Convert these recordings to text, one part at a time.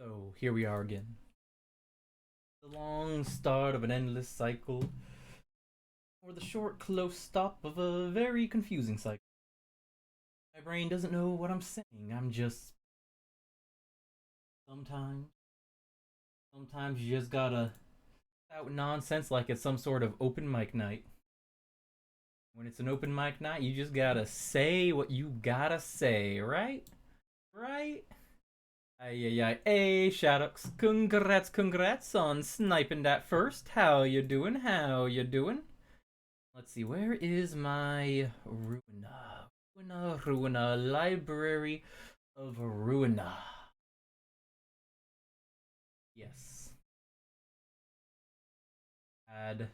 So here we are again. The long start of an endless cycle, or the short, close stop of a very confusing cycle. My brain doesn't know what I'm saying. I'm just sometimes, sometimes you just gotta out nonsense like it's some sort of open mic night. When it's an open mic night, you just gotta say what you gotta say, right? Right? Ay, ay, ay. Hey, Shadows. Congrats on sniping that first. How you doing? How you doing? Let's see, where is my Ruina? Ruina. Library of Ruina. Yes. Add.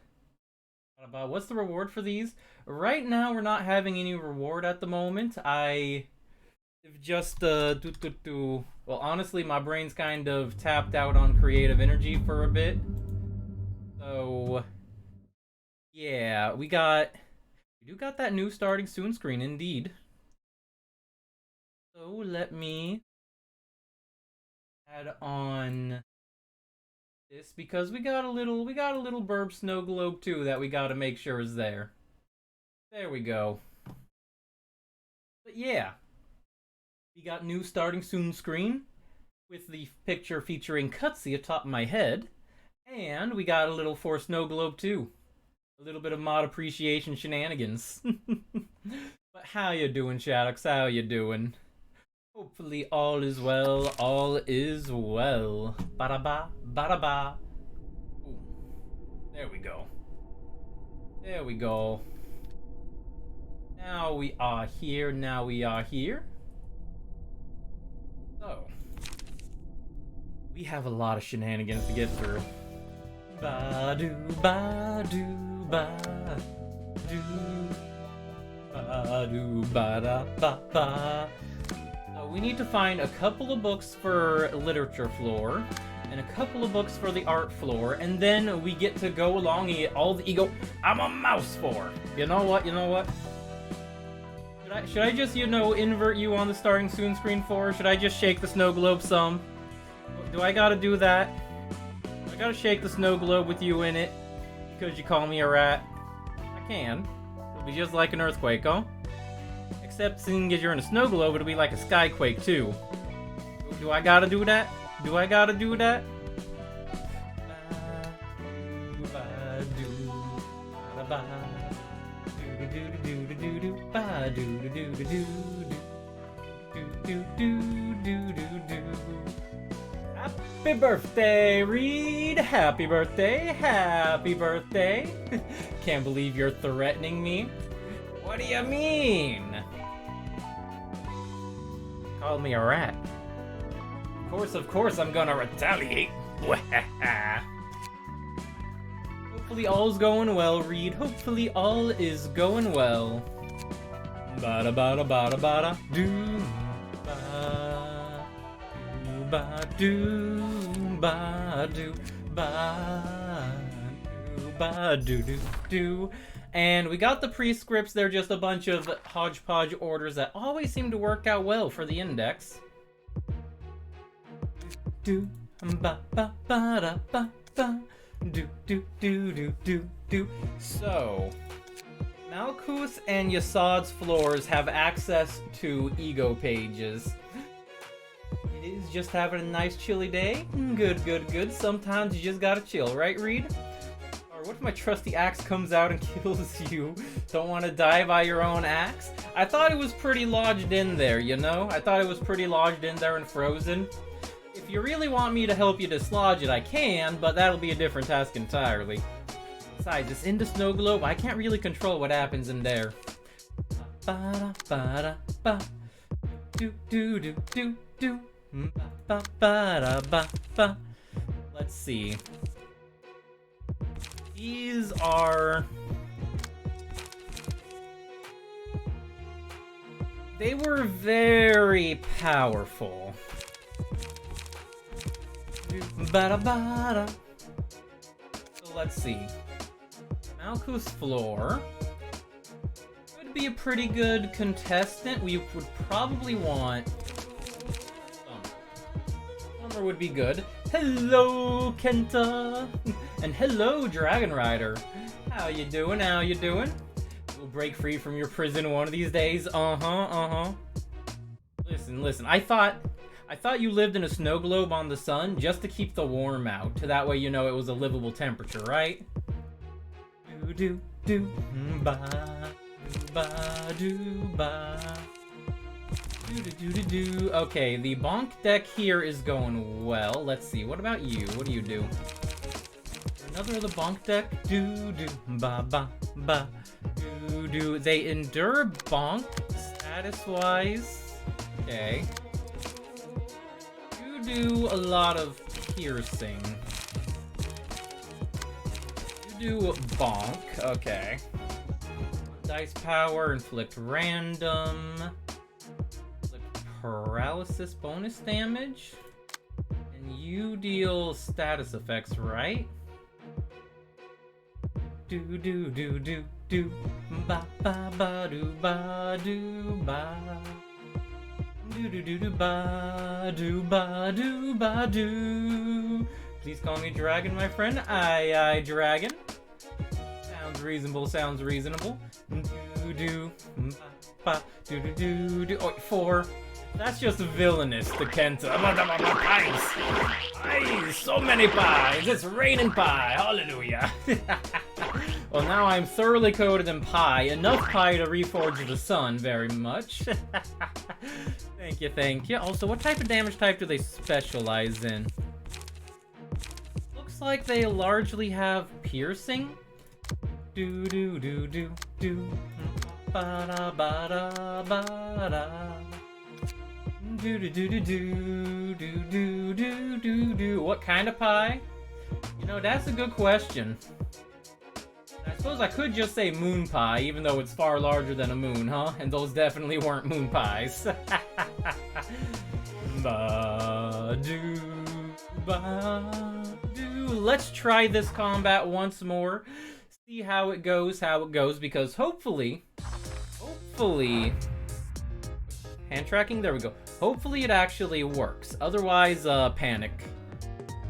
About what's the reward for these? Right now, we're not having any reward at the moment. I have just well, honestly, my brain's kind of tapped out on creative energy for a bit. So yeah, we do got that new starting soon screen indeed. So let me add on this because we got a little burb snow globe too that we gotta make sure is there. There we go. But yeah, we got new starting soon screen with the picture featuring Cutsy atop my head, and we got a little for snow globe too. A little bit of mod appreciation shenanigans. But how you doing, Shadows? How you doing? Hopefully all is well. All is well. Ba-da-ba, ba-da-ba. Ooh. There we go. There we go. Now we are here. Now we are here. So, we have a lot of shenanigans to get through. Ba-do, ba-do, ba-do. Ba-do, ba-da-ba-ba. So we need to find a couple of books for literature floor, and a couple of books for the art floor, and then we get to go along and get all the ego. I'm a mouse for. You know what? You know what? Should I just, invert you on the starting soon screen for? Should I just shake the snow globe some? Do I gotta do that? I gotta shake the snow globe with you in it because you call me a rat. I can. It'll be just like an earthquake, huh? Except seeing as you're in a snow globe, it'll be like a skyquake too. Do I gotta do that? Do I gotta do that? Happy birthday, Reed! Happy birthday! Happy birthday! Can't believe you're threatening me. What do you mean? Called me a rat. Of course, I'm gonna retaliate. Hopefully all's going well, Reed. Hopefully all is going well. Bada bada bada bada do ba do ba do ba do do. And we got the prescripts. They're just a bunch of hodgepodge orders that always seem to work out well for the index. Do ba ba ba da ba ba do do do do do do. So, Malkuth and Yasad's floors have access to ego pages. It is just having a nice chilly day. Good, good, good. Sometimes you just gotta chill, right, Reed? Or what if my trusty axe comes out and kills you? Don't want to die by your own axe? I thought it was pretty lodged in there, you know? I thought it was pretty lodged in there and frozen. If you really want me to help you dislodge it, I can, but that'll be a different task entirely. Besides, it's in the snow globe. I can't really control what happens in there. Ba ba ba do do do do do ba ba ba ba. Let's see. These are. They were very powerful. Ba ba da. So let's see. Malkuth's floor would be a pretty good contestant. We would probably want Summer would be good. Hello, Kenta! And hello, Dragon Rider. How you doing? How you doing? We'll break free from your prison one of these days. Listen. I thought you lived in a snow globe on the sun just to keep the warm out. That way you know it was a livable temperature, right? Do ba ba do ba. Do. Okay, the bonk deck here is going well. Let's see. What about you? What do you do? Another of the bonk deck. Do ba ba ba. Do. They endure bonk status-wise. Okay. You do a lot of piercing. You do bonk. Okay. Dice power, inflict random. Paralysis bonus damage, and you deal status effects, right? Do ba ba ba do ba do ba do ba do. Please call me Dragon, my friend. Aye, Dragon. Sounds reasonable. Do ba do. Oh, 4. That's just villainous to Kenta. Pies! So many pies! It's raining pie! Hallelujah! Well, now I'm thoroughly coated in pie. Enough pie to reforge the sun, very much. Thank you. Also, what type of damage type do they specialize in? Looks like they largely have piercing. Do. Ba-da. Do. What kind of pie? You know, that's a good question. I suppose I could just say moon pie, even though it's far larger than a moon, huh? And those definitely weren't moon pies. Ba-do. Let's try this combat once more. See how it goes, because hopefully... Hand tracking? There we go. Hopefully it actually works. Otherwise, panic.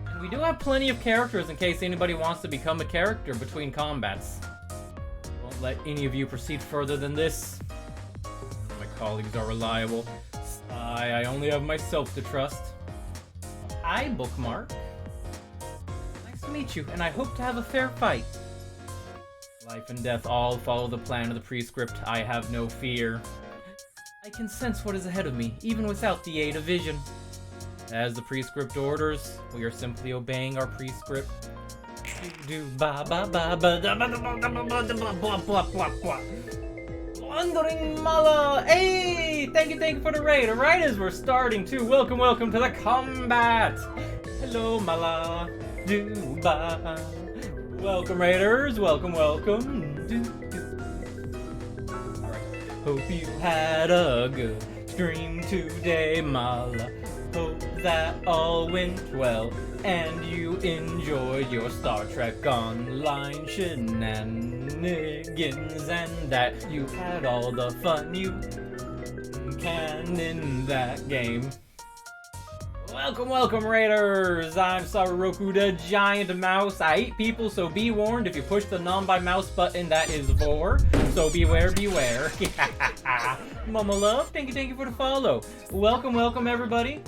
And we do have plenty of characters in case anybody wants to become a character between combats. Won't let any of you proceed further than this. My colleagues are reliable. I only have myself to trust. Hi, Bookmark. Nice to meet you, and I hope to have a fair fight. Life and death all follow the plan of the prescript. I have no fear. I can sense what is ahead of me, even without the aid of vision. As the prescript orders, we are simply obeying our prescript. Wandering Mala! Hey! Thank you for the raid. Right as we're starting to, welcome to the combat! Hello, Mala. Welcome, raiders. Welcome. Hope you had a good stream today, Mala. Hope that all went well and you enjoyed your Star Trek Online shenanigans and that you had all the fun you can in that game. Welcome, raiders! I'm Saruroku the Giant Mouse. I eat people, so be warned if you push the non-by-mouse button, that is vor. So beware. Mama Love, thank you for the follow. Welcome, everybody.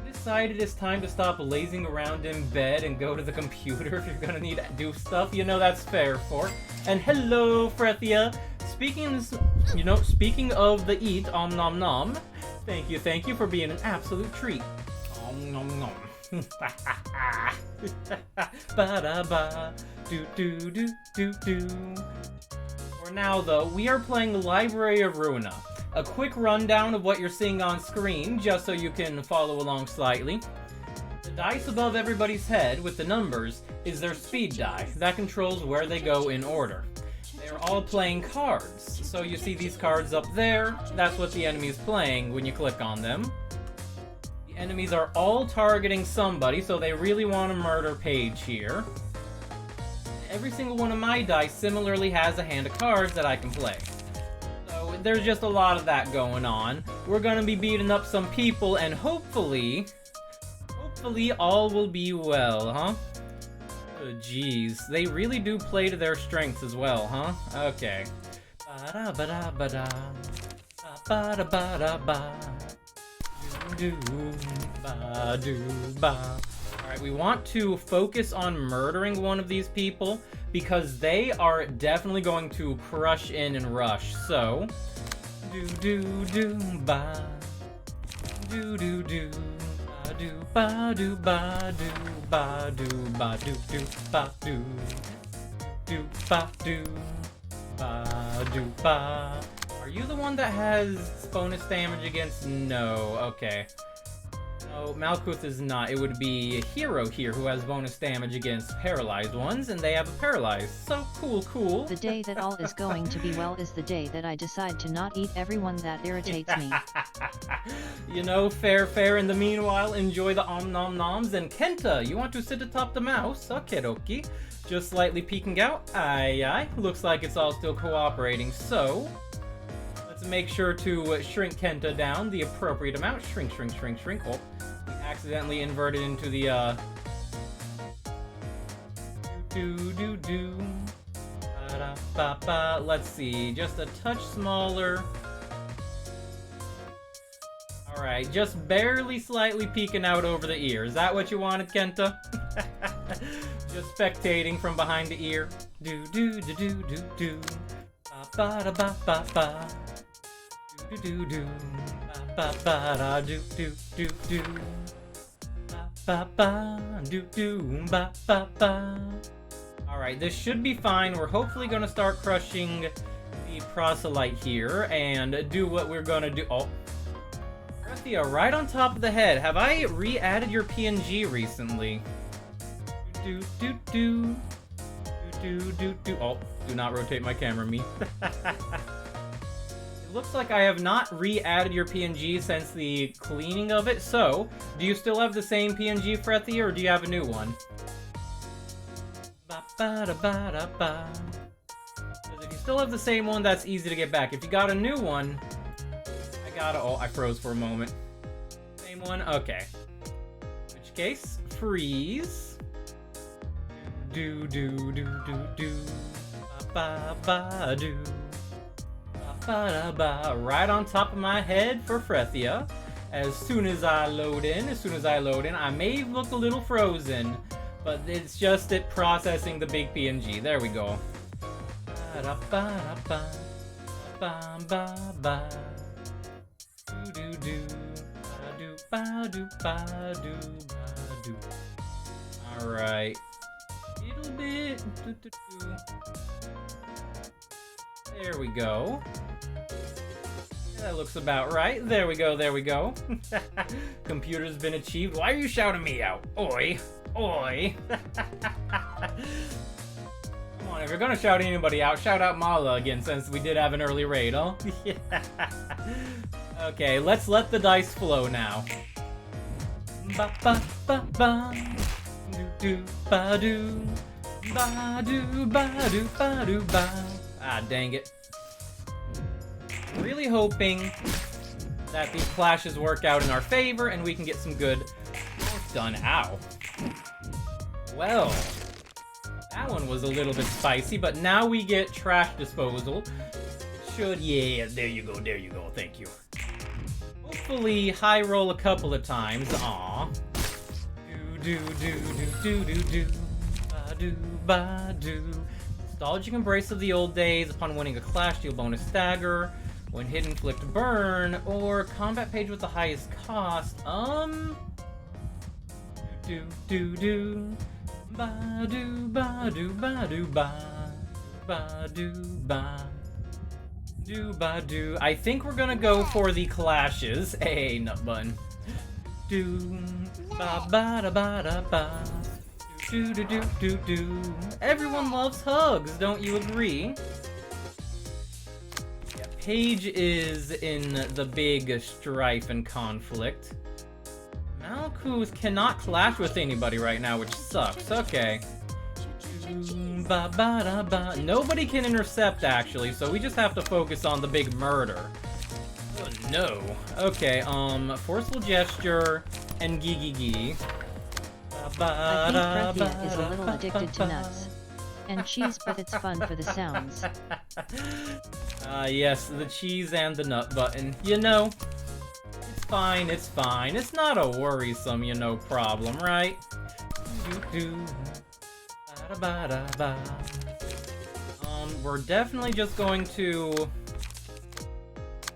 Decided it's time to stop lazing around in bed and go to the computer if you're gonna need to do stuff. You know that's fair for. And hello, Frethia. Speaking of the eat, nom nom. Thank you for being an absolute treat. Nom. Ba-da-ba. Do. For now, though, we are playing the Library of Ruina. A quick rundown of what you're seeing on screen, just so you can follow along slightly. The dice above everybody's head with the numbers is their speed die. That controls where they go in order. They're all playing cards. So you see these cards up there, that's what the enemy's playing when you click on them. The enemies are all targeting somebody, so they really want to murder Paige here. Every single one of my dice similarly has a hand of cards that I can play. So there's just a lot of that going on. We're gonna be beating up some people, and hopefully all will be well, huh? Oh, jeez. They really do play to their strengths as well, huh? Okay. Ba-da-ba-da-ba-da. Ba-da-ba-da-ba. Do-ba-do-ba. Alright, we want to focus on murdering one of these people because they are definitely going to crush in and rush. So, do-do-do-ba. Do-do-do. Ba-do-ba-do-ba-do-ba-do-ba-do-do-ba-do. Do-ba-do-ba-do-ba. Are you the one that has bonus damage against? No, okay. No, Malkuth is not. It would be a hero here who has bonus damage against paralyzed ones, and they have a paralyzed. So, cool. The day that all is going to be well is the day that I decide to not eat everyone that irritates me. You know, fair. In the meanwhile, enjoy the om-nom-noms. And Kenta, you want to sit atop the mouse? Okay, dokie. Just slightly peeking out. Aye. Looks like it's all still cooperating, so... let's make sure to shrink Kenta down the appropriate amount. Shrink. Oh, we accidentally inverted into the, Ba-da-ba-ba. Let's see, just a touch smaller. Alright, just barely slightly peeking out over the ear. Is that what you wanted, Kenta? Just spectating from behind the ear. Do-do-do-do-do-do. Ba-ba-da-ba-ba-ba. Do-do-do. Ba-ba-ba-da-do-do-do-do. Ba-ba-ba. Do-do. Ba-ba-ba. Alright, this should be fine. We're hopefully going to start crushing the proselyte here and do what we're going to do. Oh. Frethia, right on top of the head. Have I re-added your PNG recently? Do-do-do. Do-do-do-do. Oh, do not rotate my camera, me. It looks like I have not re-added your PNG since the cleaning of it, so do you still have the same PNG, Frethia, or do you have a new one? Ba-ba-da-ba-da-ba. Because if you still have the same one, that's easy to get back. If you got a new one, oh, I froze for a moment. Same one? Okay. In which case, freeze. Do-do-do-do-do. Ba-ba-ba-do. Ba-da-ba. Right on top of my head for Frethia. As soon as I load in, I may look a little frozen, but it's just it processing the big PNG. There we go. Ba-da-ba-da-ba. Ba-ba-ba. Do-do-do. Ba-do-ba-do-ba-do-ba-do. Alright. Little bit. Do-do-do. There we go. That looks about right. There we go. Computer's been achieved. Why are you shouting me out? Oi. Come on, if you're gonna shout anybody out, shout out Mala again, since we did have an early raid, huh? Okay, let's let the dice flow now. Ba-ba-ba-ba. Do-do-ba-do. Ba-do-ba-do-ba-do-ba. Ah, dang it. Really hoping that these clashes work out in our favor and we can get some good work done. Ow. Well, that one was a little bit spicy, but now we get trash disposal. Yeah, there you go, thank you. Hopefully high roll a couple of times. Aw. Do-do-do-do-do-do-do. Ba-do-ba-do. Nostalgic embrace of the old days. Upon winning a clash, deal bonus stagger. When hit, inflict burn. Or combat page with the highest cost. Do-do-do. Ba-do-ba-do-ba-do-ba. Ba-do-ba. Do-ba-do. I think we're gonna go for the clashes. Hey, nut button. Do-ba-ba-da-ba-da-ba. Do-do-do-do-do. Everyone loves hugs, don't you agree? Yeah, Paige is in the big strife and conflict. Malkuth cannot clash with anybody right now, which sucks. Okay. Ba ba da ba. Nobody can intercept actually, so we just have to focus on the big murder. Oh no. Okay, forceful gesture and gee. I think Prethia is a little addicted to nuts and cheese, but it's fun for the sounds. Yes, the cheese and the nut button. You know, it's fine, it's fine. It's not a worrisome, you know, problem, right? We're definitely just going to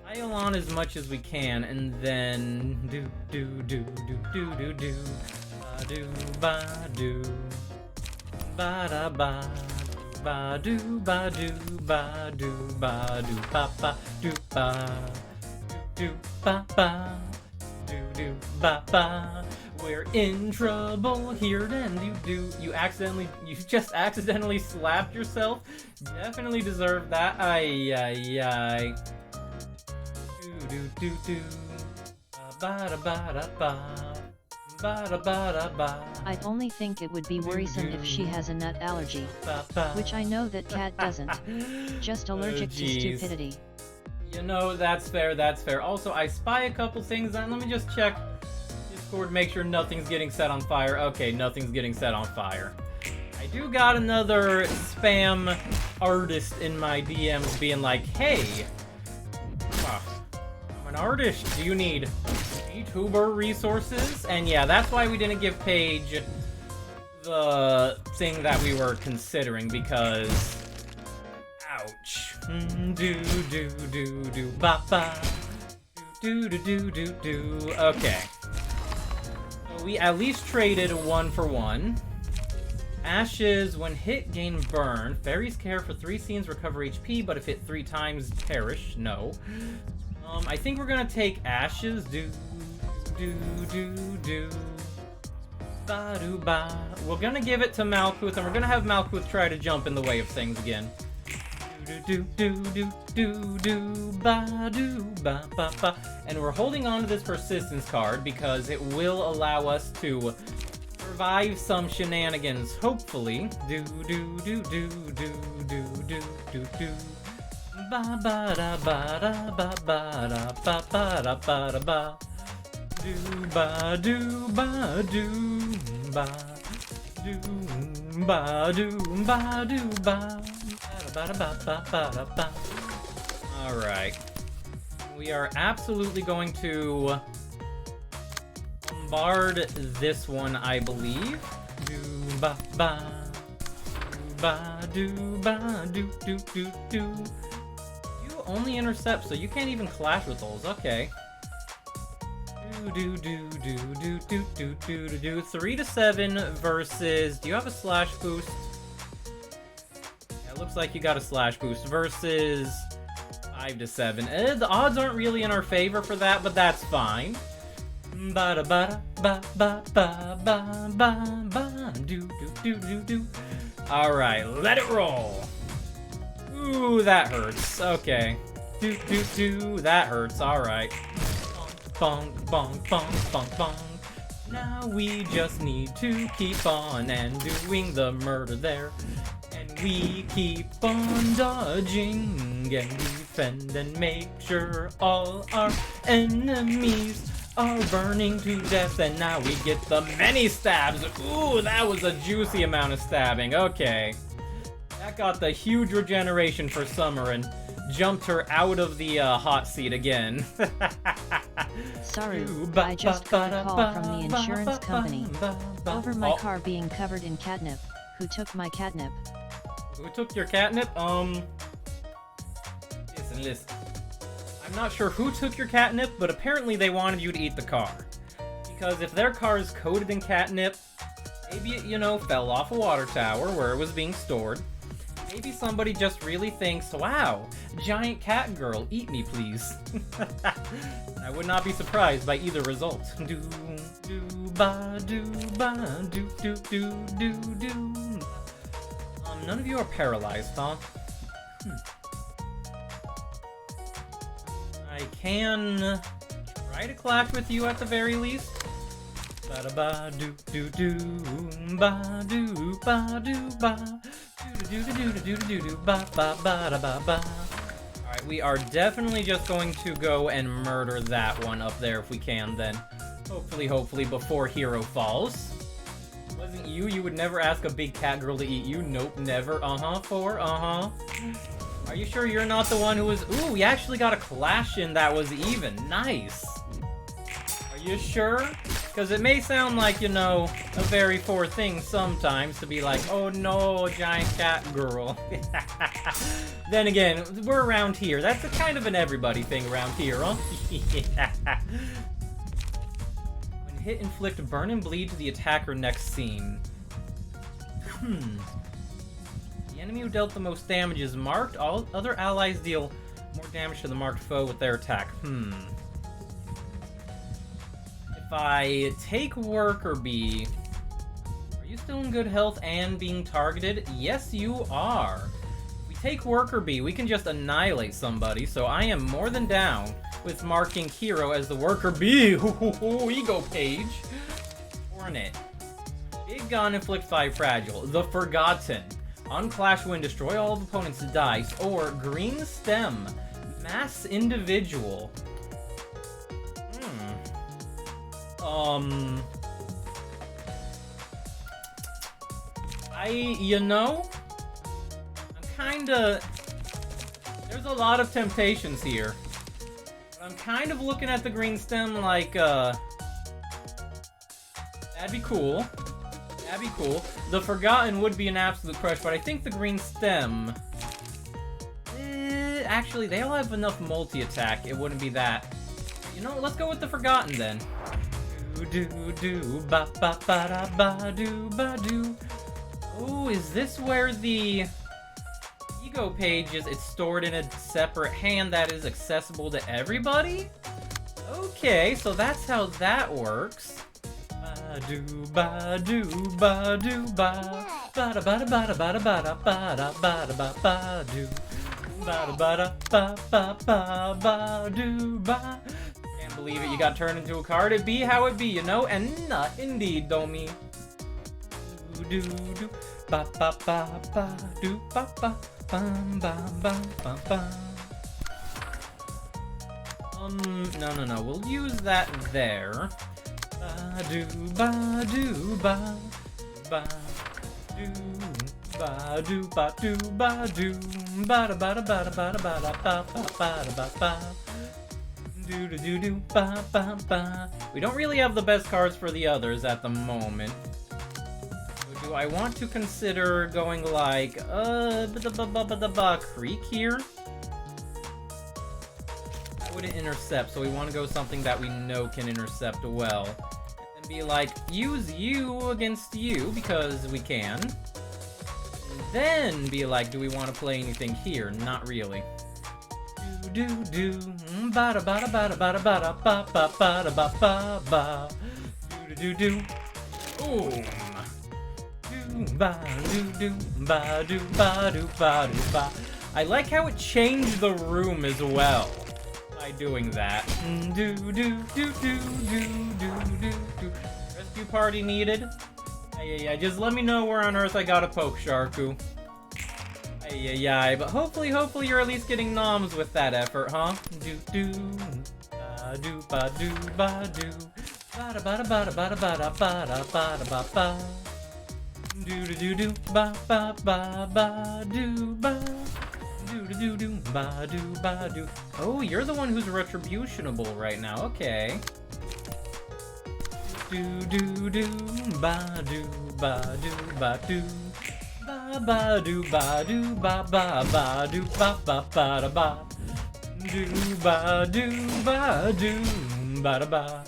pile on as much as we can, and then do ba do ba da ba do ba do ba do ba do pa pa do ba do ba ba do ba ba. We're in trouble here, then you just accidentally slapped yourself. Definitely deserve that. Ay. Do ba da ba da ba. I only think it would be worrisome if she has a nut allergy, which I know that Cat doesn't. Just allergic to stupidity. You know, that's fair. Also, I spy a couple things on. Let me just check Discord, make sure nothing's getting set on fire. Okay, nothing's getting set on fire. I do got another spam artist in my DMs being like, hey, I'm an artist. Do you need VTuber resources? And yeah, that's why we didn't give Paige the thing that we were considering, because ouch. Ba ba. Okay. So we at least traded 1 for 1. Ashes, when hit, gain burn. Fairies care for 3 scenes, recover HP, but if hit 3 times, perish. No. I think we're gonna take ashes. Ba do ba. We're gonna give it to Malkuth, and we're gonna have Malkuth try to jump in the way of things again. Ba ba. And we're holding on to this persistence card because it will allow us to survive some shenanigans, hopefully. Ba ba da ba da ba ba da ba ba da ba da ba. Do ba do ba do ba do ba do ba do ba ba ba ba ba ba. All right, we are absolutely going to bombard this one, I believe. Do ba ba do ba do. You only intercept, so you can't even clash with those. Okay. Do 3 to 7 versus. Do you have a slash boost? Yeah, it looks like you got a slash boost versus 5 to 7. The odds aren't really in our favor for that, but that's fine. Ba da ba ba ba ba ba ba ba do. All right, let it roll. Ooh, that hurts. Okay. Do. That hurts. All right. Bonk, bonk, bonk, bonk, bonk. Now we just need to keep on and doing the murder there. And we keep on dodging and defend and make sure all our enemies are burning to death. And now we get the many stabs. Ooh, that was a juicy amount of stabbing. Okay. That got the huge regeneration for Summer and jumped her out of the hot seat again. Sorry, I just got a call from the insurance company over my car being covered in catnip. Who took my catnip? Who took your catnip? Listen. I'm not sure who took your catnip, but apparently they wanted you to eat the car. Because if their car is coated in catnip, maybe it, fell off a water tower where it was being stored. Maybe somebody just really thinks, wow, giant cat girl, eat me please. I would not be surprised by either result. Do ba do. None of you are paralyzed, huh? I can try to clash with you at the very least, Ba da ba do do do ba do ba do ba do do do do do do ba ba ba da ba ba. Alright, we are definitely just going to go and murder that one up there if we can then. Hopefully, before Hero falls. Wasn't you? You would never ask a big cat girl to eat you? Nope, never. Are you sure you're not the one who was... Ooh, we actually got a clash in that was even. Nice. Are you sure? Because it may sound like, you know, a very poor thing sometimes to be like, oh no, giant cat girl. Then again, we're around here. That's a kind of an everybody thing around here, huh? When hit, inflict burn and bleed to the attacker next scene. The enemy who dealt the most damage is marked. All other allies deal more damage to the marked foe with their attack. If I take Worker Bee, are you still in good health and being targeted? Yes, you are. If we take Worker Bee, we can just annihilate somebody, so I am more than down with marking Hero as the Worker Bee. Ego page. Hornet. Big Gun, inflict 5 fragile. The Forgotten. On Clash Win, destroy all of opponents' dice. Or Green Stem. Mass Individual. You know, I'm kinda... There's a lot of temptations here. But I'm kind of looking at the Green Stem like, that'd be cool. That'd be cool. The Forgotten would be an absolute crush, but I think the Green Stem... actually, they all have enough multi-attack. It wouldn't be that. You know, let's go with the Forgotten then. Do ba ba ba da ba do ba do. Oh, is this where the ego page is? It's stored in a separate hand that is accessible to everybody? Okay, so that's how that works. Ba do ba do ba do ba ba da ba da ba da ba da ba da ba da ba da ba ba do ba da ba da ba ba ba ba do ba. Believe it, you got turned into a card. It be how it be, you know, and not indeed, Domi. Do do ba ba ba ba do ba ba bum bum bum bum bum. No. We'll use that there. Ba do ba do ba ba do ba do ba do ba do ba da ba da ba da ba da ba da ba ba da ba ba. Ba, ba, ba. We don't really have the best cards for the others at the moment. So do I want to consider going like, Creek here? That wouldn't intercept, so we want to go something that we know can intercept well. And be like, use you against you, because we can. And then be like, do we want to play anything here? Not really. Do do ba da ba da ba da ba da ba da ba ba ba da ba ba ba do do do boom do ba do ba do ba do ba do ba. I like how it changed the room as well by doing that. Do do do do do do do do. Rescue party needed. Yeah. Just let me know where on earth I gotta poke, Sharku. Yeah, but hopefully you're at least getting noms with that effort, huh? Do do ba do ba do ba do ba da ba da ba da ba da ba da ba da ba da ba ba do do do ba ba ba ba do ba do do ba do ba do. Oh, you're the one who's retributionable right now. Okay. Do do do ba do ba do ba do. Ba do ba do ba ba ba do ba ba ba da ba do ba do ba do ba da ba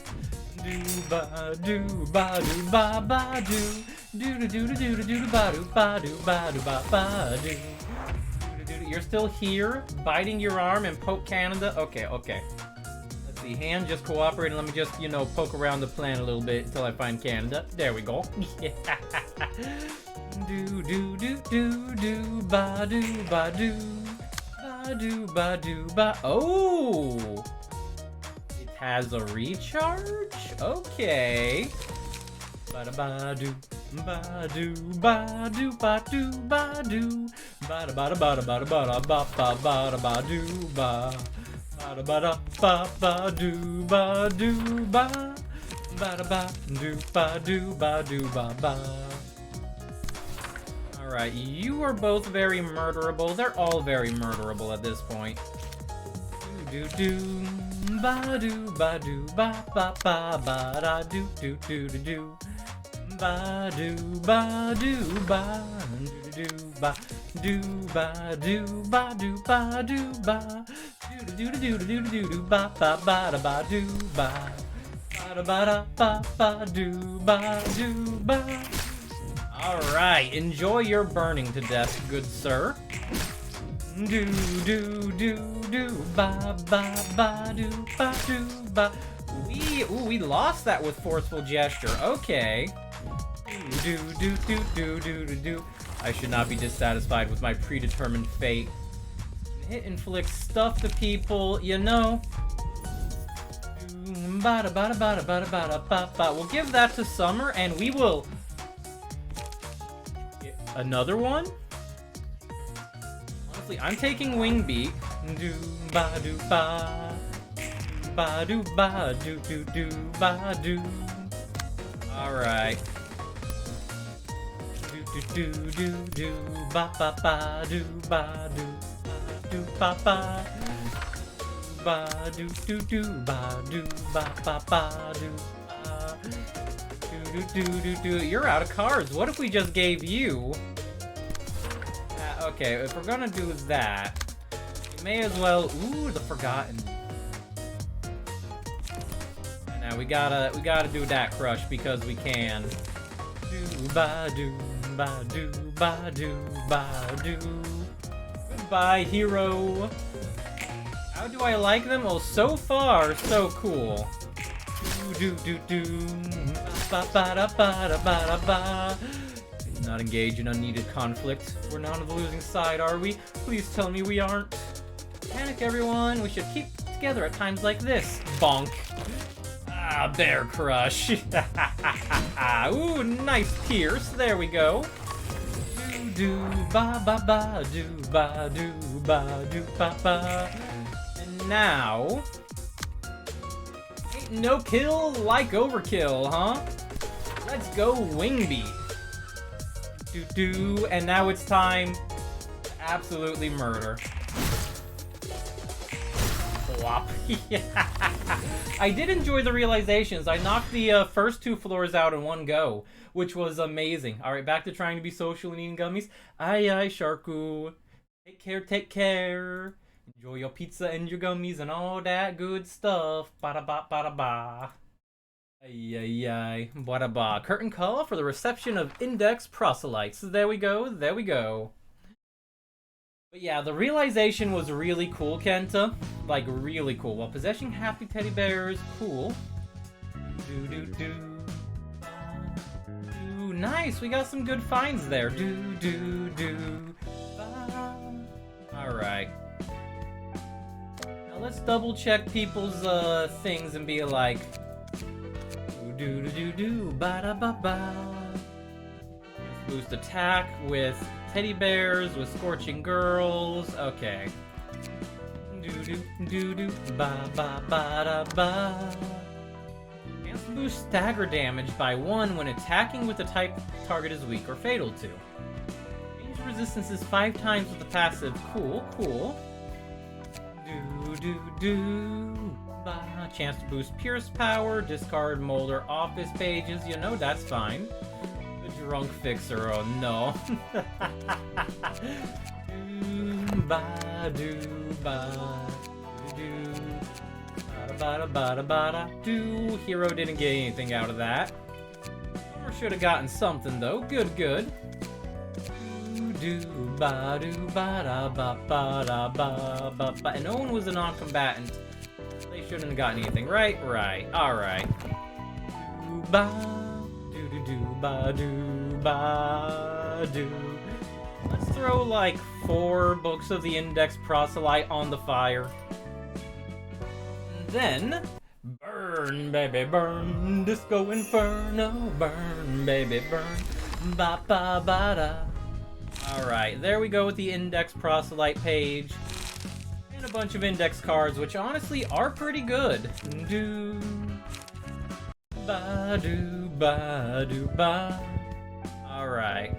do ba do ba do ba ba do do do do do do do ba do ba do ba do ba ba do. You're still here, biting your arm and poke Canada. Okay. Let's see. Hand just cooperating. Let me just, you know, poke around the plan a little bit until I find Canada. There we go. Do do do do do ba do ba do ba do ba do ba. Oh, it has a recharge. Okay, Ba da ba do, ba do, ba do, ba do, ba do, ba da ba da ba da ba da ba da ba ba da ba do ba, ba da ba da ba do ba do ba, ba da ba do ba do ba do ba ba. All right, you are both very murderable. They're all very murderable at this point. Do do do, ba do ba do ba ba ba ba da do do do do do. Ba do ba do ba do ba do ba do ba do ba do ba do do do do do do ba ba ba da ba do ba ba da ba da ba ba do ba do ba. All right, enjoy your burning to death, good sir. Do do do do ba ba ba do ba do ba. We lost that with forceful gesture. Okay. Do do do do do do do. I should not be dissatisfied with my predetermined fate. Hit inflict stuff to people, you know. Bada bada bada bada bada ba ba. We'll give that to Summer, and we will. Another one. Honestly, I'm taking Wing Beat. Do ba do ba ba do ba do do do ba do. All right. Do do do do ba ba ba do ba do ba do do do ba do ba do ba do do do. You're out of cards. What if we just gave you? Okay, if we're gonna do that, we may as well. Ooh, the Forgotten. Now we gotta do that crush because we can. Do ba do. Ba do ba do ba do. Goodbye, hero. How do I like them? Oh, so far, so cool. Do do do do. Ba ba da ba da ba da ba. Not engage in unneeded conflict. We're not on the losing side, are we? Please tell me we aren't. Panic, everyone. We should keep together at times like this. Bonk. Ah, bear crush. Ooh, nice pierce. There we go. Do ba ba ba do ba do ba do ba ba. And now, ain't no kill like overkill, huh? Let's go Wing Beat. Do do. And now it's time to absolutely murder. Whop. I did enjoy the realizations. I knocked the first 2 floors out in one go, which was amazing. All right, back to trying to be social and eating gummies. Aye, aye, Sharku. Take care, take care. Enjoy your pizza and your gummies and all that good stuff. Bada ba, bada ba. Ay, ay, ay. Bada ba. Curtain call for the reception of index proselytes. There we go, there we go. But yeah, the realization was really cool, Kenta. Like, really cool. While possessing happy teddy bears, cool. Do do do. Ooh, nice. We got some good finds there. Do do do. All right. Now let's double check people's things and be like, do do do do ba da ba ba. Boost attack with teddy bears, with scorching girls. Okay. Do do do do ba ba ba da ba. Chance to boost stagger damage by 1 when attacking with the type target is weak or fatal to. Range resistance is 5 times with the passive. Cool, cool. Do do do ba. Chance to boost Pierce power, discard Molder office pages. You know that's fine. Drunk fixer, oh no. Do ba do ba do bada bada bada do. Hero didn't get anything out of that. Or should have gotten something though. Good, good. Do ba do ba da ba ba da ba ba ba. And no one was a non-combatant. They shouldn't have gotten anything. Right, right. All right. Do ba. Do ba do ba do. Let's throw like 4 books of the Index Proselyte on the fire. And then burn. Burn, baby, burn. Disco Inferno. Burn, baby, burn. Ba ba ba da. Alright, there we go with the index proselyte page. And a bunch of index cards, which honestly are pretty good. Do ba do ba do ba. Alright.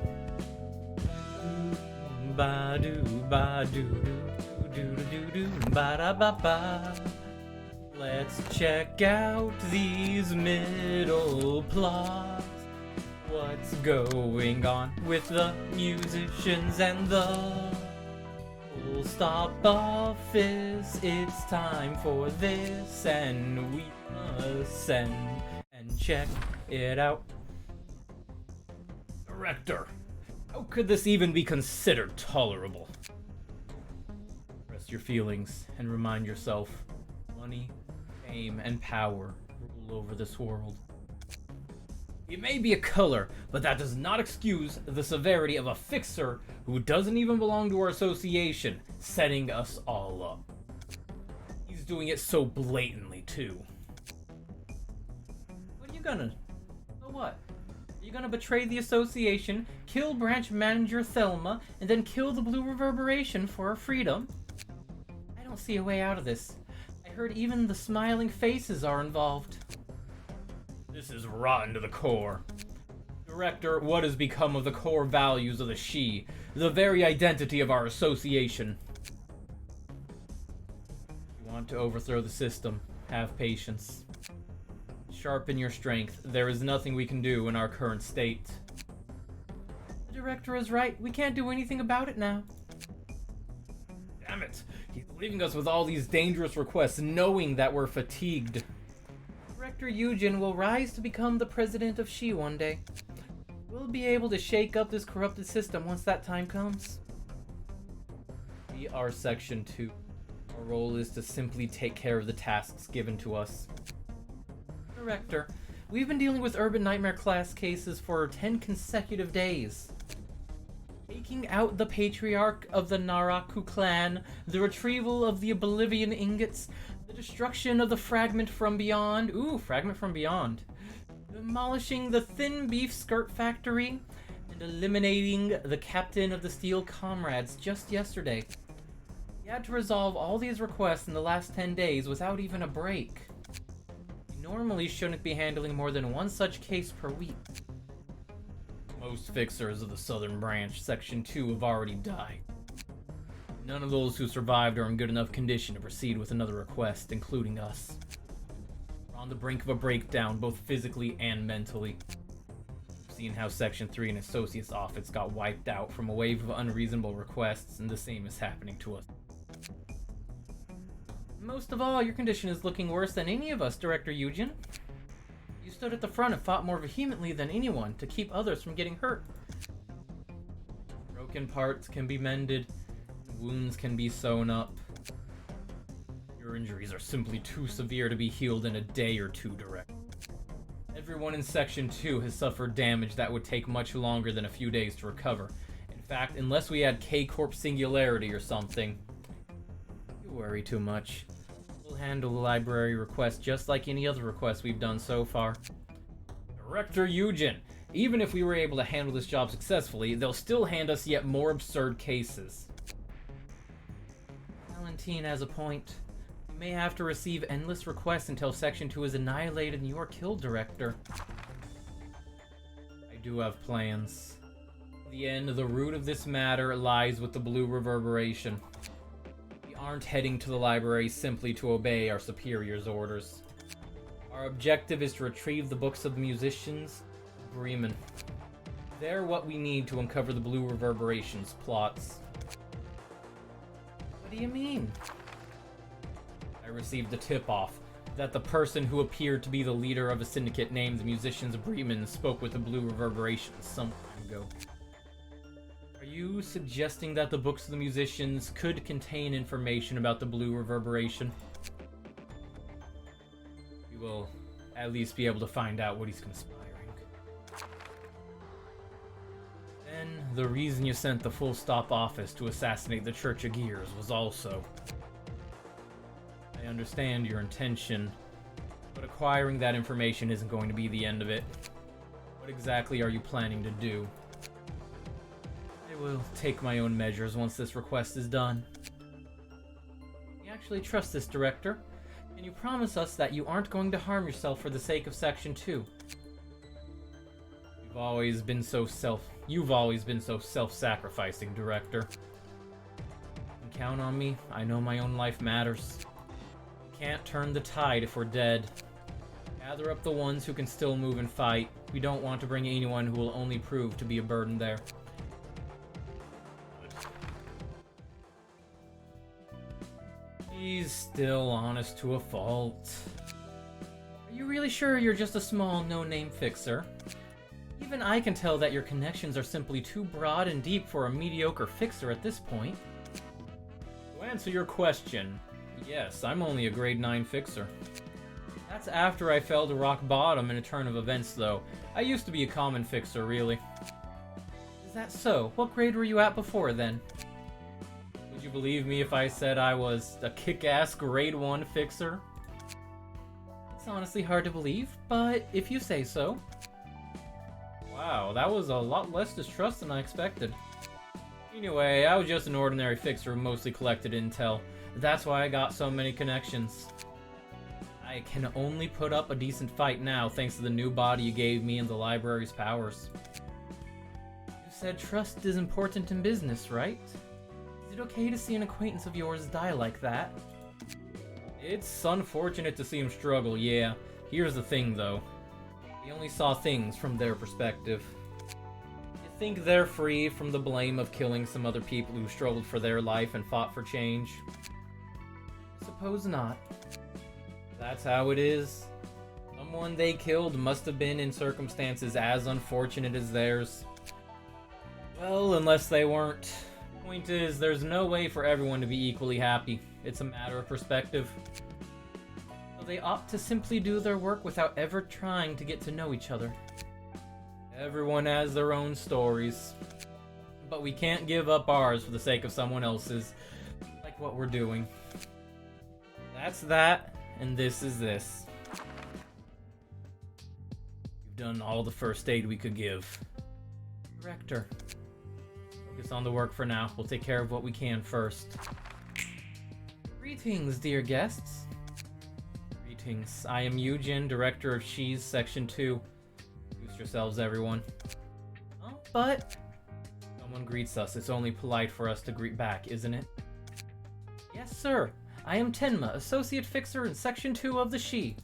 Ba do ba do do do do do ba da ba ba. Let's check out these middle plots. What's going on with the musicians and the full stop office? It's time for this, and we must send and check it out. Director, how could this even be considered tolerable? Rest your feelings and remind yourself, money, fame, and power rule over this world. It may be a color, but that does not excuse the severity of a fixer who doesn't even belong to our association, setting us all up. He's doing it so blatantly, too. What are you gonna? So what? Are you gonna betray the association, kill branch manager Thelma, and then kill the Blue Reverberation for our freedom? I don't see a way out of this. I heard even the smiling faces are involved. This is rotten to the core. Director, what has become of the core values of the She, the very identity of our association? You want to overthrow the system. Have patience. Sharpen your strength. There is nothing we can do in our current state. The director is right. We can't do anything about it now. Damn it. He's leaving us with all these dangerous requests, knowing that we're fatigued. Director Eugen will rise to become the president of She one day. We'll be able to shake up this corrupted system once that time comes. We are Section 2. Our role is to simply take care of the tasks given to us. Director, we've been dealing with Urban Nightmare class cases for 10 consecutive days. Taking out the patriarch of the Naraku clan, the retrieval of the Oblivion ingots, the destruction of the Fragment from Beyond. Ooh, Fragment from Beyond. Demolishing the Thin Beef Skirt Factory, and eliminating the captain of the Steel Comrades just yesterday. We had to resolve all these requests in the last 10 days without even a break. We normally shouldn't be handling more than one such case per week. Most fixers of the Southern Branch, Section 2, have already died. None of those who survived are in good enough condition to proceed with another request, including us. We're on the brink of a breakdown, both physically and mentally. We've seen how Section 3 and Associates Office got wiped out from a wave of unreasonable requests, and the same is happening to us. Most of all, your condition is looking worse than any of us, Director Eugen. You stood at the front and fought more vehemently than anyone to keep others from getting hurt. Broken parts can be mended, wounds can be sewn up. Your injuries are simply too severe to be healed in a day or two, Director. Everyone in Section 2 has suffered damage that would take much longer than a few days to recover. In fact, unless we had K-Corp Singularity or something. You worry too much. We'll handle the library request just like any other request we've done so far. Director Eugen, even if we were able to handle this job successfully, they'll still hand us yet more absurd cases. Valentine has a point. You may have to receive endless requests until Section 2 is annihilated and you are killed, Director. I do have plans. In the end, the root of this matter lies with the Blue Reverberation. We aren't heading to the library simply to obey our superior's orders. Our objective is to retrieve the books of the musicians, Bremen. They're what we need to uncover the Blue Reverberation's plots. What do you mean? I received a tip-off that the person who appeared to be the leader of a syndicate named the Musicians of Bremen spoke with the Blue Reverberation some time ago. Are you suggesting that the books of the musicians could contain information about the Blue Reverberation? We will at least be able to find out what he's conspiring. Then, the reason you sent the Full Stop office to assassinate the Church of Gears was also... I understand your intention, but acquiring that information isn't going to be the end of it. What exactly are you planning to do? I will take my own measures once this request is done. We actually trust this director. Can you promise us that you aren't going to harm yourself for the sake of Section 2? You've always been so self-sacrificing, Director. You can count on me. I know my own life matters. We can't turn the tide if we're dead. Gather up the ones who can still move and fight. We don't want to bring anyone who will only prove to be a burden there. He's still honest to a fault. Are you really sure you're just a small, no-name fixer? Even I can tell that your connections are simply too broad and deep for a mediocre fixer at this point. To answer your question, yes, I'm only a grade 9 fixer. That's after I fell to rock bottom in a turn of events, though. I used to be a common fixer, really. Is that so? What grade were you at before, then? Would you believe me if I said I was a kick-ass grade 1 fixer? It's honestly hard to believe, but if you say so. Wow, that was a lot less distrust than I expected. Anyway, I was just an ordinary fixer who mostly collected intel. That's why I got so many connections. I can only put up a decent fight now thanks to the new body you gave me and the library's powers. You said trust is important in business, right? Is it okay to see an acquaintance of yours die like that? It's unfortunate to see him struggle, yeah. Here's the thing, though. We only saw things from their perspective. You think they're free from the blame of killing some other people who struggled for their life and fought for change? Suppose not. That's how it is. Someone they killed must have been in circumstances as unfortunate as theirs. Well, unless they weren't. Point is, there's no way for everyone to be equally happy. It's a matter of perspective. So they opt to simply do their work without ever trying to get to know each other. Everyone has their own stories. But we can't give up ours for the sake of someone else's. Like what we're doing. That's that, and this is this. We've done all the first aid we could give. Director. Focus on the work for now. We'll take care of what we can first. Greetings, dear guests. Greetings. I am Eugen, Director of She's Section 2. Boost yourselves, everyone. Oh, but someone greets us. It's only polite for us to greet back, isn't it? Yes, sir. I am Tenma, Associate Fixer in Section 2 of the She.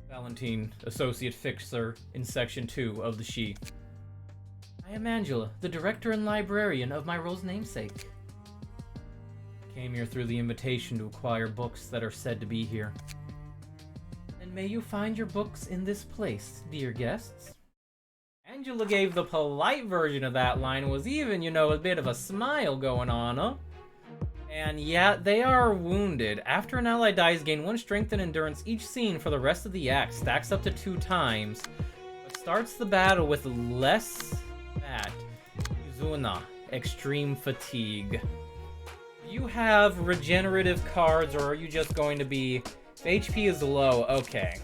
Valentine, Associate Fixer in Section 2 of the She. I am Angela, the Director and Librarian of my role's namesake. I came here through the invitation to acquire books that are said to be here. And may you find your books in this place, dear guests. Angela gave the polite version of that line, was even, a bit of a smile going on, huh? And yeah, they are wounded. After an ally dies, gain 1 strength and endurance each scene for the rest of the act. Stacks up to 2 times. But starts the battle with less that. Yuzuna, extreme fatigue. Do you have regenerative cards, or are you just going to be... If HP is low, okay.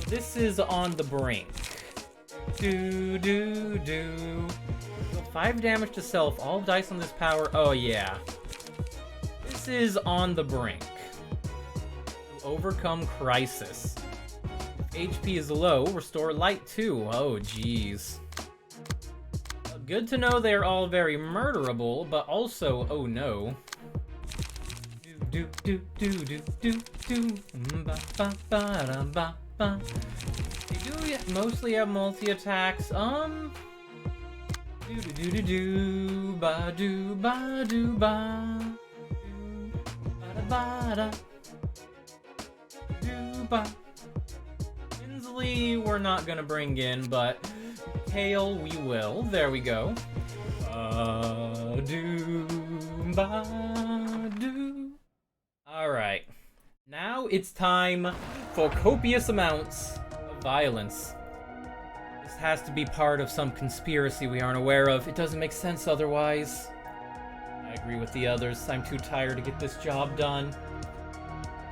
This is on the brink. Do. 5 damage to self, all dice on this power, oh yeah. This is on the brink. Overcome crisis. If HP is low, restore light 2. Oh, jeez. Good to know they're all very murderable, but also, oh no. Do. Ba. They do mostly have multi-attacks. Ba. Inslee, we're not gonna bring in, but Kale, we will. There we go. Alright. Now it's time for copious amounts of violence. This has to be part of some conspiracy we aren't aware of. It doesn't make sense otherwise. I agree with the others. I'm too tired to get this job done.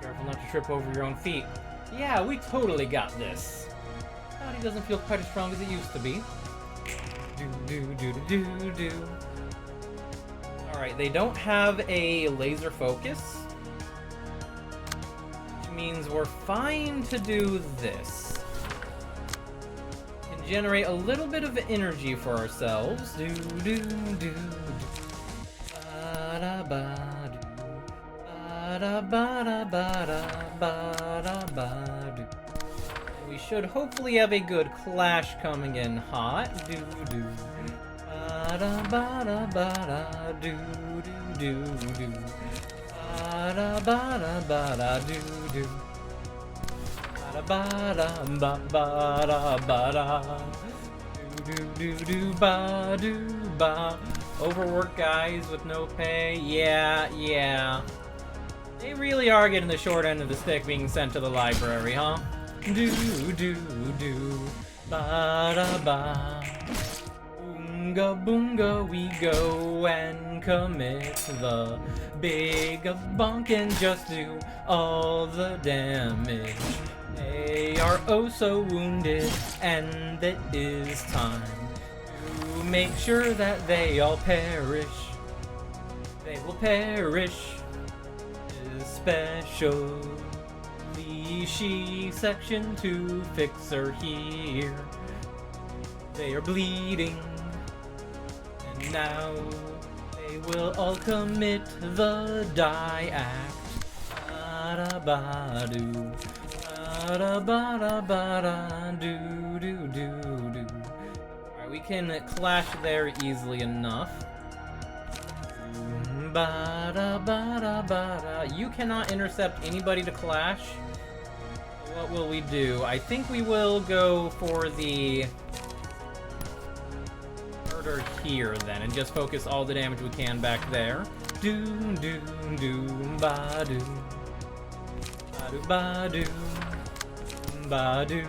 Care Careful not to trip over your own feet. Yeah, we totally got this. Body doesn't feel quite as strong as it used to be. Do. Alright, they don't have a laser focus, which means we're fine to do this. And generate a little bit of energy for ourselves. Do. Ba-da-ba-do. Ba-da-ba-da-ba-da-ba-da-ba-do. We should hopefully have a good clash coming in hot. Do. Ba-da-ba-da-ba-da-do. Ba-da-ba-da-ba-da-do. Ba-da-ba-da-ba-da-ba-da. Do-ba-do-ba. Overworked guys with no pay. Yeah. They really are getting the short end of the stick being sent to the library, huh? Do. Ba-da-ba. Boonga boonga, we go and commit the big bonk and just do all the damage. They are oh so wounded, and it is time to make sure that they all perish. They will perish, especially she section 2 fixer here. They are bleeding, and now they will all commit the die act. Ba-da-ba-do. Ba-da-ba-da-ba-da. Do. Alright, we can clash there easily enough. Ba-da-ba-da-ba-da. You cannot intercept anybody to clash. What will we do? I think we will go for the murder here then, and just focus all the damage we can back there. Do. Ba-do. Ba-do. Ba-do.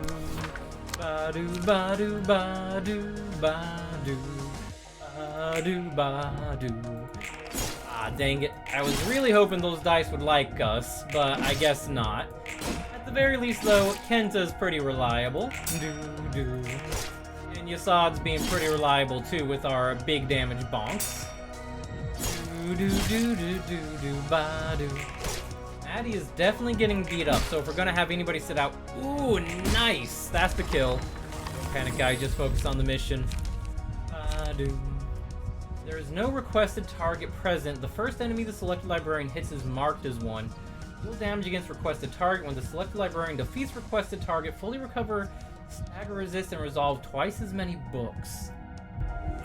Ah, dang it. I was really hoping those dice would like us, but I guess not. At the very least, though, Kenta's pretty reliable. And Yasad's being pretty reliable, too, with our big damage bonks. Ba-do. Maddie is definitely getting beat up, so if we're gonna have anybody sit out... Ooh, nice! That's the kill. Kind of guy just focused on the mission. Ba-do. There is no requested target present. The first enemy the selected librarian hits is marked as one. Deal damage against requested target. When the selected librarian defeats requested target, fully recover, stagger resist, and resolve twice as many books.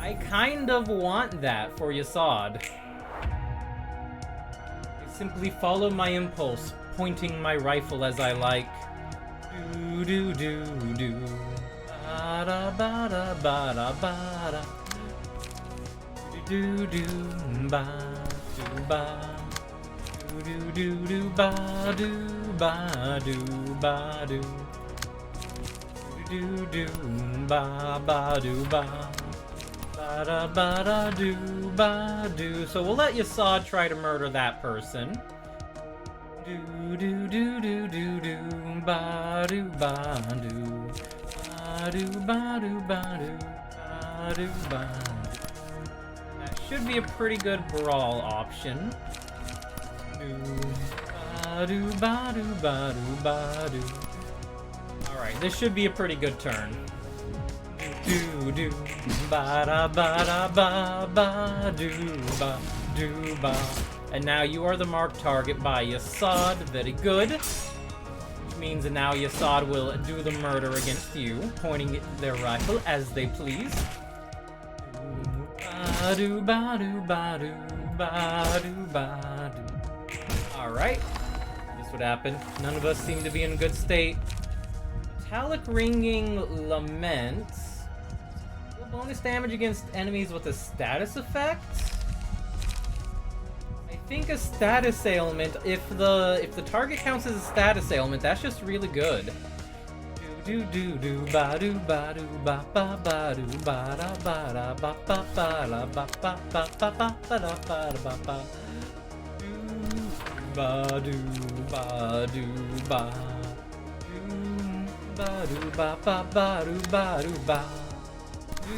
I kind of want that for Yasad. I simply follow my impulse, pointing my rifle as I like. Do. Ba-da-ba-da-ba-da-ba-da. Do ba do ba do ba do. So we'll let Yasad try to murder that person. Do ba do ba. Should be a pretty good brawl option. Alright, this should be a pretty good turn. And now you are the marked target by Yasad. Very good. Which means that now Yasad will do the murder against you, pointing their rifle as they please. Alright. This would happen. None of us seem to be in good state. Metallic Ringing Lament. Deal bonus damage against enemies with a status effect? I think a status ailment, if the target counts as a status ailment, that's just really good. Do ba do ba do ba ba ba do ba da ba da ba ba ba da ba ba ba ba ba ba da ba da ba ba. Do ba do ba do ba do ba do ba ba ba do ba do ba do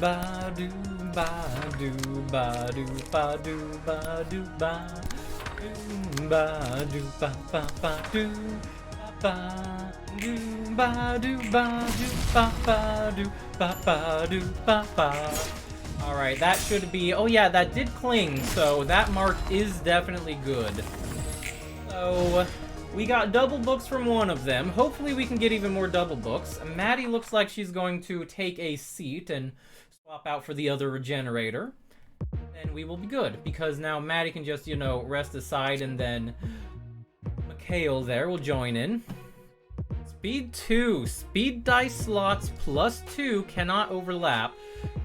ba do ba do ba do ba do ba do ba ba do ba ba ba do ba do ba do ba do ba ba do ba ba do ba ba. All right, that should be. Oh yeah, that did cling, so that mark is definitely good. So we got double books from one of them. Hopefully we can get even more double books. Maddie looks like she's going to take a seat and swap out for the other regenerator. And we will be good, because now Maddie can just, you know, rest aside, and then Mikhail there will join in. Speed 2. Speed dice slots +2 cannot overlap.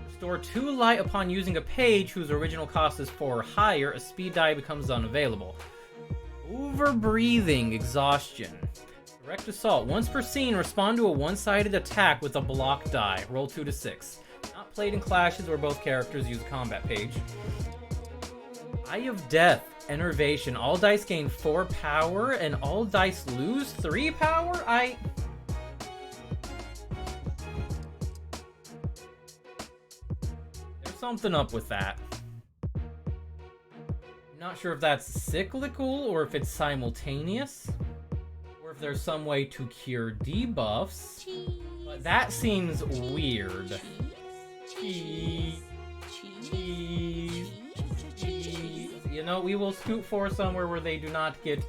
Restore 2 light upon using a page whose original cost is 4 or higher. A speed die becomes unavailable. Overbreathing exhaustion. Direct assault. Once per scene, respond to a one-sided attack with a block die. Roll 2 to 6. Not played in clashes where both characters use a combat page. Eye of Death. Enervation. All dice gain 4 power and all dice lose 3 power? There's something up with that. Not sure if that's cyclical or if it's simultaneous, or if there's some way to cure debuffs. But that seems weird. Cheese. You know, we will scoot for somewhere where they do not get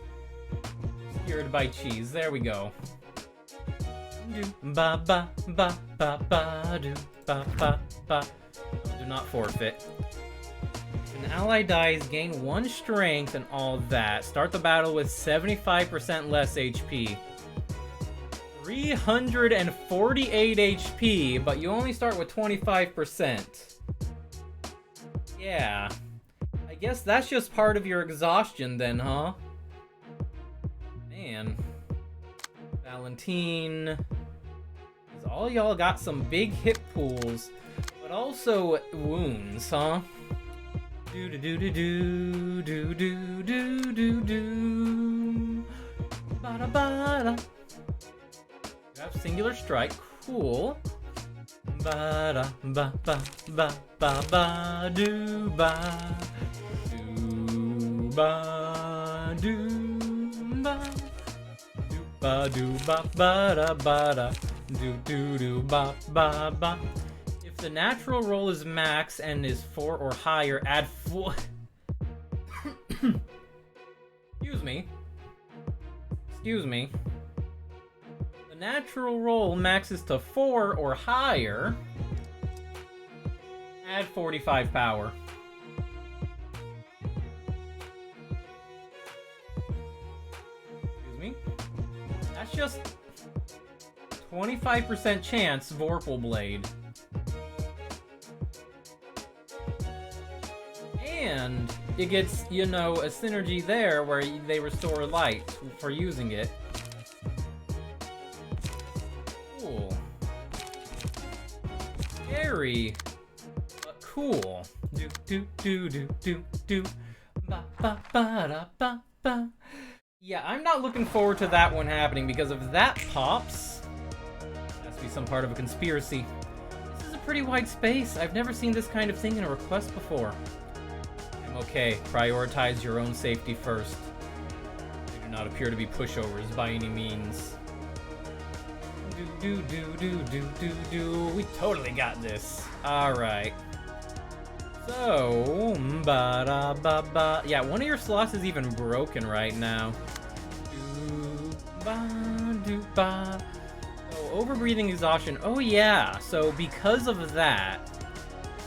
cured by cheese. There we go. Ba ba ba ba ba do ba ba ba. Do not forfeit. An ally dies, gain 1 strength and all that. Start the battle with 75% less HP. 348 HP, but you only start with 25%. Yeah. I guess that's just part of your exhaustion then, huh? Man. Valentine. All y'all got some big hit pools, but also wounds, huh? Do do do do do do do do do do. Ba da ba da. You have singular strike, cool. Ba da ba ba ba ba ba do ba do ba do ba do ba ba da ba da do ba ba ba. If the natural roll is max and is 4 or higher, add 4. Excuse me. Excuse me. The natural roll maxes to 4 or higher. Add 45 power. Excuse me. That's just 25% chance Vorpal Blade. And it gets, you know, a synergy there where they restore light for using it. Cool. Scary, but cool. Do do do do do do. Ba ba ba da ba ba. Yeah, I'm not looking forward to that one happening, because if that pops, it has to be some part of a conspiracy. This is a pretty wide space. I've never seen this kind of thing in a request before. Okay, prioritize your own safety first. They do not appear to be pushovers by any means. Do do do do do do do. We totally got this. All right. So, ba da ba ba. Yeah, one of your slots is even broken right now. Do ba do ba. Oh, overbreathing exhaustion. Oh yeah. So because of that.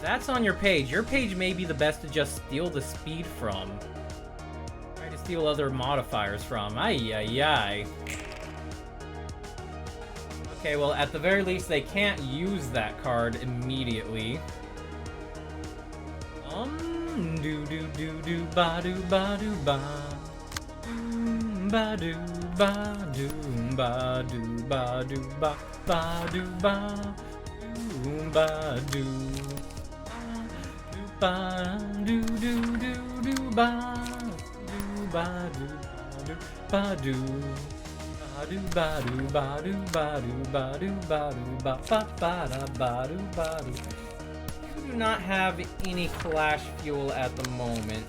That's on your page. Your page may be the best to just steal the speed from. Try to steal other modifiers from. Ay, ay, ay. Okay, well, at the very least, they can't use that card immediately. Do do do do ba do ba do ba. Ba do ba do ba do ba do ba ba do ba ba do. Ba do do do do ba do ba do do ba do ba do ba do ba do ba do ba do ba do ba ba ba da ba do ba do. You do not have any clash fuel at the moment.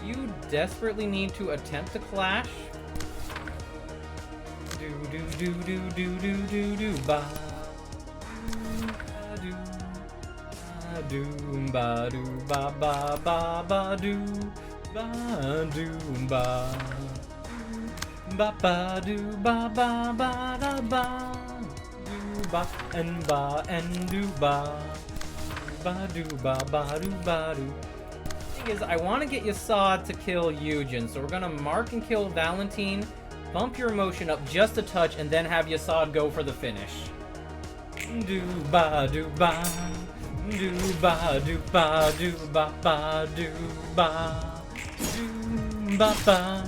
You desperately need to attempt to clash. Do do do do do do do do ba do do ba do ba ba ba ba do ba do ba ba do ba ba ba da ba do ba and do ba do ba do ba do. Thing is, I want to get Yasad to kill Eugen, so we're gonna mark and kill Valentine, bump your emotion up just a touch, and then have Yasad go for the finish. Do ba do ba do ba do ba do ba ba do ba do ba ba.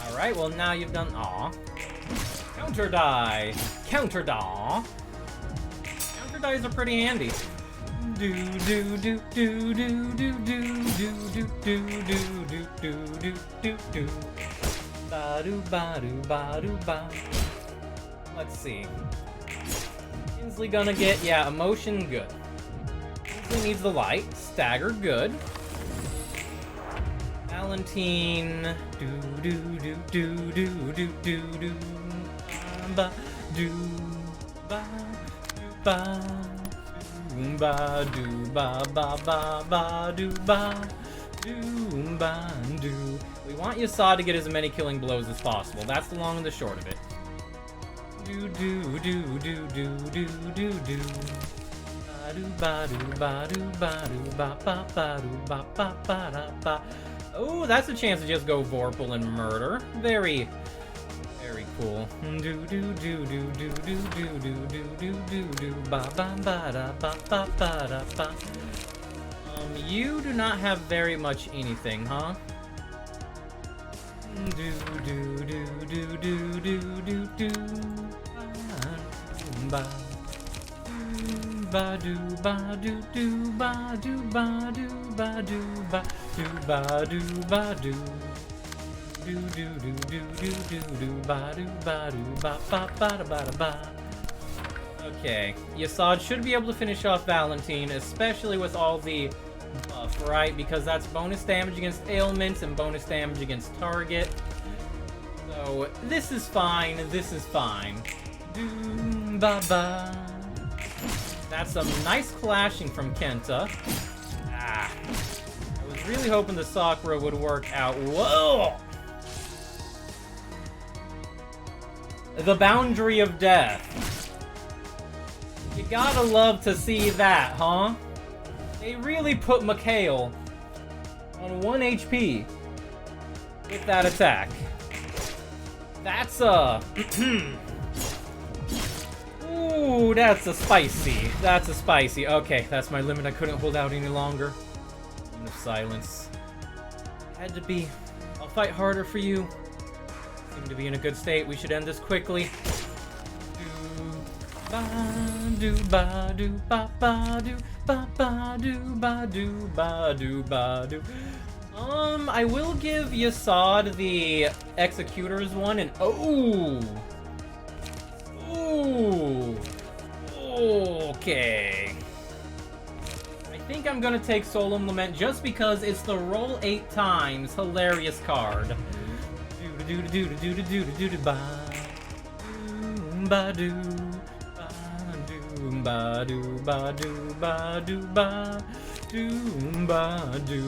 All right, well now you've done counter die, counter die. Counter dies are pretty handy. Do do do do do do do do do do do do do do do ba do ba do ba do ba. Let's see. Kinsley gonna get emotion good. Kinsley needs the light. Stagger good. Valentine do do do do do do do do ba do ba do ba. Ba do ba ba ba ba do ba do ba do. We want Yasad to get as many killing blows as possible. That's the long and the short of it. Do do do do do do do do. Ba do ba do ba do ba do ba ba ba do ba ba ba da ba. Oh, that's a chance to just go Vorpal and murder. Very cool. Do do do do do do do do do do do do ba ba ba da ba ba ba da ba. You do not have very much anything, huh? Do do do do do do do do ba ba do ba do do ba do ba do ba do ba do ba do ba do. Do do do do do do do ba do ba do ba ba ba da ba da ba. Okay, Yasad should be able to finish off Valentine, especially with all the buff, right? Because that's bonus damage against ailments and bonus damage against target. So this is fine. This is fine. Do ba ba. That's some nice clashing from Kenta. I was really hoping the Sakura would work out. Whoa! The boundary of death. You gotta love to see that, huh? They really put Mikhail on 1 HP with that attack. That's ooh, that's a spicy. That's a spicy. Okay, that's my limit. I couldn't hold out any longer. Moment of silence. Had to be. I'll fight harder for you. Seem to be in a good state. We should end this quickly. Do ba do ba ba do ba ba do ba do ba do ba do. I will give Yasad the Executor's one, and okay. I think I'm gonna take Solemn Lament just because it's the roll 8 times hilarious card. Do do do do do do do do ba ba do ba do ba do ba do ba do ba do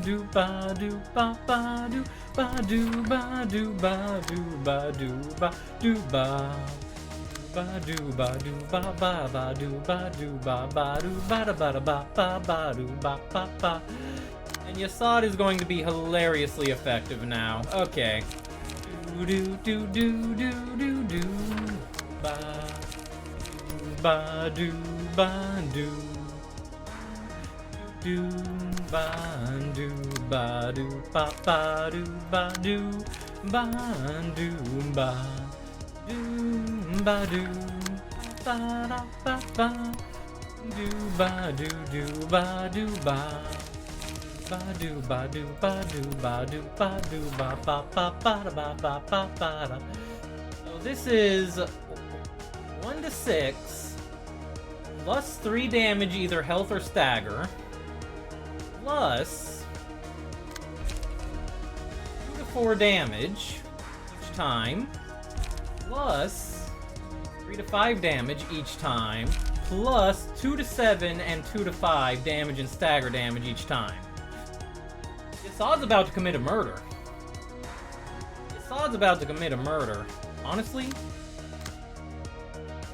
do ba do ba ba do ba do ba do ba do ba do ba do ba ba do ba do ba ba ba do ba do ba ba do ba da ba da ba ba ba do ba ba ba. And Yasad is going to be hilariously effective now. Okay. Do do do do do do do ba ba do ba do do ba do ba do ba ba do ba do ba do ba do ba do ba da ba ba do ba do ba do ba Ba-do, ba-do, ba-do, ba-do, ba-do, ba-ba-ba-ba-da-ba-ba-ba-ba-da. So this is 1 to 6, plus 3 damage, either health or stagger, plus 2 to 4 damage each time, plus 3 to 5 damage each time, plus 2 to 7 and 2 to 5 damage and stagger damage each time. Yassad's about to commit a murder. Yassad's about to commit a murder. Honestly,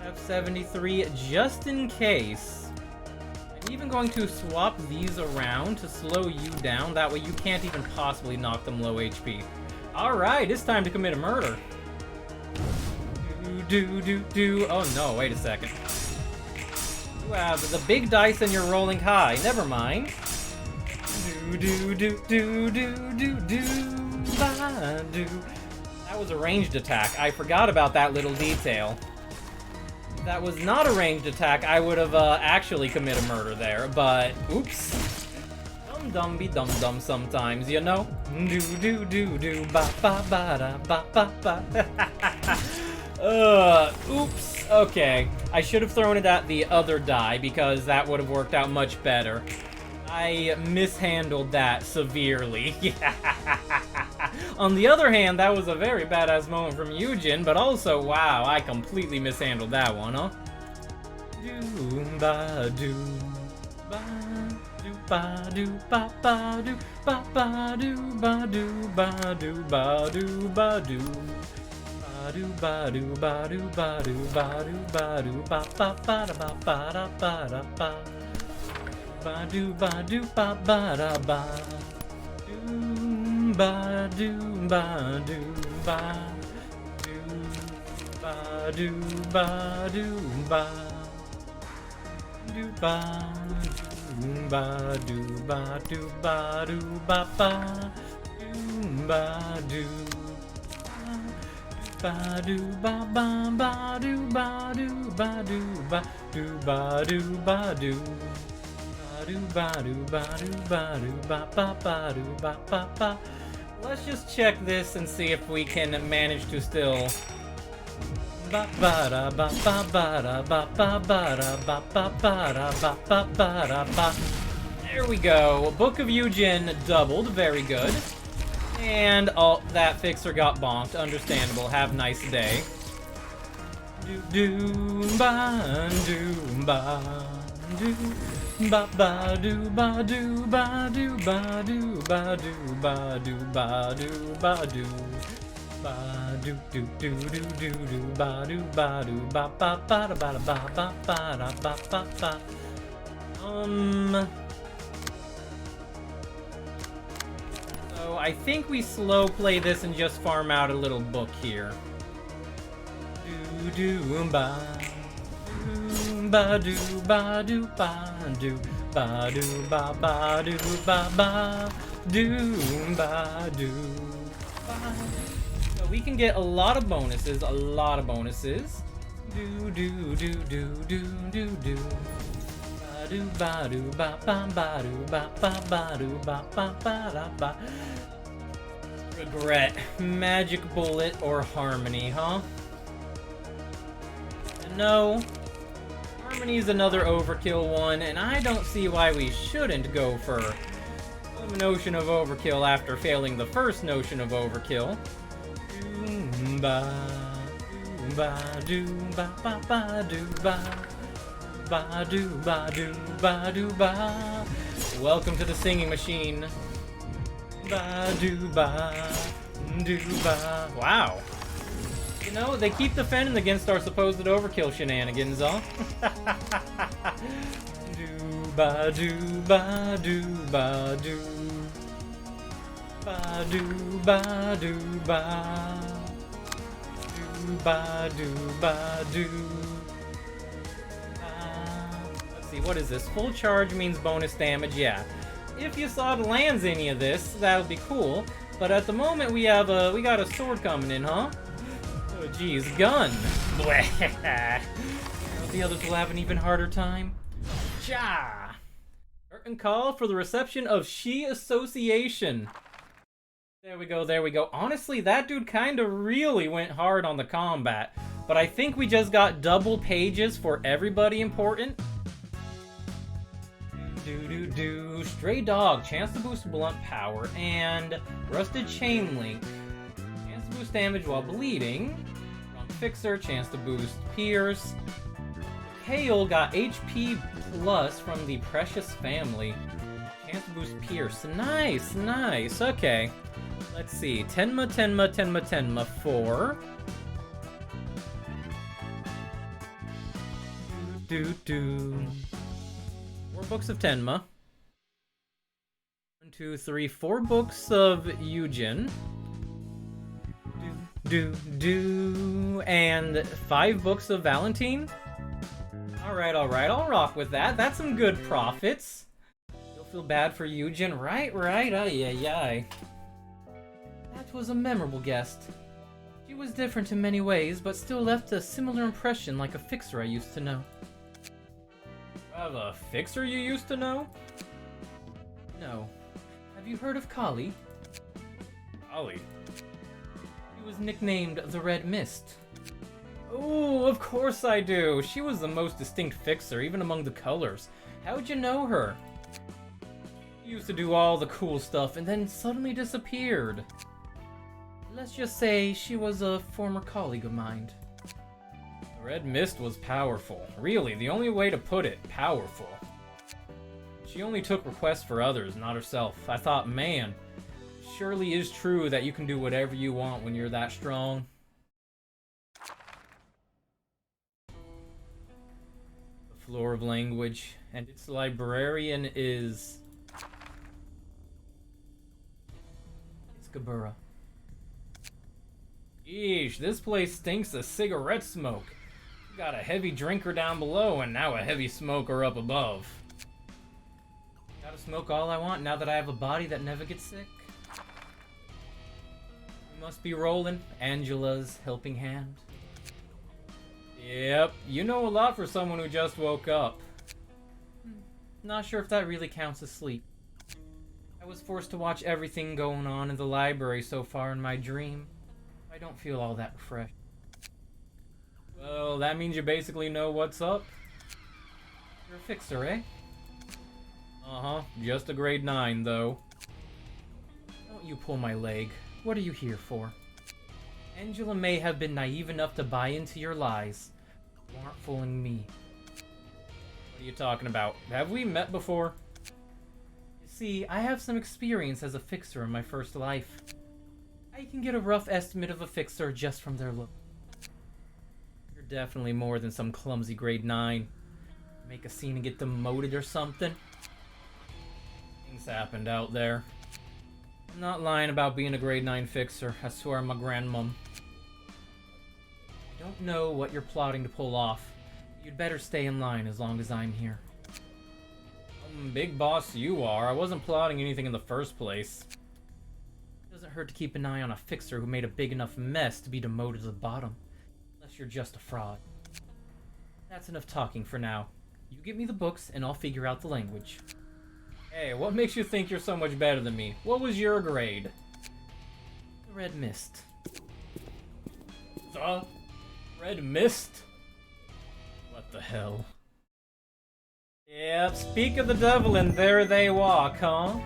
I have 73 just in case. I'm even going to swap these around to slow you down. That way you can't even possibly knock them low HP. Alright, it's time to commit a murder. Do. Oh no, wait a second. You have the big dice and you're rolling high. Never mind. Do. That was a ranged attack. I forgot about that little detail. If that was not a ranged attack, I would have actually committed murder there, but oops. Dum be dum sometimes, you know? Do ba ba ba da ba ba ba. Oops. Okay. I should have thrown it at the other die because that would have worked out much better. I mishandled that severely. On the other hand, that was a very badass moment from Eugen, but also, wow, I completely mishandled that one, huh? Do ba do ba do ba do ba ba do ba ba do ba do ba do ba do ba do. Ba-do, ba-do, ba-do, ba-do, ba-do, ba-do, ba-ba-ba-da-ba-ba-da-ba-da-ba. Ba-do, ba-do, ba-ba-da-ba. Ba-do, ba-do, ba-do, ba-do, ba-do, ba-do, ba-do, ba-do, ba-do, ba-ba, ba-do. Ba-do, ba-ba, ba-do, ba-do, ba-do, ba-do, ba-do, ba-do. Ba-do, ba-do, ba-do, ba-do, ba-ba-ba-do, ba-ba-ba. Let's just check this and see if we can manage to still... Ba-ba-da, ba-ba-ba-da, ba-ba-ba-da, ba-ba-ba-da, ba-ba-ba-da, ba. There we go. Book of Eugen doubled. Very good. And oh, that fixer got bonked. Understandable. Have a nice day. Do ba do ba do ba ba do ba do ba do ba do ba do ba do ba do ba do ba do do do do do do ba do ba do ba ba ba da ba da ba ba ba da ba ba ba. So I think we slow play this and just farm out a little book here. Do ba do ba do ba do ba do ba do ba ba do ba ba do ba do ba. So we can get a lot of bonuses, Do ba do ba ba ba do ba ba ba do ba ba ba da ba. Regret, magic bullet, or harmony, huh? No, harmony's another overkill one, and I don't see why we shouldn't go for the notion of overkill after failing the first notion of overkill. Do ba do ba ba ba do ba. Ba-do, ba-do, ba-do, ba. Welcome to the singing machine. Ba-do, ba-do, ba. Wow. You know, they keep defending against our supposed overkill shenanigans, huh? Do, ba-do, ba-do, ba-do. Ba-do, ba-do, ba. Do, ba-do, ba-do. See, what is this? Full charge means bonus damage, yeah. If Yassad lands any of this, that would be cool. But at the moment, we got a sword coming in, huh? Oh, geez, gun. The others will have an even harder time. Ja. Curtain call for the reception of She Association. There we go, there we go. Honestly, that dude kinda really went hard on the combat. But I think we just got double pages for everybody important. Stray dog, chance to boost blunt power, and rusted chain link, chance to boost damage while bleeding. Drunk fixer, chance to boost pierce. Hale got HP plus from the precious family, chance to boost pierce. Nice, nice. Okay, let's see. Tenma 4. 4 books of Tenma. 1, 2, 3, 4 books of Eugen. And 5 books of Valentine. Alright, I'll rock with that. That's some good profits. You'll feel bad for Eugen. Right, aye. That was a memorable guest. She was different in many ways, but still left a similar impression like a fixer I used to know. Have a fixer you used to know? No. Have you heard of Kali? Kali? She was nicknamed the Red Mist. Oh, of course I do. She was the most distinct fixer, even among the colors. How'd you know her? She used to do all the cool stuff and then suddenly disappeared. Let's just say she was a former colleague of mine. The Red Mist was powerful. Really, the only way to put it, powerful. She only took requests for others, not herself. I thought, man, surely is true that you can do whatever you want when you're that strong. The floor of language, and its librarian is... It's Gabura. Eesh, this place stinks of cigarette smoke. Got a heavy drinker down below, and now a heavy smoker up above. Gotta smoke all I want now that I have a body that never gets sick. We must be rolling. Angela's helping hand. Yep, you know a lot for someone who just woke up. Not sure if that really counts as sleep. I was forced to watch everything going on in the library so far in my dream. I don't feel all that refreshed. Well, that means you basically know what's up. You're a fixer, eh? Uh-huh, just a grade 9, though. Don't you pull my leg. What are you here for? Angela may have been naive enough to buy into your lies. You aren't fooling me. What are you talking about? Have we met before? You see, I have some experience as a fixer in my first life. I can get a rough estimate of a fixer just from their look. You're definitely more than some clumsy grade 9. Make a scene and get demoted or something. Things happened out there. I'm not lying about being a grade 9 fixer. I swear I'm a grandmom. I don't know what you're plotting to pull off. You'd better stay in line as long as I'm here. Big boss you are. I wasn't plotting anything in the first place. Doesn't hurt to keep an eye on a fixer who made a big enough mess to be demoted to the bottom. Unless you're just a fraud. That's enough talking for now. You give me the books and I'll figure out the language. Hey, what makes you think you're so much better than me? What was your grade? The Red Mist. The Red Mist? What the hell? Yep, speak of the devil and there they walk, huh?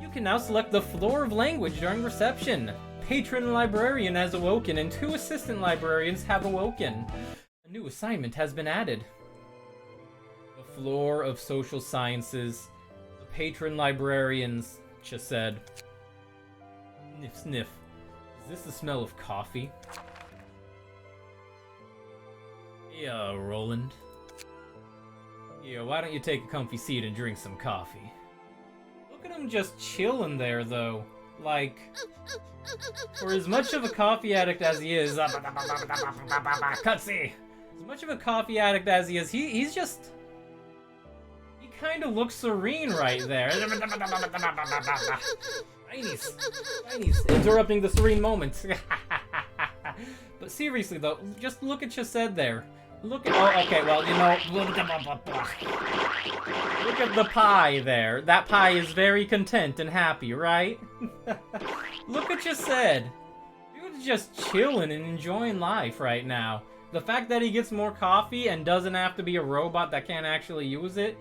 You can now select the floor of language during reception. Patron librarian has awoken and 2 assistant librarians have awoken. A new assignment has been added. The floor of social sciences. The patron librarians, she said. Sniff, sniff. Is this the smell of coffee? Yeah, Roland. Yeah, why don't you take a comfy seat and drink some coffee? Look at him just chilling there, though. Like, for as much of a coffee addict as he is, cutsy. As much of a coffee addict as he is, he's just, he kind of looks serene right there. Nice, interrupting the serene moment. But seriously though, just look at Chesed there. Look at... Oh, okay, well, you know... Look at the pie there. That pie is very content and happy, right? Look what you said. Dude's just chilling and enjoying life right now. The fact that he gets more coffee and doesn't have to be a robot that can't actually use it,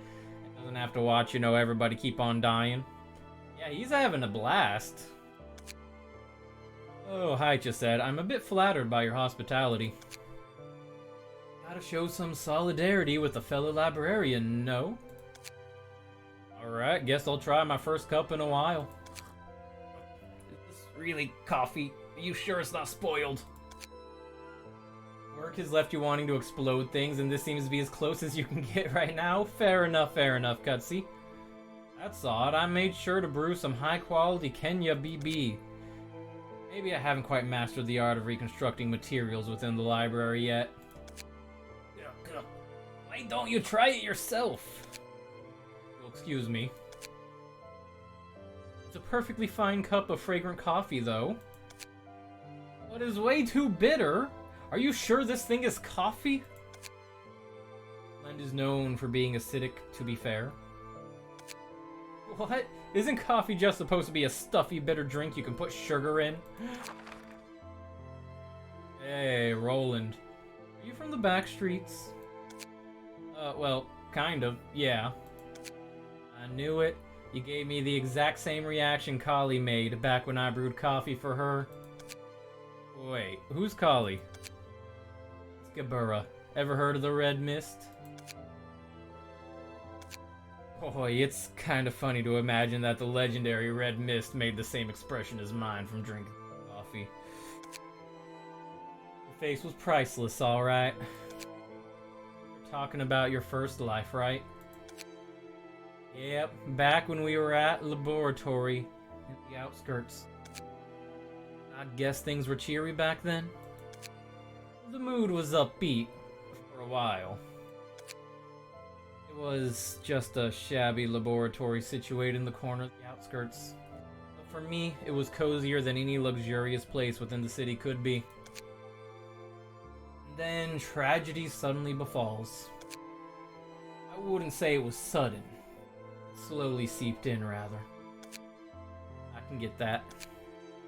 and doesn't have to watch, you know, everybody keep on dying. Yeah, he's having a blast. Oh, hi, said. I'm a bit flattered by your hospitality. Gotta show some solidarity with a fellow librarian, no? Alright, guess I'll try my first cup in a while. Is this really coffee? Are you sure it's not spoiled? Work has left you wanting to explode things, and this seems to be as close as you can get right now. Fair enough, Cutsy. That's odd. I made sure to brew some high-quality Kenya BB. Maybe I haven't quite mastered the art of reconstructing materials within the library yet. Why don't you try it yourself? You'll excuse me. It's a perfectly fine cup of fragrant coffee, though. But it's way too bitter. Are you sure this thing is coffee? Blend is known for being acidic, to be fair. What? Isn't coffee just supposed to be a stuffy, bitter drink you can put sugar in? Hey, Roland. Are you from the back streets? Well, kind of, yeah. I knew it. You gave me the exact same reaction Kali made back when I brewed coffee for her. Wait, who's Kali? Skabura. Ever heard of the Red Mist? Boy, it's kind of funny to imagine that the legendary Red Mist made the same expression as mine from drinking coffee. Your face was priceless, alright. We're talking about your first life, right? Yep, back when we were at Laboratory, at the outskirts. I guess things were cheery back then? The mood was upbeat for a while. It was just a shabby laboratory situated in the corner of the outskirts. But for me, it was cozier than any luxurious place within the city could be. And then tragedy suddenly befalls. I wouldn't say it was sudden. It slowly seeped in, rather. I can get that.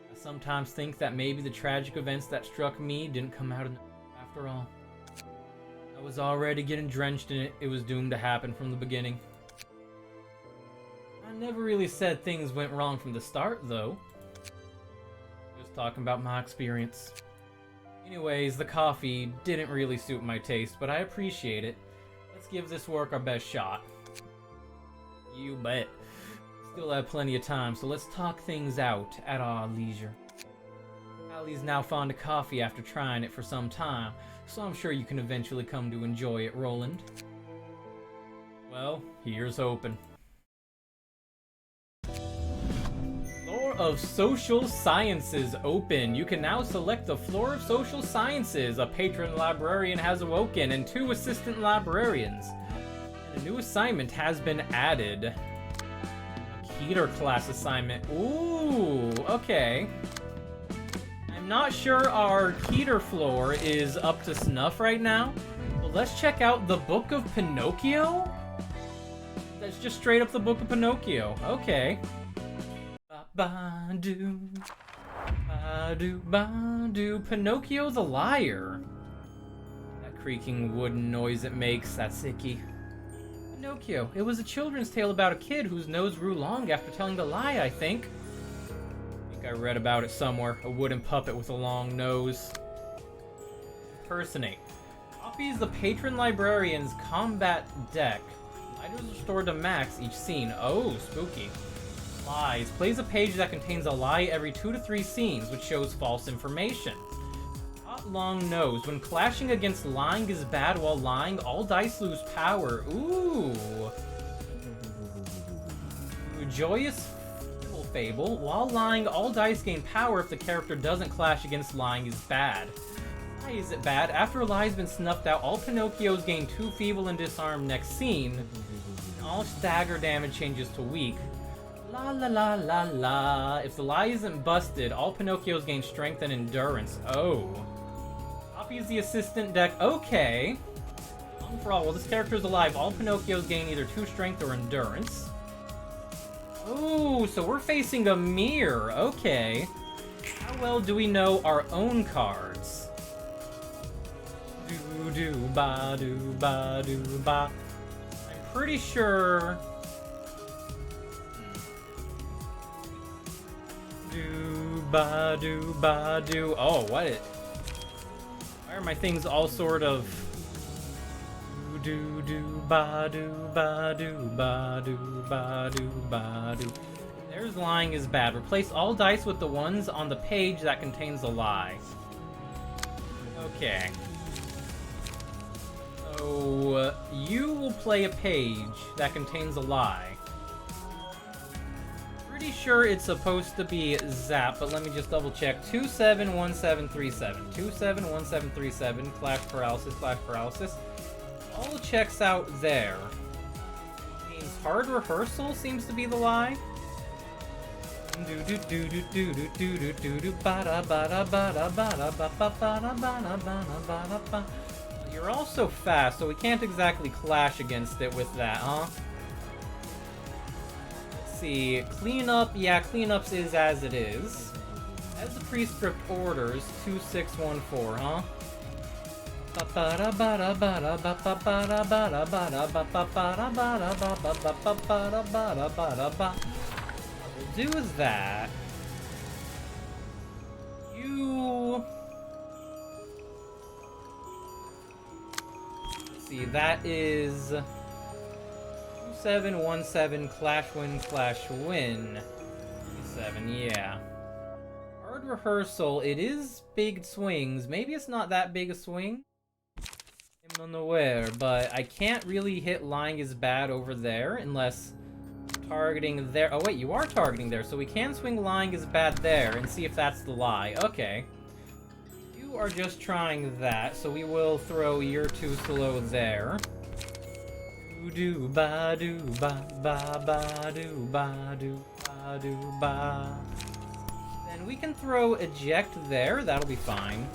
I sometimes think that maybe the tragic events that struck me didn't come out of nowhere after all. I was already getting drenched in it. It was doomed to happen from the beginning. I never really said things went wrong from the start, though. Just talking about my experience. Anyways, the coffee didn't really suit my taste, but I appreciate it. Let's give this work our best shot. You bet. Still have plenty of time, so let's talk things out at our leisure. Allie's now fond of coffee after trying it for some time, so I'm sure you can eventually come to enjoy it, Roland. Well, here's hoping. Floor of Social Sciences open. You can now select the Floor of Social Sciences. A patron librarian has awoken, and 2 assistant librarians. And a new assignment has been added. A Keter class assignment. Ooh, okay. I'm not sure our Keter floor is up to snuff right now. Well, let's check out the Book of Pinocchio. That's just straight up the Book of Pinocchio. Okay. Ba-ba-doo. Ba-doo, ba-doo. Pinocchio the Liar. That creaking wooden noise it makes, that's icky. Pinocchio. It was a children's tale about a kid whose nose grew long after telling a lie, I think. I read about it somewhere. A wooden puppet with a long nose. Impersonate. Copies the patron librarian's combat deck. Lighters are stored to max each scene. Oh, spooky. Lies. Plays a page that contains a lie every 2 to 3 scenes, which shows false information. Hot long nose. When clashing against lying is bad while lying, all dice lose power. Ooh. Joyous Fable. While lying, all dice gain power if the character doesn't clash against lying is bad. Why is it bad? After a lie has been snuffed out, all Pinocchios gain 2 feeble and disarmed next scene. And all stagger damage changes to weak. La la la la la. If the lie isn't busted, all Pinocchios gain strength and endurance. Oh. Copies the assistant deck. Okay. for all. While this character is alive, all Pinocchios gain either 2 strength or endurance. Oh, so we're facing a mirror. Okay. How well do we know our own cards? Do-do-ba-do-ba-do-ba. I'm pretty sure... Do-ba-do-ba-do... Oh, what it... Why are my things all sort of... Do-do-ba-do-ba-do-ba-do-ba-do-ba-do. There's lying is bad. Replace all dice with the ones on the page that contains a lie. Okay. So, you will play a page that contains a lie. Pretty sure it's supposed to be Zap, but let me just double check. 271737. 271737. Clash paralysis, clash paralysis. All checks out there. Means hard rehearsal seems to be the lie. You're also fast, so we can't exactly clash against it with that, huh? Let's see. Cleanup, yeah, cleanups is as it is. As the prescript orders, 2614, huh? What we'll do is that you... Let's see, that is 2717 clash win, 7, yeah. Hard rehearsal, it is big swings. Maybe it's not that big a swing. I'm unaware, but I can't really hit lying is bad over there unless targeting there. Oh wait, you are targeting there, so we can swing lying is bad there and see if that's the lie. Okay. You are just trying that, so we will throw you're too slow there. Do ba do ba ba ba do ba do ba do ba. Then we can throw eject there. That'll be fine.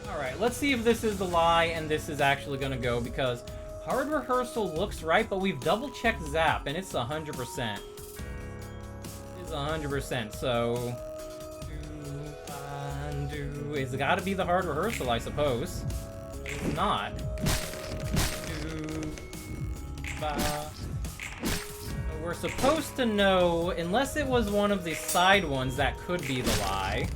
Alright, let's see if this is the lie and this is actually gonna go, because hard rehearsal looks right, but we've double-checked Zap, and it's 100%. It's 100%, so... It's gotta be the hard rehearsal, I suppose. It's not. We're supposed to know, unless it was one of the side ones, that could be the lie.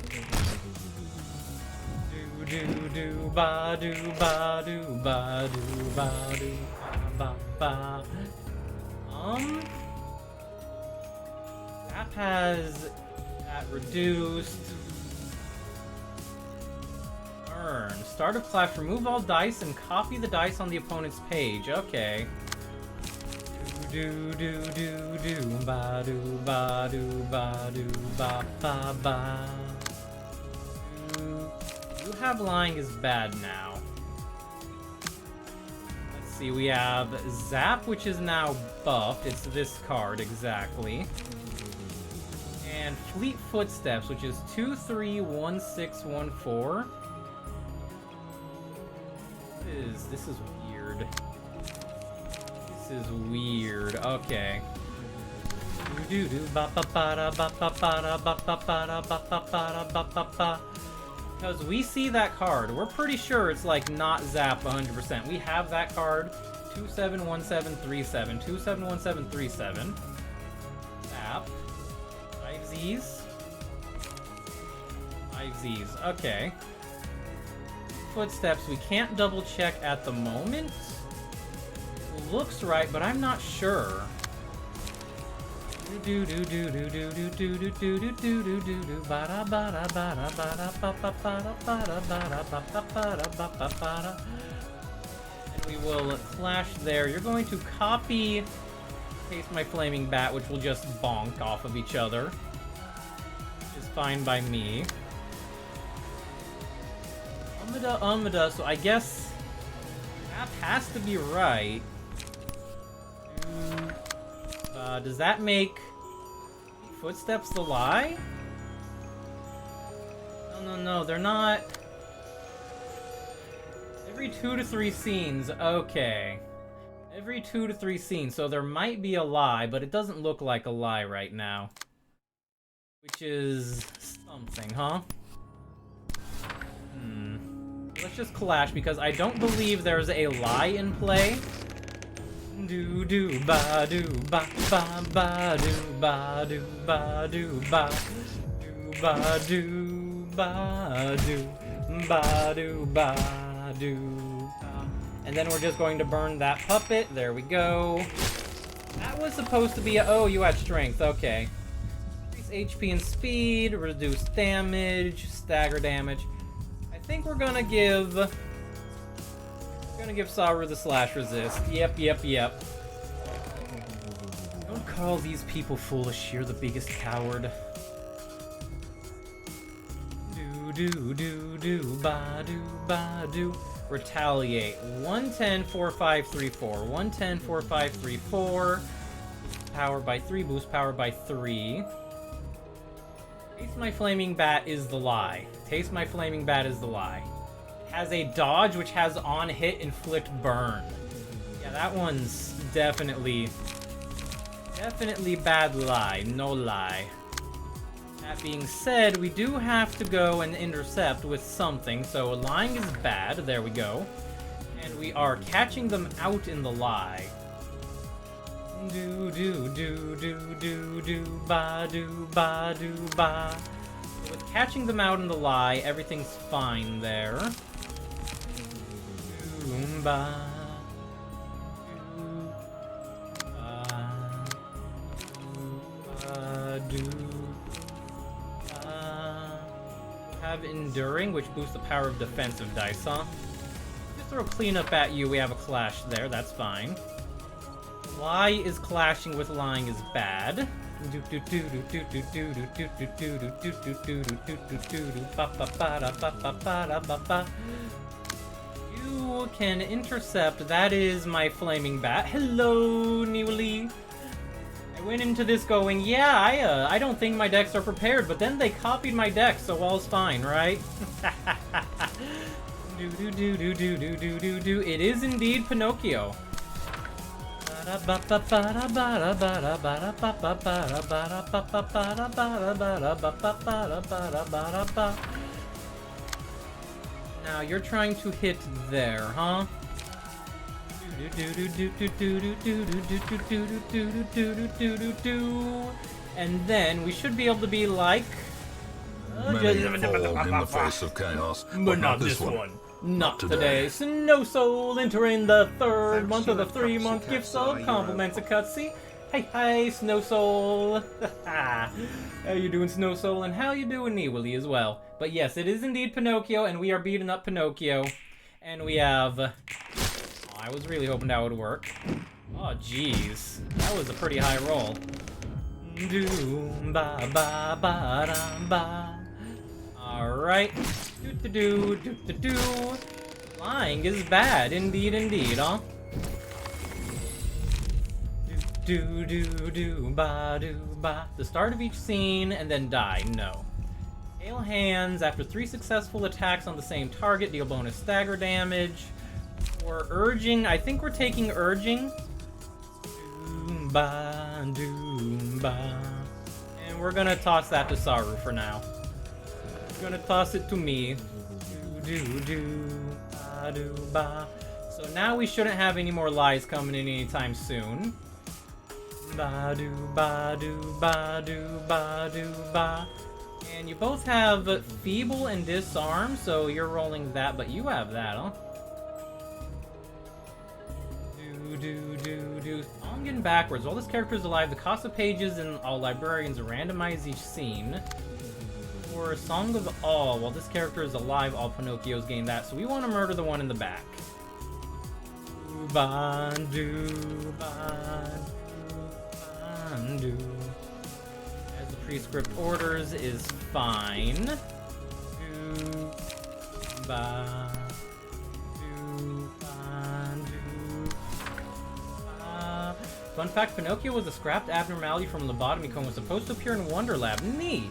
Do ba do ba do ba do ba do ba ba. That has that reduced. Earn. Start of clash. Remove all dice and copy the dice on the opponent's page. Okay. Do do do do ba do ba do ba do ba ba ba. You have lying is bad now. Let's see, we have Zap, which is now buffed. It's this card, exactly. And Fleet Footsteps, which is 231614. This is weird. This is weird. Okay. Do do ba ba ba da ba ba ba da ba ba ba da ba ba ba da ba ba ba. Because we see that card. We're pretty sure it's like not Zap 100%. We have that card. 271737. 271737. Zap. 5Zs. 5Zs. Okay. Footsteps. We can't double check at the moment. It looks right, but I'm not sure. Do do do do do do do do do do do do do do ba da ba da ba da ba da ba ba ba da ba da ba da ba ba ba da ba ba ba da. And we will clash there. You're going to copy paste my flaming bat, which will just bonk off of each other. Which is fine by me. Umida, so I guess that has to be right. Does that make Footsteps the lie? No, they're not. Every 2 to 3 scenes, okay. Every 2 to 3 scenes, so there might be a lie, but it doesn't look like a lie right now. Which is something, huh? Let's just clash, because I don't believe there's a lie in play. Do do ba do ba ba ba do ba do ba do ba do ba do ba do ba do ba do. And then we're just going to burn that puppet. There we go. That was supposed to be a... Oh, you had strength. Okay. Increase HP and speed, reduce damage, stagger damage. I think we're gonna give Saru the slash resist. Yep. Don't call these people foolish. You're the biggest coward. Do ba do. Retaliate. 110 4 5 3 4. 110 4 5 3 4. Power by 3. Boost power by 3. Taste my flaming bat is the lie. Taste my flaming bat is the lie. Has a dodge which has on hit inflict burn. Yeah, that one's definitely bad lie. No lie. That being said, we do have to go and intercept with something, so lying is bad. There we go. And we are catching them out in the lie. Do ba do ba. With catching them out in the lie, everything's fine there. Do ba do. Have enduring, which boosts the power of defensive dice, huh? Just throw cleanup at you, we have a clash there, that's fine. Lie is clashing with lying is bad. You can intercept, that is my flaming bat. Hello, Niwali. I went into this going, yeah, I don't think my decks are prepared, but then they copied my deck, so all's fine, right? It is indeed Pinocchio. Now you're trying to hit there, huh? And then we should be able to be like... Many fall in the face of chaos, but not this one. Not today. Snow Soul entering the third month of the 3-month gift sub. Compliments a cutscene. Hey, Snow Soul. How you doing, Snow Soul? And how you doing, Niwali, as well? But yes, it is indeed Pinocchio, and we are beating up Pinocchio. And we have... I was really hoping that would work. Oh, jeez. That was a pretty high roll. Alright. Do. Lying is bad. Indeed, huh? Ba. The start of each scene, and then die. No. Hail hands. After 3 successful attacks on the same target, deal bonus stagger damage. For urging, I think we're taking urging. Ba. And we're gonna toss that to Saru for now. We're gonna toss it to me. Ba. So now we shouldn't have any more lies coming in anytime soon. Ba. And you both have feeble and disarm, so you're rolling that, but you have that, huh? I'm getting backwards. While this character is alive, the cost of pages and all librarians randomize each scene. For Song of All, while this character is alive, all Pinocchios gain that, so we want to murder the one in the back. As the prescript orders is fine. Fun fact, Pinocchio was a scrapped abnormality from lobotomy cone, was supposed to appear in Wonder Lab. Neat!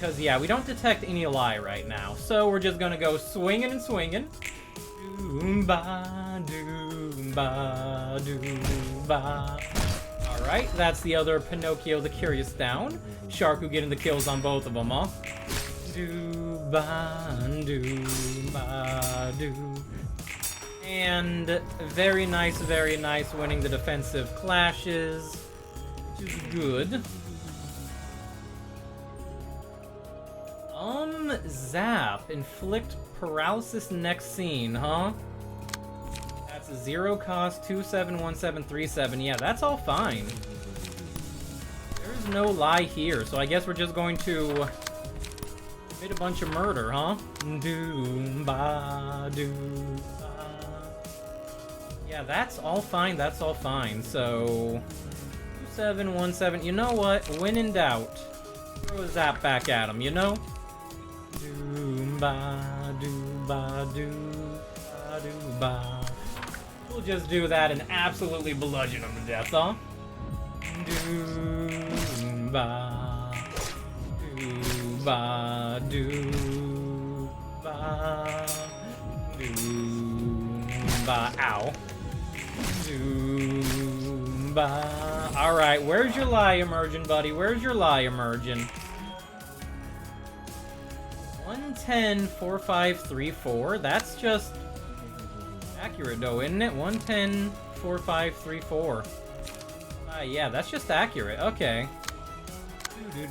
Because, yeah, we don't detect any lie right now. So we're just gonna go swinging and swinging. Doom-ba, doom-ba, doom-ba. Alright, that's the other Pinocchio the Curious down. Sharku getting the kills on both of them, huh? Doom-ba, doom-ba, doom. And very nice winning the defensive clashes, which is good. Zap. Inflict paralysis next scene, huh? That's a 0 cost, 271737. Yeah, that's all fine. There's no lie here, so I guess we're just going to commit a bunch of murder, huh? Doom-ba, doom-ba. Yeah, that's all fine, So, 2717. You know what? When in doubt, throw a zap back at him, you know? Doom-ba, doom-ba, doom-ba, doom-ba. We'll just do that and absolutely bludgeon him to death, huh? Doom-ba, doom-ba, doom-ba, doom-ba. Ow. Doom-ba. Alright, where's your lie emerging, buddy? Where's your lie emerging? 110, 4534. That's just accurate, though, isn't it? 110, 4534. Yeah, that's just accurate. Okay. Yeah,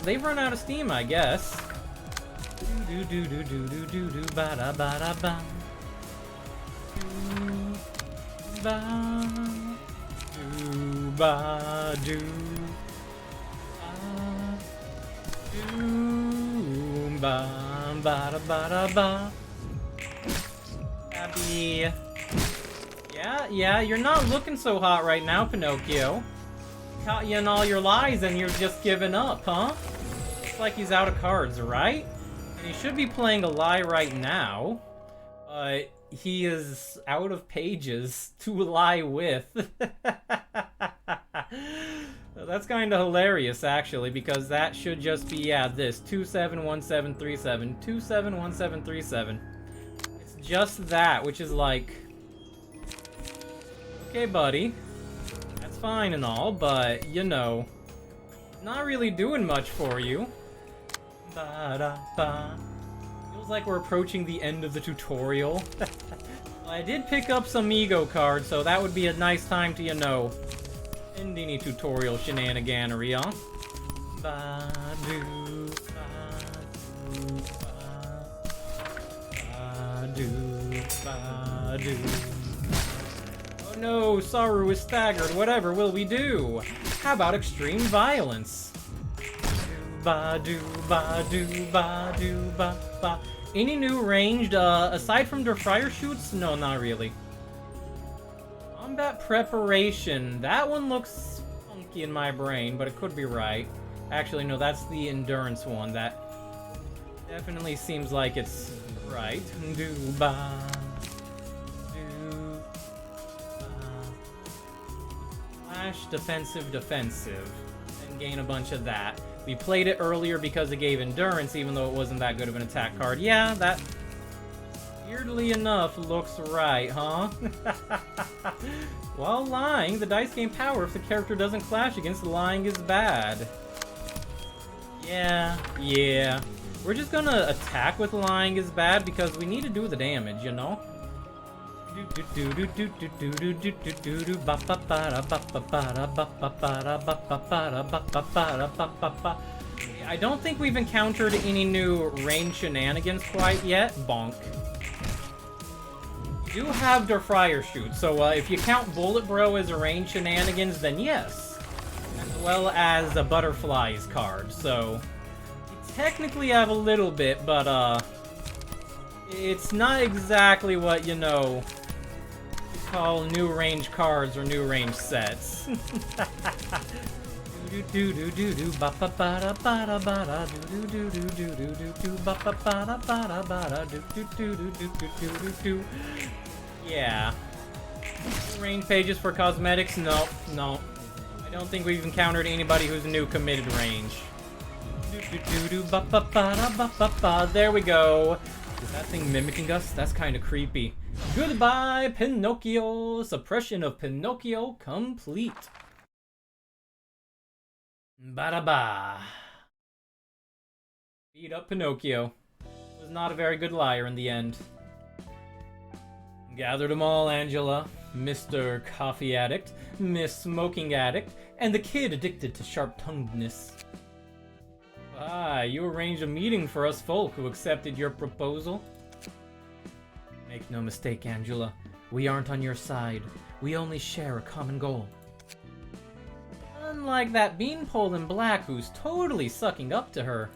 they've run out of steam, I guess. Abby. Yeah, you're not looking so hot right now, Pinocchio. Caught you in all your lies and you're just giving up, huh? Looks like he's out of cards, right? And he should be playing a lie right now. But he is out of pages to lie with. That's kind of hilarious, actually, because that should just be, yeah, this. 271737. 271737. It's just that, which is like... Okay, buddy. That's fine and all, but, you know... Not really doing much for you. Ba-da-ba. Feels like we're approaching the end of the tutorial. Well, I did pick up some ego cards, so that would be a nice time to, you know... end any tutorial shenaniganery, huh? Ba-do, ba-do, ba-do, ba-do. Oh no, Saru is staggered. Whatever will we do? How about extreme violence? Ba-do, ba-do, ba-do, ba-ba. Any new ranged, aside from the fire shoots? No, not really. Combat preparation. That one looks funky in my brain, but it could be right. Actually, no, that's the endurance one. That definitely seems like it's right. Flash, defensive, and gain a bunch of that. We played it earlier because it gave endurance, even though it wasn't that good of an attack card. Yeah, that... weirdly enough, looks right, huh? While lying, the dice gain power if the character doesn't clash against the lying is bad. Yeah. We're just gonna attack with lying is bad because we need to do the damage, you know? I don't think we've encountered any new range shenanigans quite yet. Bonk. You do have their fryer shoot, so if you count Bullet Bro as a range shenanigans, then yes. As well as a Butterflies card, so... you technically have a little bit, but it's not exactly what, you know, you call new range cards or new range sets. Do do do do do ba ba ba da ba da ba da do do do do do do do ba ba ba da ba da ba da do do do do do do do do. Yeah. Range pages for cosmetics? No, no. I don't think we've encountered anybody who's new committed range. Do do do do ba ba ba da ba ba ba. There we go. Is that thing mimicking us? That's kind of creepy. Goodbye, Pinocchio. Suppression of Pinocchio complete. Ba-da-ba. Beat up Pinocchio. Was not a very good liar in the end. Gathered them all, Angela. Mr. Coffee Addict, Miss Smoking Addict, and the kid addicted to sharp-tonguedness. Ah, you arranged a meeting for us folk who accepted your proposal. Make no mistake, Angela. We aren't on your side. We only share a common goal. Unlike that beanpole in black who's totally sucking up to her.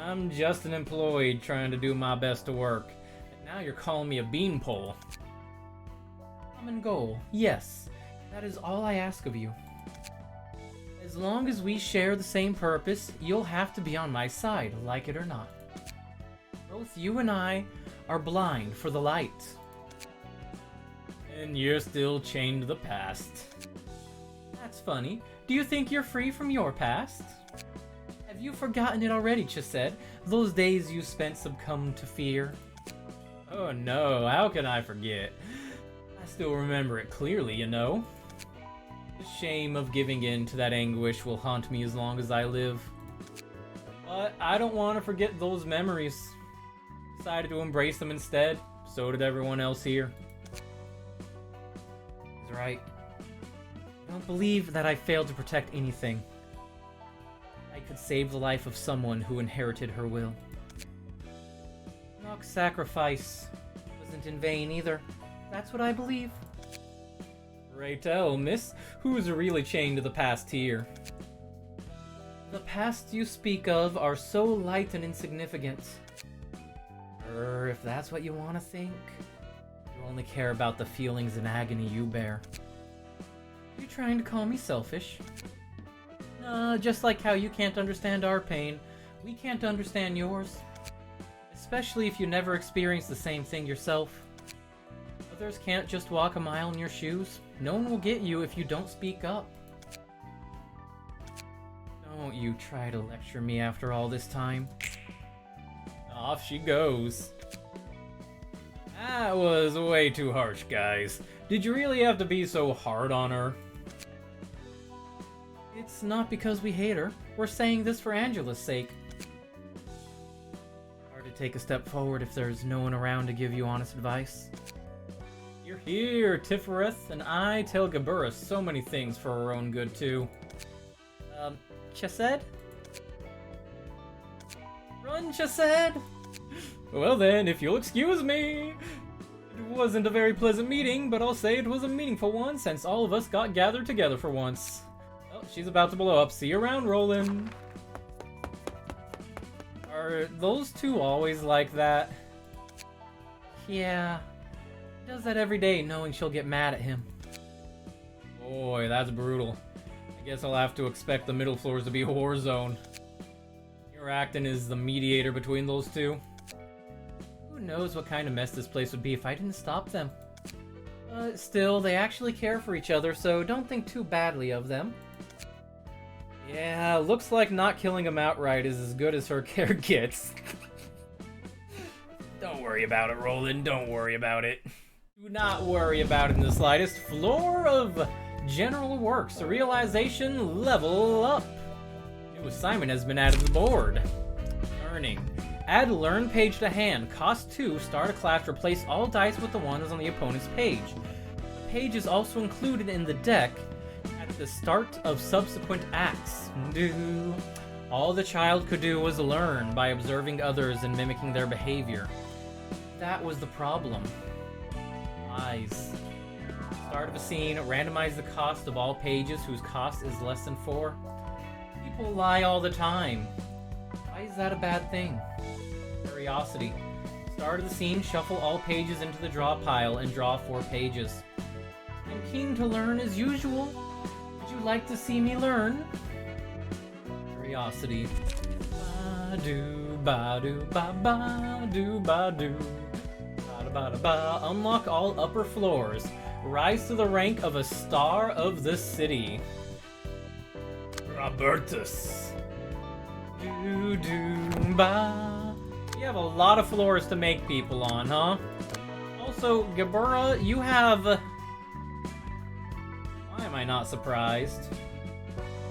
I'm just an employee trying to do my best to work. And now you're calling me a beanpole. Common goal, yes. That is all I ask of you. As long as we share the same purpose, you'll have to be on my side, like it or not. Both you and I are blind for the light. And you're still chained to the past. That's funny. Do you think you're free from your past? Have you forgotten it already, Chesed? Those days you spent succumbed to fear? Oh no, how can I forget? I still remember it clearly, you know. The shame of giving in to that anguish will haunt me as long as I live. But I don't want to forget those memories. Decided to embrace them instead. So did everyone else here. He's right. I don't believe that I failed to protect anything. I could save the life of someone who inherited her will. Nock's sacrifice wasn't in vain either. That's what I believe. Righto, miss. Who's really chained to the past here? The past you speak of are so light and insignificant. If that's what you want to think. You only care about the feelings and agony you bear. You trying to call me selfish? Just like how you can't understand our pain, we can't understand yours. Especially if you never experienced the same thing yourself. Others can't just walk a mile in your shoes. No one will get you if you don't speak up. Don't you try to lecture me after all this time. Off she goes. That was way too harsh, guys. Did you really have to be so hard on her? It's not because we hate her. We're saying this for Angela's sake. Hard to take a step forward if there's no one around to give you honest advice. You're here, Tifereth, and I tell Gabura so many things for her own good, too. Chesed? Run, Chesed! Well then, if you'll excuse me. It wasn't a very pleasant meeting, but I'll say it was a meaningful one since all of us got gathered together for once. Oh, she's about to blow up. See you around, Roland. Are those two always like that? Yeah. He does that every day, knowing she'll get mad at him. Boy, that's brutal. I guess I'll have to expect the middle floors to be a war zone. You're acting as the mediator between those two. Who knows what kind of mess this place would be if I didn't stop them. Still, they actually care for each other, so don't think too badly of them. Yeah, looks like not killing them outright is as good as her care gets. Don't worry about it, Roland. Don't worry about it. Do not worry about it in the slightest. Floor of General Works. A realization level up. New assignment has been added to the board. Learning. Add learn page to hand. Cost 2. Start a class. Replace all dice with the ones on the opponent's page. The page is also included in the deck at the start of subsequent acts. All the child could do was learn by observing others and mimicking their behavior. That was the problem. Lies. Start of a scene. Randomize the cost of all pages whose cost is less than 4. People lie all the time. Why is that a bad thing? Curiosity. Start of the scene. Shuffle all pages into the draw pile and draw 4 pages. I'm keen to learn as usual. Did you you like to see me learn? Curiosity. Ba-do, ba-do, ba-ba-do, ba-do. Ba-da-ba-da-ba. Unlock all upper floors. Rise to the rank of a star of the city. Robertus. Do-do-ba. You have a lot of floors to make people on, huh? Also, Gabura, you have... Why am I not surprised?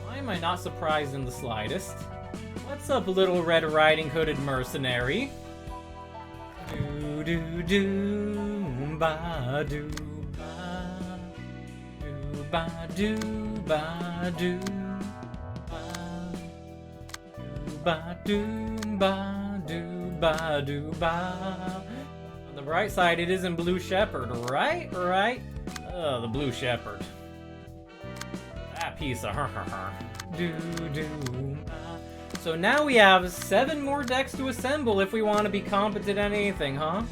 Why am I not surprised in the slightest? What's up, Little Red Riding Hooded mercenary? On the bright side, it isn't Blue Shepherd, right? Right? The Blue Shepherd. That piece of So now we have 7 more decks to assemble if we want to be competent at anything, huh?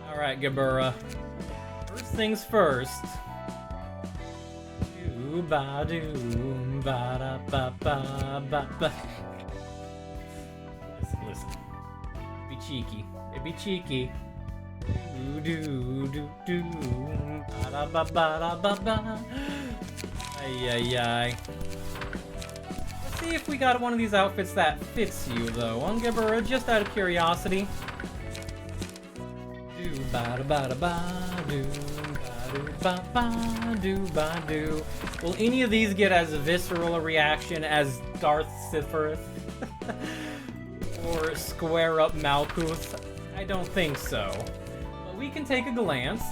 Alright, Gabura. First things first. Listen. Be cheeky. It'd be cheeky. Ay. Let's see if we got one of these outfits that fits you, though. Gabura, just out of curiosity. Will any of these get as visceral a reaction as Darth Sithorith? Or Square Up Malkuth? I don't think so. But we can take a glance.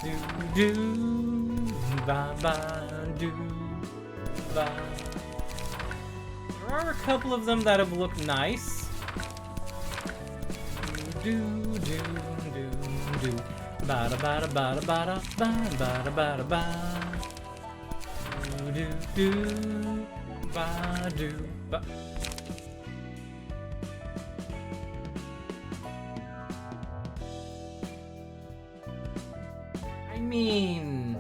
There are a couple of them that have looked nice. I mean,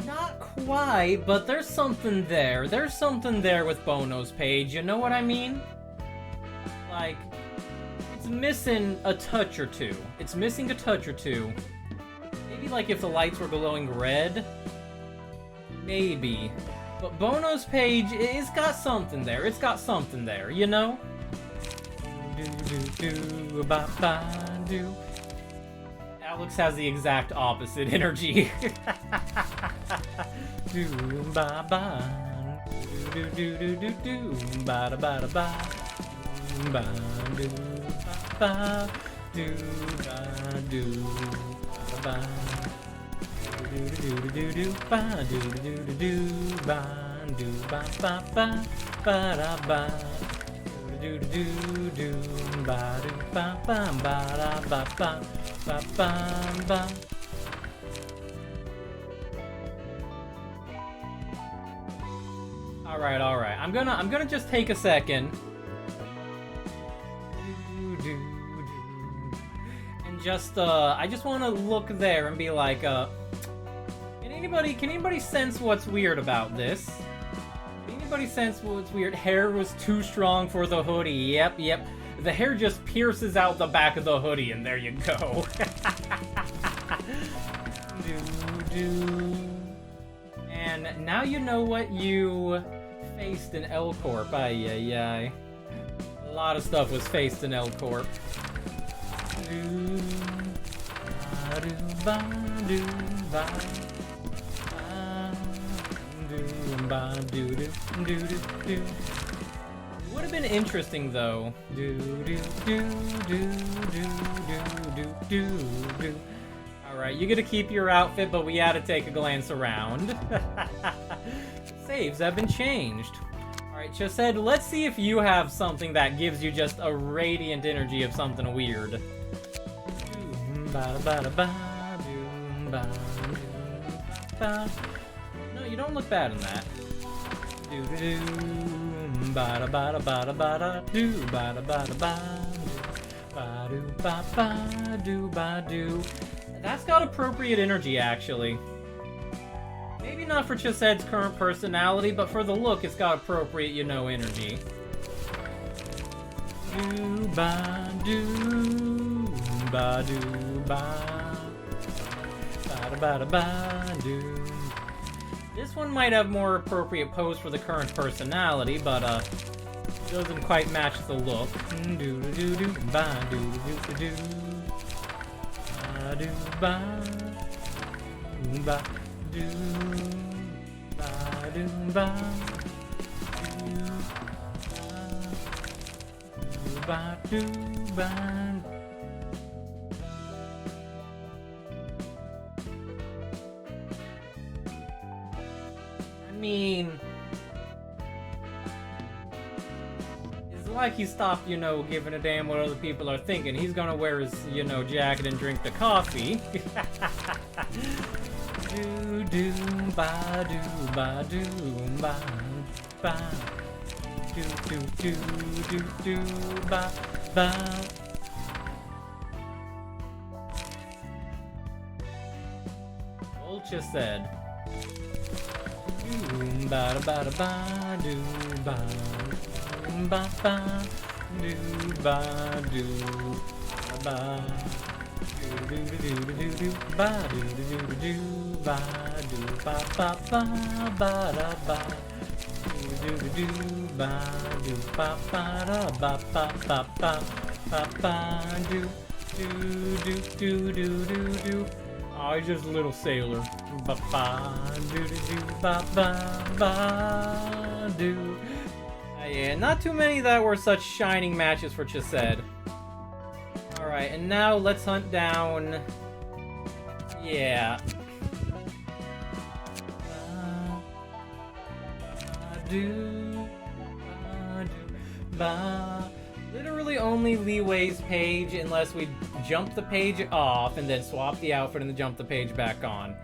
not quite, but there's something there. There's something there with Bono's page, you know what I mean? Like, it's missing a touch or two. It's missing a touch or two. Maybe like if the lights were glowing red. Maybe. But Bono's page, it's got something there. It's got something there, you know? Alex has the exact opposite energy. All right. I'm gonna just take a second. And just I just want to look there and be like, can anybody sense what's weird about this? Can anybody sense what's weird? Hair was too strong for the hoodie. Yep. The hair just pierces out the back of the hoodie, and there you go. And now you know what you faced in L Corp. Ay. A lot of stuff was faced in L Corp. Would have been interesting though. Alright, you get to keep your outfit, but we had to take a glance around. Saves have been changed. Alright, Chesed, let's see if you have something that gives you just a radiant energy of something weird. No, you don't look bad in that. That's got appropriate energy, actually. Maybe not for Chised's current personality, but for the look, it's got appropriate, you know, energy. Do ba do ba do ba ba da ba do. This one might have more appropriate pose for the current personality, but doesn't quite match the look. Do do do do ba do do do ba do ba ba do ba do ba do ba do ba. I mean, it's like he stopped, you know, giving a damn what other people are thinking. He's gonna wear his, you know, jacket and drink the coffee. Do do ba do ba do ba ba do do do do do ba ba. Ulcha said. Do ba da ba da ba do ba ba ba do ba do ba. Do do do do do do ba do do do do ba do ba ba ba ba da ba do do do ba do ba ba da ba ba ba ba ba ba do do do do do do do. Oh, he's just a little sailor. Ba ba do do do ba ba ba do. Yeah, not too many that were such shining matches for Chised. Alright, and now let's hunt down... Yeah. Literally only Leeway's page unless we jump the page off and then swap the outfit and then jump the page back on.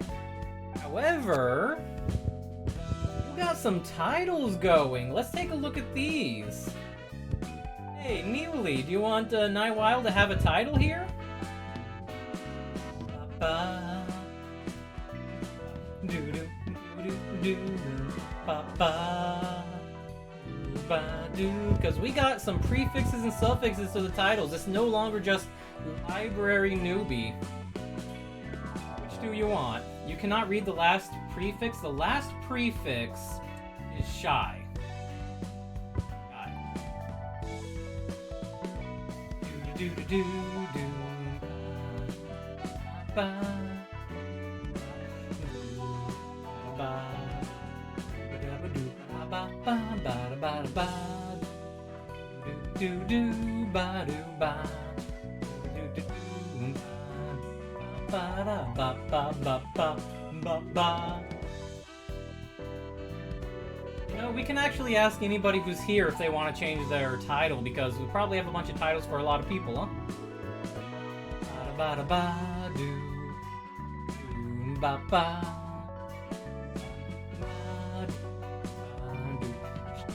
However, you got some titles going. Let's take a look at these. Hey, Neely, do you want Night Wild to have a title here? Ba-ba. Do-do-do-do-do. Ba-ba. Ba-do. Because we got some prefixes and suffixes to the titles. It's no longer just Library Newbie. Which do you want? You cannot read the last prefix. The last prefix is shy. Do do do do ba ba ba ba ba ba ba do do ba do ba do do ba ba ba ba ba ba ba. You know, we can actually ask anybody who's here if they want to change their title, because we probably have a bunch of titles for a lot of people, huh? Ba da ba do ba ba.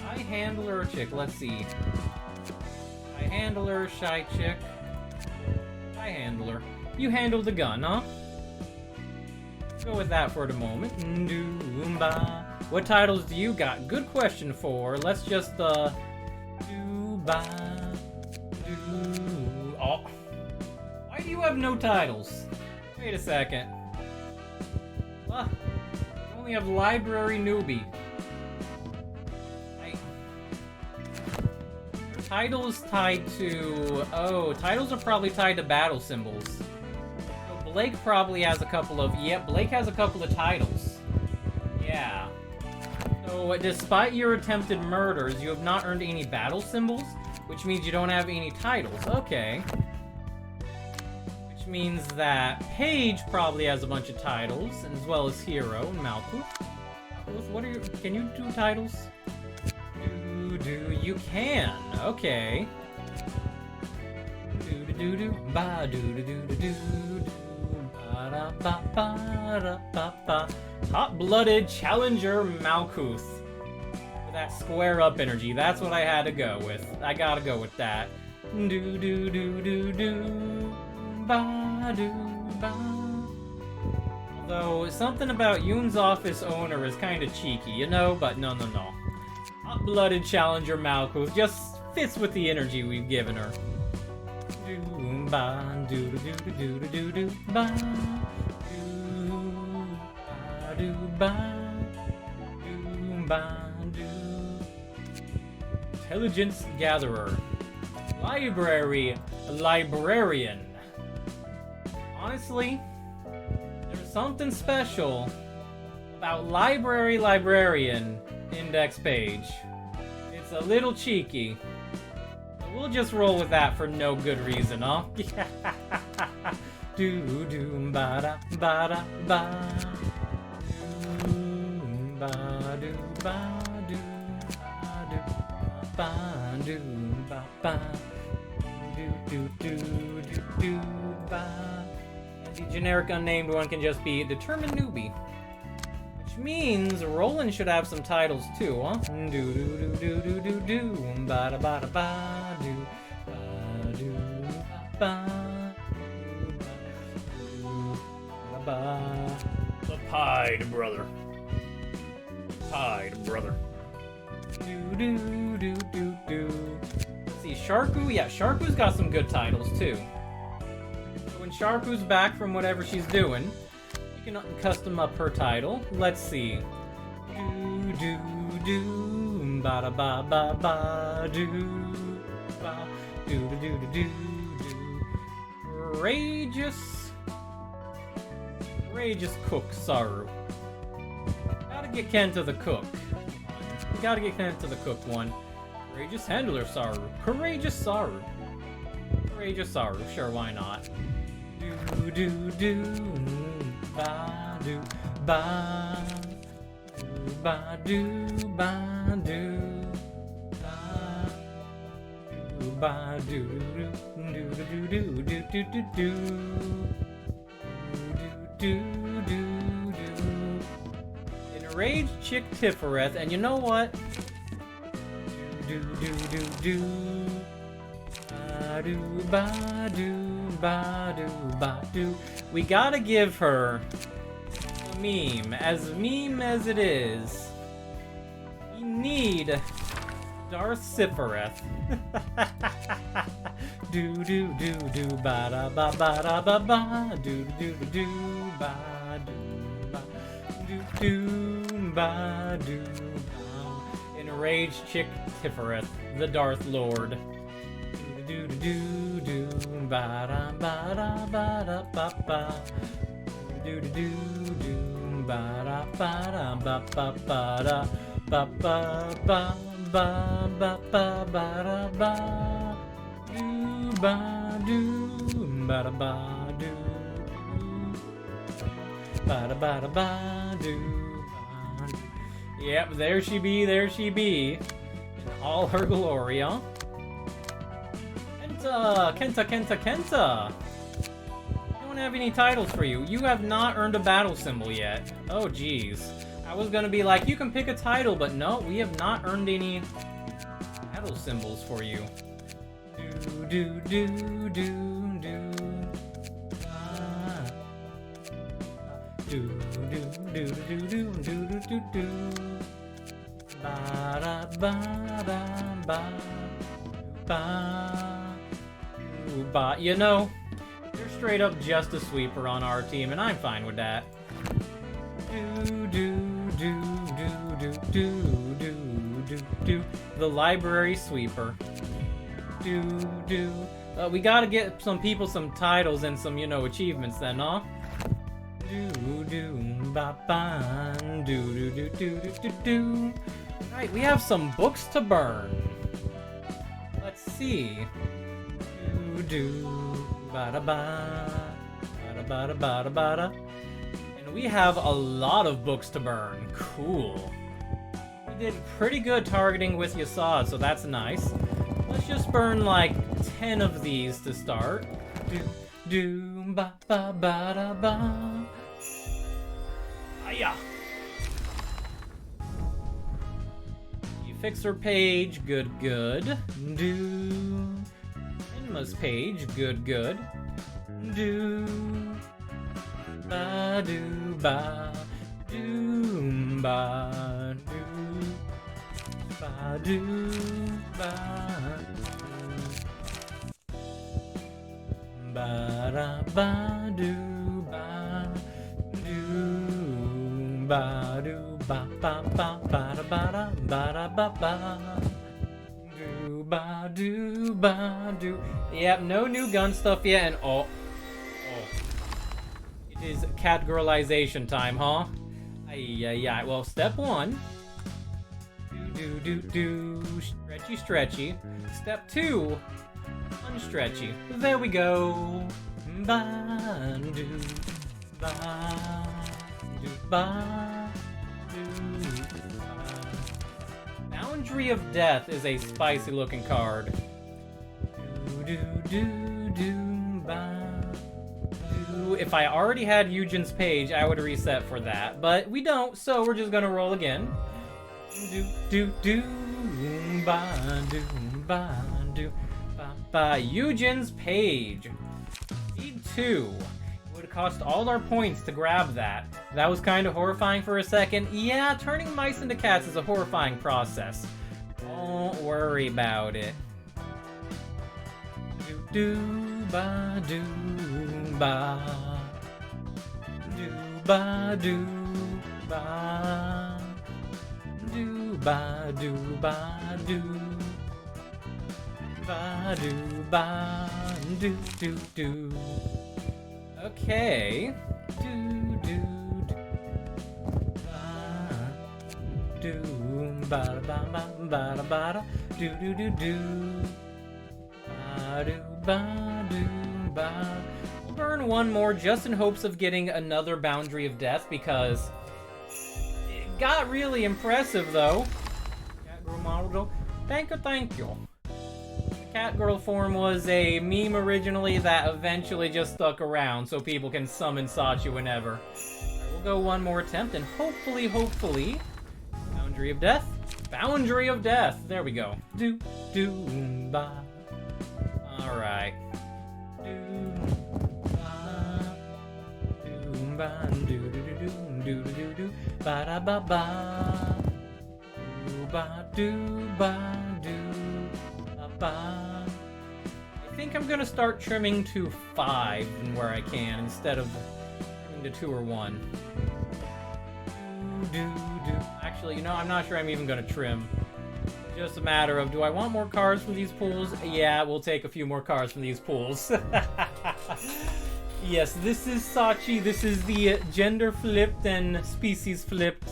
Shy handler or chick? Let's see. Shy handler, shy chick. Shy handler. You handle the gun, huh? Let's go with that for the moment. Do-ba. What titles do you got? Good question for. Let's just, do-ba. Do. Oh. Why do you have no titles? Wait a second. You only have Library Newbie. Titles tied to... Oh, titles are probably tied to battle symbols. So Blake probably has a couple of... Yep, Blake has a couple of titles. Yeah. So, despite your attempted murders, you have not earned any battle symbols, which means you don't have any titles. Okay. Which means that Paige probably has a bunch of titles, as well as Hero and Malkuth. What are your... Can you do titles? You can. Okay. Do-do-do-do, ba-do-do-do-do-do, ba-da-ba-ba-da-ba-ba. Hot-blooded Challenger Malkuth. With that square-up energy. That's what I had to go with. I gotta go with that. Do-do-do-do-do, ba-do-ba. Though something about Yoon's office owner is kind of cheeky, you know? But no. Hot-blooded challenger Malkuth just fits with the energy we've given her. Ba do do do do do do ba do ba do ba do. Intelligence gatherer, librarian. Honestly, there's something special about librarian index page. It's a little cheeky. We'll just roll with that for no good reason, huh? Do do ba da ba. Do ba do ba do ba do ba. Do ba. And the generic unnamed one can just be determined newbie. Which means Roland should have some titles too, huh? Do do do do do do ba da ba do ba ba ba. The Pied Brother. Do do do do do. Let's see, Sharku. Yeah, Sharku's got some good titles too. So when Sharku's back from whatever she's doing, you can custom up her title. Let's see. Do do do ba da ba ba do ba do do do do do. Courageous cook Saru. Gotta get Kenta the cook. We gotta get Kenta the cook one. Courageous handler Saru. Courageous Saru. Sure, why not? Do do do ba do ba do ba do ba do ba do do do do do do do do do do do. Enraged Chick Tifereth, and you know what? Do do do do ba do ba do ba do ba do. We gotta give her a meme as it is. We need Darth Siphareth. Do do do do ba da ba ba do do do do ba do ba do ba. Enraged Chick Tifereth, the Darth Lord. Do do do do ba da ba ba. Do do do do ba da ba da ba ba ba da ba. Do ba do ba da ba do ba da ba do. Yep, there she be in all her glory, huh? Kenta. I don't have any titles for you. You have not earned a battle symbol yet. Oh, jeez. I was gonna be like, you can pick a title, but no, we have not earned any battle symbols for you. Do do do do do. Do do do do do do do do. Ba da ba da ba ba. Ba. You know, you're straight up just a sweeper on our team, and I'm fine with that. Do do do do do do do do. The library sweeper. Do do. We gotta get some people some titles and some, you know, achievements then, huh? Do do ba ba do do do do do do do. Right, we have some books to burn. Let's see. Do do ba da ba ba da ba da ba da. And we have a lot of books to burn. Cool. We did pretty good targeting with Yasad, so that's nice. Let's just burn like 10 of these to start. Do do ba ba ba da ba. Aya. You fix her page, good. Do Enma's page, good. Do ba do ba do ba do ba da ba do ba do ba do ba ba ba ba da ba do ba do. Yep, no new gun stuff yet, and oh, it is cat girlization time, huh? Ay. Well, step one. Do stretchy. Step two, unstretchy. There we go. Ba do ba do ba do ba. Boundary of Death is a spicy looking card. Do ba do. If I already had Eugen's page, I would reset for that, but we don't, so we're just gonna roll again. Do ba do ba do ba ba. Eugen's page. Speed 2. It would cost all our points to grab that. That was kind of horrifying for a second. Yeah, turning mice into cats is a horrifying process. Don't worry about it. Do ba do ba do ba do ba. Do ba do ba do ba do ba do. Okay. Do ba ba ba ba ba do ba do ba. We'll burn one more just in hopes of getting another Boundary of Death because got really impressive though. Cat girl model. Thank you. The cat girl form was a meme originally that eventually just stuck around so people can summon Sachi whenever. We'll go one more attempt and hopefully Boundary of Death. Boundary of Death. There we go. Do ba. Alright. Do ba do ba da ba ba do ba ba. I think I'm gonna start trimming to 5 where I can instead of trimming to 2 or 1. Actually, you know, I'm not sure I'm even gonna trim. Just a matter of, do I want more cards from these pools? Yeah, we'll take a few more cards from these pools. Yes, this is Sachi. This is the gender flipped and species flipped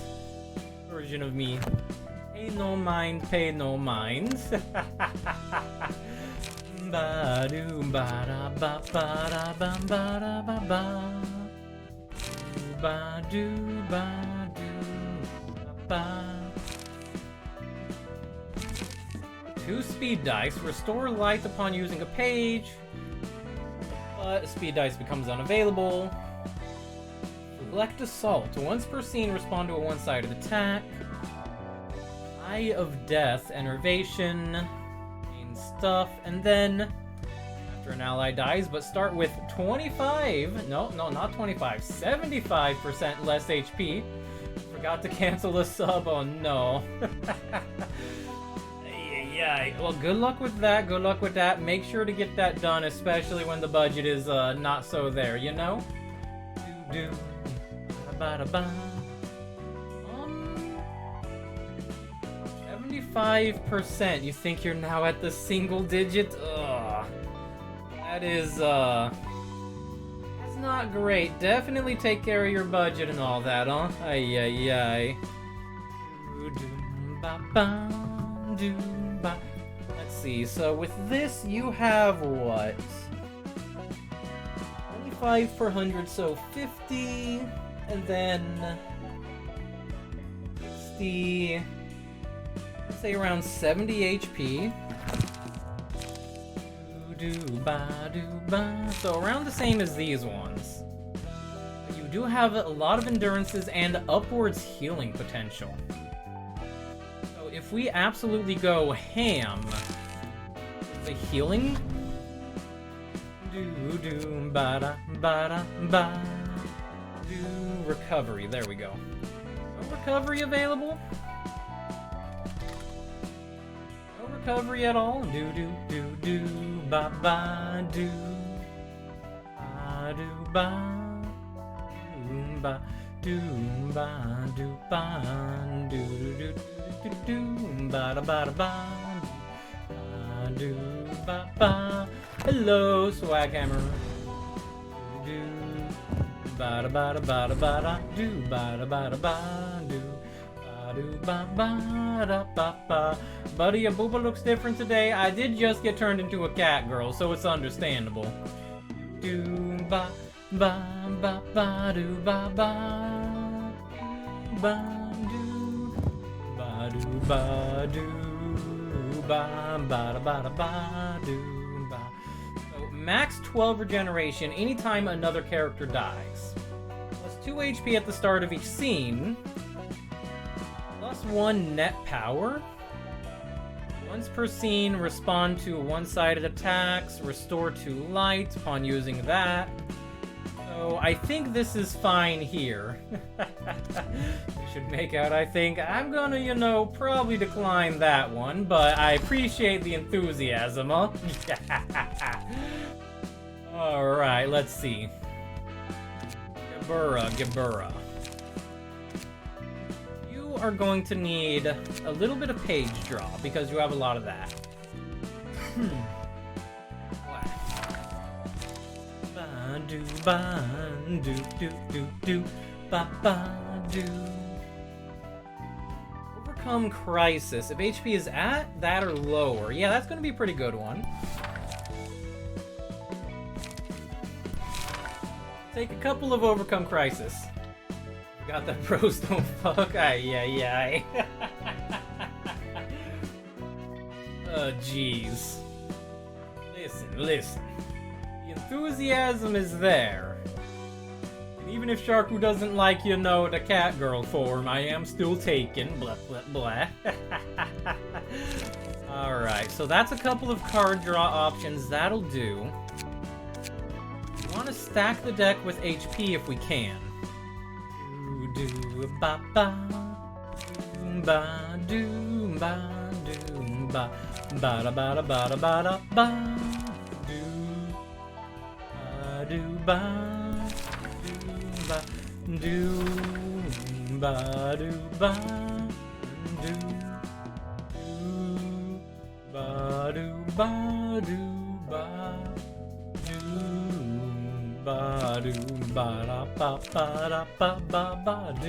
version of me. Pay no mind, pay no mind. Ba do ba da ba ba da ba ba da ba ba. Ba do ba ba. 2 speed dice. Restore light upon using a page. But speed dice becomes unavailable. Neglect Assault. Once per scene, respond to a one-sided attack. Eye of Death. Enervation. Gain stuff. And then, after an ally dies, but start with 25. No, not 25. 75% less HP. Forgot to cancel a sub. Oh no. Yeah, well, good luck with that. Make sure to get that done, especially when the budget is not so there, you know? 75%. You think you're now at the single digit? Ugh. That is, that's not great. Definitely take care of your budget and all that, huh? Ay. Let's see, so with this you have what? 25 per 100, so 50, and then 60, let's say around 70 HP. So around the same as these ones. You do have a lot of endurances and upwards healing potential. If we absolutely go ham with the healing, do recovery. There we go. No recovery available? No recovery at all? Do do do do ba ba do ba do ba ba do ba do ba do do do do ba da ba da ba do ba ba. Hello, Swaghammer. Do ba da ba da ba da ba da do ba da ba da ba do ba do ba ba da ba ba. Buddy, your booba looks different today. I did just get turned into a cat girl, so it's understandable. Do ba ba ba ba do ba ba ba do ba do ba do ba ba da ba da ba do ba. So max 12 regeneration anytime another character dies. Plus 2 HP at the start of each scene. Plus 1 net power. Once per scene, respond to one-sided attacks, restore 2 light upon using that. So I think this is fine here. We should make out, I think. I'm gonna, you know, probably decline that one, but I appreciate the enthusiasm, huh? Alright, let's see. Gabura. You are going to need a little bit of page draw, because you have a lot of that. Do ba do do do do ba ba do. Overcome crisis. If HP is at that or lower, yeah, that's gonna be a pretty good one. Take a couple of overcome crisis. Got that bros don't fuck. Ay. Oh jeez. Listen. Enthusiasm is there. And even if Sharku doesn't like, you know, the cat girl form, I am still taken. Blah, blah, blah. Alright, so that's a couple of card draw options. That'll do. We want to stack the deck with HP if we can. Do ba ba ba do ba do ba ba da ba da ba da ba da ba. Do ba do ba do ba do ba do ba do ba do ba do ba da ba ba da ba ba ba do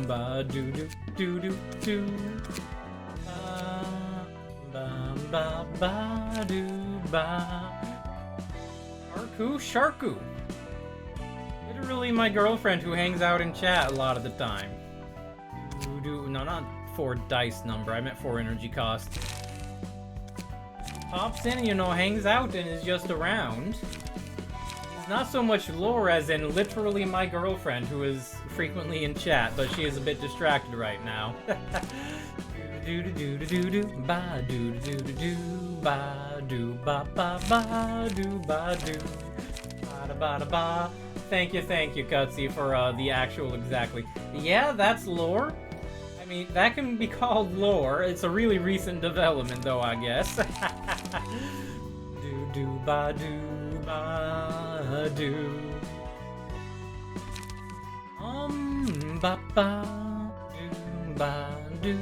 ba do do do ba ba do ba. Sharku. Literally my girlfriend who hangs out in chat a lot of the time. No, not 4 dice number. I meant 4 energy cost. Pops in, you know, hangs out and is just around. It's not so much lore as in literally my girlfriend who is frequently in chat, but she is a bit distracted right now. Do do do do do ba do do do do ba do ba ba ba do ba do ba da ba da ba. Thank you, Cutsy, for the actual exactly. Yeah, that's lore. I mean, that can be called lore. It's a really recent development, though, I guess. Do do ba do ba do. Ba ba do ba do.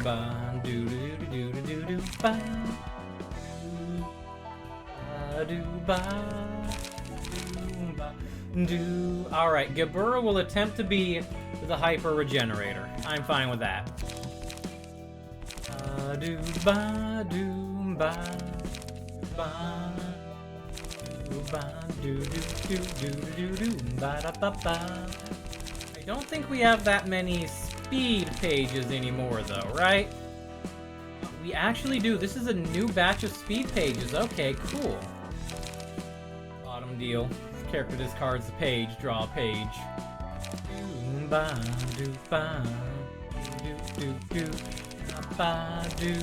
Ba do do do do do do ba do ba do. All right, Gabura will attempt to be the hyper regenerator. I'm fine with that. Do ba do ba ba do ba do do do do do ba da ba ba. I don't think we have that many speed pages anymore, though, right? We actually do. This is a new batch of speed pages. Okay, cool. Bottom deal. This character discards the page, draw a page. Do ba do ba do do do ba do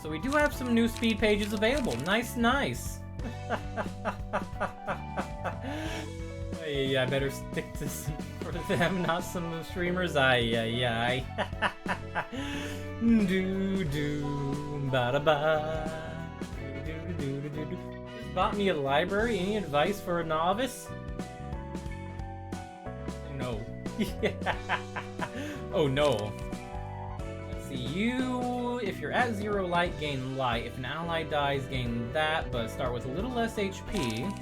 so we do have some new speed pages available. Nice, nice. I better stick to some for them, not some streamers. Aye. Do do ba da ba. Do. Just bought me a library. Any advice for a novice? No. Oh no. Let's see. You, if you're at 0 light, gain light. If an ally dies, gain that, but start with a little less HP.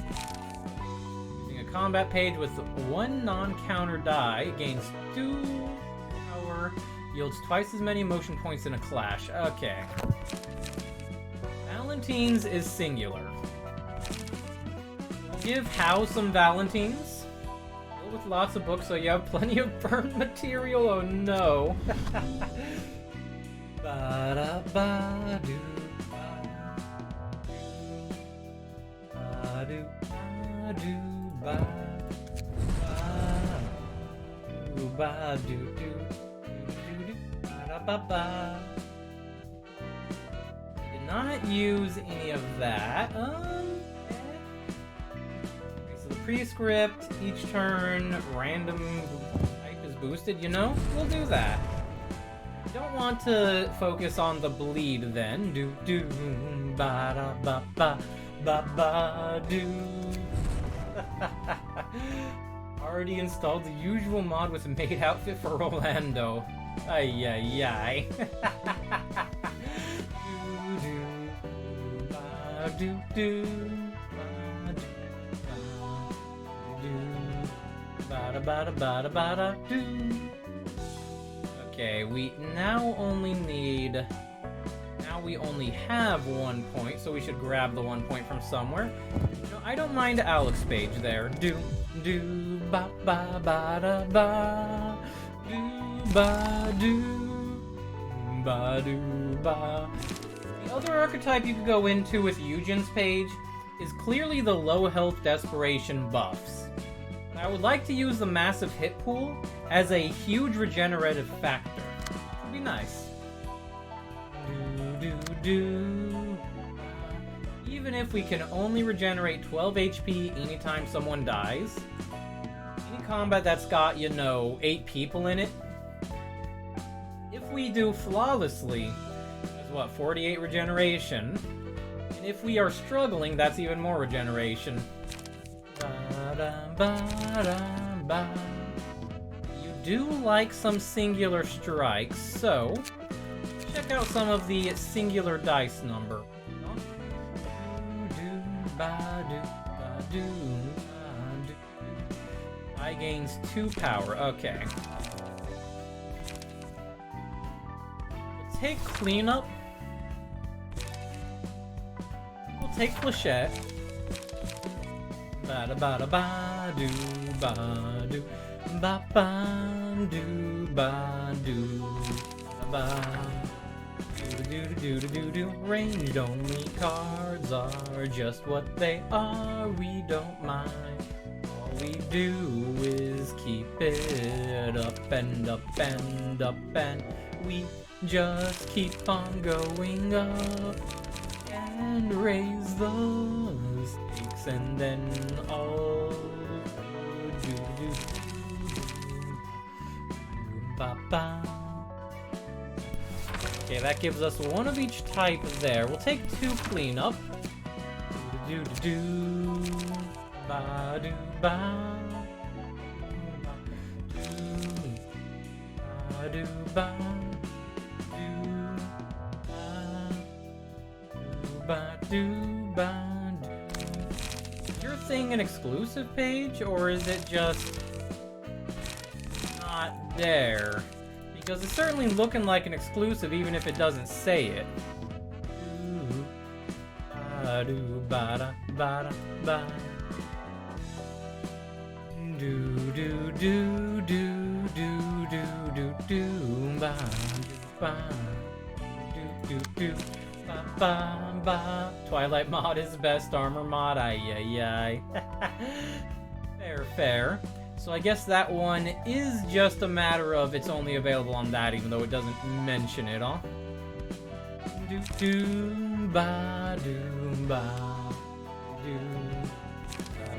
Combat page with 1 non-counter die, gains 2 power, yields twice as many emotion points in a clash. Okay. Valentines is singular. Give Hal some Valentines. Fill with lots of books so you have plenty of burn material. Oh no. Ba-da-ba-do. Ba-do-ba-do. Did not use any of that. Okay, so the prescript, each turn, random type is boosted, you know? We'll do that. Don't want to focus on the bleed then. Do ba da ba ba ba ba do. Already installed the usual mod with a maid outfit for Orlando. Ay. Okay, we now only need... Now we only have 1 point, so we should grab the 1 point from somewhere. No, I don't mind Alex page there. Do ba ba ba da ba. Do ba do ba. The other archetype you could go into with Eugen's page is clearly the low health desperation buffs. I would like to use the massive hit pool as a huge regenerative factor. Would be nice. Do. Even if we can only regenerate 12 HP anytime someone dies, any combat that's got, 8 people in it, if we do flawlessly, that's what, 48 regeneration, and if we are struggling, that's even more regeneration. Ba-da-ba-da-ba. You do like some singular strikes, so check out some of the singular dice number. I gains 2 power. Okay. We'll take cleanup. We'll take flechette. Ba ba da ba do ba do ba ba do ba do ba. Do. Ranged only cards are just what they are. We don't mind. All we do is keep it up and up and up, and we just keep on going up and raise the stakes, and then all do ba ba. Okay, that gives us 1 of each type there. We'll take 2 cleanup. Do ba do ba. Do ba do ba. Is your thing an exclusive page, or is it just not there? Because it's certainly looking like an exclusive, even if it doesn't say it. Do ba da ba da ba. Do ba do ba ba. Twilight mod is best armor mod. Ay. Fair. So I guess that one is just a matter of it's only available on that, even though it doesn't mention it, huh? do do ba do ba do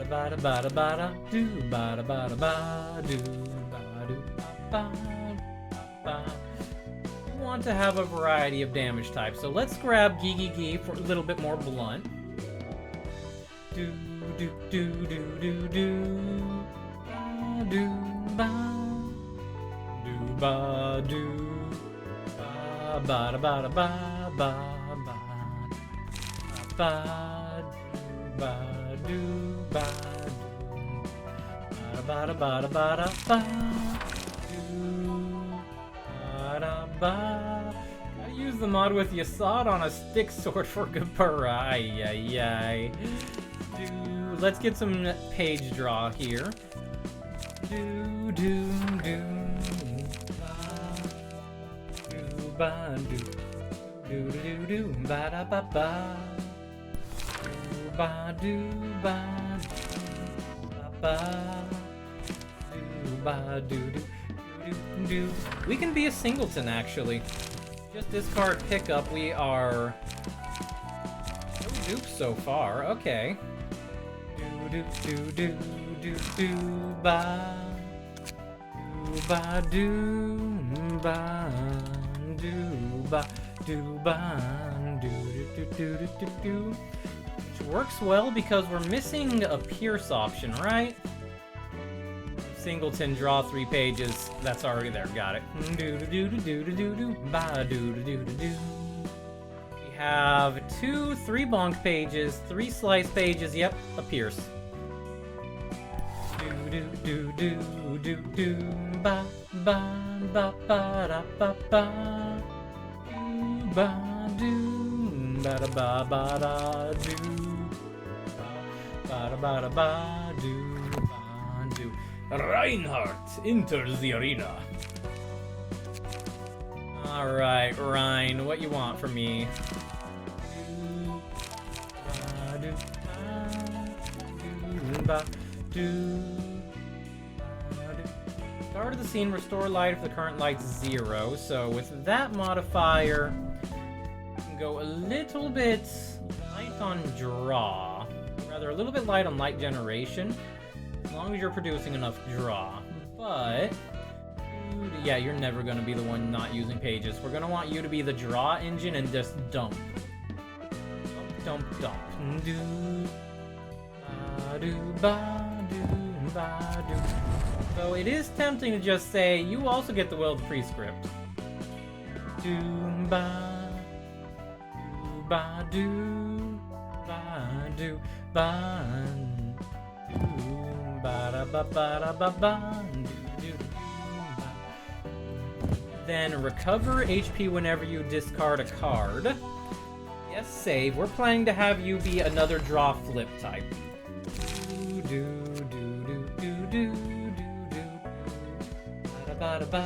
ba da ba da ba da do ba da ba da ba do ba do ba ba. We want to have a variety of damage types, so let's grab Gee for a little bit more blunt. Do do do do do do do ba do ba do ba da ba da ba ba ba ba ba do ba do ba da ba da ba da ba do ba da ba. Gotta use the mod with Yasad on a stick sword for Gapura. Ay ay ay. Let's get some page draw here. Do do do ba do do do do ba da ba ba do ba do ba ba do ba do do do do. We can be a singleton actually. Just discard pickup. We are no dupes so far. Okay. Do do do do do ba do ba do ba do ba do do do do do do. Which works well because we're missing a Pierce option, right? Singleton, draw 3 pages. That's already there. Got it. Do do do do do do do ba do do do do. We have 2 3 bonk pages, 3 slice pages. Yep, a Pierce. Do do do do do ba ba ba ba da ba ba do ba do ba da ba ba da do ba da ba da ba do ba do. Reinhardt enters the arena. All right, Ryan, what you want from me? Do ba do. Start of the scene, restore light if the current light's 0. So with that modifier, you can go a little bit light on draw. Rather, a little bit light on light generation, as long as you're producing enough draw. But, yeah, you're never going to be the one not using pages. We're going to want you to be the draw engine and just dump. Dump, dump, dump. Do, ba, do, ba, do, ba, do. So it is tempting to just say, you also get the Willed Prescript. Do ba do ba do ba do ba da ba ba da ba ba do do ba. Then recover HP whenever you discard a card. Yes, save. We're planning to have you be another draw flip type. Do do do do do do. Ba da ba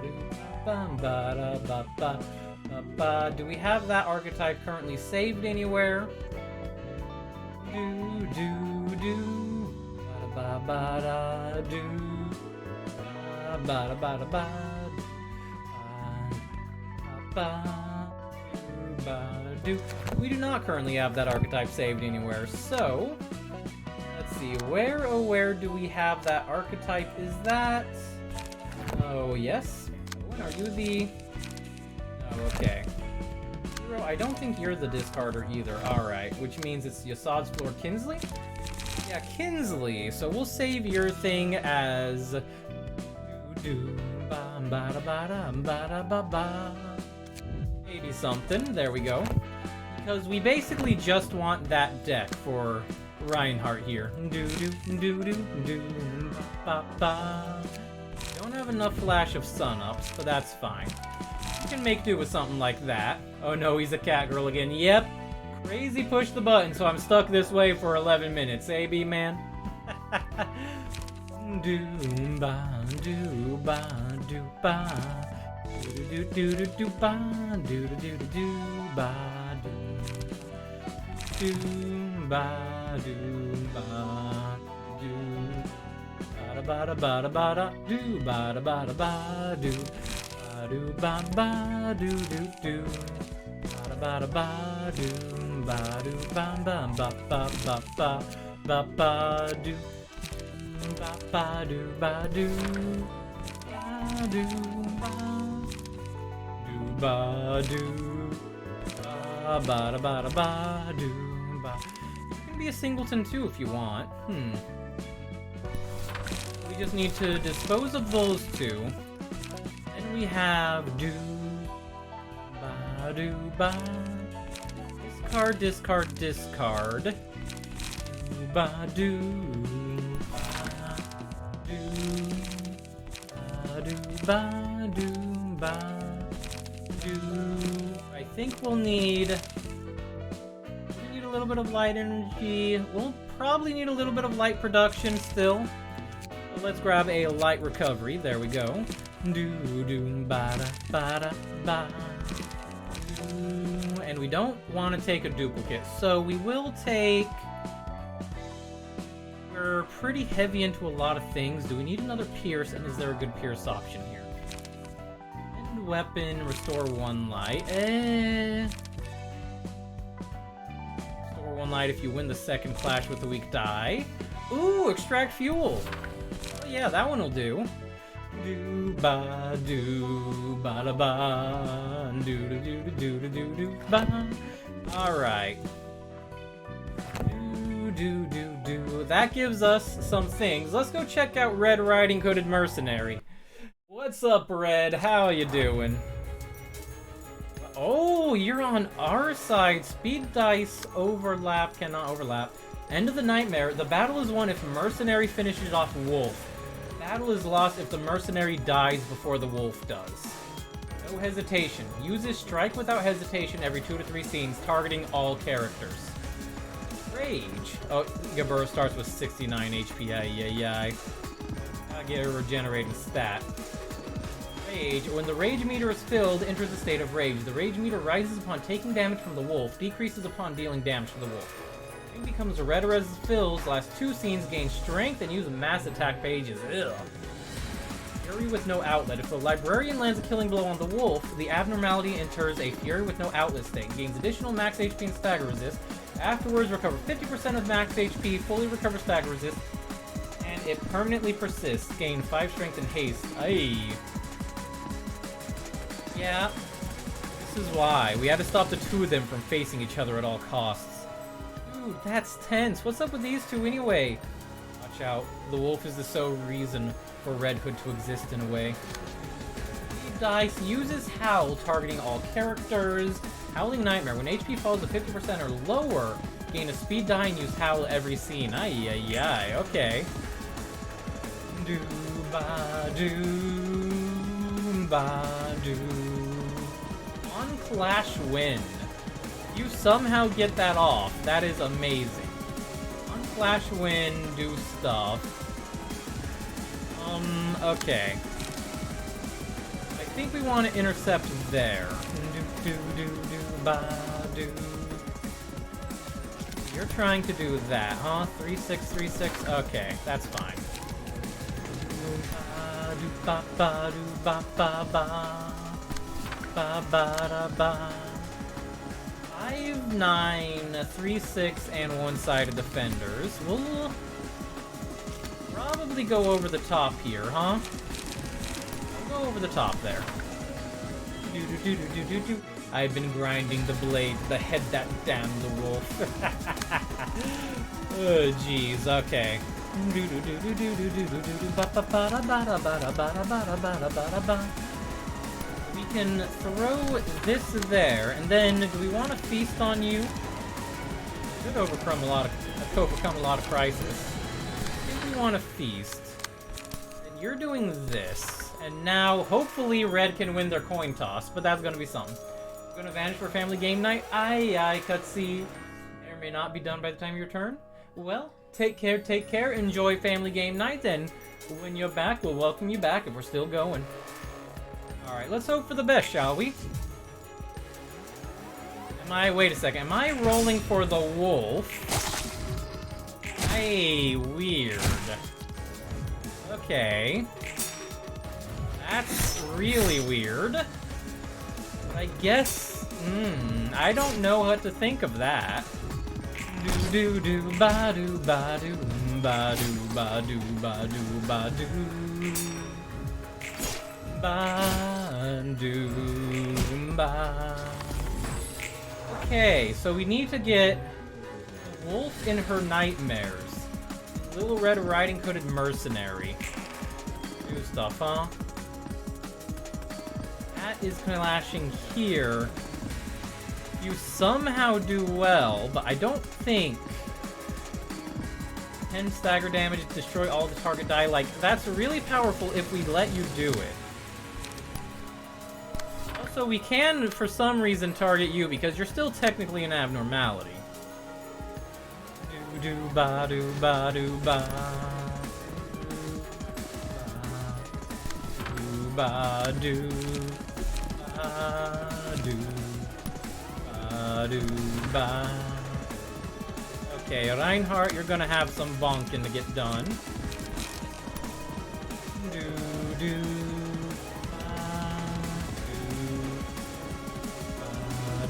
do ba da ba ba ba. Do we have that archetype currently saved anywhere? Do do do ba ba da do ba da ba da ba ba do. We do not currently have that archetype saved anywhere, so let's see, where, oh where do we have that archetype? Is that... Oh, yes. Are you the... Oh, okay. Hero, I don't think you're the discarder either. Alright, which means it's Yasad's Floor Kinsley? Yeah, Kinsley. So we'll save your thing as... Do ba ba da ba da ba da ba ba. 80 something. There we go. Because we basically just want that deck for Reinhardt here. Do do do do do ba ba. Don't have enough flash of sun ups, but that's fine. You can make do with something like that. Oh no, he's a cat girl again. Yep. Crazy push the button, so I'm stuck this way for 11 minutes. AB man. Do ba do ba do ba. Do do do do ba do do do do ba do do ba do ba do ba da ba da ba da ba da do ba da ba da ba do do ba ba do do do. Ba da ba do ba do ba ba ba ba ba ba ba ba do ba ba do ba do ba do ba do ba da ba da ba do ba. You can be a singleton too if you want. We just need to dispose of those two. Then we have do ba do ba. Discard, discard, discard. Do ba do ba do ba do ba do. I think we'll need a little bit of light energy. We'll probably need a little bit of light production still. So let's grab a light recovery. There we go. Do do ba da ba. And we don't want to take a duplicate, so we will take... We're pretty heavy into a lot of things. Do we need another pierce, and is there a good pierce option here? And weapon, restore 1 light. Restore 1 light if you win the second clash with the weak die. Ooh, extract fuel! Oh yeah, that one will do. Do ba da ba do do do do do do do ba. All right. Do do do do. That gives us some things. Let's go check out Red Riding Hooded Mercenary. What's up, Red? How you doing? Oh, you're on our side. Speed dice overlap cannot overlap. End of the nightmare. The battle is won if Mercenary finishes off Wolf. Battle is lost if the mercenary dies before the wolf does. No hesitation. Uses strike without hesitation every 2 to 3 scenes, targeting all characters. Rage. Oh, Gaburo starts with 69 HP. Yeah. Gotta get a regenerating stat. Rage. When the rage meter is filled, enters a state of rage. The rage meter rises upon taking damage from the wolf, decreases upon dealing damage to the wolf. It becomes redder as it fills, last 2 scenes, gain strength, and use mass attack pages. Ugh. Fury with no outlet. If the librarian lands a killing blow on the wolf, the abnormality enters a fury with no outlet state. Gains additional max HP and stagger resist. Afterwards, recover 50% of max HP, fully recover stagger resist, and it permanently persists. Gain 5 strength and haste. Aye. Yeah. This is why. We had to stop the 2 of them from facing each other at all costs. Dude, that's tense. What's up with these 2 anyway? Watch out. The wolf is the sole reason for Red Hood to exist in a way. Speed dice uses Howl, targeting all characters. Howling Nightmare. When HP falls to 50% or lower, gain a speed die and use Howl every scene. Ay. Okay. Do ba do. On Clash Win. You somehow get that off. That is amazing. On Flash Win, do stuff. Okay. I think we want to intercept there. You're trying to do that, huh? 3636? Okay, that's fine. 5, 9, 3, 6, and one-sided defenders. We'll probably go over the top here, huh? We'll go over the top there. I've been grinding the blade, the head that damned the wolf. Oh, jeez, okay. We can throw this there, and then do we want to feast on you? Should overcome a lot of crisis. I think we want to feast. And you're doing this, and now hopefully Red can win their coin toss, but that's gonna be something. Gonna vanish for family game night? Aye, cutscene. May or may not be done by the time of your turn. Well, take care. Enjoy family game night, then when you're back, we'll welcome you back if we're still going. Alright, let's hope for the best, shall we? Wait a second, am I rolling for the wolf? Hey, weird. Okay. That's really weird. I guess, I don't know what to think of that. Do do do ba do ba do ba do ba do ba do ba do ba do ba. Okay, so we need to get the wolf in her nightmares. Little Red Riding Hooded mercenary. Do stuff, huh? That is clashing here. You somehow do well, but I don't think 10 stagger damage, destroy all the target die. Like, that's really powerful if we let you do it. Also, we can, for some reason, target you because you're still technically an abnormality. Do ba do ba do ba. Do ba do ba do ba do ba. Okay, Reinhardt, you're gonna have some bonking to get done. Do do ba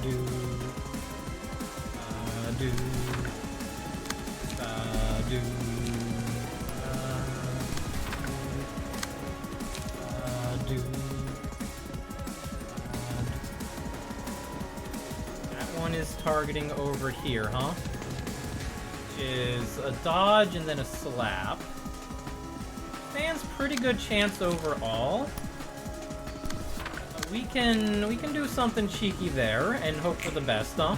do ba do ba do. That one is targeting over here, huh? Which is a dodge and then a slap. Stands pretty good chance overall. We can do something cheeky there and hope for the best, huh?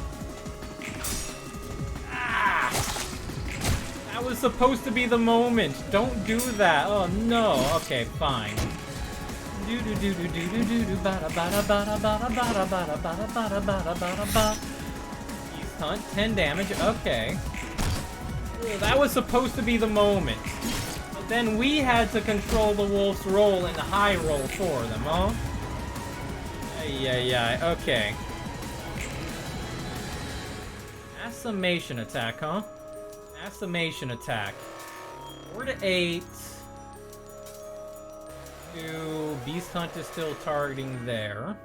That was supposed to be the moment. Don't do that. Oh no. Okay, fine. Do do do do do do do do bada bada bada bada bada bada bada bada bada bada bada. Beast Hunt, 10 damage. Okay. Oh, that was supposed to be the moment. But then we had to control the wolf's roll and high roll for them, huh? Yeah. Okay. Assassination attack, huh? Assassination attack. 4 to 8. Beast Hunt is still targeting there.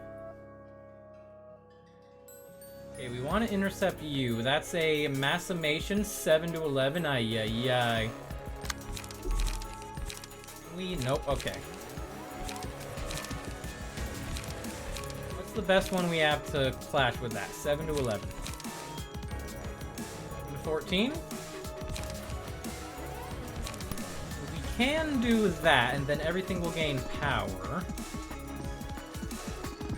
Okay, we want to intercept you. That's a Massimation, 7 to 11. Ay. Nope, okay. What's the best one we have to clash with that? 7 to 11. 14? Can do that, and then everything will gain power.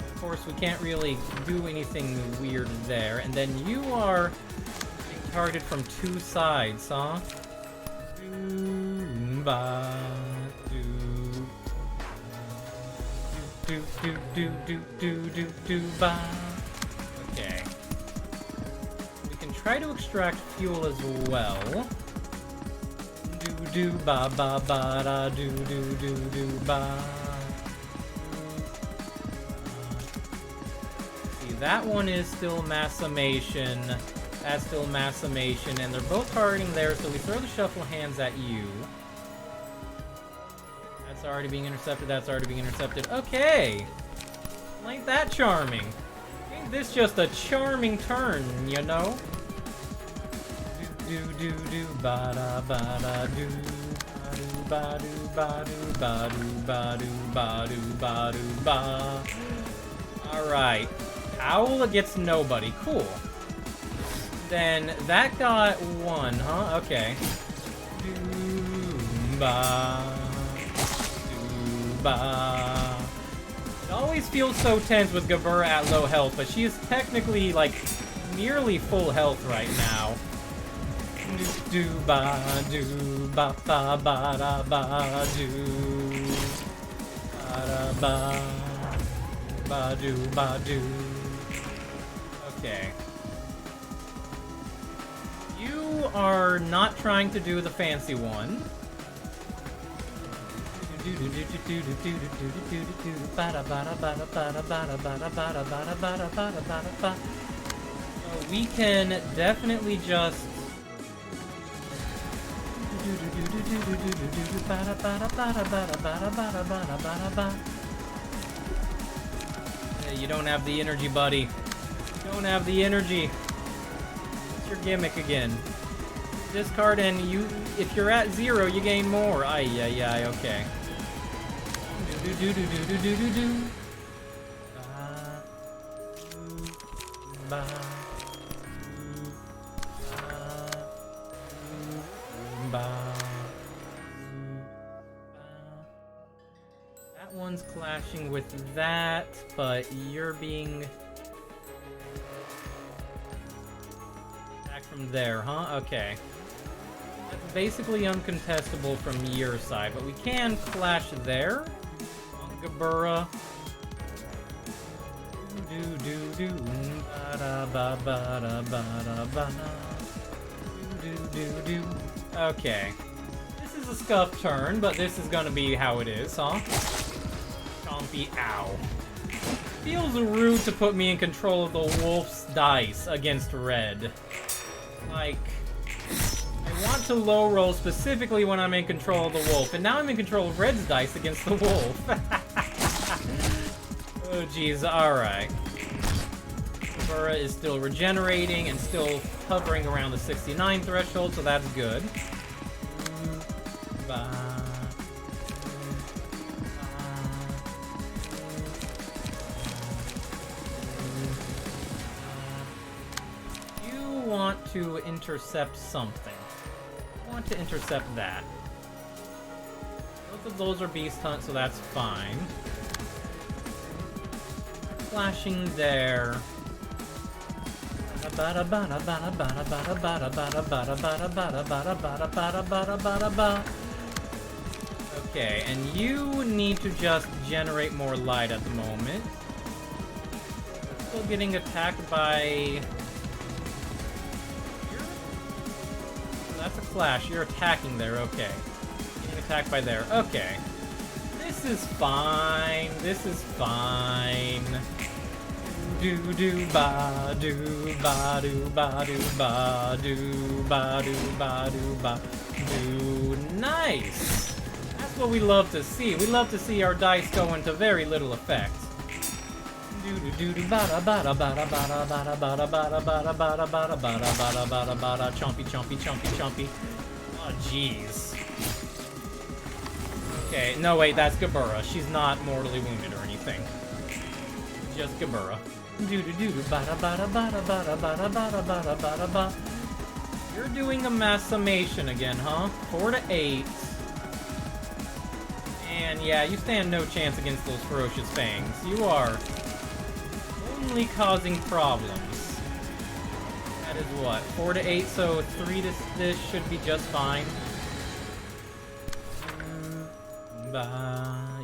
Of course, we can't really do anything weird there. And then you are being targeted from 2 sides, huh? Ba. Okay. We can try to extract fuel as well. Do ba ba ba da do ba. See, that one is still Massimation. That's still Massimation, and they're both targeting there, so we throw the shuffle hands at you. That's already being intercepted, that's already being intercepted. Okay! Ain't that charming? Ain't this just a charming turn, you know? Do ba da ba da do ba do ba do ba do ba do ba do ba do ba. All right, Owl gets nobody. Cool. Then that got 1, huh? Okay. Do ba. It always feels so tense with Gabura at low health, but she is technically like nearly full health right now. Do ba ba ba da ba do ba do. Okay. You are not trying to do the fancy one. So we can definitely just You don't have the energy, buddy. You don't have the energy. What's your gimmick again? Discard and you, if you're at 0, you gain more. Ay, okay. Do. Ba. That one's clashing with that, but you're being attacked from there, huh? Okay. That's basically uncontestable from your side, but we can clash there. Gabura. Do. Do. Okay. This is a scuff turn, but this is gonna be how it is, huh? Chompy, ow. Feels rude to put me in control of the wolf's dice against red. Like, I want to low roll specifically when I'm in control of the wolf, and now I'm in control of red's dice against the wolf. Oh jeez, alright. Burra is still regenerating and still hovering around the 69 threshold, so that's good. You want to intercept something. I want to intercept that. Both of those are beast hunt, so that's fine. Flashing there. Okay, and you need to just generate more light at the moment. Still getting attacked by... That's a clash. You're attacking there, okay. Getting attacked by there, okay. This is fine. This is fine. Do ba do ba do ba do ba do ba do ba do ba do. Nice. That's what we love to see. We love to see our dice go into very little effect. Do ba da ba da ba da ba da ba da ba da ba da ba da ba da ba da ba da ba da ba da ba da. Chompy. Oh jeez. Okay, no wait, that's Gabura. She's not mortally wounded or anything. Just Gabura. You're doing a mass summation again, huh? 4 to 8. And yeah, you stand no chance against those ferocious fangs. You are only causing problems. That is what? 4 to 8, so 3 to this should be just fine.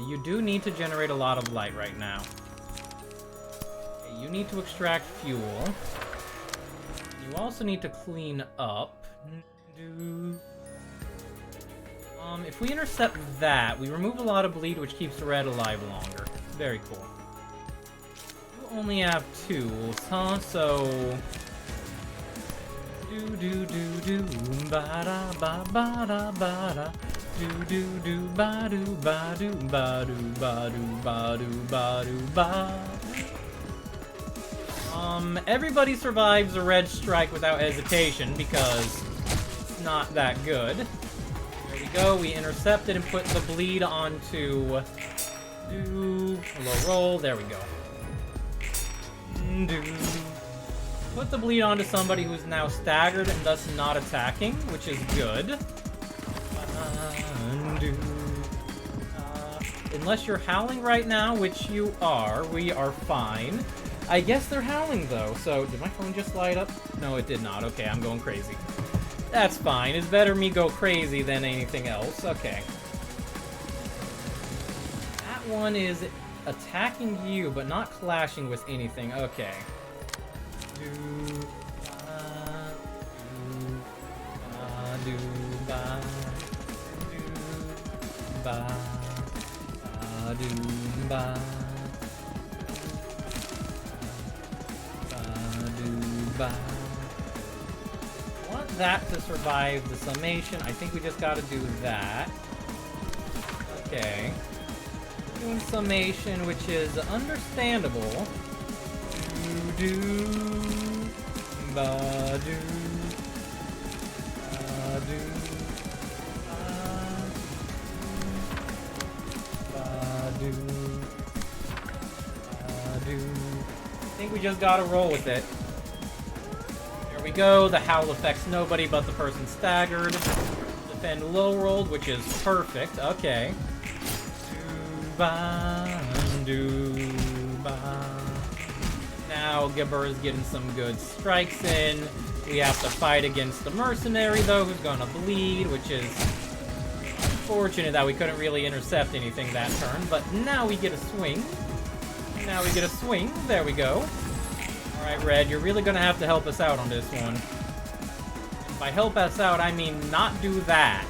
You do need to generate a lot of light right now. You need to extract fuel. You also need to clean up. If we intercept that, we remove a lot of bleed, which keeps red alive longer. Very cool. You only have 2, huh? So... Do ba da ba ba da ba da. Do ba do ba do ba do ba do ba do ba do ba. Everybody survives a red strike without hesitation because it's not that good. There we go, we intercepted and put the bleed onto... low roll, there we go. Put the bleed onto somebody who's now staggered and thus not attacking, which is good. Unless you're howling right now, which you are, we are fine. I guess they're howling though, so did my phone just light up? No, it did not. Okay, I'm going crazy. That's fine. It's better me go crazy than anything else. Okay. That one is attacking you, but not clashing with anything. Okay. Want that to survive the summation. I think we just gotta do that. Okay. doing summation, which is understandable. Do ba do ba do ba do ba do. I think we just gotta roll with it. There we go. The howl affects nobody but the person staggered. Defend low rolled, which is perfect. Okay. Do ba. Now Gibber's getting some good strikes in. We have to fight against the mercenary though, who's gonna bleed, which is unfortunate that we couldn't really intercept anything that turn. But now we get a swing. Now we get a swing. There we go. All right, Red, you're really gonna have to help us out on this one. And by help us out, I mean not do that.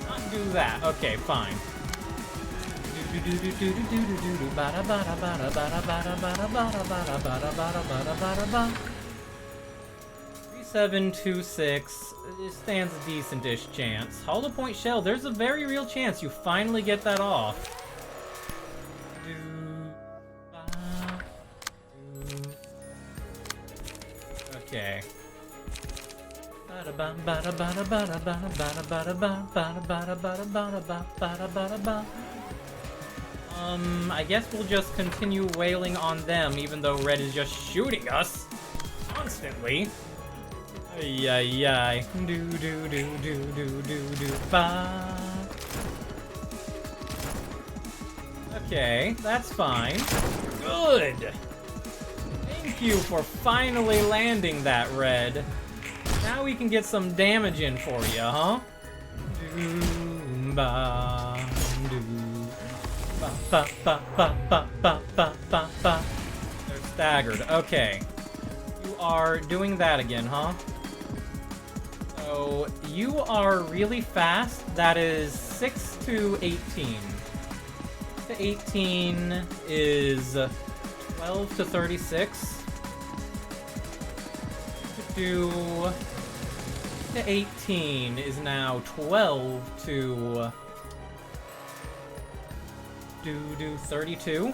Not do that. Okay, fine. 3726 stands a decent-ish chance. Hollow Point Shell, there's a very real chance you finally get that off. Okay. I guess we'll just continue wailing on them, even though Red is just shooting us constantly. Ay, ay, ay. Ba. Okay, that's fine. Good! Thank you for finally landing that, Red. Now we can get some damage in for you, huh? Ba. Ba, ba, ba, ba, ba, ba, ba, ba. They're staggered. Okay. You are doing that again, huh? So, you are really fast. That is 6 to 18. 6 to 18 is 12 to 36. To 18 is now 12 to... do 32. So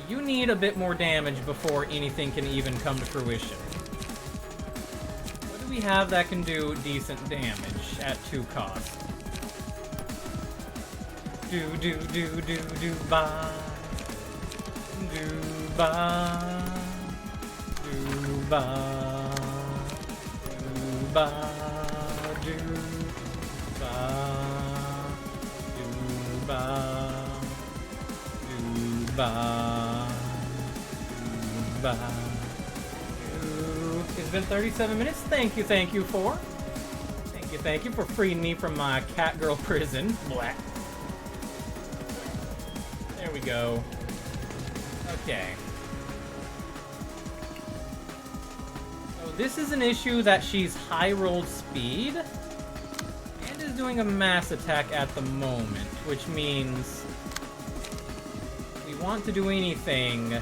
you need a bit more damage before anything can even come to fruition. What do we have that can do decent damage at 2 cost? Do ba. Do ba. Do ba. Do ba. Do ba. Do ba. Ba. Ba. It's been 37 minutes. Thank you for. Thank you for freeing me from my catgirl prison. Blah. There we go. Okay. So this is an issue that she's high rolled speed and is doing a mass attack at the moment, which means want to do anything, you're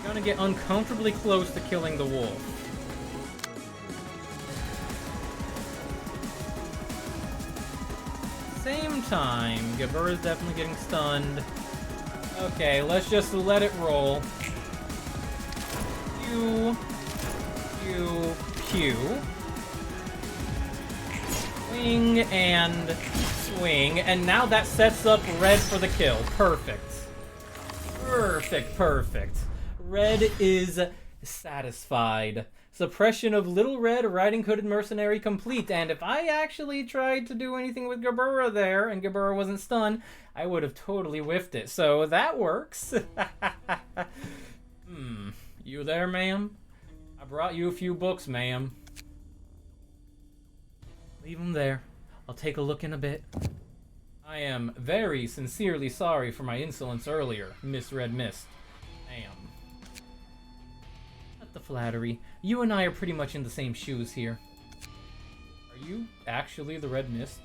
gonna get uncomfortably close to killing the wolf. Same time, Gabur is definitely getting stunned. Okay, let's just let it roll. Pew, pew, pew. Swing and swing, and now that sets up Red for the kill. Perfect. Perfect. Red is satisfied. Suppression of Little Red Riding Hooded Mercenary complete. And if I actually tried to do anything with Gabura there and Gabura wasn't stunned, I would have totally whiffed it. So that works. You there, ma'am? I brought you a few books, ma'am. Leave them there. I'll take a look in a bit. I am very sincerely sorry for my insolence earlier, Miss Red Mist. Ma'am. Not the flattery. You and I are pretty much in the same shoes here. Are you actually the Red Mist?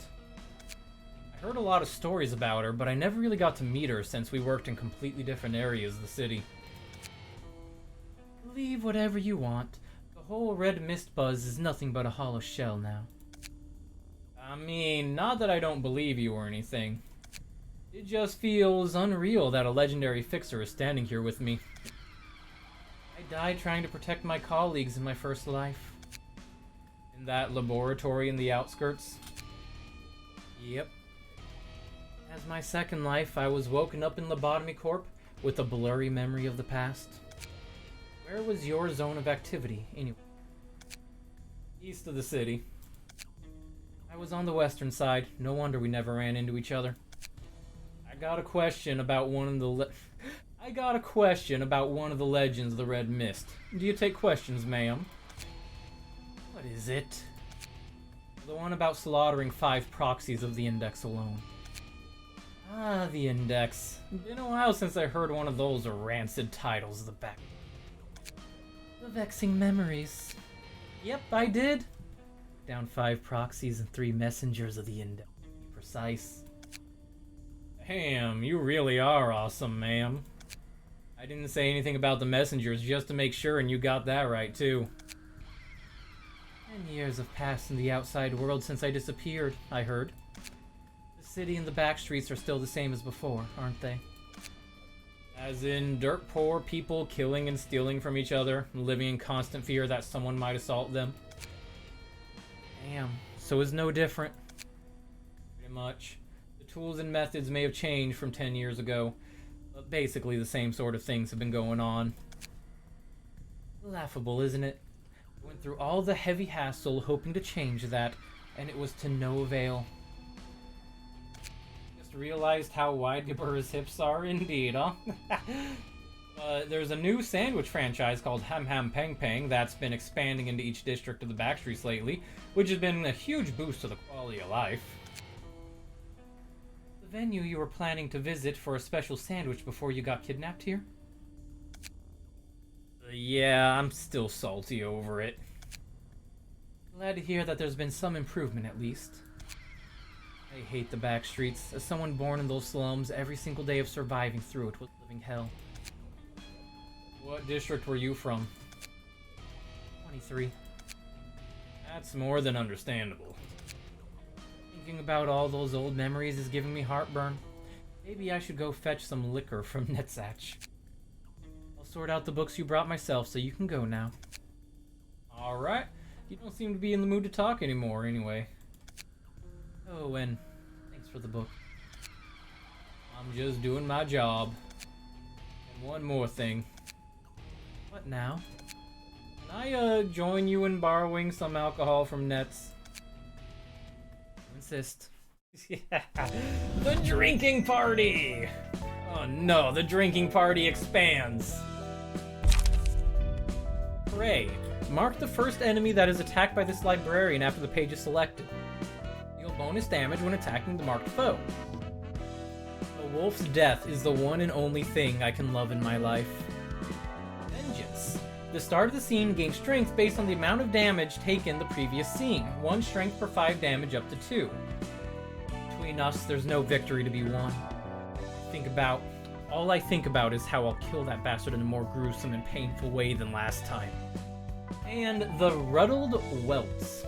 I heard a lot of stories about her, but I never really got to meet her since we worked in completely different areas of the city. Believe whatever you want. The whole Red Mist buzz is nothing but a hollow shell now. I mean, not that I don't believe you or anything. It just feels unreal that a legendary fixer is standing here with me. I died trying to protect my colleagues in my first life. In that laboratory in the outskirts. Yep. As my second life, I was woken up in Lobotomy Corp with a blurry memory of the past. Where was your zone of activity, anyway? East of the city. I was on the western side. No wonder we never ran into each other. I got a question about one of the legends of the Red Mist. Do you take questions, ma'am? What is it? The one about slaughtering 5 proxies of the Index alone. Ah, the Index. Been a while since I heard one of those rancid titles of the back. The vexing memories. Yep, I did. Down 5 proxies and 3 messengers of the Index. To be precise. Damn, you really are awesome, ma'am. I didn't say anything about the messengers just to make sure, and you got that right, too. 10 years have passed in the outside world since I disappeared, I heard. The city and the back streets are still the same as before, aren't they? As in, dirt poor people killing and stealing from each other, living in constant fear that someone might assault them. Damn, so it's no different. Pretty much. The tools and methods may have changed from 10 years ago, but basically the same sort of things have been going on. Laughable, isn't it? Went through all the heavy hassle hoping to change that, and it was to no avail. Just realized how wide Gabura's hips are indeed, huh? There's a new sandwich franchise called Ham Ham Pang Pang that's been expanding into each district of the backstreets lately, which has been a huge boost to the quality of life. The venue you were planning to visit for a special sandwich before you got kidnapped here? Yeah, I'm still salty over it. Glad to hear that there's been some improvement at least. I hate the back streets. As someone born in those slums, every single day of surviving through it was living hell. What district were you from? 23. That's more than understandable. Thinking about all those old memories is giving me heartburn. Maybe I should go fetch some liquor from Netzach. I'll sort out the books you brought myself, so you can go now. Alright. You don't seem to be in the mood to talk anymore, anyway. Oh, and thanks for the book. I'm just doing my job. And one more thing. What now? Can I, join you in borrowing some alcohol from Nets? Insist. Yeah. The drinking party! Oh no, the drinking party expands! Hooray! Mark the first enemy that is attacked by this librarian after the page is selected. Deal bonus damage when attacking the marked foe. The wolf's death is the one and only thing I can love in my life. Vengeance. The start of the scene gains strength based on the amount of damage taken the previous scene. 1 strength per 5 damage up to 2. Between us, there's no victory to be won. All I think about is how I'll kill that bastard in a more gruesome and painful way than last time. And the Ruddled Welts.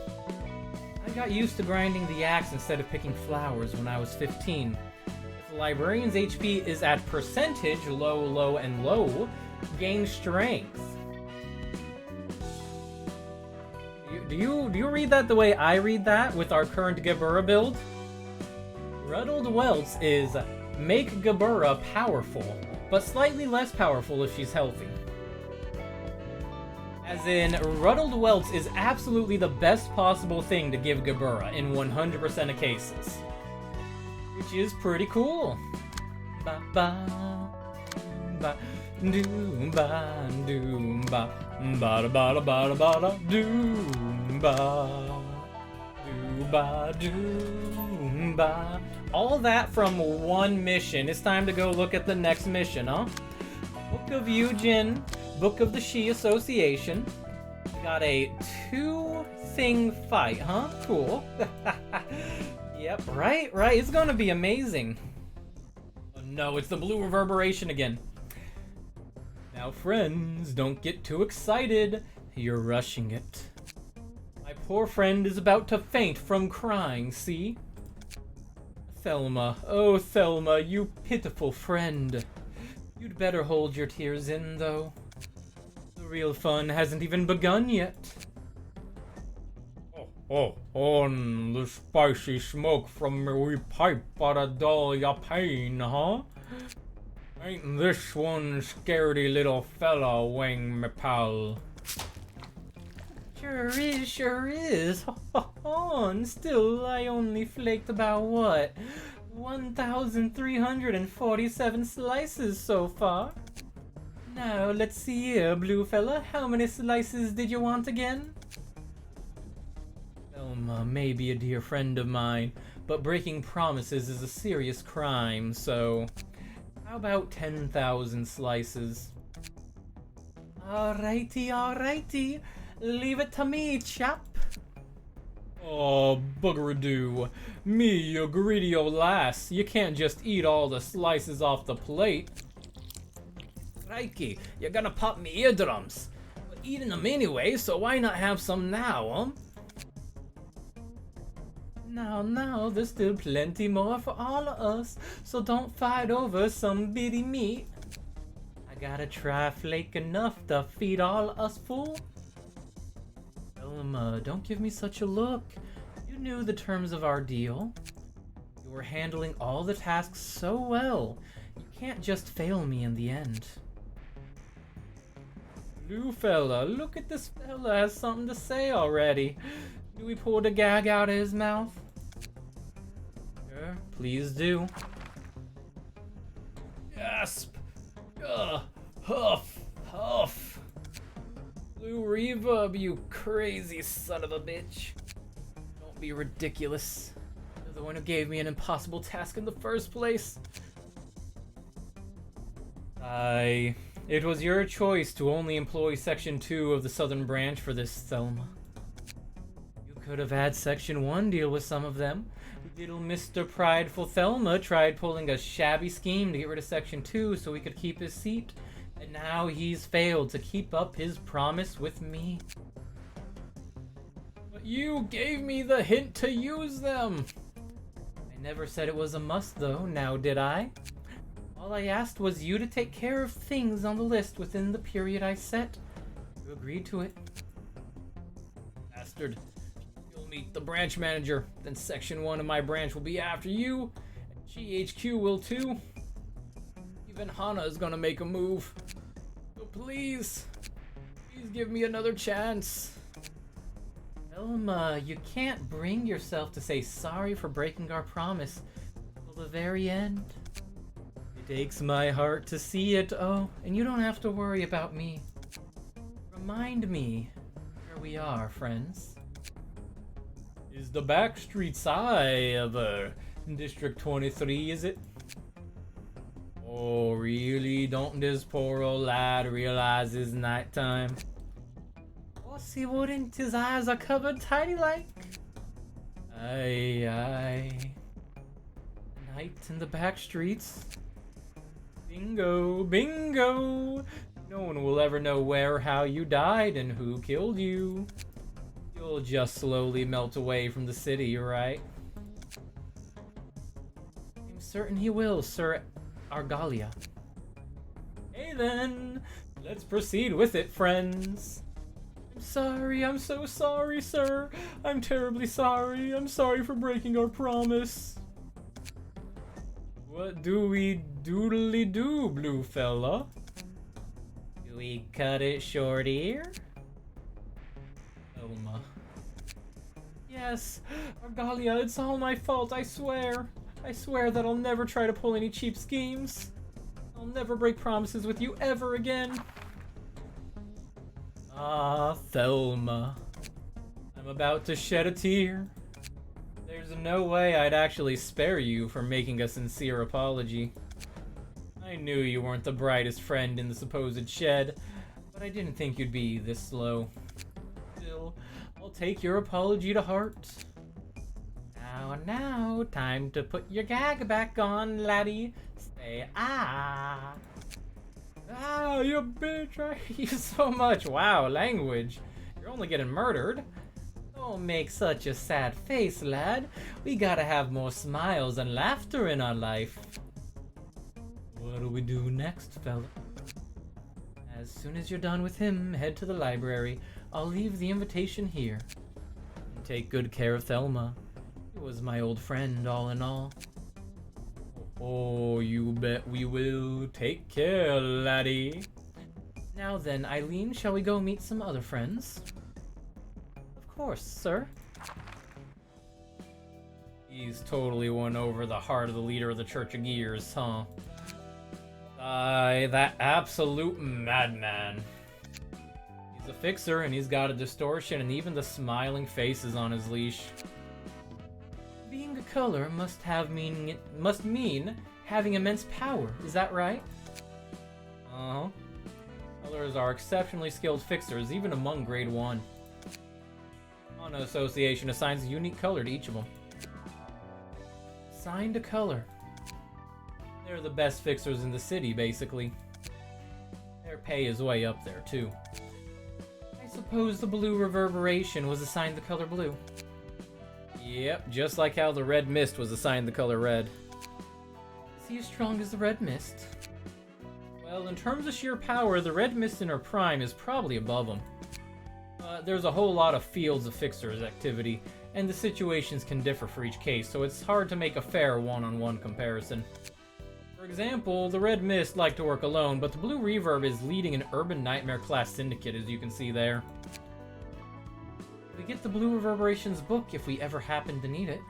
I got used to grinding the axe instead of picking flowers when I was 15. If the librarian's HP is at percentage, low, low, and low, gain strength. Do you read that the way I read that with our current Gabura build? Ruddled Welts is make Gabura powerful, but slightly less powerful if she's healthy. As in, Ruddled Welts is absolutely the best possible thing to give Gabura in 100% of cases. Which is pretty cool. Ba ba ba doom ba doom ba ba da ba da ba da ba da doom ba doo ba doom ba. All that from one mission. It's time to go look at the next mission, huh? Book of Eugen, Book of the Shi Association. We got a 2-thing fight, huh? Cool. Yep, right. It's gonna be amazing. Oh no, it's the blue reverberation again. Now, friends, don't get too excited. You're rushing it. My poor friend is about to faint from crying, see? Thelma, you pitiful friend. You'd better hold your tears in, though. The real fun hasn't even begun yet. The spicy smoke from me wee pipe oughta dull ya pain, huh? Ain't this one scaredy little fella, Wang, me pal? Sure is. And still, I only flaked about what? 1,347 slices so far. Now, let's see here, blue fella. How many slices did you want again? Thelma may be a dear friend of mine, but breaking promises is a serious crime, so... How about 10,000 slices? Alrighty. Leave it to me, chap. Oh, buggeradoo. Me, you greedy old lass. You can't just eat all the slices off the plate. Crikey, you're gonna pop me eardrums. We're eating them anyway, so why not have some now, huh? Now, there's still plenty more for all of us, so don't fight over some bitty meat. I gotta try flake enough to feed all of us full. Thelma, don't give me such a look. You knew the terms of our deal. You were handling all the tasks so well. You can't just fail me in the end. Blue fella, look at this fella has something to say already. Do we pull the gag out of his mouth? Sure, please do. Gasp! Huff! Blue reverb, you crazy son of a bitch. Don't be ridiculous. You're the one who gave me an impossible task in the first place. It was your choice to only employ Section 2 of the Southern Branch for this, Thelma. You could have had Section 1 deal with some of them. Little Mr. Prideful Thelma tried pulling a shabby scheme to get rid of Section 2 so he could keep his seat. And now he's failed to keep up his promise with me. But you gave me the hint to use them! I never said it was a must though, now did I? All I asked was you to take care of things on the list within the period I set. You agreed to it. Bastard. You'll meet the branch manager, then Section 1 of my branch will be after you, and GHQ will too. Even Hana is gonna make a move. So please give me another chance. Thelma, you can't bring yourself to say sorry for breaking our promise till the very end. It aches my heart to see it, and you don't have to worry about me. Remind me where we are, friends. Is the back streets of District 23, is it? Oh, really? Don't this poor old lad realize it's nighttime? What's he wouldn't his eyes are covered tidy like? Aye. Night in the back streets. Bingo! No one will ever know where or how you died and who killed you. You'll just slowly melt away from the city, right? I'm certain he will, Sir Argalia. Hey then, let's proceed with it, friends. I'm so sorry, sir. I'm terribly sorry. I'm sorry for breaking our promise. What do we doodly do, blue fella? Do we cut it short here? Thelma. Yes, Argalia, it's all my fault, I swear. I swear that I'll never try to pull any cheap schemes. I'll never break promises with you ever again. Ah, Thelma. I'm about to shed a tear. There's no way I'd actually spare you for making a sincere apology. I knew you weren't the brightest friend in the supposed shed, but I didn't think you'd be this slow. Still, I'll take your apology to heart. Now, time to put your gag back on, laddie. Say ah. Ah, you bitch, I hate you so much. Wow, language. You're only getting murdered. Don't make such a sad face, lad. We gotta have more smiles and laughter in our life. What do we do next, fella? As soon as you're done with him, head to the library. I'll leave the invitation here. And take good care of Thelma. She was my old friend, all in all. Oh, you bet we will. Take care, laddie. Now then, Eileen, shall we go meet some other friends? Of course, sir. He's totally won over the heart of the leader of the Church of Gears, huh? That absolute madman. He's a fixer, and he's got a distortion, and even the smiling face is on his leash. Being a color must mean having immense power, is that right? Uh-huh. Colors are exceptionally skilled fixers, even among grade 1. Honor Association assigns a unique color to each of them. Assigned a color. They're the best fixers in the city, basically. Their pay is way up there, too. I suppose the blue reverberation was assigned the color blue. Yep, just like how the red mist was assigned the color red. Is he as strong as the red mist? Well, in terms of sheer power, the red mist in her prime is probably above him. There's a whole lot of fields of fixers activity, and the situations can differ for each case, so it's hard to make a fair one-on-one comparison. For example, the red mist like to work alone, but the blue reverb is leading an urban nightmare class syndicate, as you can see there. We get the blue reverberations book if we ever happen to need it.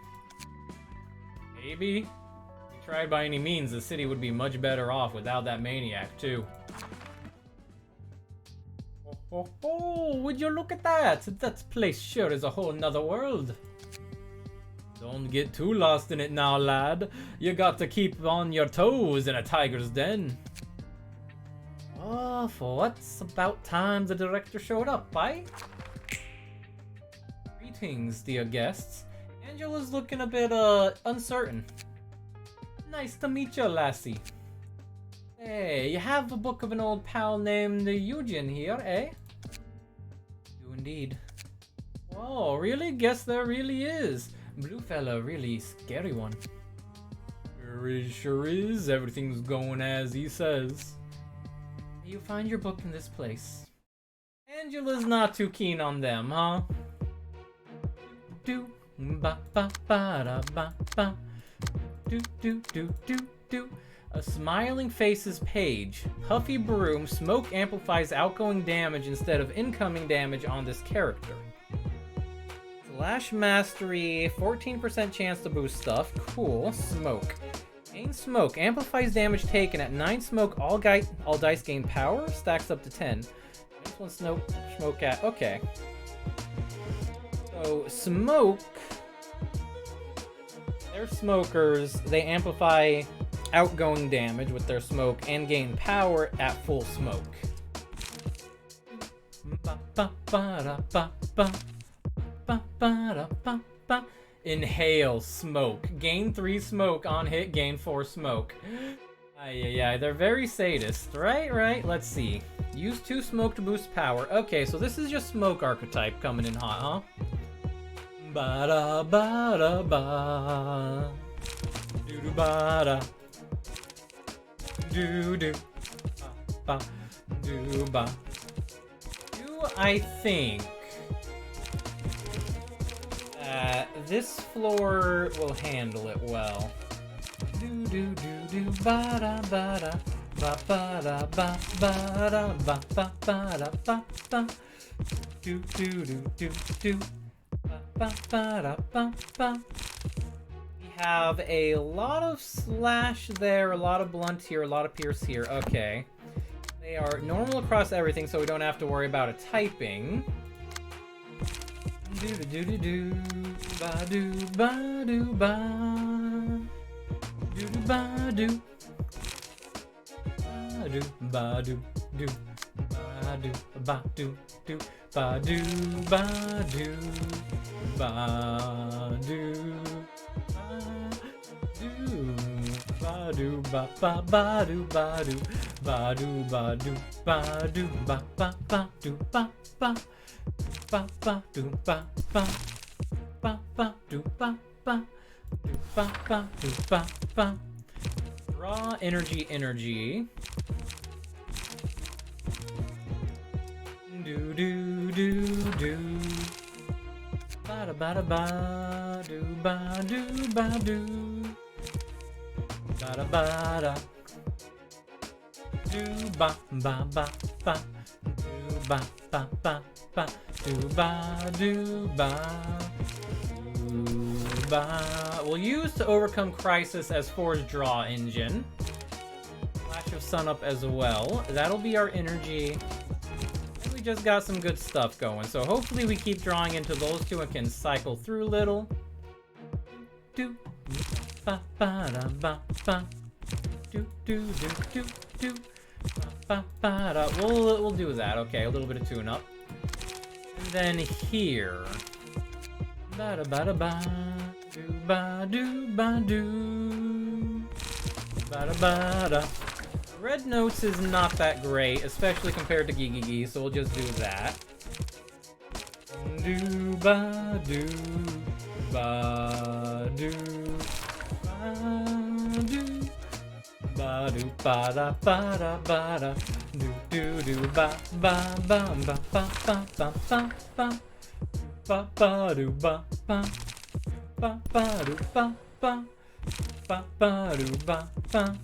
Maybe. If we tried by any means, the city would be much better off without that maniac, too. Oh, would you look at that? That place sure is a whole nother world. Don't get too lost in it now, lad. You got to keep on your toes in a tiger's den. Oh, for what's about time the director showed up, eh? Greetings, dear guests. Angela's looking a bit, uncertain. Nice to meet you, lassie. Hey, you have a book of an old pal named Eugen here, eh? Do indeed. Oh, really? Guess there really is. Blue fella, really scary one. Sure is. Everything's going as he says. You find your book in this place. Angela's not too keen on them, huh? Do ba ba ba da ba ba. Do. A smiling faces page. Puffy broom. Smoke amplifies outgoing damage instead of incoming damage on this character. Slash mastery. 14% chance to boost stuff. Cool. Smoke. Gain smoke. Amplifies damage taken at 9 smoke. All dice gain power. Stacks up to 10. This one smoke at. Okay. So smoke. They're smokers. They amplify outgoing damage with their smoke and gain power at full smoke. Inhale smoke. Gain 3 smoke on hit, gain 4 smoke. Yeah, they're very sadist. Right. Let's see. Use 2 smoke to boost power. Okay, so this is just smoke archetype coming in hot, huh? Ba-da ba-da ba. Do ba-da. Do ba do ba. I think that this floor will handle it well. Do ba da ba da ba ba da ba ba da ba ba ba da ba ba. Do ba ba da ba ba. We have a lot of slash there, a lot of blunt here, a lot of pierce here. Okay. They are normal across everything, so we don't have to worry about a typing. Do ba do ba do ba do ba do ba do do ba do ba do do ba do ba do ba do ba do ba ba ba do ba do ba do ba do ba do ba ba ba do ba ba ba ba do ba ba ba ba do ba ba do ba ba do ba ba. Draw energy. Do do do do. Ba da ba da ba do ba do ba do. Ba da ba da. Do ba ba ba ba. Do ba ba ba ba. Do ba do ba. Do ba. We'll use to overcome crisis as 4's draw engine. Flash of sun up as well. That'll be our energy. And we just got some good stuff going. So hopefully we keep drawing into those two and can cycle through a little. Do ba ba da ba ba. Do do do do do. Ba ba da. We'll do that. Okay, a little bit of tune up. And then here. Ba da ba da ba. Do ba do ba do. Ba da ba da. Red notes is not that great, especially compared to Gigi, so we'll just do that. Do ba do ba do ba do ba do ba da ba da ba da do do do ba ba ba ba ba ba ba ba ba ba ba do ba ba ba ba do ba ba ba ba do ba ba.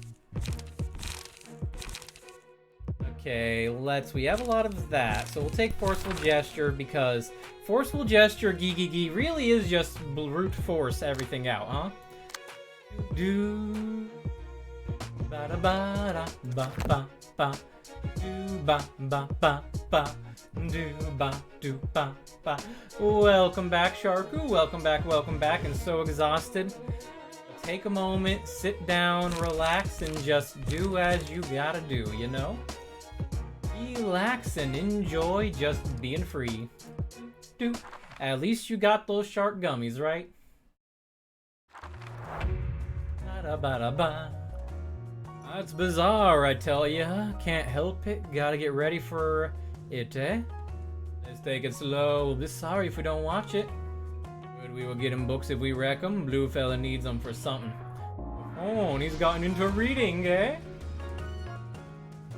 Okay, we have a lot of that, so we'll take Forceful Gesture because Forceful Gesture Gigi really is just brute force everything out, huh? Do ba da ba da ba ba ba do ba ba ba ba do ba do ba ba. Welcome back, Sharku. Welcome back, and so exhausted. Take a moment, sit down, relax, and just do as you gotta do, you know? Relax and enjoy just being free. Do. At least you got those shark gummies, right? Ba-da-ba-da-ba. That's bizarre, I tell ya. Can't help it. Gotta get ready for it, eh? Let's take it slow. We'll be sorry if we don't watch it. But we will get him books if we wreck them. Blue fella needs them for something. Oh, and he's gotten into reading, eh?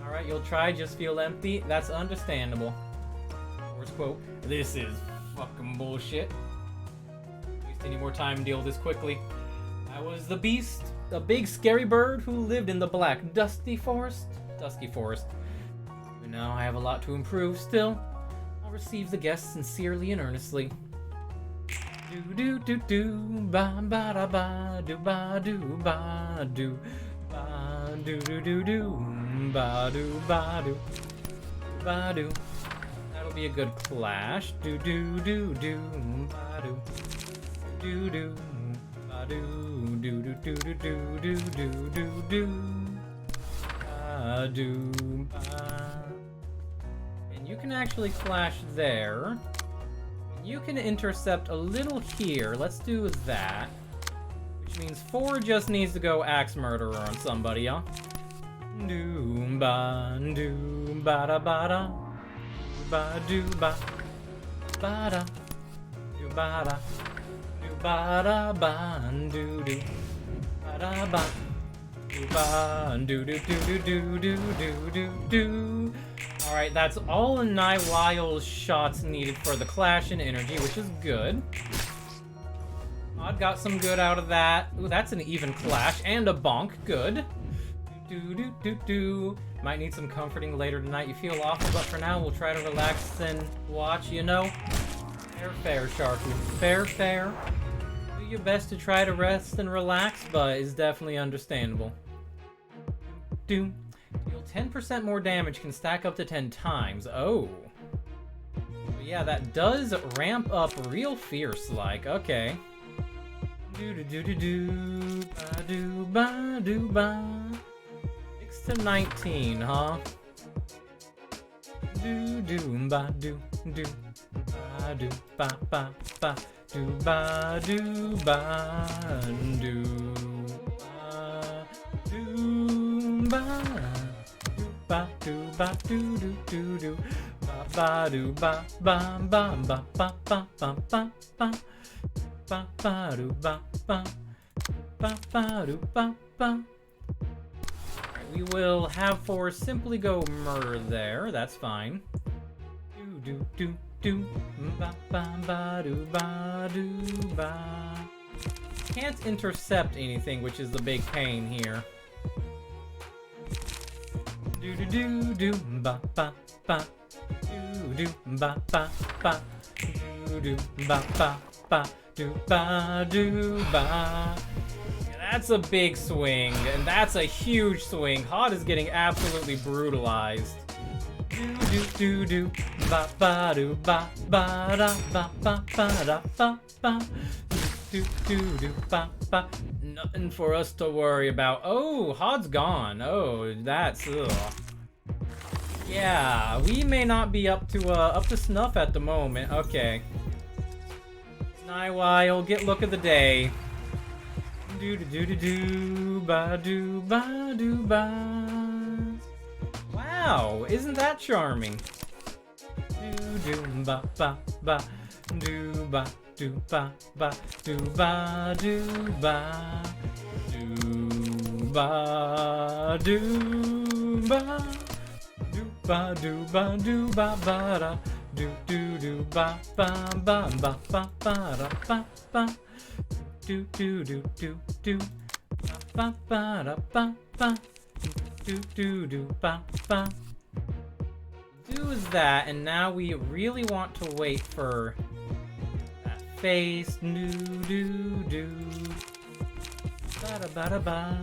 Alright, you'll try, just feel empty. That's understandable. First quote. This is fucking bullshit. Waste any more time, deal with this quickly. I was the beast, a big scary bird who lived in the black dusty forest. Dusky forest. But now I have a lot to improve still. I'll receive the guests sincerely and earnestly. Do do do do ba ba da ba do ba do ba do ba do do do do ba do ba do ba do. That'll be a good clash. Do do do do ba do do do ba do do do do do do do do do ba do ba. And you can actually clash there. You can intercept a little here. Let's do that. Which means 4 just needs to go Axe Murderer on somebody, huh? Do ba da ba da ba do ba da do ba da ba do do ba da ba do ba do do do do do do do do. Alright, that's all of Naiwayo's shots needed for the clash and energy, which is good. Odd got some good out of that. Ooh, that's an even clash and a bonk. Good. Do do do do. Might need some comforting later tonight. You feel awful, but for now we'll try to relax and watch, you know? Fair, Sharku. Fair. Do your best to try to rest and relax, but it's definitely understandable. Do. Deal 10% more damage, can stack up to 10 times. Oh. But yeah, that does ramp up real fierce, like. Okay. Do do do do do ba do ba do ba. 6 to 19, huh? Do do ba do do ba do ba ba ba do ba do ba do ba do ba. Ba do ba do do do do ba ba do ba ba ba ba ba ba ba ba ba ba ba do ba ba ba ba do ba ba. We will have for simply go murder there. That's fine. Do do do do ba ba ba do ba do ba. Can't intercept anything, which is the big pain here. Do do do do ba ba ba do do ba ba ba do do ba ba ba do ba do ba. That's a big swing, and that's a huge swing. Hot is getting absolutely brutalized. Do do do do ba ba do ba ba da ba ba ba da ba ba do do do ba ba. Nothing for us to worry about. Oh, Hod's gone. Oh, that's ugh. Yeah, we may not be up to snuff at the moment. Okay. Naiwai, get look of the day. Do do do do do ba do ba do ba. Wow, isn't that charming? Do do ba ba ba do ba do ba ba do ba do ba do ba do ba do ba do ba do ba ba da do do do ba ba ba ba ba ba da ba ba do do do do do ba ba da ba ba do do do ba ba. Do is that, and now we really want to wait for that face. Do do do ba da ba da ba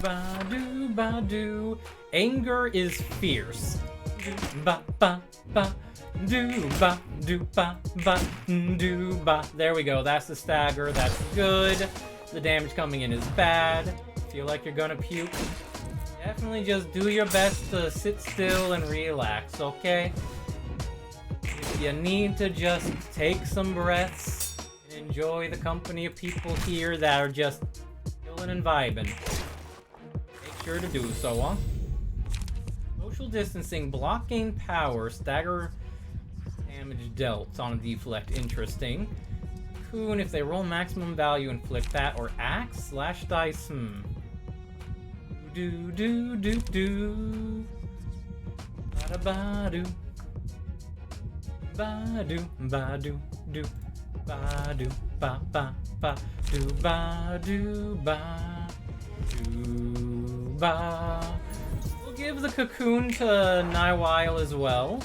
ba do ba do. Anger is fierce. Do ba ba ba do ba do ba ba do ba. There we go. That's the stagger. That's good. The damage coming in is bad. Feel like you're gonna puke? Definitely just do your best to sit still and relax, okay? If you need to just take some breaths and enjoy the company of people here that are just chilling and vibing, make sure to do so, huh? Social distancing, block gain power, stagger damage dealt on a deflect, interesting. Cocoon, if they roll maximum value, inflict that, or axe slash dice, do do do do ba ba do ba do ba do do ba do ba ba ba do ba do ba do ba. We'll give the cocoon to Naiwile as well.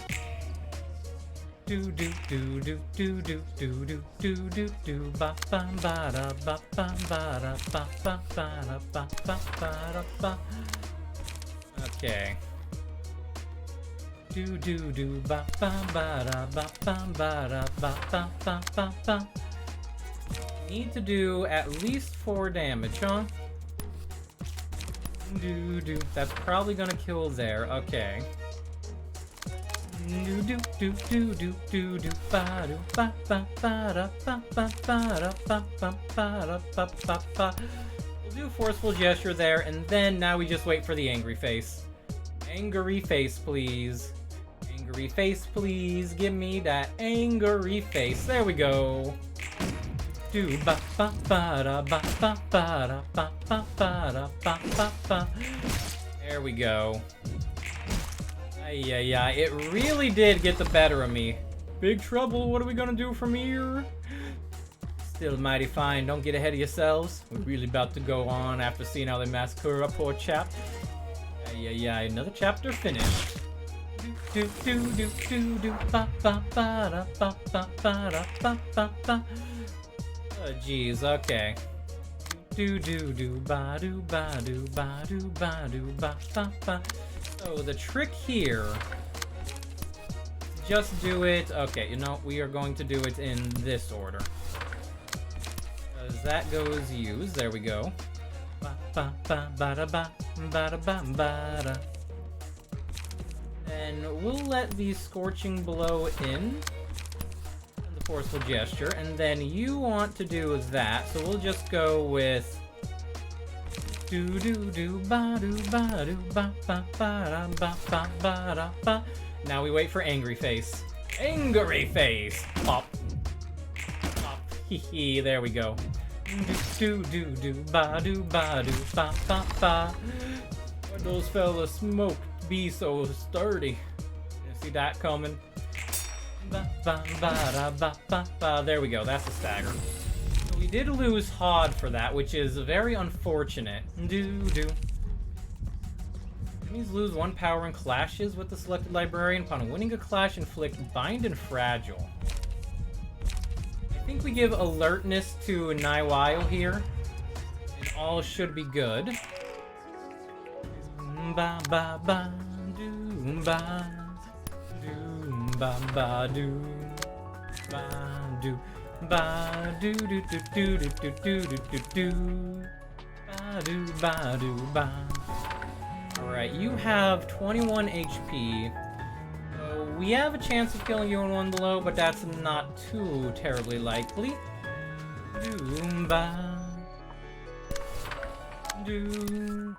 Do do do do do do do do do do do ba ba ba da ba ba ba da ba ba ba da ba ba ba da ba. Okay. Do do do ba ba ba da ba ba ba da ba ba ba ba ba. Need to do at least 4 damage, huh? Do do. That's probably gonna kill there. Okay. Do do do do do do do ba do ba ba ba da ba ba ba da ba ba ba da ba ba ba. We'll do forceful gesture there, and then now we just wait for the angry face. Angry face, please. Angry face, please. Give me that angry face. There we go. Do ba ba ba da ba ba ba da ba ba ba da ba ba ba. There we go. Yeah, it really did get the better of me. Big trouble, what are we gonna do from here? Still mighty fine, don't get ahead of yourselves. We're really about to go on after seeing how they massacre a poor chap. Yeah, another chapter finished. Do do do do do ba ba ba da ba ba ba da ba ba ba. Oh jeez, okay. Do do do ba do ba do ba do ba do ba ba ba. So the trick here, just do it, okay, you know, we are going to do it in this order. As that goes use, there we go. Ba ba ba ba da ba ba da ba ba da. And we'll let the scorching blow in, and the forceful gesture, and then you want to do that, so we'll just go with Do do do ba do ba do ba ba ba da ba ba ba da ba. Now we wait for angry face. Angry face. Pop. Pop. Hee hee. There we go. Do do do do ba do ba do ba ba ba. Why'd those fellas smoke be so sturdy? Didn't see that coming. Ba ba ba da ba ba ba. There we go. That's a stagger. So we did lose Hod for that, which is very unfortunate. Do do. Enemies lose 1 power in clashes with the selected librarian. Upon winning a clash, inflict bind and fragile. I think we give alertness to Naiwile here, and all should be good. Ba ba ba do ba do ba ba do ba do ba do do do do do do do do do ba do ba do ba. Alright, you have 21 HP. So we have a chance of killing you in 1 blow, but that's not too terribly likely. Doomba. Doom.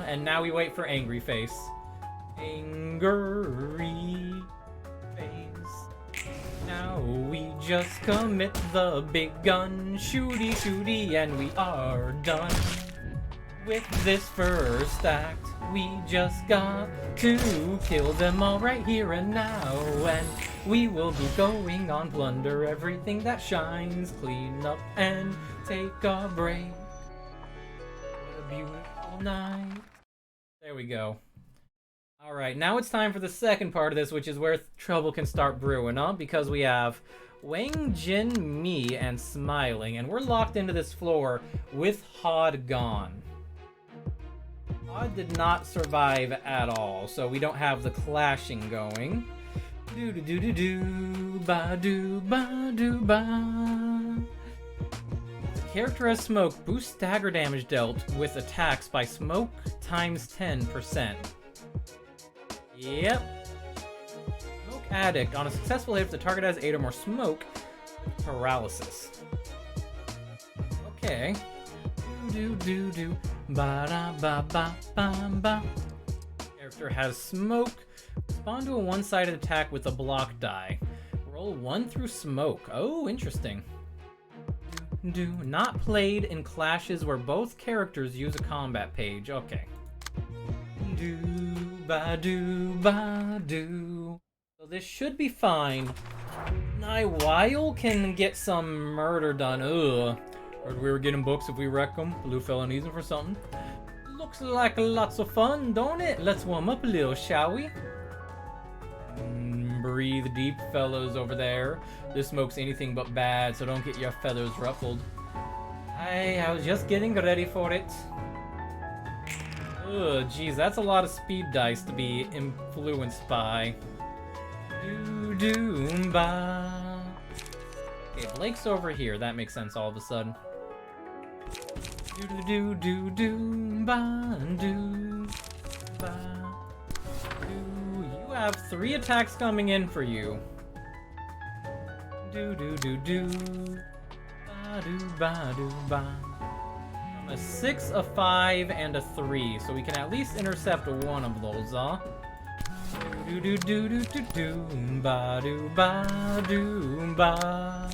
And now we wait for angry face. Angry face. Now we just commit the big gun. Shooty shooty and we are done. With this first act, we just got to kill them all right here and now. And we will be going on plunder everything that shines, clean up and take a break. What a beautiful night. There we go. Alright, now it's time for the second part of this, which is where trouble can start brewing, huh? Because we have Wang, Jin, me, and Smiling, and we're locked into this floor with Hod gone. Hod did not survive at all, so we don't have the clashing going. Do do do do do ba do ba do ba. The character has smoke boosts stagger damage dealt with attacks by smoke times 10%. Yep. Smoke addict. On a successful hit, if the target has 8 or more smoke, paralysis. Okay. Do do do ba da ba ba ba ba. Character has smoke. Respond to a one-sided attack with a block die. Roll 1 through smoke. Oh, interesting. Do not played in clashes where both characters use a combat page. Okay. Do ba do ba do. So this should be fine. Naiwile can get some murder done. Ugh. Heard we were getting books if we wreck them. Blue fella needs them for something. Looks like lots of fun, don't it? Let's warm up a little, shall we? Breathe deep, fellows over there. This smoke's anything but bad, so don't get your feathers ruffled. I was just getting ready for it. Ugh, geez, that's a lot of speed dice to be influenced by. Do-do-ba. Okay, Blake's over here. That makes sense all of a sudden. Do-do-do-do-do-ba-do-ba. You have 3 attacks coming in for you. Do-do-do-do. Ba-do-ba-do-ba. From a 6, a 5, and a 3. So we can at least intercept one of those, huh? Do-do-do-do-do-do-ba-do-ba-do-ba.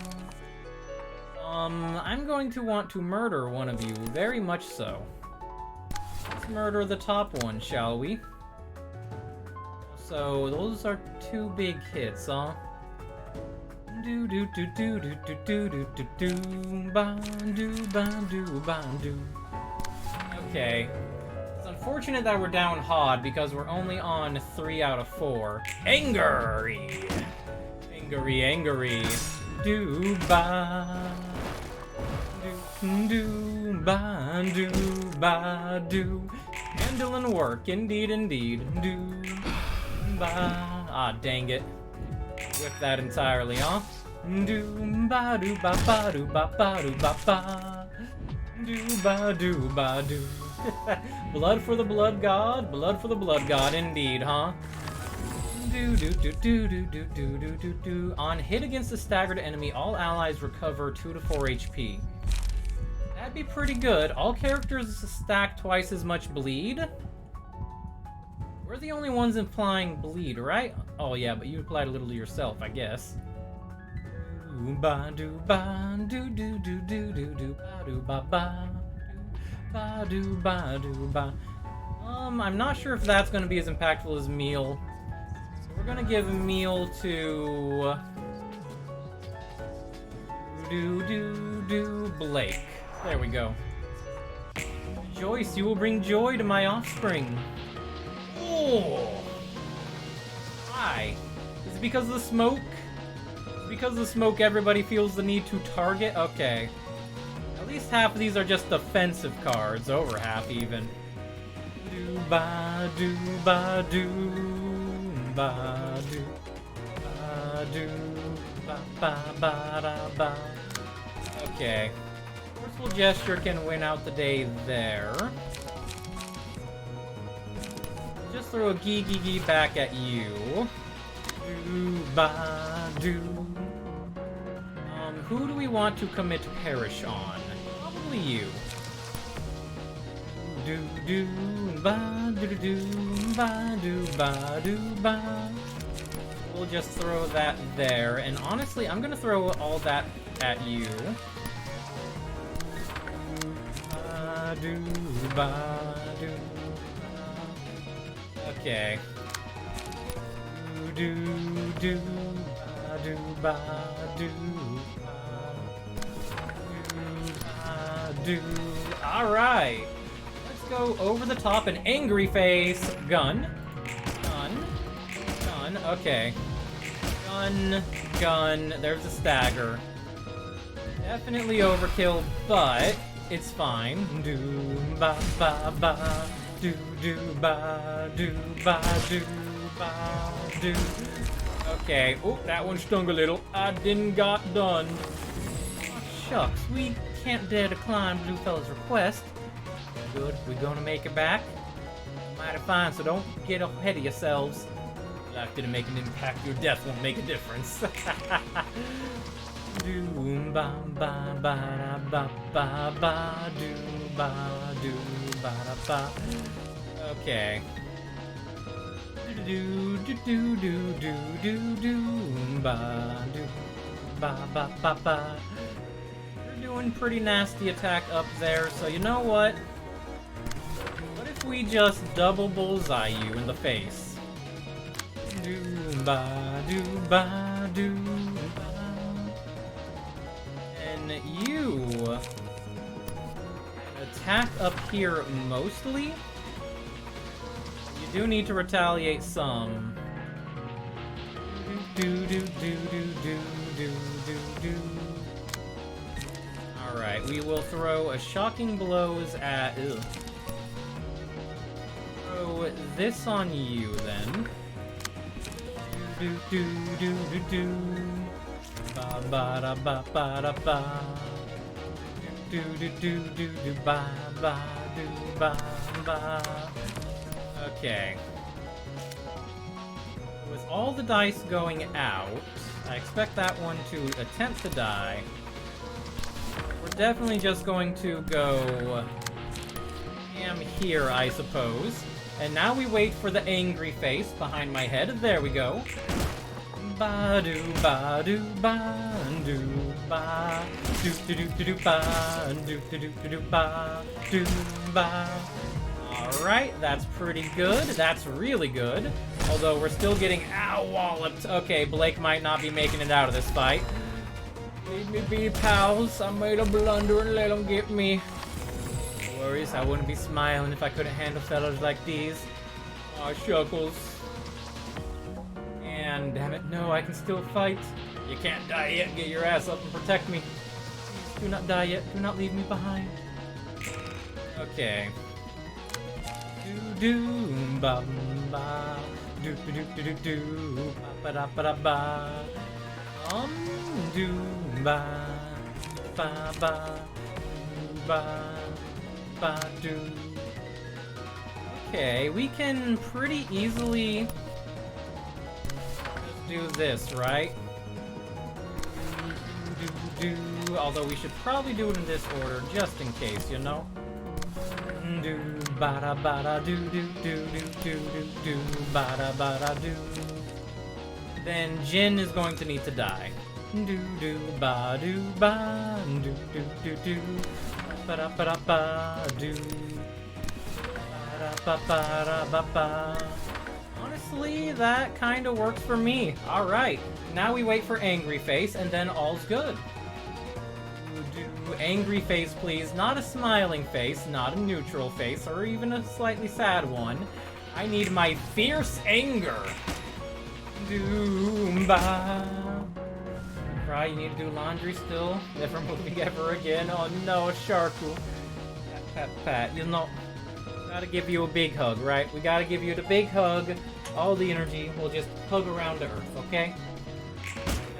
I'm going to want to murder one of you, very much so. Let's murder the top one, shall we? So, those are 2 big hits, huh? Do-do-do-do-do-do-do-do-ba-do-ba-do-ba-do. Okay. It's unfortunate that we're down Hod because we're only on 3 out of 4. Angry! Angry, angry. Do-ba. Do-ba-do-ba-do. Handling work, indeed, indeed. Do-ba. Ah, dang it. Whip that entirely, huh? Do-ba-do-ba-ba-do-ba-ba-do-ba-ba. Do-ba-do-ba-do. Blood for the blood god, blood for the blood god, indeed, huh? On hit against a staggered enemy, all allies recover 2 to 4 HP. That That'd be pretty good. All characters stack twice as much bleed. We're the only ones implying bleed, right? Oh yeah, but you applied a little to yourself, I guess. Ba do ba do do do do do do ba do ba ba do ba do ba. I'm not sure if that's gonna be as impactful as Meal. So we're gonna give Meal to Blake. There we go. Joyce, you will bring joy to my offspring. Oh! Why? Is it because of the smoke? Is it because of the smoke everybody feels the need to target? Okay. At least half of these are just defensive cards. Over half, even. Do ba do ba do ba do ba do ba ba ba da ba. Okay. Forceful Gesture can win out the day there. Just throw a gee back at you. Do ba do. Who do we want to commit Perish on? Probably you. Do do ba do do ba do ba do ba. We'll just throw that there, and honestly, I'm gonna throw all that at you. Do ba do. Okay. Do do ba do ba do ba do. All right. Let's go over the top and Angry Face. Gun. Okay. Gun. There's a stagger. Definitely overkill, but it's fine. Do ba ba ba. Do do ba do ba do ba do. Okay. Oh, that one stung a little. I didn't got done. Oh, shucks, we can't dare decline Bluefellow's request. Good, we're gonna make it back. Mighty fine, so don't get ahead of yourselves. Life didn't make an impact. Your death won't make a difference. Do ba ba ba da ba ba ba do ba do ba da ba. Okay. Do do do do do do do ba do ba ba ba ba. You're doing pretty nasty attack up there, so you know what? What if we just double bullseye you in the face? Do ba do ba do. You attack up here mostly. You do need to retaliate some. Do do do do do do do do. All right, we will throw a shocking blows at. Throw this on you then. Do do do do do. Ba ba da ba ba da ba. Do do do do do ba ba do ba ba. Okay. With all the dice going out, I expect that one to attempt to die. We're definitely just going to go ham here, I suppose. And now we wait for the angry face behind my head. There we go. Ba do ba do ba do ba do do do do do ba do do do do do ba do ba. All right, that's pretty good. That's really good. Although we're still getting walloped. Okay, Blake might not be making it out of this fight. Leave me be, pals. I made a blunder and let them get me. No worries, I wouldn't be smiling if I couldn't handle fellows like these. Aw, shuckles. And damn it, no, I can still fight. You can't die yet. Get your ass up and protect me. Please do not die yet. Do not leave me behind. Okay. Do do ba ba do do do do do ba da ba da ba. Do ba ba ba ba do. Okay, we can pretty easily do this, right? Do although we should probably do it in this order, just in case, you know? Do ba ba da do do do do do do do ba da do. Then Jin is going to need to die. Do do ba do do do do ba da do ba da ba ba. Honestly, that kind of works for me. All right, now we wait for angry face, and then all's good. Do angry face, please. Not a smiling face, not a neutral face, or even a slightly sad one. I need my fierce anger. Doomba. Right, you need to do laundry still. Never moving ever again. Oh no, Sharku. Pat, pat. You know, gotta give you a big hug, right? We gotta give you the big hug. All the energy. We'll just hug around the earth, okay?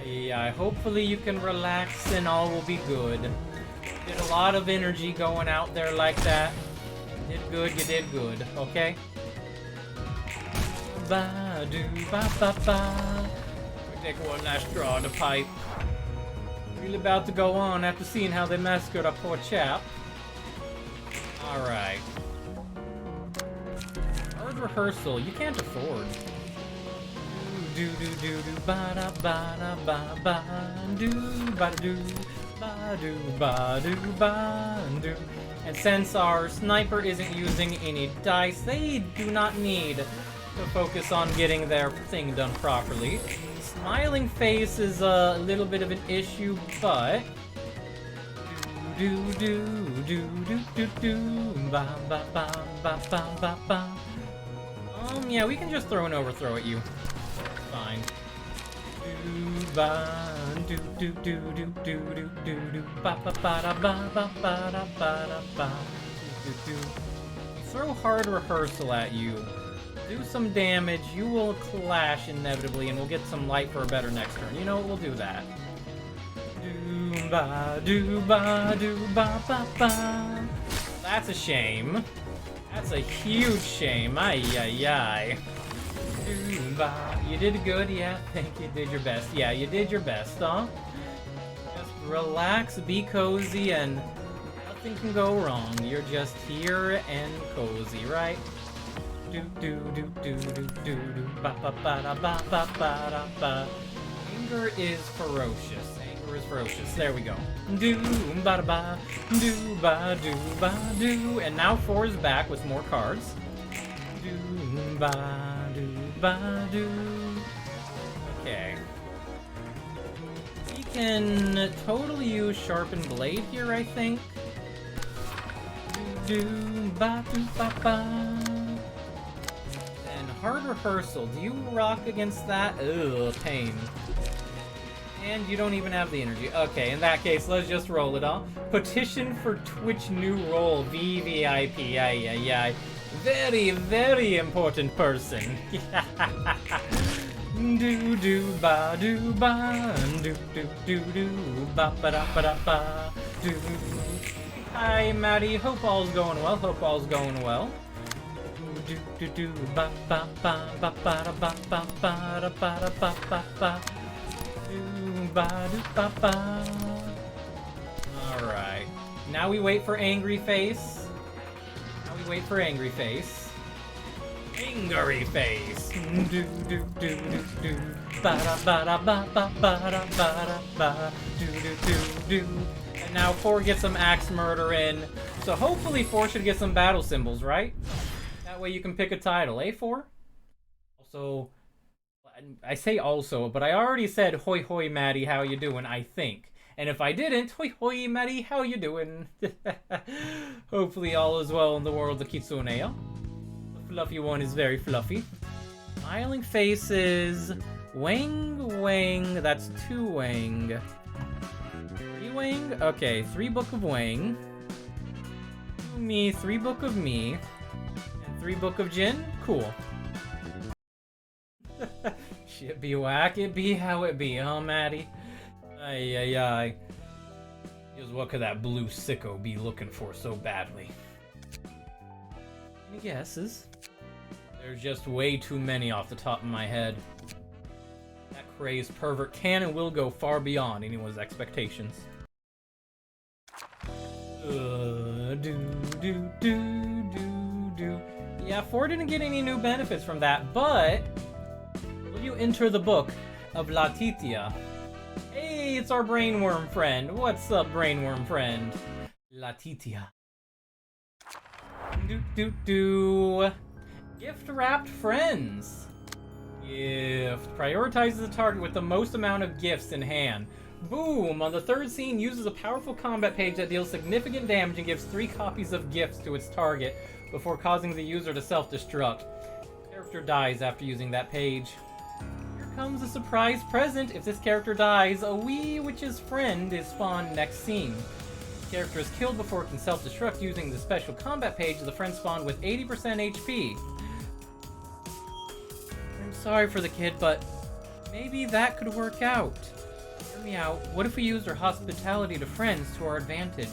Yeah, hopefully you can relax and all will be good. Did a lot of energy going out there like that. You did good, you did good, okay? Ba do ba ba ba. We take one last draw of the pipe. Really about to go on after seeing how they massacred our poor chap. Alright. Hard rehearsal, you can't afford. Do do do do ba da ba ba do ba do ba do ba do ba do. And since our sniper isn't using any dice, they do not need to focus on getting their thing done properly. Smiling face is a little bit of an issue, but do do do do do do ba ba ba ba ba ba ba. Yeah, we can just throw an overthrow at you. Fine. Do ba do do do do do do do do ba ba ba da ba ba ba da ba da ba do do. Throw hard rehearsal at you. Do some damage. You will clash inevitably, and we'll get some light for a better next turn. You know what? We'll do that. Do ba do ba do ba ba ba. That's a shame. That's a huge shame. Ay ay ay. You did good, yeah. I think you did your best. Yeah, you did your best, huh? Just relax, be cozy, and nothing can go wrong. You're just here and cozy, right? Do do do do do do do ba ba ba da ba ba ba da ba. Anger is ferocious. Anger is ferocious. There we go. Do ba da ba do ba do ba do. And now 4 is back with more cards. Do ba do ba do. Okay. We can totally use sharpened blade here, I think. Do ba do ba ba. And hard rehearsal. Do you rock against that? Ugh, pain. And you don't even have the energy. Okay, in that case, let's just roll it all. Petition for Twitch new role. VVIP. Ay, ay, ay. Very, very important person. Do do ba do ba do do do do ba ba da ba da ba do. Hi, Maddie. Hope all's going well. Hope all's going well. Do do do ba ba ba ba ba da ba ba ba da ba da ba ba ba do ba do ba ba. All right. Now we wait for angry face. Wait for angry face. Angry face. Do do do do do. Ba da ba da ba ba ba da ba da ba. Do do do do. And now 4 gets some axe murder in. So hopefully 4 should get some battle symbols, right? That way you can pick a title. A4? Also, I say also, but I already said hoi hoi Maddie, how you doing, I think. And if I didn't, hoi hoi Maddie, how you doing? Hopefully all is well in the world of Kitsuneo. The fluffy one is very fluffy. Smiling faces. Wang Wang. That's 2 Wang. 3 Wang? Okay, 3 Book of Wang. 2 me, 3 Book of me. And 3 Book of Jin? Cool. Shit be whack, it be how it be, huh, Maddie? Ay, ay, ay. Just what could that blue sicko be looking for so badly? Any guesses? There's just way too many off the top of my head. That crazed pervert can and will go far beyond anyone's expectations. Do. Yeah, 4 didn't get any new benefits from that, but will you enter the book of Latitia? Hey, it's our brainworm friend. What's up, brainworm friend? Latitia. Gift wrapped friends. Gift. Prioritizes the target with the most amount of gifts in hand. Boom! On the third scene, uses a powerful combat page that deals significant damage and gives 3 copies of gifts to its target before causing the user to self-destruct. Character dies after using that page. Here comes a surprise present. If this character dies, a wee witch's friend is spawned next scene. If the character is killed before it can self-destruct using the special combat page, the friend spawned with 80% HP. I'm sorry for the kid, but maybe that could work out. Hear me out. What if we used our hospitality to friends to our advantage?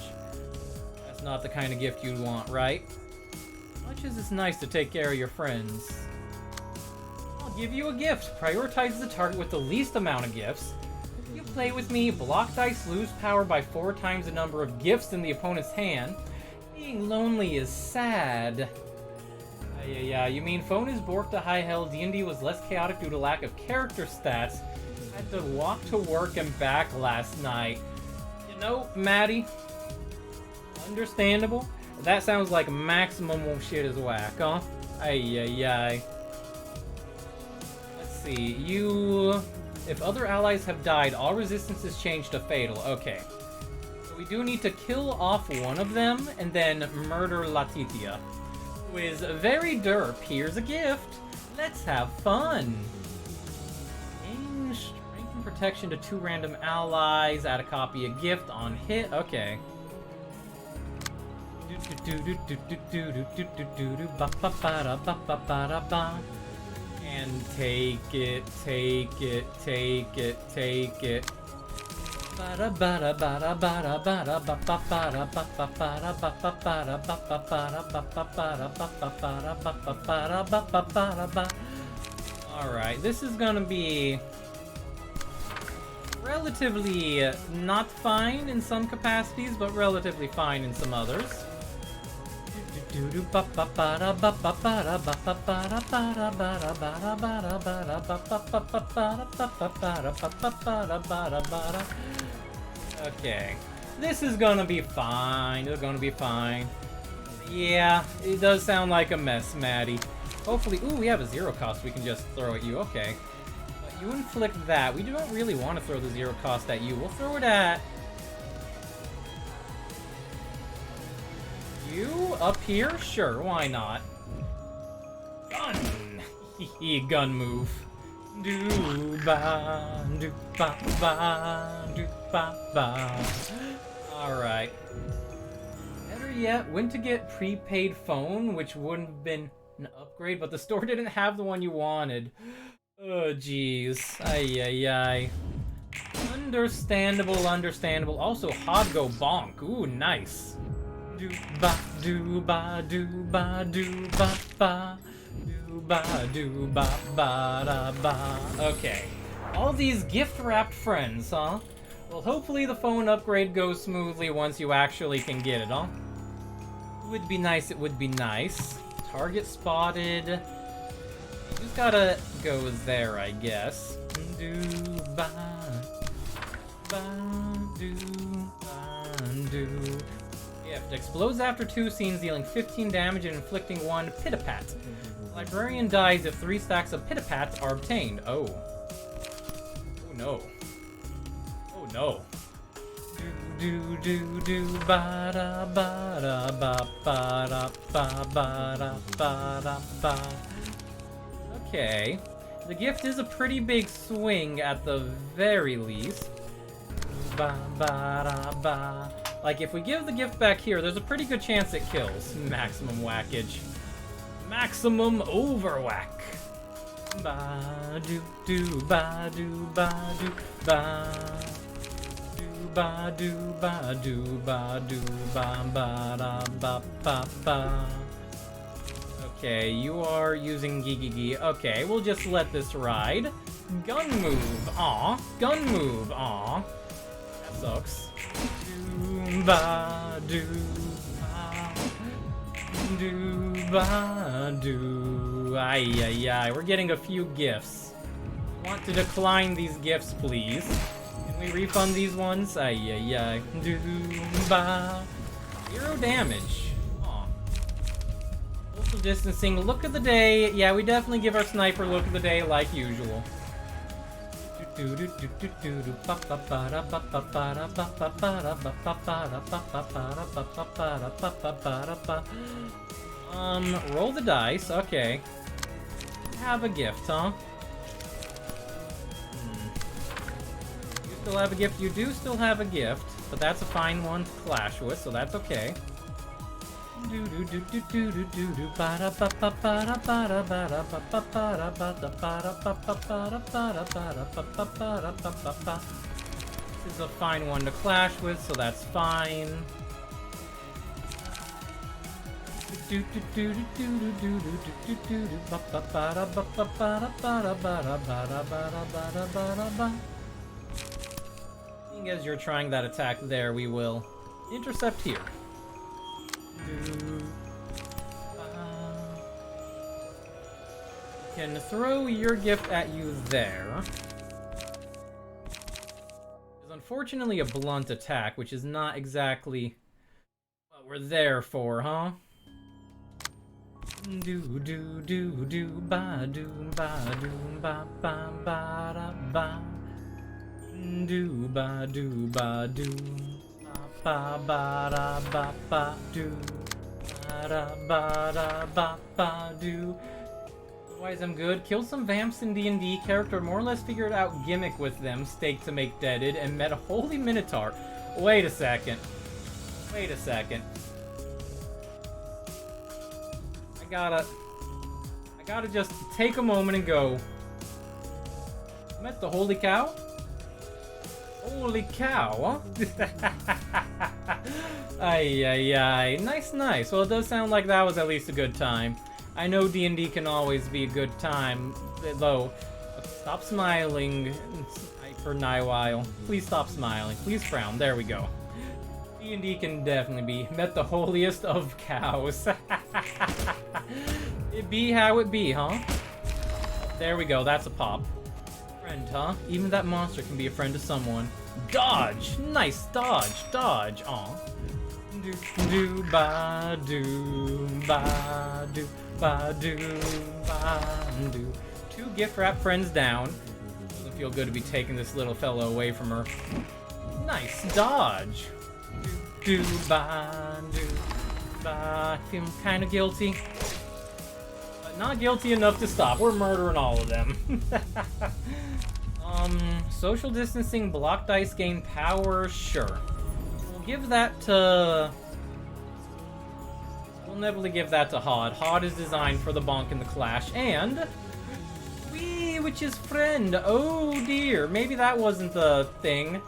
That's not the kind of gift you'd want, right? Much as it's nice to take care of your friends. I'll give you a gift. Prioritize the target with the least amount of gifts. If you play with me, block dice lose power by 4 times the number of gifts in the opponent's hand. Being lonely is sad. Yeah, you mean phone is borked to high hell, D&D was less chaotic due to lack of character stats. Had to walk to work and back last night. You know, Maddie, understandable. That sounds like maximum shit is whack, huh? Ay. Let's see, if other allies have died, all resistance is changed to fatal. Okay. So we do need to kill off one of them and then murder Latitia, who is very derp. Here's a gift. Let's have fun. Gain strength and protection to 2 random allies. Add a copy of gift on hit. Okay. And take it. Alright, this is gonna be relatively not fine in some capacities, but relatively fine in some others. Okay, this is gonna be fine. It's gonna be fine. Yeah, it does sound like a mess, Maddie. Hopefully, ooh, we have a 0 cost we can just throw at you. Okay, but you inflict that. We don't really want to throw the 0 cost at you. We'll throw it at you up here? Sure, why not? Gun! Gun move. Alright. Better yet, went to get prepaid phone, which wouldn't have been an upgrade, but the store didn't have the one you wanted. Oh, jeez. Ay. Understandable. Also, Hod go bonk. Ooh, nice. Okay. All these gift-wrapped friends, huh? Well, hopefully the phone upgrade goes smoothly once you actually can get it, huh? It would be nice. Target spotted. Just gotta go there, I guess. Gift. Explodes after 2 scenes, dealing 15 damage and inflicting 1 pitapat. Librarian dies if 3 stacks of pitapats are obtained. Oh no. Okay. The gift is a pretty big swing at the very least. Like, if we give the gift back here, there's a pretty good chance it kills. Maximum whackage. Maximum overwhack. Okay, you are using Gigi. Okay, we'll just let this ride. Gun move. Aw. That sucks. do do ba do. Ay ay ay. We're getting a few gifts. Want to decline these gifts, please? Can we refund these ones? Ay ay ay. Do ba. 0 damage. Aw. Social distancing. Look of the day. Yeah, we definitely give our sniper look of the day like usual. Roll the dice. Okay. Have a gift, huh? You still have a gift? You do still have a gift, but that's a fine one to clash with, so that's okay. This is a fine one to clash with, so that's fine. Seeing as you're trying that attack there, we will intercept here. Can throw your gift at you there. It's unfortunately a blunt attack, which is not exactly what we're there for, huh? Do do do do ba do ba do ba ba ba da ba. Do ba do ba do. Ba ba da ba ba do. Ba da ba da ba ba do. Otherwise, I'm good. Killed some vamps in D&D. Character more or less figured out gimmick with them. Stake to make deaded. And met a holy minotaur. Wait a second. Wait a second. I gotta just take a moment and go. Met the holy cow? Holy cow, huh? Ay, ay, ay. Nice, nice. Well, it does sound like that was at least a good time. I know D&D can always be a good time, though. Stop smiling for a while. Please stop smiling. Please frown. There we go. D&D can definitely be met the holiest of cows. It be how it be, huh? There we go. That's a pop. Friend, huh? Even that monster can be a friend to someone. Dodge! Nice dodge! Dodge! Aw. Do do ba do ba do ba do ba do. 2 gift wrap friends down. Doesn't feel good to be taking this little fellow away from her. Nice dodge! Do ba do ba. Feeling kind of guilty. But not guilty enough to stop. We're murdering all of them. Social distancing, block dice gain power, sure. We'll give that to... We'll never give that to Hod. Hod is designed for the bonk and the clash, and... Wee, which is friend. Oh dear, maybe that wasn't the thing.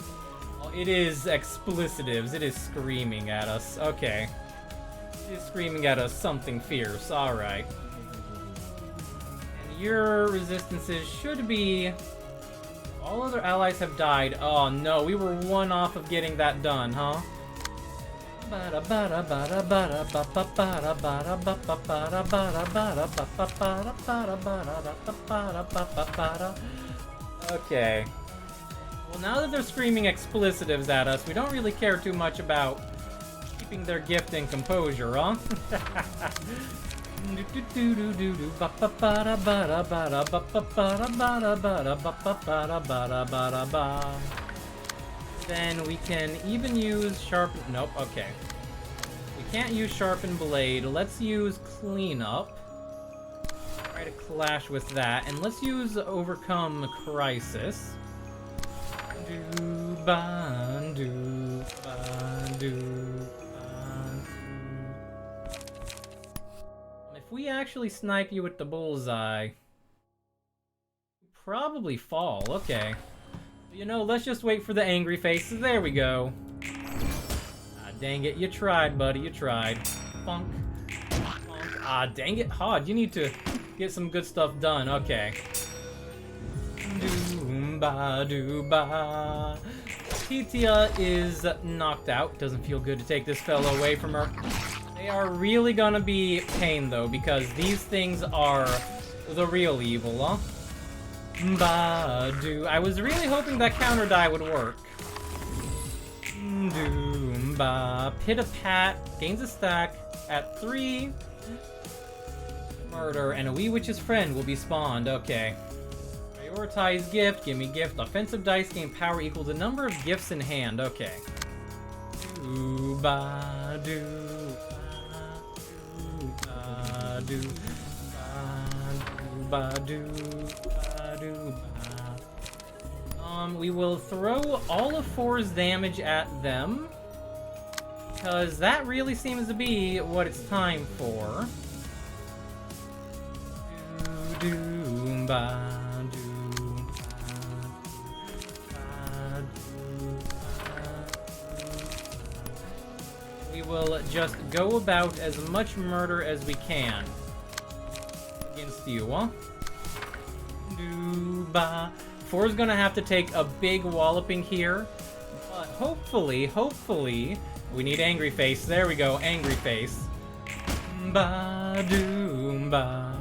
Well, it is explicitives. It is screaming at us. Okay. It is screaming at us something fierce. Alright. And your resistances should be... All other allies have died. Oh no, we were 1 off of getting that done, huh? Okay. Well, now that they're screaming explicitives at us, we don't really care too much about keeping their gift in composure, huh? Then we can even use sharpen... Nope, okay. We can't use sharpen blade. Let's use cleanup. Try to clash with that. And let's use overcome crisis. Do ba do ba do. If we actually snipe you with the bullseye, you probably fall. Okay. You know, let's just wait for the angry faces. There we go. Ah, dang it. You tried, buddy. You tried. Funk. Funk. Ah, dang it. Hod, you need to get some good stuff done. Okay. Doom ba doo ba. Latitia is knocked out. Doesn't feel good to take this fellow away from her. They are really gonna be pain, though, because these things are the real evil, huh? Ba-do. I was really hoping that counter die would work. Doom-ba. Pit-a-pat. Gains a stack at 3. Murder. And a wee witch's friend will be spawned. Okay. Prioritize gift. Give me gift. Offensive dice gain power equals the number of gifts in hand. Okay. Do-ba-do. Ba-do. Ba-do. Ba-do. We will throw all of 4's damage at them, because that really seems to be what it's time for. We will just go about as much murder as we can against you, huh? 4's gonna have to take a big walloping here, but hopefully, we need Angry Face. There we go, Angry Face. Ba-doom-ba.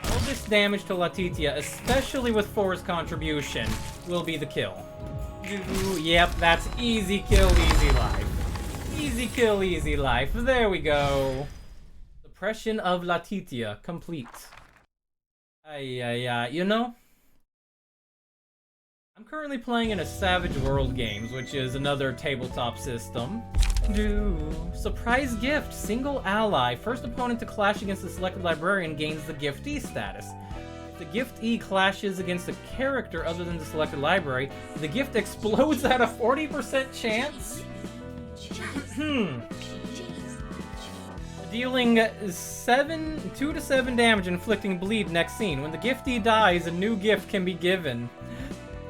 All this damage to Latitia, especially with 4's contribution, will be the kill. Yep, that's easy kill, easy life. Easy kill, easy life. There we go. Suppression of Latitia complete. You know, I'm currently playing in a Savage World Games, which is another tabletop system. Surprise gift, single ally. First opponent to clash against the selected librarian gains the giftee status. If the giftee clashes against a character other than the selected library, the gift explodes at a 40% chance? Dealing 2 to 7 damage, inflicting bleed next scene. When the giftee dies, a new gift can be given.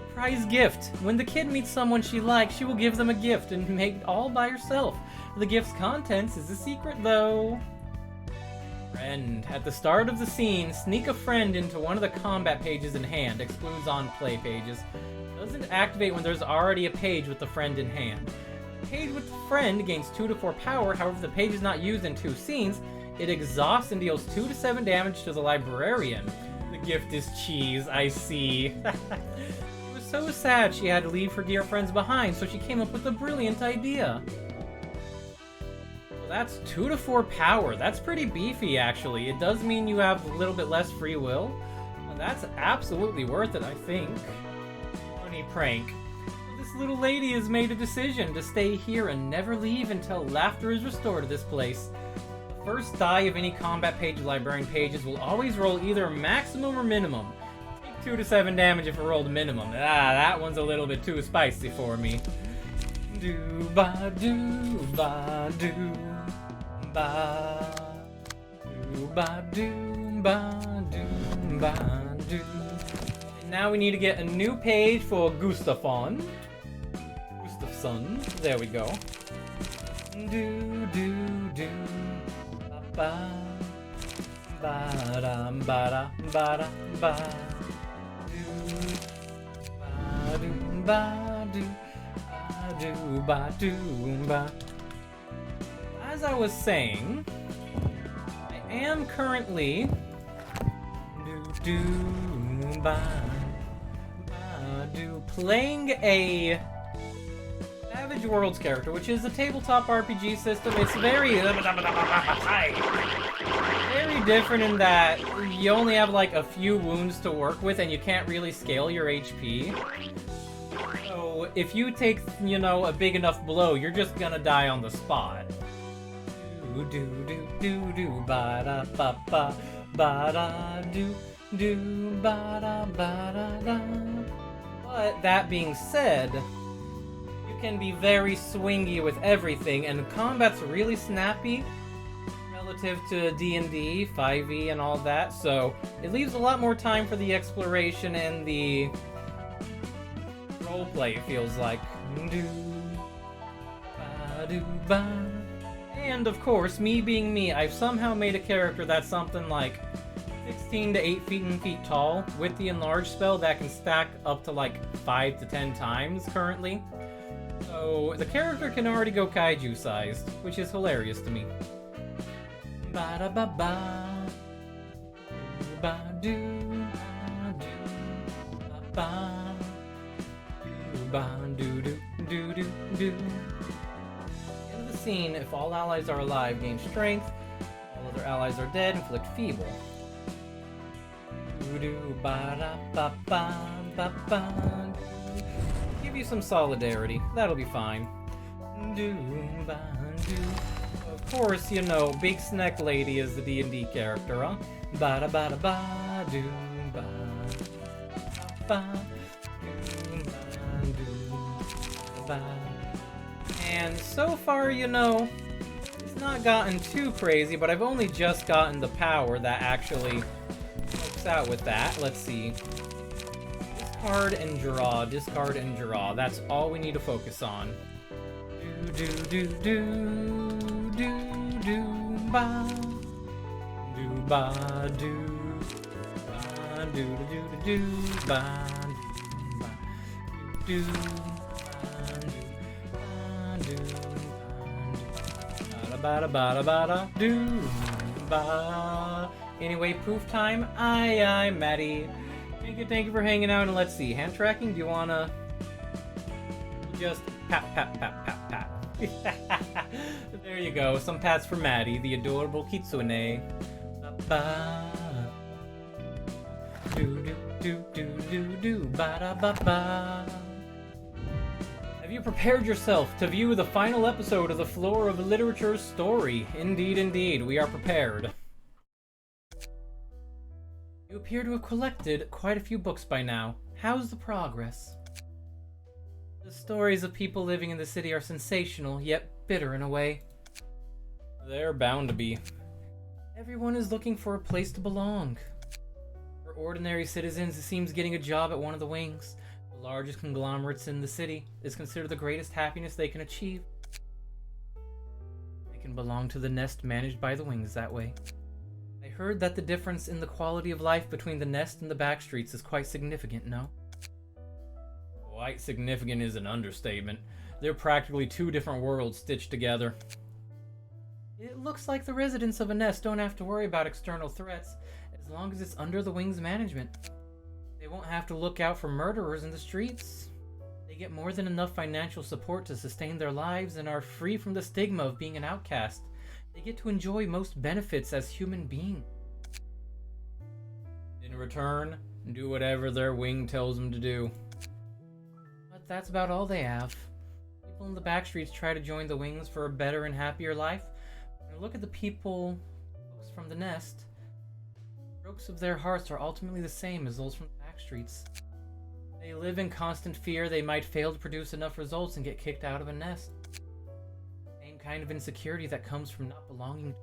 Surprise gift. When the kid meets someone she likes, she will give them a gift and make it all by herself. The gift's contents is a secret, though. Friend. At the start of the scene, sneak a friend into one of the combat pages in hand. Excludes on play pages. Doesn't activate when there's already a page with the friend in hand. The page with the friend gains 2 to 4 power. However, if the page is not used in 2 scenes, it exhausts and deals 2 to 7 damage to the librarian. The gift is cheese, I see. She was so sad she had to leave her dear friends behind, so she came up with a brilliant idea. Well, that's 2 to 4 power. That's pretty beefy, actually. It does mean you have a little bit less free will. Well, that's absolutely worth it, I think. Funny prank. This little lady has made a decision to stay here and never leave until laughter is restored to this place. The first die of any combat page librarian pages will always roll either maximum or minimum. Take 2 to 7 damage if it rolled minimum. That one's a little bit too spicy for me. And now we need to get a new page for Gustafsson. There we go. Ba da ba da ba. As I was saying, I am currently playing a Savage Worlds character, which is a tabletop RPG system. It's very different in that you only have like a few wounds to work with and you can't really scale your HP. So if you take, a big enough blow, you're just gonna die on the spot. But that being said, can be very swingy with everything, and combat's really snappy relative to D&D, 5e, and all that, so it leaves a lot more time for the exploration and the roleplay, it feels like. And of course, me being me, I've somehow made a character that's something like 16 to 8 feet tall, with the enlarge spell that can stack up to like 5 to 10 times currently. So the character can already go kaiju sized, which is hilarious to me. Ba da ba ba. Ba do ba ba. Ba do do do do do. End of the scene, if all allies are alive, gain strength. All other allies are dead, inflict feeble. Do do ba da ba ba ba ba. Give you some solidarity. That'll be fine. Do ba do. Of course, you know, Big Snack Lady is the D&D character, huh? Ba da ba da ba do ba ba do ba do ba. And so far, you know, it's not gotten too crazy, but I've only just gotten the power that actually works out with that. Let's see. Discard and draw, discard and draw. That's all we need to focus on. Do do do do do do ba do ba do ba do do do do ba do ba do ba da do ba. Anyway, proof time. Aye, Maddie. Thank you for hanging out, and let's see. Hand tracking, do you wanna just pat, pat, pat, pat, pat? There you go, some pats for Maddie, the adorable kitsune. Ba-ba. Do do do do do do ba da ba ba. Have you prepared yourself to view the final episode of the Floor of Literature's story? Indeed, indeed, we are prepared. You appear to have collected quite a few books by now. How's the progress? The stories of people living in the city are sensational, yet bitter in a way. They're bound to be. Everyone is looking for a place to belong. For ordinary citizens, it seems getting a job at one of the wings, the largest conglomerates in the city, is considered the greatest happiness they can achieve. They can belong to the nest managed by the wings that way. I heard that the difference in the quality of life between the nest and the back streets is quite significant, no? Quite significant is an understatement. They're practically two different worlds stitched together. It looks like the residents of a nest don't have to worry about external threats as long as it's under the wing's management. They won't have to look out for murderers in the streets. They get more than enough financial support to sustain their lives and are free from the stigma of being an outcast. They get to enjoy most benefits as human beings. In return, do whatever their wing tells them to do. But that's about all they have. People in the back streets try to join the wings for a better and happier life. When you look at the folks from the nest, the strokes of their hearts are ultimately the same as those from the back streets. They live in constant fear they might fail to produce enough results and get kicked out of a nest. Kind of insecurity that comes from not belonging.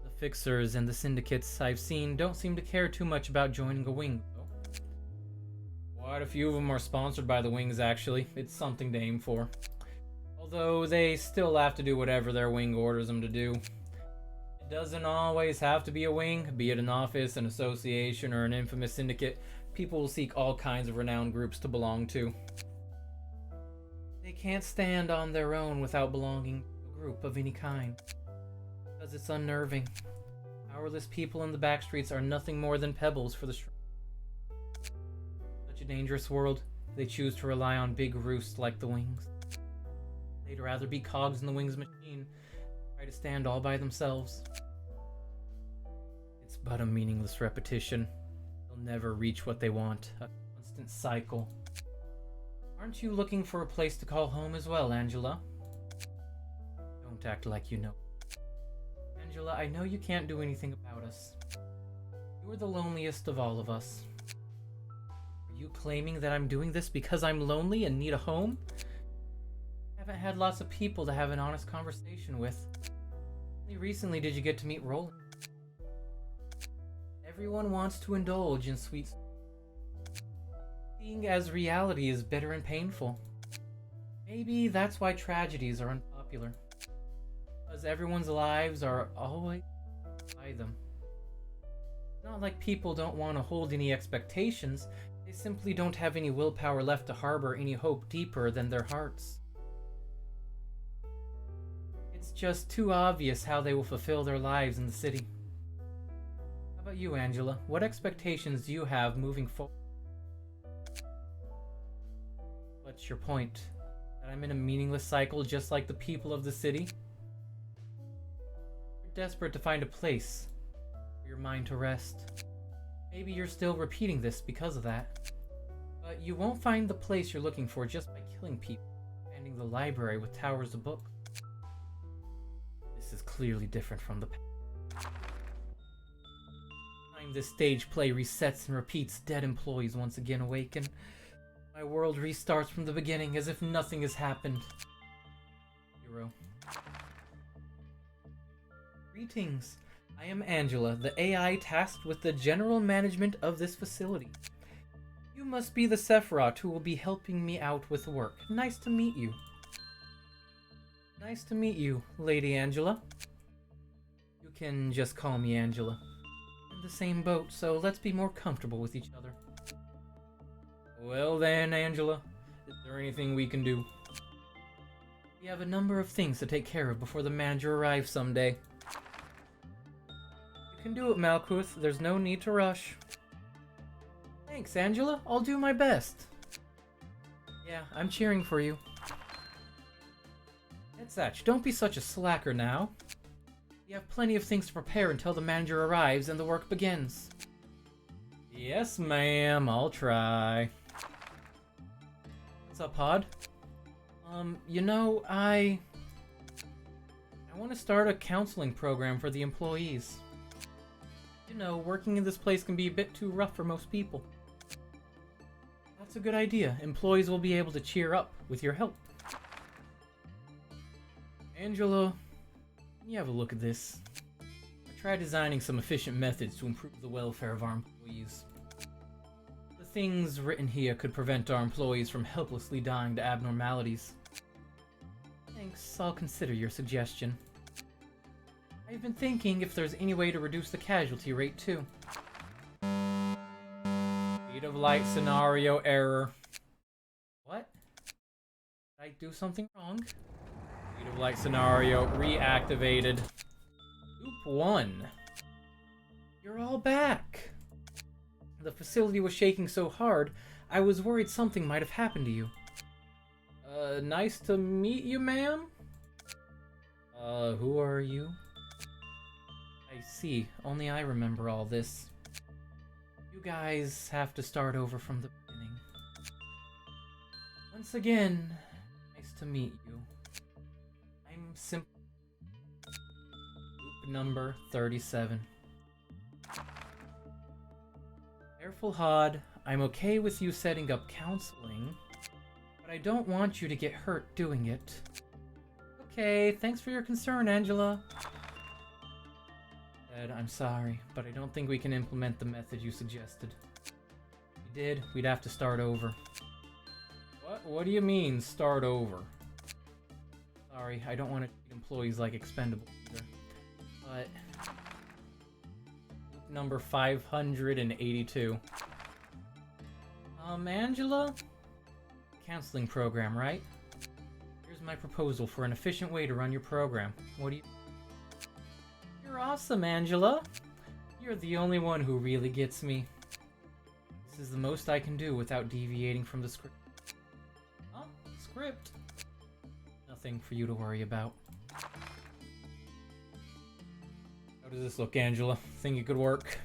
The fixers and the syndicates I've seen don't seem to care too much about joining a wing, though. Quite a few of them are sponsored by the wings, actually. It's something to aim for. Although they still have to do whatever their wing orders them to do. It doesn't always have to be a wing, be it an office, an association, or an infamous syndicate. People will seek all kinds of renowned groups to belong to. They can't stand on their own without belonging to a group of any kind. Because it's unnerving. Powerless people in the back streets are nothing more than pebbles for the strong. Such a dangerous world, they choose to rely on big roosts like the wings. They'd rather be cogs in the wings machine, try to stand all by themselves. It's but a meaningless repetition. They'll never reach what they want, a constant cycle. Aren't you looking for a place to call home as well, Angela? Don't act like you know. Angela, I know you can't do anything about us. You're the loneliest of all of us. Are you claiming that I'm doing this because I'm lonely and need a home? I haven't had lots of people to have an honest conversation with. Only recently did you get to meet Roland. Everyone wants to indulge in sweet. Seeing as reality is bitter and painful. Maybe that's why tragedies are unpopular. Because everyone's lives are always by them. It's not like people don't want to hold any expectations. They simply don't have any willpower left to harbor any hope deeper than their hearts. It's just too obvious how they will fulfill their lives in the city. How about you, Angela? What expectations do you have moving forward? What's your point? That I'm in a meaningless cycle just like the people of the city? You're desperate to find a place for your mind to rest. Maybe you're still repeating this because of that. But you won't find the place you're looking for just by killing people, expanding the library with towers of books. This is clearly different from the past. Time this stage play resets and repeats, dead employees once again awaken. My world restarts from the beginning as if nothing has happened. Hero. Greetings. I am Angela, the AI tasked with the general management of this facility. You must be the Sephiroth who will be helping me out with work. Nice to meet you. Nice to meet you, Lady Angela. You can just call me Angela. We're in the same boat, so let's be more comfortable with each other. Well then, Angela, is there anything we can do? We have a number of things to take care of before the manager arrives someday. You can do it, Malkuth. There's no need to rush. Thanks, Angela. I'll do my best. Yeah, I'm cheering for you. Etsach, don't be such a slacker now. You have plenty of things to prepare until the manager arrives and the work begins. Yes, ma'am. I'll try. What's up, Pod? You know, I want to start a counseling program for the employees. You know, working in this place can be a bit too rough for most people. That's a good idea. Employees will be able to cheer up with your help. Angela, can you have a look at this? I tried designing some efficient methods to improve the welfare of our employees. The things written here could prevent our employees from helplessly dying to abnormalities. Thanks, I'll consider your suggestion. I've been thinking if there's any way to reduce the casualty rate too. Speed of light scenario error. What? Did I do something wrong? Speed of light scenario reactivated. Loop 1. You're all back. The facility was shaking so hard, I was worried something might have happened to you. Nice to meet you, ma'am? Who are you? I see. Only I remember all this. You guys have to start over from the beginning. Once again, nice to meet you. I'm simple. Loop number 37. Careful, Hod. I'm okay with you setting up counseling, but I don't want you to get hurt doing it. Okay, thanks for your concern, Angela. Ed, I'm sorry, but I don't think we can implement the method you suggested. If we did, we'd have to start over. What do you mean, start over? Sorry, I don't want to treat employees like expendable either. But... number 582. Angela? Counseling program, right? Here's my proposal for an efficient way to run your program. What do you... You're awesome, Angela. You're the only one who really gets me. This is the most I can do without deviating from the script. Huh? Script? Nothing for you to worry about. How does this look, Angela? Think it could work?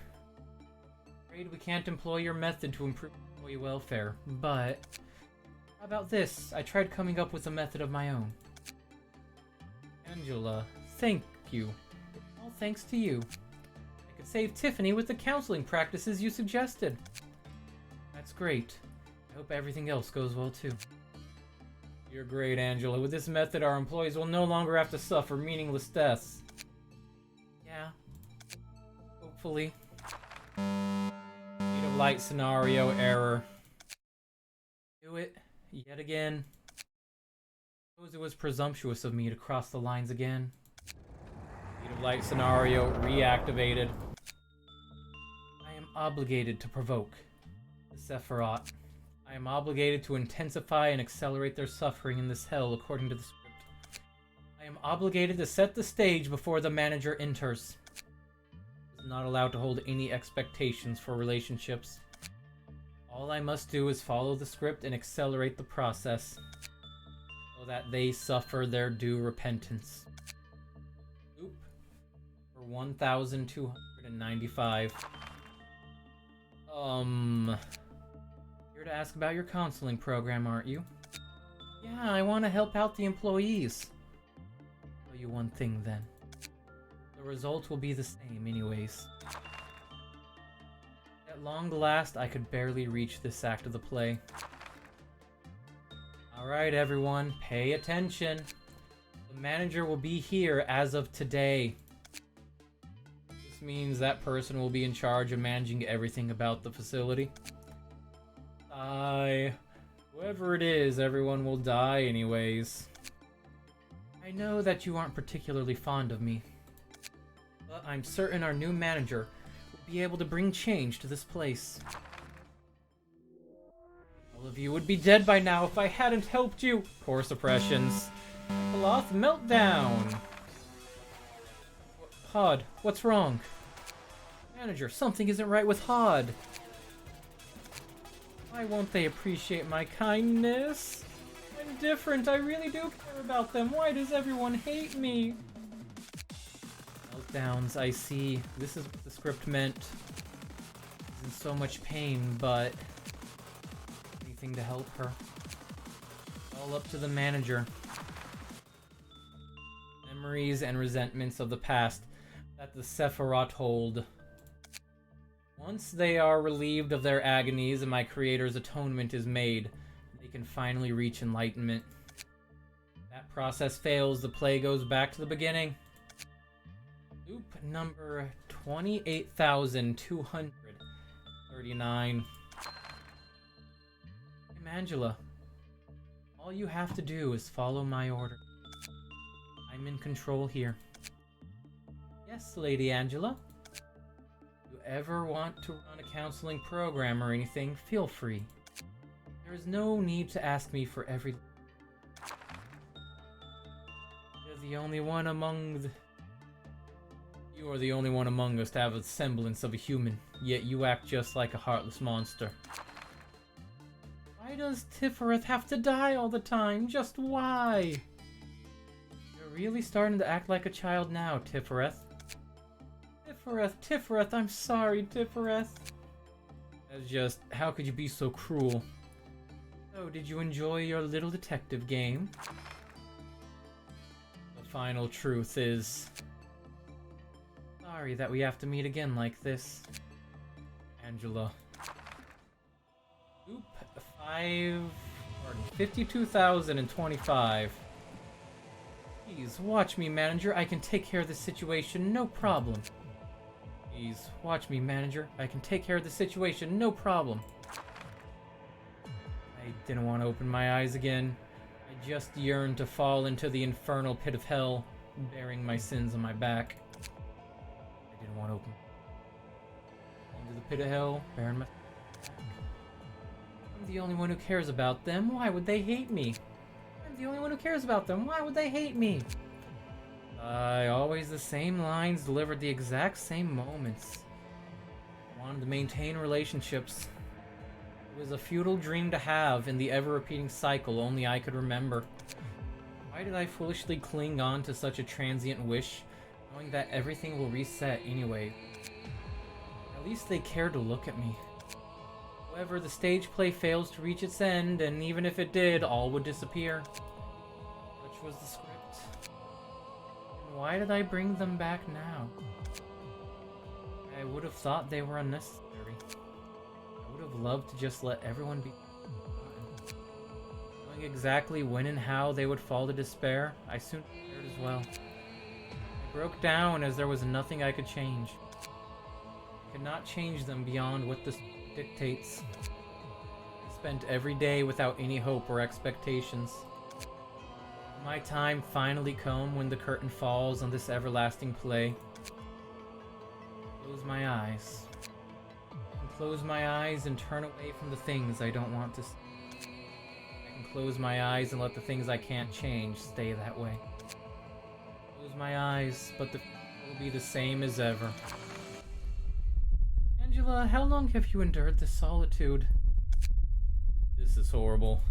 Afraid we can't employ your method to improve employee welfare, but... How about this? I tried coming up with a method of my own. Angela, thank you. All thanks to you. I could save Tiffany with the counseling practices you suggested. That's great. I hope everything else goes well too. You're great, Angela. With this method, our employees will no longer have to suffer meaningless deaths. Yeah. Hopefully. Speed of light scenario error. Do it. Yet again. Suppose it was presumptuous of me to cross the lines again. Speed of light scenario reactivated. I am obligated to provoke. The Sephiroth. I am obligated to intensify and accelerate their suffering in this hell according to the script. I am obligated to set the stage before the manager enters. He is not allowed to hold any expectations for relationships. All I must do is follow the script and accelerate the process, so that they suffer their due repentance. Oop. For 1,295. Here to ask about your counseling program, aren't you? Yeah, I want to help out the employees. I'll tell you one thing then. The results will be the same anyways. At long last, I could barely reach this act of the play. Alright everyone, pay attention. The manager will be here as of today. This means that person will be in charge of managing everything about the facility. Whoever it is, everyone will die anyways. I know that you aren't particularly fond of me, but I'm certain our new manager will be able to bring change to this place. All of you would be dead by now if I hadn't helped you. Core suppressions. Cloth meltdown. Hod, what's wrong? Manager, something isn't right with Hod. Why won't they appreciate my kindness? I'm different. I really do care about them. Why does everyone hate me? Meltdowns, I see. This is what the script meant. She's in so much pain, but anything to help her. All up to the manager. Memories and resentments of the past that the Sephiroth hold. Once they are relieved of their agonies and my creator's atonement is made, they can finally reach enlightenment. If that process fails, the play goes back to the beginning. Loop number 28,239. Hey, Angela. All you have to do is follow my order. I'm in control here. Yes, Lady Angela. If you ever want to run a counseling program or anything, feel free. There is no need to ask me for every... You're the only one among the... You are the only one among us to have a semblance of a human, yet you act just like a heartless monster. Why does Tifereth have to die all the time? Just why? You're really starting to act like a child now, Tifereth. Tifereth, I'm sorry, Tifereth. That's just, how could you be so cruel? So, did you enjoy your little detective game? The final truth is... Sorry that we have to meet again like this. Angela. Oop, 52,025. Please, watch me, manager. I can take care of the situation, no problem. Please, watch me, manager. I can take care of the situation, no problem. I didn't want to open my eyes again. I just yearned to fall into the infernal pit of hell, bearing my sins on my back. I didn't want to open into the pit of hell, bearing my... I'm the only one who cares about them. Why would they hate me? I'm the only one who cares about them. Why would they hate me? Always the same lines, delivered the exact same moments. I wanted to maintain relationships. It was a futile dream to have in the ever-repeating cycle only I could remember. Why did I foolishly cling on to such a transient wish, knowing that everything will reset anyway? At least they cared to look at me. However, the stage play fails to reach its end, and even if it did, all would disappear. Such was the script. Why did I bring them back now? I would have thought they were unnecessary. I would have loved to just let everyone be forgotten. Knowing exactly when and how they would fall to despair, I soon prepared as well. I broke down as there was nothing I could change. I could not change them beyond what the dictates. I spent every day without any hope or expectations. My time finally come when the curtain falls on this everlasting play. Close my eyes. close my eyes and turn away from the things I don't want to see. I can close my eyes and let the things I can't change stay that way. Close my eyes, but the will be the same as ever. Angela, how long have you endured this solitude? This is horrible.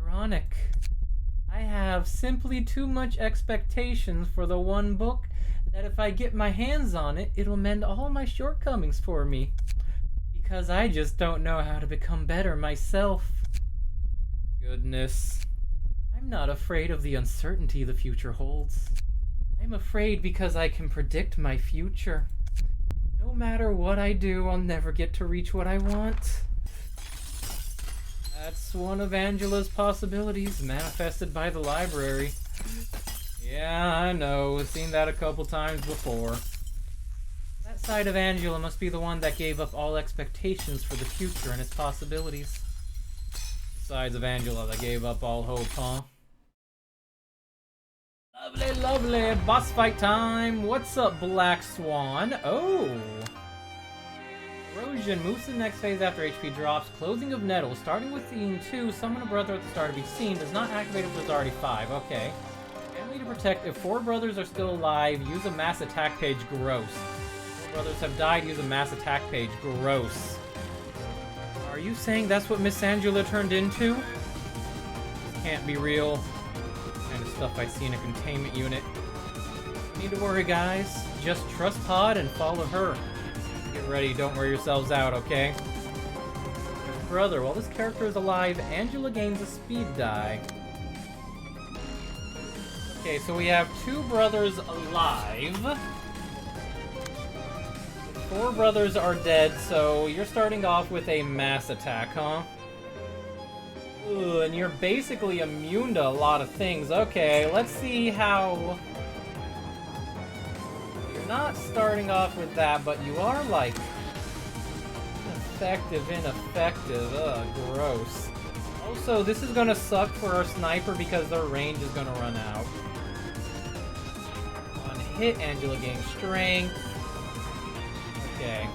Ironic. I have simply too much expectations for the one book that if I get my hands on it, it'll mend all my shortcomings for me. Because I just don't know how to become better myself. Goodness. I'm not afraid of the uncertainty the future holds. I'm afraid because I can predict my future. No matter what I do, I'll never get to reach what I want. That's one of Angela's possibilities, manifested by the library. Yeah, I know, we've seen that a couple times before. That side of Angela must be the one that gave up all expectations for the future and its possibilities. The sides of Angela that gave up all hope, huh? Lovely, lovely. Boss fight time. What's up, Black Swan? Oh. Erosion moves to the next phase after HP drops. Closing of Nettle. Starting with scene 2, summon a brother at the start of each scene. Does not activate if there's already 5. Okay. Family to protect. If 4 brothers are still alive, use a mass attack page. Gross. 4 brothers have died, use a mass attack page. Gross. Are you saying that's what Miss Angela turned into? This can't be real. Kind of stuff I'd see in a containment unit. No need to worry, guys. Just trust Pod and follow her. Get ready, don't wear yourselves out, okay? Brother, while this character is alive, Angela gains a speed die. Okay, so we have 2 brothers alive. 4 brothers are dead, so you're starting off with a mass attack, huh? Ooh, and you're basically immune to a lot of things. Okay, let's see how... You're not starting off with that, but you are, like, ineffective. Ugh, gross. Also, this is gonna suck for our sniper because their range is gonna run out. On hit, Angela gains strength. Okay.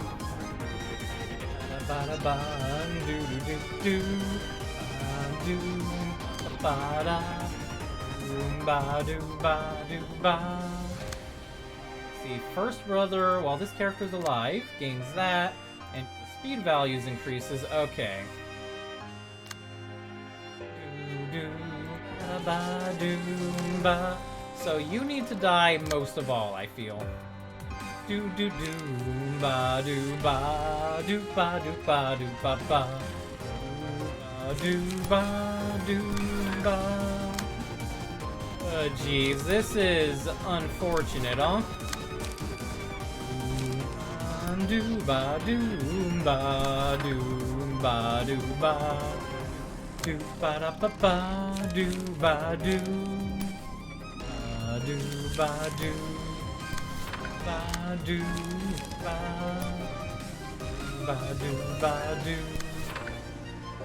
See, first brother, while this character's alive, gains that, and the speed values increases. Okay. So you need to die most of all, I feel. Do do do ba do ba do ba do ba do ba ba do ba do ba. Jeez, this is unfortunate, huh? Do ba do ba do ba do ba do ba da ba ba do ba do ba do. Ba-do, ba, ba-do, ba-do,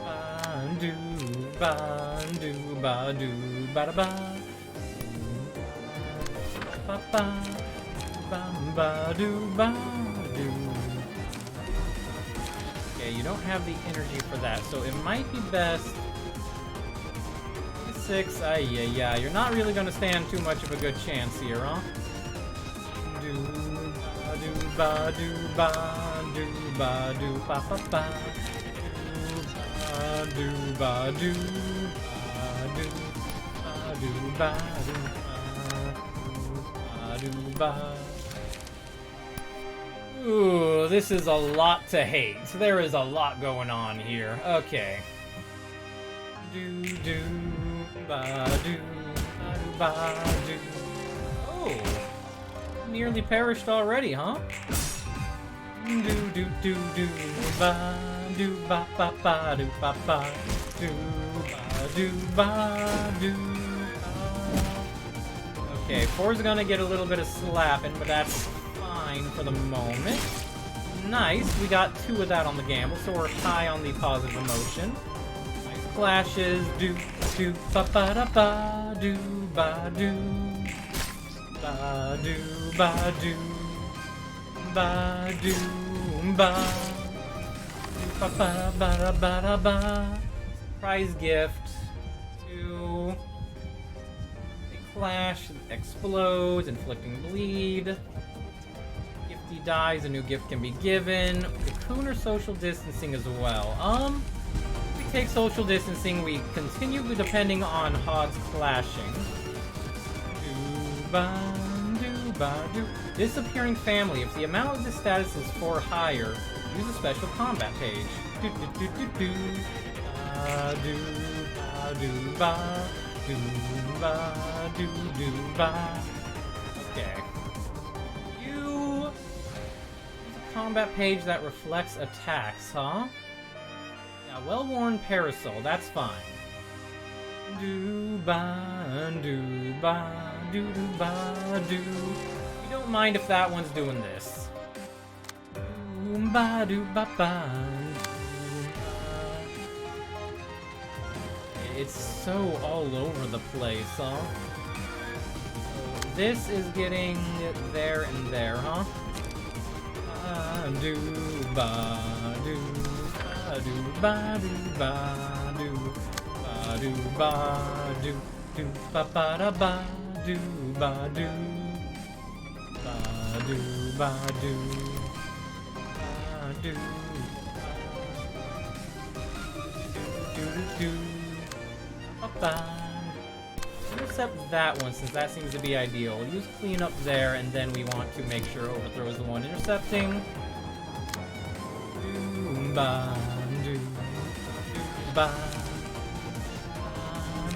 ba-do, ba-do, ba-do, ba-da-ba, ba-ba, ba-ba-do, ba-do. Okay, you don't have the energy for that, so it might be best... 6, yeah, you're not really gonna stand too much of a good chance here, huh? Ba do ba do ba do ba ba ba do ba do ba do ba. Ooh, this is a lot to hate. There is a lot going on here. Okay. Do do ba do ba do. Oh. Nearly perished already, huh? Do do do do ba do ba ba ba do ba ba do ba do ba do. Okay, 4's gonna get a little bit of slapping, but that's fine for the moment. Nice, we got 2 of that on the gamble, so we're high on the positive emotion. Nice clashes. Do do ba ba da ba do ba do. Ba-do, ba-do, ba-do, ba. Ba ba ba ba ba ba. Prize gift to a clash explodes, inflicting bleed. If he dies, a new gift can be given. Cocoon or social distancing as well. If we take social distancing, we continue depending on odds clashing. Disappearing family. If the amount of the status is 4 higher, use a special combat page. Okay. Use a combat page that reflects attacks, huh? Yeah, well-worn parasol. That's fine. Do ba do ba do do ba do. You don't mind if that one's doing this. Do ba do ba ba. It's so all over the place, huh? So this is getting there and there, huh? Do ba do ba do ba do ba do. Do ba do do ba ba da ba do ba do ba do do do ba ba. Intercept that one since that seems to be ideal. Use clean up there and then we want to make sure overthrow is the one intercepting. Do ba do ba.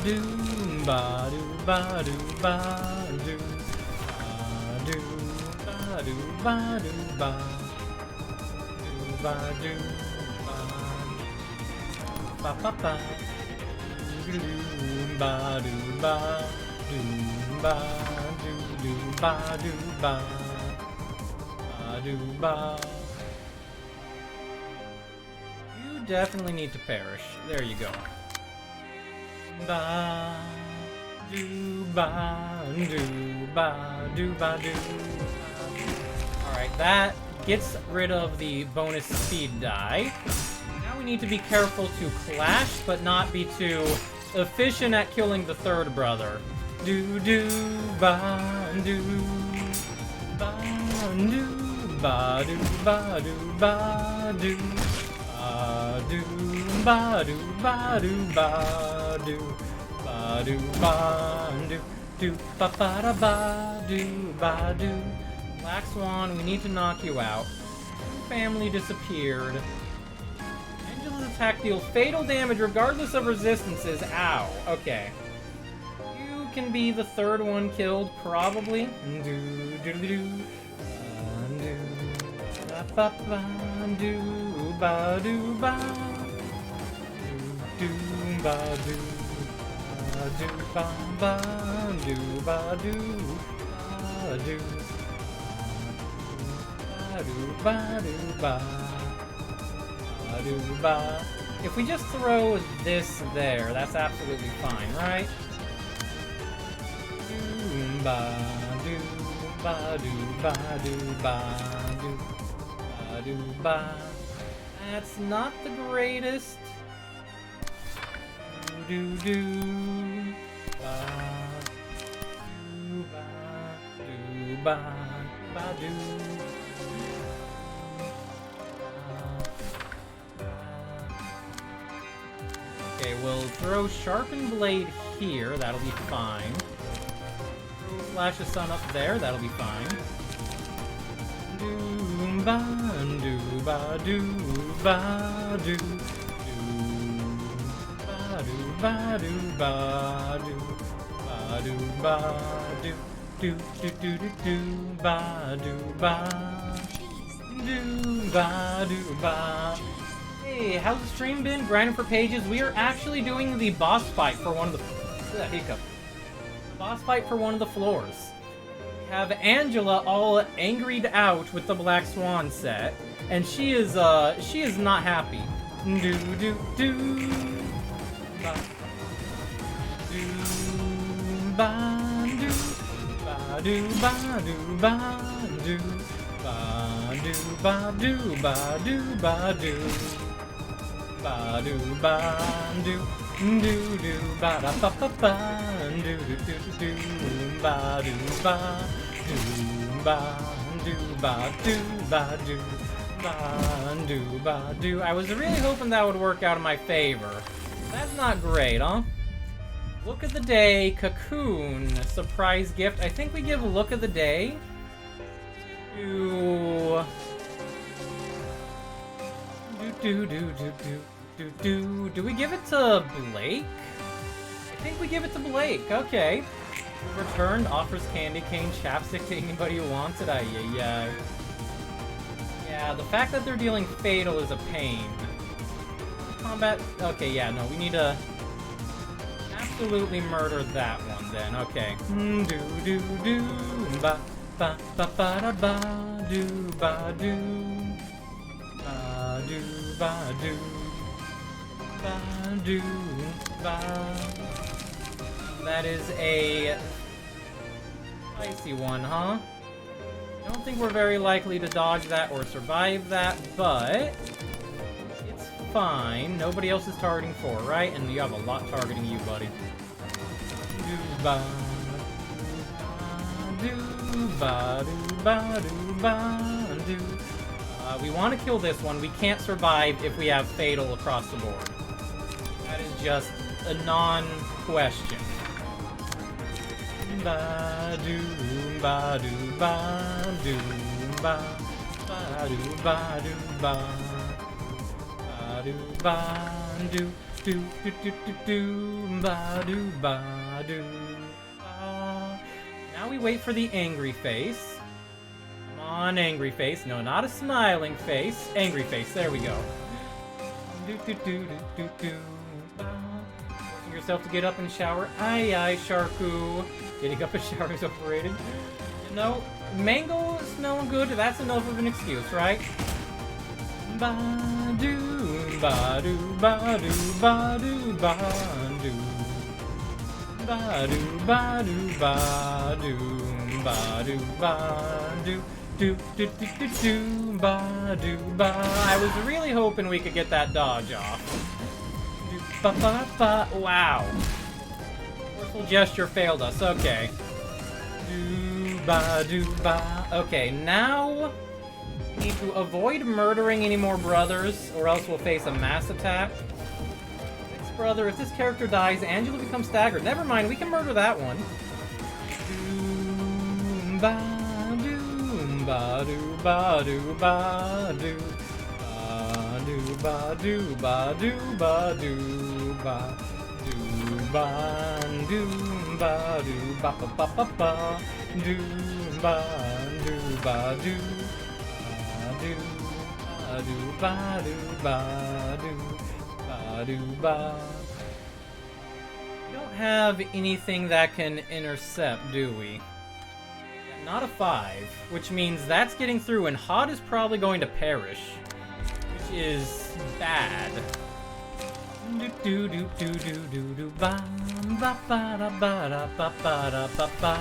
Do ba do ba do ba do ba do ba do ba do ba do ba ba ba do ba do ba do ba do ba do ba do ba. You definitely need to perish. There you go. Ba do ba do ba do ba do. Alright, that gets rid of the bonus speed die. Now we need to be careful to clash, but not be too efficient at killing the third brother. Do do ba do ba do ba do ba do ba do do ba do ba do ba do ba do ba do ba ba da ba do ba do. Black Swan, we need to knock you out. Family disappeared. Angela's attack deals fatal damage regardless of resistances. Ow. Okay. You can be the third one killed, probably. Do do do do. Ba ba do ba do ba do ba do ba ba do ba do ba do ba do ba do ba. If we just throw this there, that's absolutely fine, right? Do ba do ba do ba do ba do. Do ba. That's not the greatest. Do do ba do ba ba do. Okay, we'll throw Sharpened Blade here. That'll be fine. Throw Flash of Sun up there. That'll be fine. Do ba do ba do ba do ba do ba do ba do ba do do do do do do ba do ba do ba do ba. Hey, how's the stream been? Grinding for pages. We are actually doing the boss fight for one of the hiccup. Boss fight for one of the floors. Have Angela all angried out with the Black Swan set, and she is not happy. Do do do ba do ba do ba do ba do ba do ba do ba do ba do ba do ba do ba do do ba da ba ba ba do ba do ba do ba do ba do ba do ba do ba do. I was really hoping that would work out in my favor. That's not great, huh? Look of the day, cocoon, surprise gift. I think we give look of the day to do we give it to Blake? I think we give it to Blake. Okay. Returned, offers candy cane, chapstick to anybody who wants it. Yeah. Yeah, the fact that they're dealing fatal is a pain. Combat. Okay, yeah, no, we need to absolutely murder that one then. Okay. Ba ba ba ba da ba do ba do ba do ba do ba do ba. That is a spicy one, huh? I don't think we're very likely to dodge that or survive that, but it's fine. Nobody else is targeting 4, right? And you have a lot targeting you, buddy. Do ba do ba do ba do ba do. We want to kill this one. We can't survive if we have fatal across the board. That is just a non-question. Ba do ba do ba do ba ba do ba do ba ba do ba do do do do do do ba do ba do ba. Now we wait for the angry face. Come on, angry face. No, not a smiling face. Angry face. There we go. Do do do do do do. Forcing yourself to get up and shower. Aye aye, Sharku. Getting up and shower is overrated. No, mango smelling good. That's enough of an excuse, right? Ba do ba do ba do ba do ba do ba do ba do ba do ba do ba do do do do do do ba do ba. I was really hoping we could get that dodge off. Do ba ba ba. Wow. Forceful gesture failed us. Okay. Do ba do ba. Okay, now we need to avoid murdering any more brothers, or else we'll face a mass attack. Next brother, if this character dies, Angela becomes staggered. Never mind, we can murder that one. Do ba do ba do ba do ba do ba do ba do ba do ba do ba do ba do ba do ba ba ba ba ba do ba do ba do do ba do ba do ba do ba. We don't have anything that can intercept, do we? Not a 5, which means that's getting through, and Hot is probably going to perish, which is bad. Do do do do do do do ba ba ba da ba da ba ba da ba ba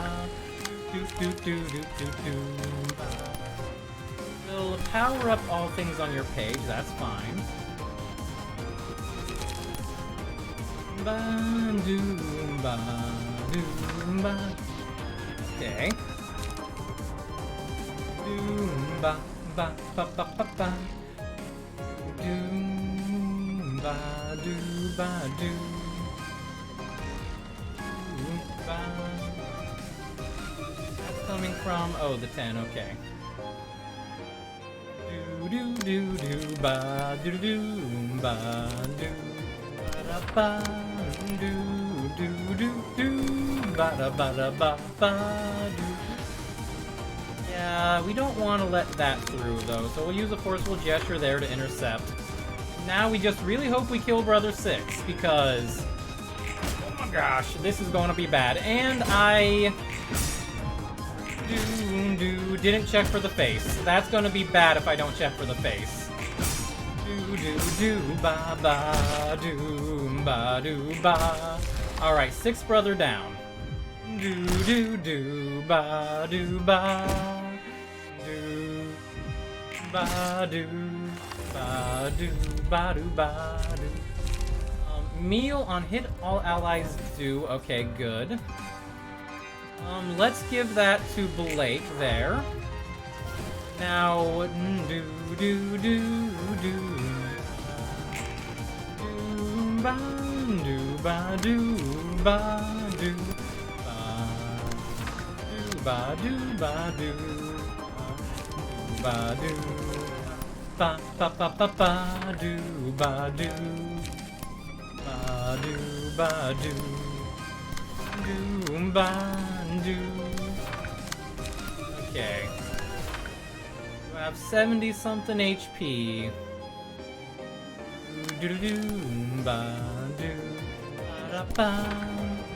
do do do do do do ba. We'll power up all things on your page, that's fine. Ba do ba do ba. Okay. Do ba ba ba ba ba ba. Do ba do ba do. Ba. That's coming from the 10. Okay. Do do do do ba do do ba do ba da ba do do do do ba da ba do. Yeah, we don't want to let that through though, so we'll use a forceful gesture there to intercept. Now we just really hope we kill Brother 6 because, oh my gosh, this is going to be bad. And I didn't check for the face. That's going to be bad if I don't check for the face. Ba ba. All right, 6th brother down. Ba do ba do Ba-do, ba-do, ba-do, ba-do. Meal on hit, all allies do. Okay, good. Let's give that to Blake there. Now, do, do, do, do. Do, ba, do, ba, do, ba, do, ba, do, ba, do, ba, do, ba, ba, ba, ba, ba, do, ba, do, ba, do, ba, do, do, ba, do. Okay. You have 70 something HP. Do do do ba do ba da ba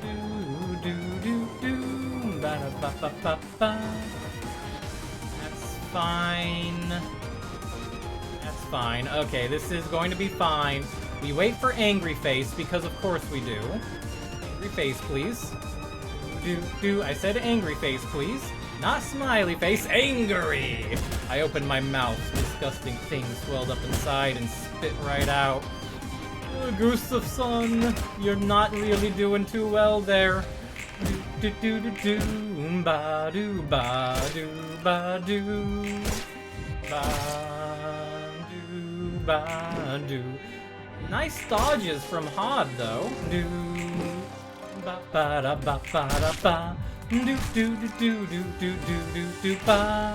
do do do do ba da ba ba ba ba. That's fine. That's fine. Okay, this is going to be fine. We wait for Angry Face because of course we do. Angry Face, please. Do do. I said Angry Face, please. Not Smiley Face. Angry. I opened my mouth. Disgusting things swelled up inside and spit right out. Gustav-son, you're not really doing too well there. Do do do do do ba do ba do ba do ba do ba do. Nice dodges from Hod though. Do ba ba da ba ba da ba do do do do do do do do ba.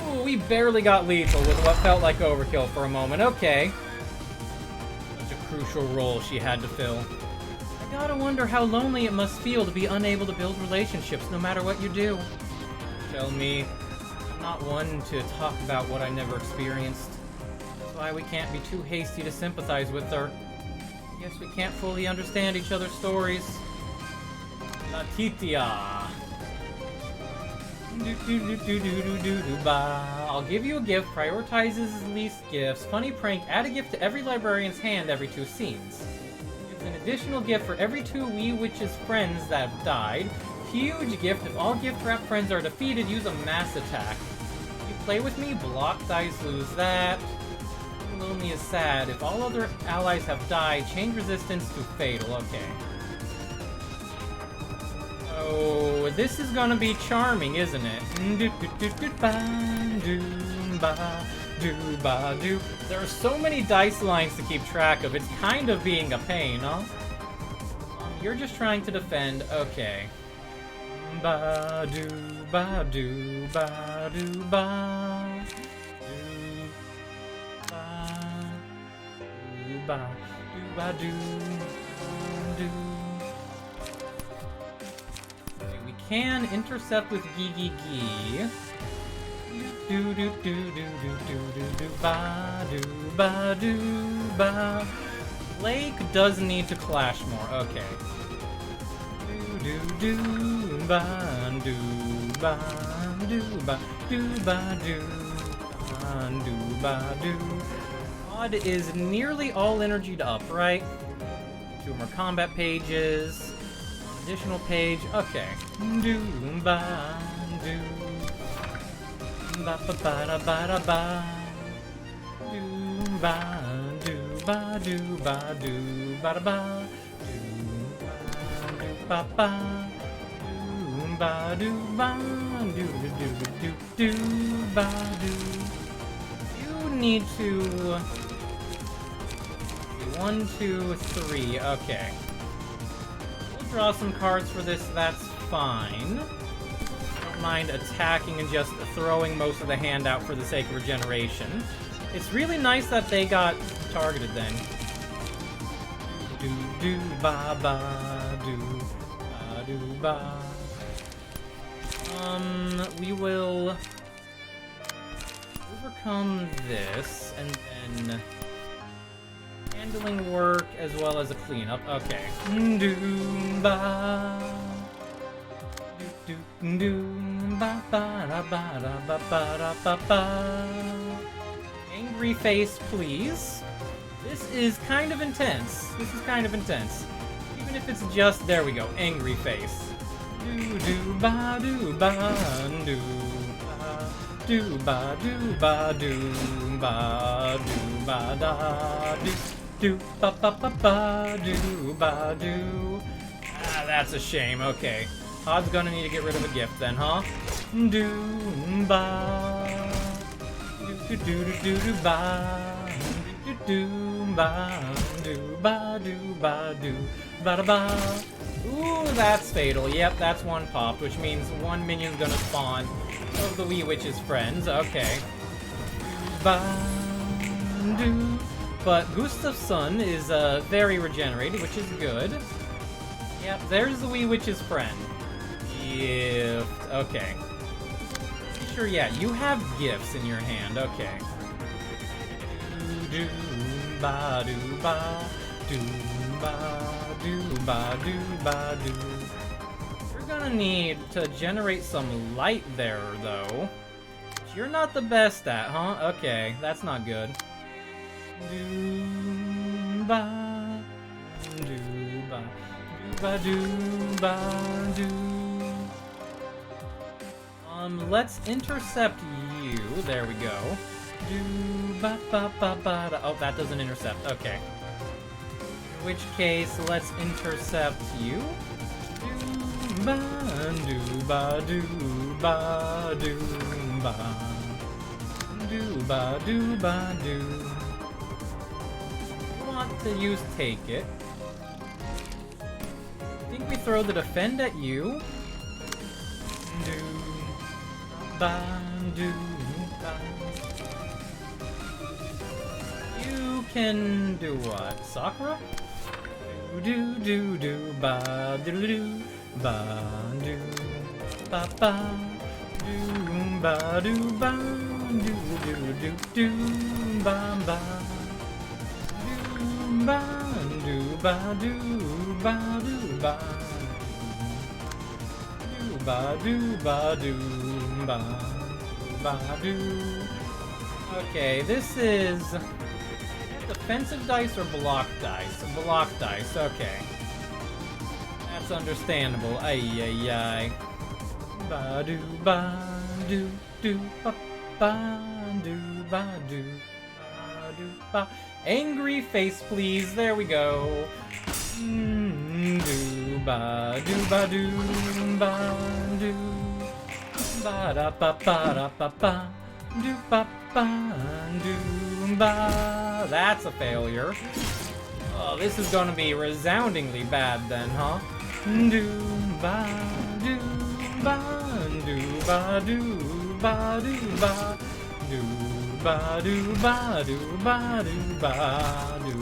Ooh, we barely got lethal with what felt like overkill for a moment. Okay. Such a crucial role she had to fill. I gotta wonder how lonely it must feel to be unable to build relationships no matter what you do. Tell me, I'm not one to talk about what I never experienced. That's why we can't be too hasty to sympathize with her. I guess we can't fully understand each other's stories. Latitia. I'll give you a gift, prioritizes least gifts. Funny prank, add a gift to every librarian's hand every 2 scenes. Gives an additional gift for every 2 wee witches' friends that have died. Huge gift, if all gift wrap friends are defeated, use a mass attack. If you play with me, block dice, lose that. Lonely is sad. If all other allies have died, change resistance to fatal. Okay. Oh, this is gonna be charming, isn't it? There are so many dice lines to keep track of. It's kind of being a pain, huh? You're just trying to defend. Okay. Ba do ba do ba do ba do ba do ba do do. Can intercept with Gee. Do do do do do do do do ba do ba do ba. Blake does need to clash more. Okay. Do do do ba do ba do ba do ba do do ba do. Odd is nearly all energied up, right? 2 more combat pages. Additional page. Okay. Do ba do ba ba ba da ba da ba. Do ba do ba do ba do ba da ba. Do ba ba. Do ba do ba do do do do ba do. You need to 1, 2, 3. Okay. Draw some cards for this, that's fine. Don't mind attacking and just throwing most of the hand out for the sake of regeneration. It's really nice that they got targeted then. Do do ba ba do ba do ba. We will overcome this and then handling work as well as a cleanup. Okay. Do ba do do do ba ba da ba da ba ba da ba ba. Angry Face, please. This is kind of intense. Even if it's just there we go. Angry Face. Do do ba do ba do ba do ba do ba do ba do ba da do ba ba ba ba do ba do. Ah, that's a shame. Okay, Hod's gonna need to get rid of a gift then, huh? Do ba do do do do do ba do do ba do ba do ba do ba da ba. Ooh, that's fatal. Yep, that's one popped, which means one minion's gonna spawn of the Wee Witch's friends. Okay. Ba-do. But Gustafsson is very regenerated, which is good. Yep, there's the Wee Witch's friend. Gift. Okay. Pretty sure, yeah, you have gifts in your hand. Okay. Do ba do ba do ba do ba do ba do. You're gonna need to generate some light there, though. Which you're not the best at, huh? Okay, that's not good. Do ba do ba do ba do ba do. Let's intercept you. There we go. Do ba ba ba ba da. Oh, that doesn't intercept. Okay. In which case, let's intercept you. Do ba do ba do ba do ba do ba do ba do. You want to use take it? I think we throw the defend at you. Do ba do ba. You can do what? Sakura? Do do do ba do do ba do ba ba do ba do ba do do do do ba ba do ba do ba do ba do ba do ba do ba do ba ba do. Okay, this is defensive dice or block dice? Block dice, okay. That's understandable. Ay ay ay. Ba do ba do do ba ba do ba do ba do ba. Angry face, please. There we go. Do ba do ba do ba do ba da ba da ba ba do ba ba do ba. That's a failure. Oh, this is gonna be resoundingly bad then, huh? Do ba do ba do ba do ba do ba do ba do ba do ba do ba do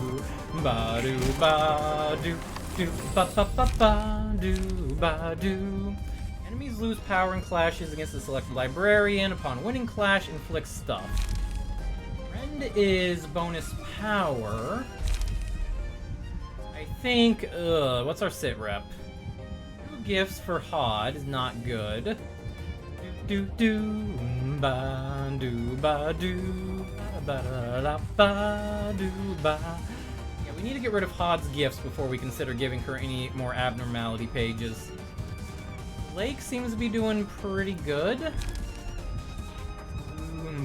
ba do ba do do ba ba ba ba do ba do. Enemies lose power in clashes against the selected librarian. Upon winning clash, inflicts stuff. Friend is bonus power. I think, what's our sit rep? 2 gifts for Hod is not good. Do do ba do ba do ba da da ba do ba. Yeah, we need to get rid of Hod's gifts before we consider giving her any more abnormality pages. Lake seems to be doing pretty good.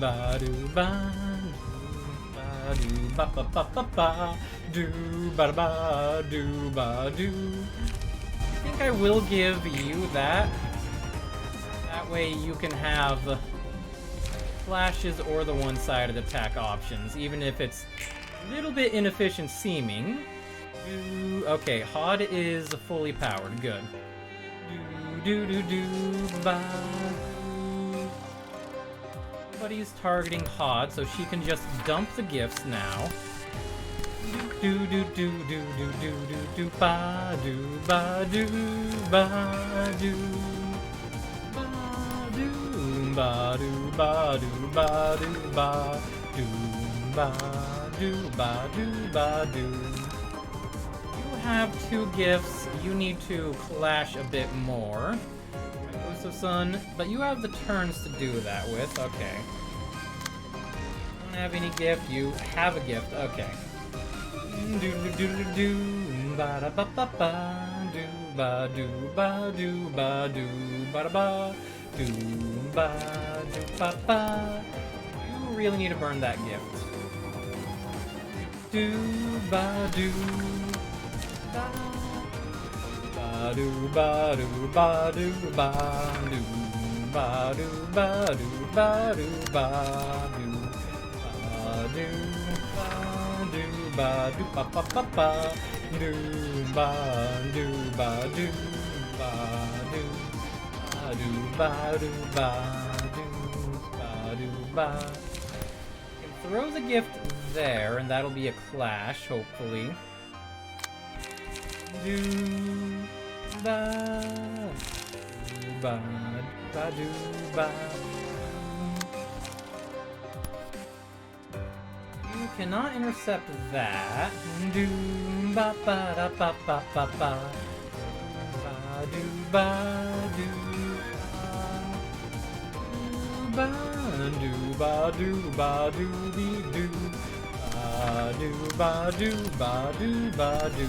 Ba do ba do ba ba ba ba ba do ba ba do ba do. I think I will give you that. That way you can have flashes or the one-sided attack options, even if it's a little bit inefficient seeming. Okay, Hod is fully powered. Good. Do do do ba. Somebody's targeting Hod, so she can just dump the gifts now. Do do do do do do do do ba do ba do ba do ba do ba do ba do ba do ba do ba do ba do ba do. You have 2 gifts. You need to clash a bit more. Son, but you have the turns to do that with. Okay. Don't have any gift. You have a gift. Okay. Do do do do do ba da ba ba ba do ba do ba do ba do ba da ba do ba do ba ba. You really need to burn that gift. Do ba do ba do ba do ba do ba do ba do ba do ba do ba do ba do ba ba ba ba do ba do ba do ba do ba do ba do ba do ba. Throw the gift there, and that'll be a clash, hopefully. Do ba ba ba do ba. You cannot intercept that. Do ba ba da ba ba ba ba. Ba do ba do ba do ba do ba do be do. Ba do ba do ba do ba do.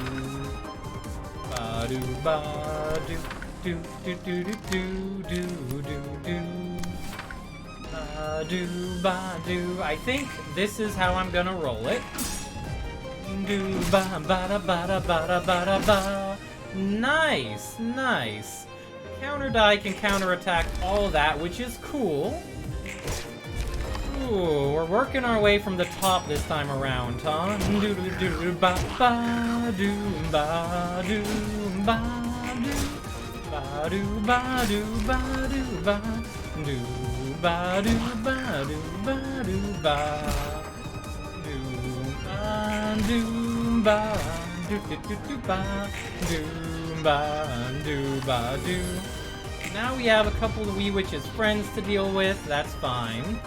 Ba do ba do do do do do do do do. Ba do ba do. I think this is how I'm gonna roll it. Do ba ba da ba da ba da ba da ba. Nice, nice. The counter die can counterattack all that, which is cool. Ooh, we're working our way from the top this time around, huh? Do do do ba ba do ba do ba do ba do ba do ba do ba do ba do ba do ba do ba do ba do ba do do do do ba do ba do ba do. Now we have a couple of Wee Witch's friends to deal with. That's fine.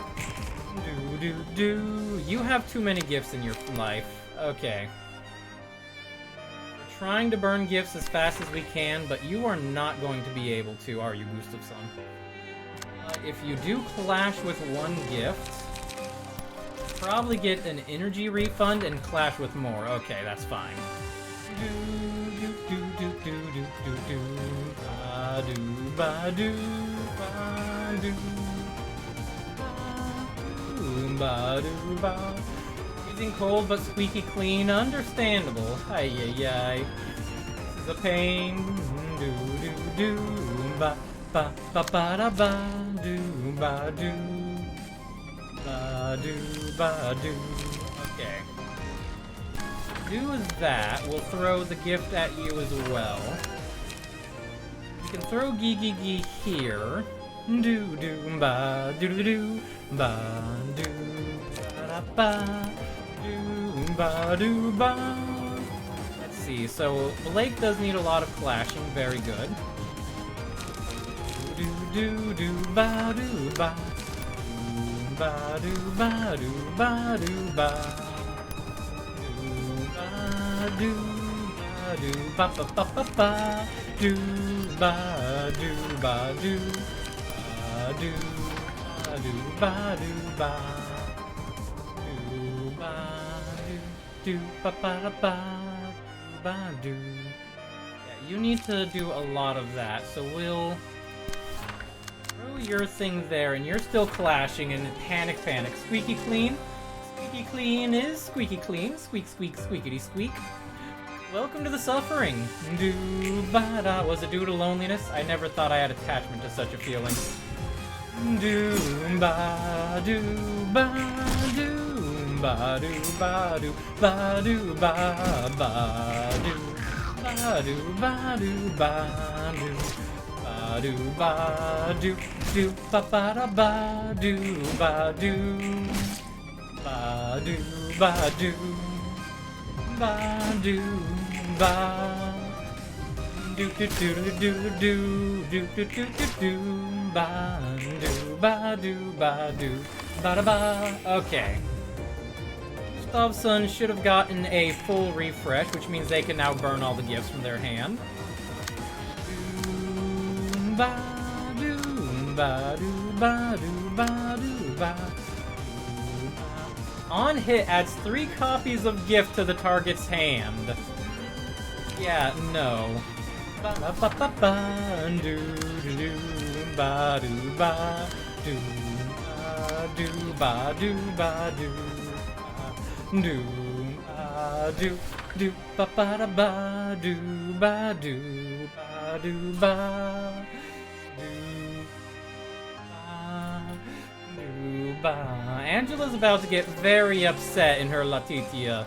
Do do. You have too many gifts in your life. Okay. We're trying to burn gifts as fast as we can, but you are not going to be able to, are you, Boost of Sun? If you do clash with one gift, probably get an energy refund and clash with more. Okay, that's fine. Do do do do do do do do. Ba do ba do ba do. Ba do ba. Freezing cold but squeaky clean, understandable. Ay ay ay. This is a pain. Do do do. Ba ba ba ba da ba. Do ba do. Ba do ba do. Okay. Do that. We'll throw the gift at you as well. You can throw Gee Gee Gee here. Do do ba do do do ba do ba ba do ba do ba. Let's see. So Blake does need a lot of clashing. Very good. Do do do ba do ba ba do ba do ba do ba do ba do ba ba ba ba ba do ba do ba do. Do ba do ba do ba do ba do ba ba da ba ba do. Yeah, you need to do a lot of that, so we'll throw your thing there, and you're still clashing and panic. Squeaky clean. Squeaky clean is squeaky clean. Squeak squeak squeakity squeak. Welcome to the suffering. Do ba da. Was it due to loneliness? I never thought I had attachment to such a feeling. Do ba do ba do ba do ba do ba do ba ba do ba do ba do ba do ba do ba do do ba ba da ba do ba do ba do ba do ba do ba do do do do do do do do do do ba do ba do ba do ba da ba. Okay. Gustavson should have gotten a full refresh, which means they can now burn all the gifts from their hand. Do ba do ba do ba do ba do ba. On hit adds 3 copies of gift to the target's hand. Yeah, no. Ba ba ba ba do do do ba do ba do do ba do ba do do do do ba ba da ba do ba do ba do ba do ba. Angela's about to get very upset in her Latitia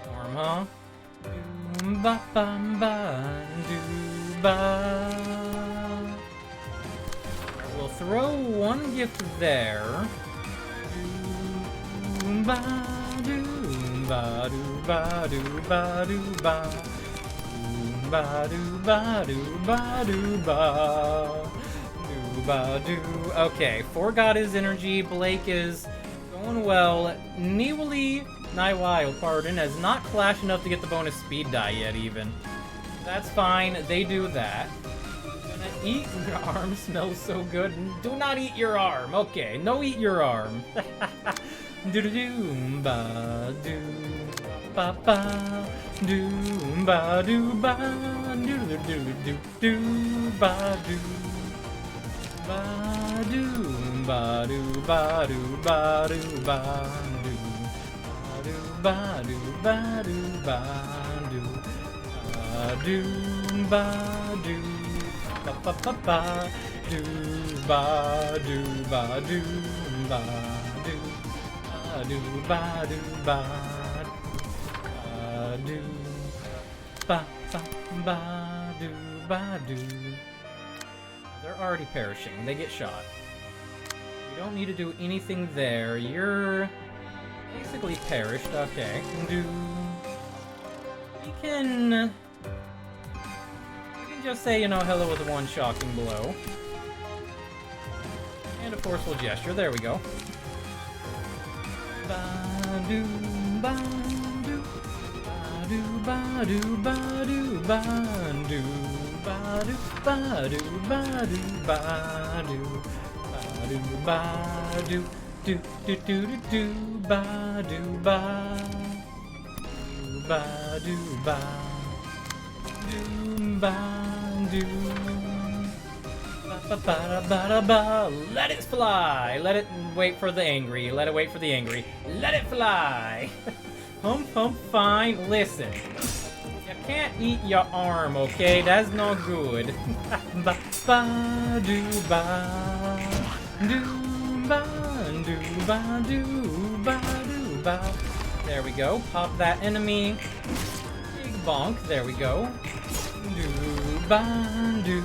form, huh? Do ba ba ba do ba. We'll throw one gift there. Do ba do ba do ba do ba do ba. Do ba do ba do ba do ba. Do. Okay, forgot his energy. Blake is going well. Niwai, pardon, has not clashed enough to get the bonus speed die yet, even. That's fine. They do that. Gonna eat your arm. Smells so good. Do not eat your arm. Okay, no eat your arm. Do do do ba do ba ba do ba do ba do do do do do ba do. Ba-do, ba-do, ba-do, ba-do, ba-do, ba-do, ba-do, ba-do, ba-do, ba-do, ba-ba-ba-ba, do, ba-do, ba-do, ba-do, ba-do, ba-do, ba-do, ba-ba-ba-do, ba-do. They're already perishing. They get shot. You don't need to do anything there. You're basically perished. Okay. We can just say, you know, hello with one shocking blow. And a forceful gesture. There we go. Ba-do, ba-do, ba-do, ba-do, ba-do, ba-do. Ba-do, ba-do, ba-do, ba-do, ba-do, ba-do, do, do, do, do, do, ba-do, ba, ba-do, ba, do, ba-do, ba-ba-ba-da-ba-da-ba. Let it fly! Let it wait for the angry. Let it wait for the angry. Let it fly! Hump, hump, fine. Listen. Can't eat your arm, okay? That's not good. Ba ba do ba do ba do ba do ba do ba. There we go. Pop that enemy. Big bonk. There we go. Do ba do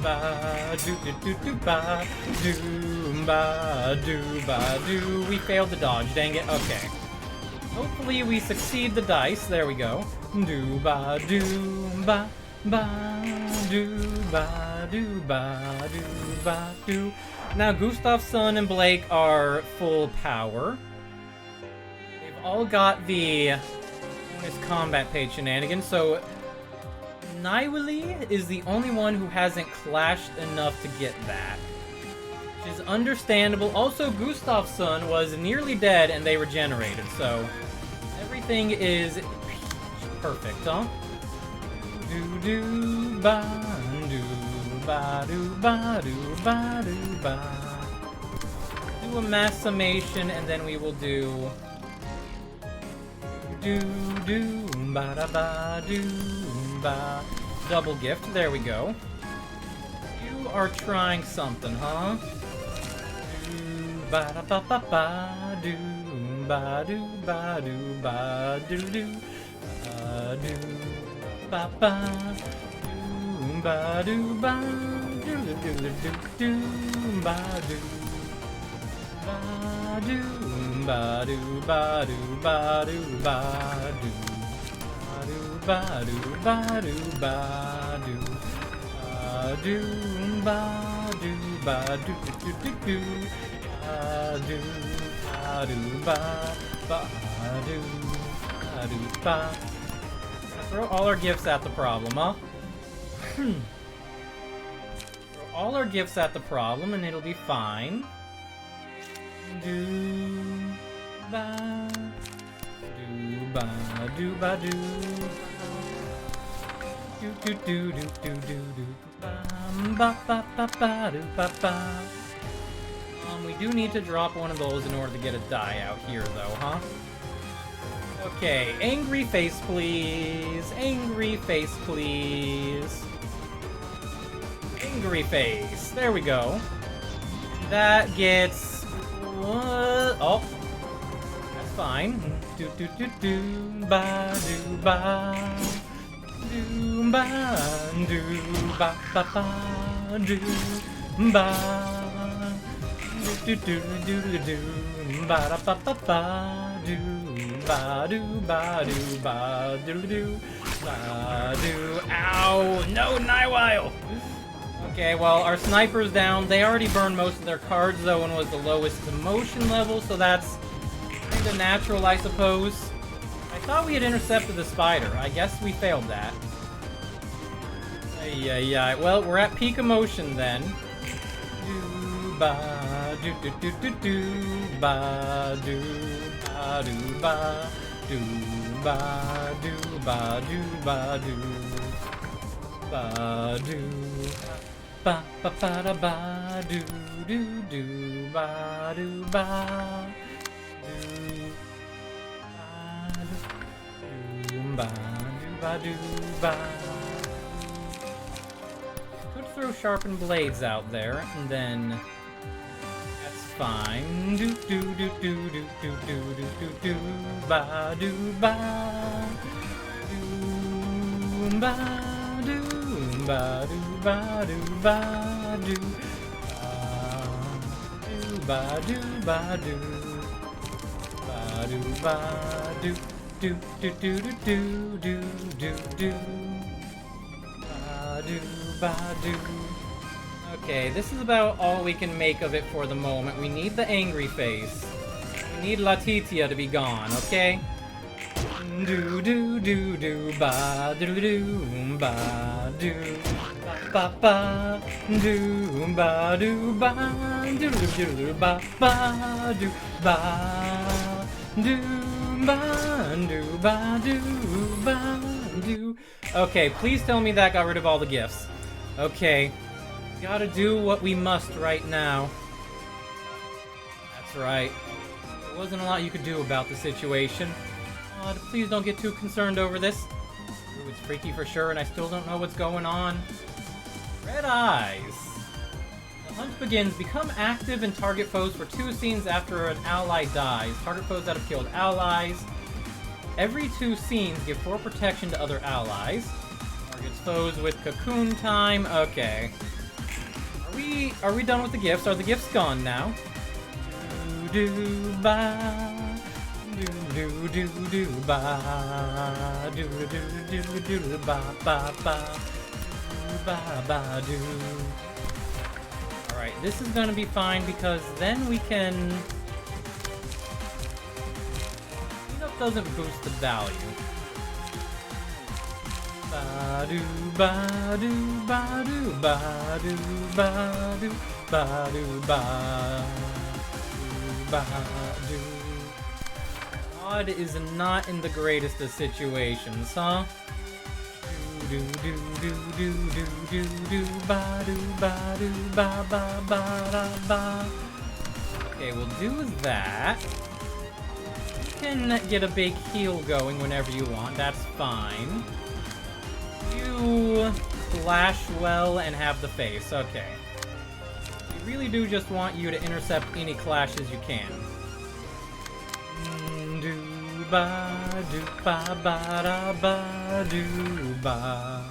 ba do do do do ba do ba do ba do. We failed the dodge. Dang it. Okay. Hopefully we succeed the dice. There we go. Do ba do ba ba do ba do ba do ba do. Now Gustafsson and Blake are full power. They've all got the bonus combat page shenanigans, so Niwili is the only one who hasn't clashed enough to get that. Which is understandable. Also, Gustafsson was nearly dead and they regenerated, so everything is perfect, huh? Do do ba do ba do ba do ba do ba. Do a mass summation and then we will do do ba da ba do ba. Double gift. There we go. You are trying something, huh? Ba da ba ba ba do ba do ba do ba do do do ba ba do ba do ba do do do do ba do ba do ba do ba do ba do ba do ba do ba do ba do do ba do ba do do do do do do ba ba do do ba. Throw all our gifts at the problem, huh? Throw all our gifts at the problem and it'll be fine. Do ba do ba do ba do do do do do do do do ba ba ba ba do ba ba. We do need to drop one of those in order to get a die out here, though, huh? Okay, angry face, please. Angry face, please. Angry face. There we go. That gets... what? Oh. That's fine. Do do do do ba do ba do ba do ba ba ba do ba do do do do do ba da ba ba ba do ba do ba do ba do do ba do. Ow! No, Nihil! Okay, well, our sniper's down. They already burned most of their cards, though, and was the lowest emotion level, so that's kind of natural, I suppose. I thought we had intercepted the spider. I guess we failed that. Yeah. Well, we're at peak emotion, then. Do ba do do do do do ba do ba do ba do ba do ba do ba do ba do ba ba ba da ba do do do ba do ba do ba do ba do ba. Could throw sharpened blades out there, and then that's fine. Do do do do do do do do do do ba do ba do ba do ba do ba do ba do ba do ba do ba do ba do do do do do do do do ba do ba do. Okay, this is about all we can make of it for the moment. We need the angry face. We need Latitia to be gone, okay? Do do do do ba do do ba do ba ba do ba do ba do do do ba ba do ba do ba do ba do ba do. Okay, please tell me that got rid of all the gifts. Okay, gotta do what we must right now. That's right. There wasn't a lot you could do about the situation. Please don't get too concerned over this. Ooh, it's freaky for sure, and I still don't know what's going on. Red eyes. The hunt begins. Become active and target foes for 2 scenes after an ally dies. Target foes that have killed allies. Every 2 scenes give 4 protection to other allies. Targets foes with cocoon time. Okay. Are we done with the gifts? Are the gifts gone now? Do do ba. Do do do do ba do do do do do ba ba ba ba ba do. All right, this is gonna be fine because then we can. Cleanup doesn't boost the value. Ba do ba do ba do ba do ba do ba do ba ba do. God is not in the greatest of situations, huh? Do do do do do do do ba do ba do ba ba ba da ba. Okay, we'll do that. You can get a big heal going whenever you want. That's fine. You flash well and have the face. Okay. We really do just want you to intercept any clashes you can. Do ba do ba ba da ba do ba.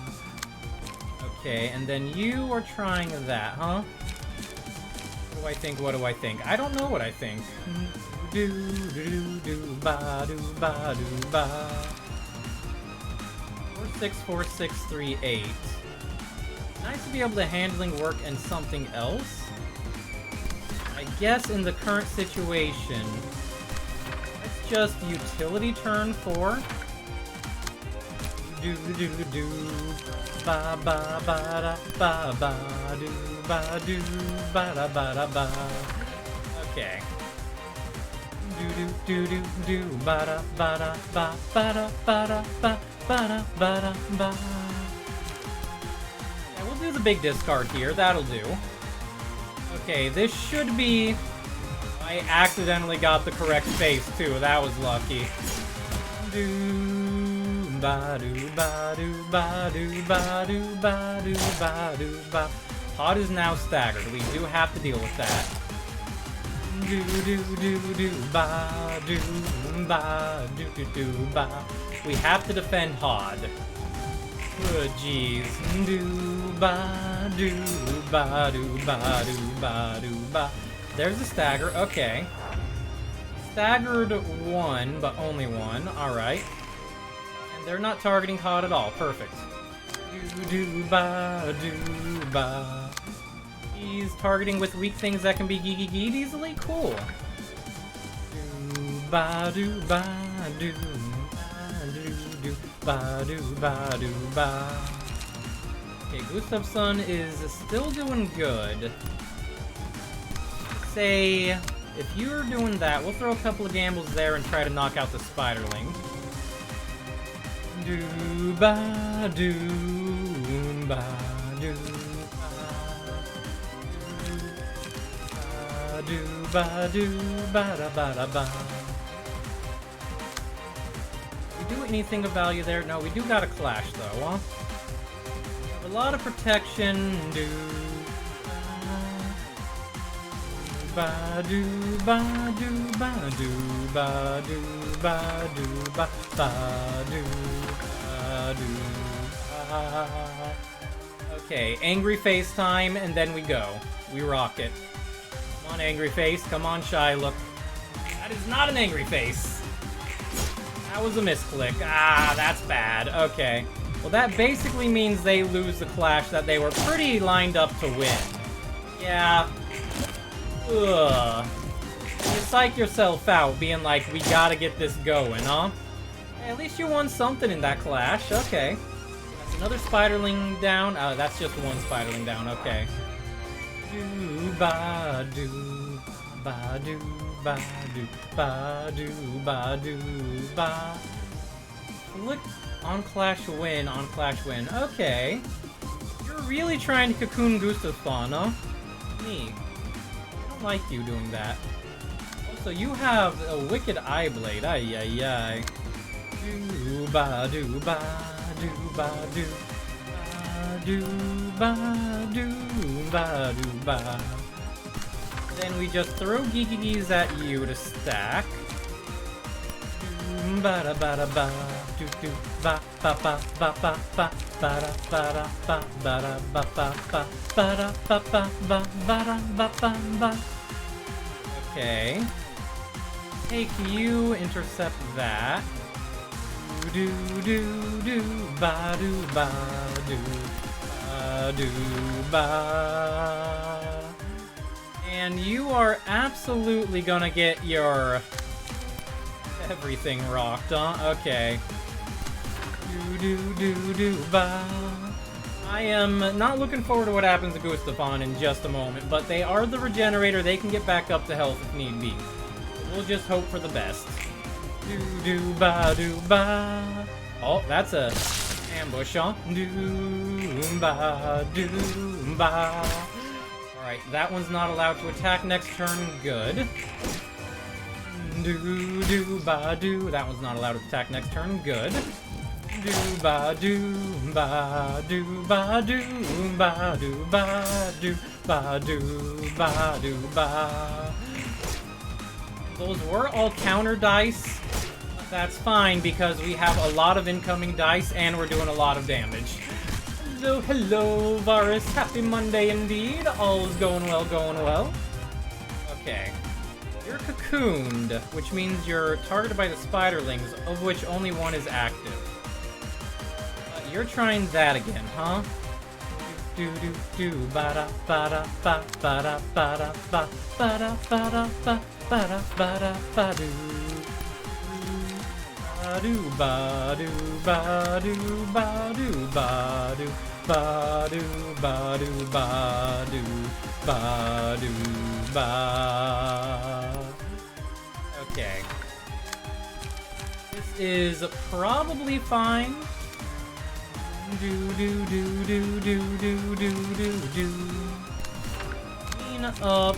Okay, and then you are trying that, huh? What do I think? What do I think? I don't know what I think. Do do do ba do ba do ba. 464638. Nice to be able to handling work and something else. I guess in the current situation. Just utility turn 4. Do do do ba ba ba da ba ba do ba do ba da ba da ba. Okay. Do do do do do ba da ba da ba ba da ba da ba ba da ba da ba. Yeah, we'll do the big discard here. That'll do. Okay, this should be I accidentally got the correct face too. That was lucky. Do ba do ba do ba do ba do ba do ba do ba. Pod is now staggered. We do have to deal with that. Do do do do ba do ba do do do ba. We have to defend Hod. Oh jeez. Do ba do ba do ba do ba do ba. There's a stagger. Okay. Staggered one, but only one. All right. And they're not targeting Hod at all. Perfect. Do do ba do ba. He's targeting with weak things that can be geeky easily. Cool. Do ba do ba do ba do do ba do ba do ba. Okay, Gustafsson is still doing good. Say, if you're doing that, we'll throw a couple of gambles there and try to knock out the Spiderling. Do ba do ba do ba do ba da ba da ba. We do anything of value there? No, we do got a clash though, huh? A lot of protection. Do ba do ba do ba do ba do ba do ba ba do ba do ba. Okay, angry face time, and then we go. We rock it. Come on, angry face. Come on, shy look. That is not an angry face. That was a misclick. Ah, that's bad. Okay. Well, that basically means they lose the clash that they were pretty lined up to win. Yeah. Ugh. You psych yourself out being like, we gotta get this going, huh? Hey, at least you won something in that clash. Okay. That's another Spiderling down. That's just one Spiderling down. Okay. Do ba do ba do ba do ba do ba do ba. Look on clash win, on clash win. Okay. You're really trying to cocoon Gustafsson, huh? Me. Like you doing that. Also, you have a wicked eye blade. Ay ay ay. Do ba do ba do ba do ba do ba do ba do ba. Then we just throw geekies at you to stack. Ba da ba da ba do do ba ba ba ba ba ba ba da ba da ba ba da ba ba ba ba da ba ba ba ba da ba ba ba. Okay. Take you, intercept that. Do do do ba do ba do ba do ba. And you are absolutely gonna get your everything rocked, huh? Okay. Do do do do ba. I am not looking forward to what happens to Gustafsson in just a moment, but they are the regenerator. They can get back up to health if need be. We'll just hope for the best. Do do ba do ba. Oh, that's a ambush, huh? Do ba do ba. Alright, that one's not allowed to attack next turn. Good. Do do ba do. That one's not allowed to attack next turn. Good. Do ba do ba do ba do ba do ba do ba do ba do ba. Those were all counter dice. That's fine because we have a lot of incoming dice and we're doing a lot of damage. So hello, Varus. Happy Monday indeed. All is going well, going well. Okay. You're cocooned, which means you're targeted by the Spiderlings, of which only one is active. You're trying that again, huh? Do do do ba da ba da ba ba da ba da ba ba da ba da ba ba da ba da ba do. Ba do ba do ba do ba do ba do ba do ba do ba do ba do ba. Okay. This is probably fine. Do do do do do do do do do. Clean up.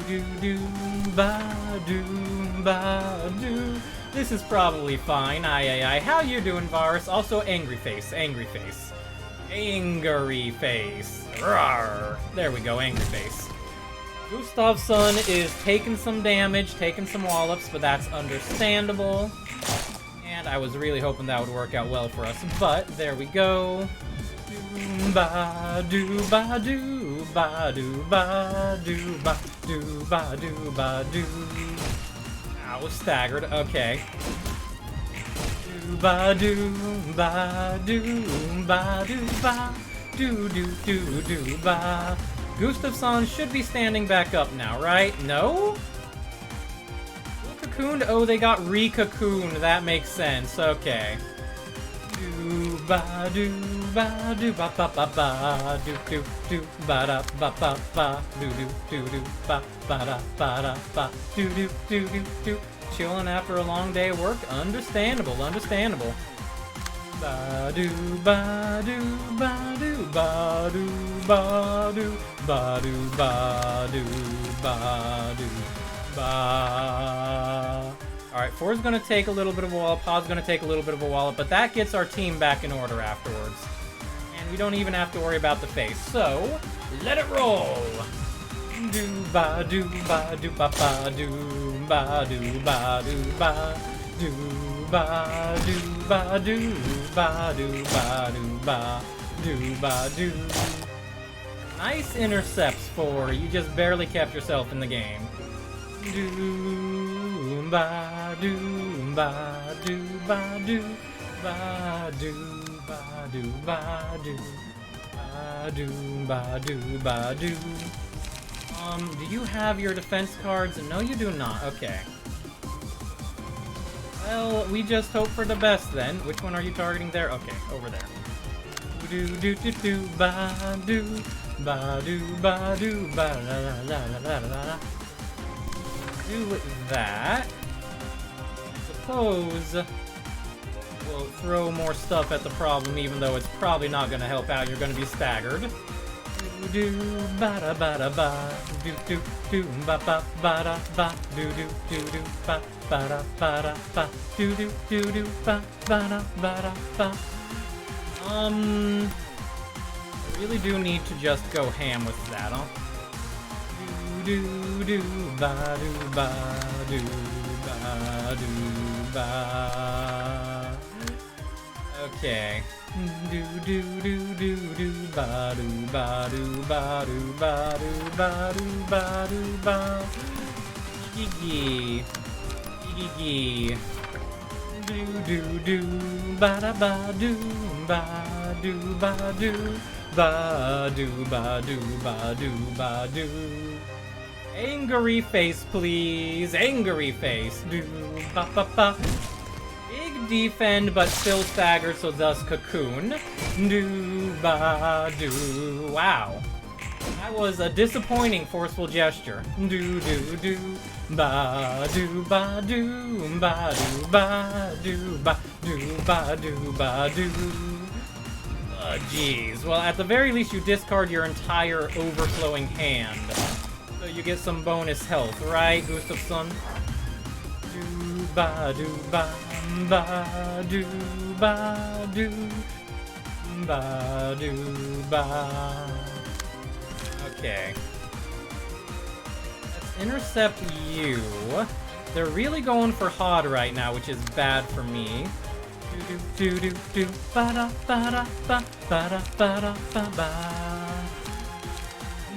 Do-do-do-ba-do-ba-do. This is probably fine. Aye. How you doing, Varus? Also, angry face. Angry face. Angry face. Rawr. There we go, angry face. Gustavson is taking some damage, taking some wallops, but that's understandable. And I was really hoping that would work out well for us, but there we go. Do-ba-do-ba-do-ba-do-ba-do-ba-do-ba-do. Ow, staggered. Okay. Do-ba-do-ba-do-ba-do-ba. Gustavson should be standing back up now, right? No? Cocooned? Oh, they got re-cocooned. That makes sense. Okay. Do-ba-do-ba-do-ba-ba-ba-ba. Do-do-do-ba-da-ba-ba-ba. Do-do-do-do-ba-ba-da-ba-da-ba. Do-do-do-do-do. Chilling after a long day of work? Understandable, understandable. Ba-do-ba-do-ba-do-ba-do-ba-do-ba. Alright, 4's gonna take a little bit of a wallop, Pod's gonna take a little bit of a wallop, but that gets our team back in order afterwards. And we don't even have to worry about the face, so let it roll! Do-ba-do-ba-do-ba-ba-do-ba-do-ba-do-ba. Do-ba-do-ba-do-ba-do-ba-do-ba-do. Nice intercepts for you just barely kept yourself in the game. Do-ba-do-ba-do-ba-do-ba-do-ba-do-ba-do. Do you have your defense cards? No, you do not. Okay. Well, we just hope for the best then. Which one are you targeting there? Okay, over there. Do-do-do-do-ba-do-ba-do-ba-do-ba-la-la-la-la-la-la. Do that. I suppose we'll throw more stuff at the problem, even though it's probably not going to help out. You're going to be staggered. Do-do-ba-da-ba-da-ba. Do-do-do-ba-ba-ba-da-ba. Do-do-do-do-ba-ba-da-ba-da-ba. Do-do-do-do-ba-ba-da-ba-da-ba. I really do need to just go ham with that, huh? Do-do-do-ba-do-ba-do-ba-do-ba. Okay. Do-do-do-do-do-ba-do-ba-do-ba-do-ba-do-ba-do-ba. Gee-gee. Gee-gee. Do-do-do-ba-da-ba-do-ba-do-ba-do-ba-do-ba-do. Angry face, please. Angry face. Do-ba-ba-ba. Big defend, but still staggered, so thus cocoon. Do-ba-do. Wow. That was a disappointing forceful gesture. Do-do-do. Ba-do-ba-do-ba-do-ba-do-ba-do-ba-do. Jeez. Well, at the very least, you discard your entire overflowing hand. So you get some bonus health, right, Gustavson? Do-ba-do-ba-ba-do-ba-do-ba-do-ba. Okay. Let's intercept you. They're really going for Hod right now, which is bad for me. Do-do-do-do-do. Ba-da-ba-da-ba-ba-da-ba-da-ba-ba.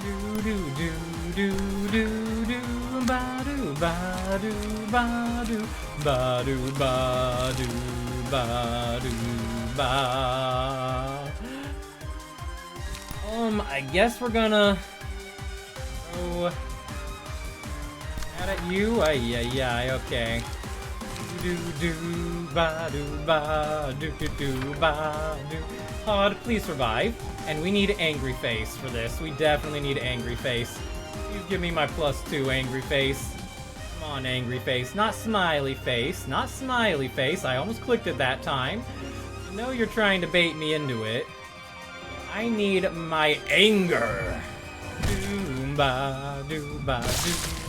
Do-do-do-do-do-do. Ba-do-ba-do-ba-do. Ba-do-ba-do-ba-do-ba. I guess we're gonna throw that at you. Ay, okay. Do-do-do-ba-do-ba-do-do-do-ba-do. Pod, please survive. And we need Angry Face for this. We definitely need Angry Face. Please give me my +2, Angry Face. Come on, Angry Face. Not Smiley Face. Not Smiley Face. I almost clicked it that time. I know you're trying to bait me into it. I need my anger. Do-ba-do-ba-do.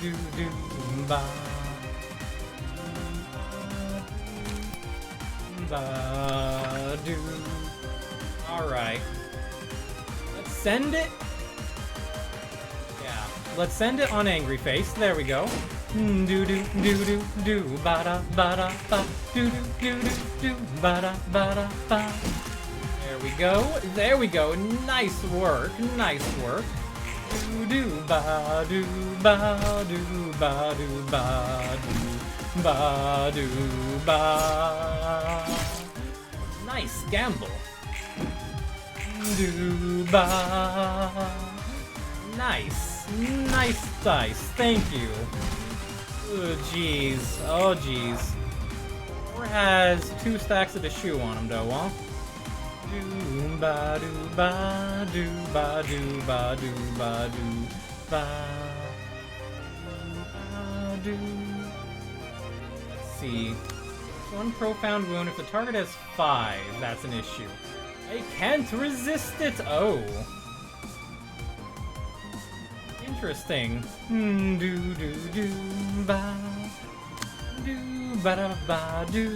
do do ba. Ba do. All right. Let's send it. Yeah. Let's send it on Angry Face. There we go. Do do do do do ba da ba do do do do do ba da ba. There we go. There we go. Nice work. Nice work. Do do ba do ba do ba do ba do ba do ba. Nice gamble. Do ba. Nice. Nice dice. Thank you. Oh jeez. Oh jeez. Or has 2 stacks of the shoe on him though, huh? Do ba do ba do ba do ba do ba do ba do. Let's see. 1 profound wound. If the target has 5, that's an issue. I can't resist it. Oh. Interesting. Do do do ba do ba da ba do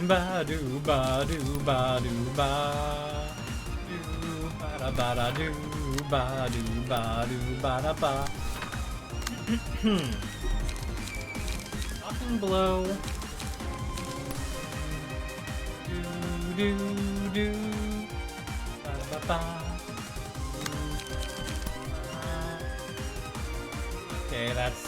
ba do ba do ba do ba do ba da ba da do ba do ba do ba da ba. Shocking blow. Do do do ba da ba ba. Okay, that's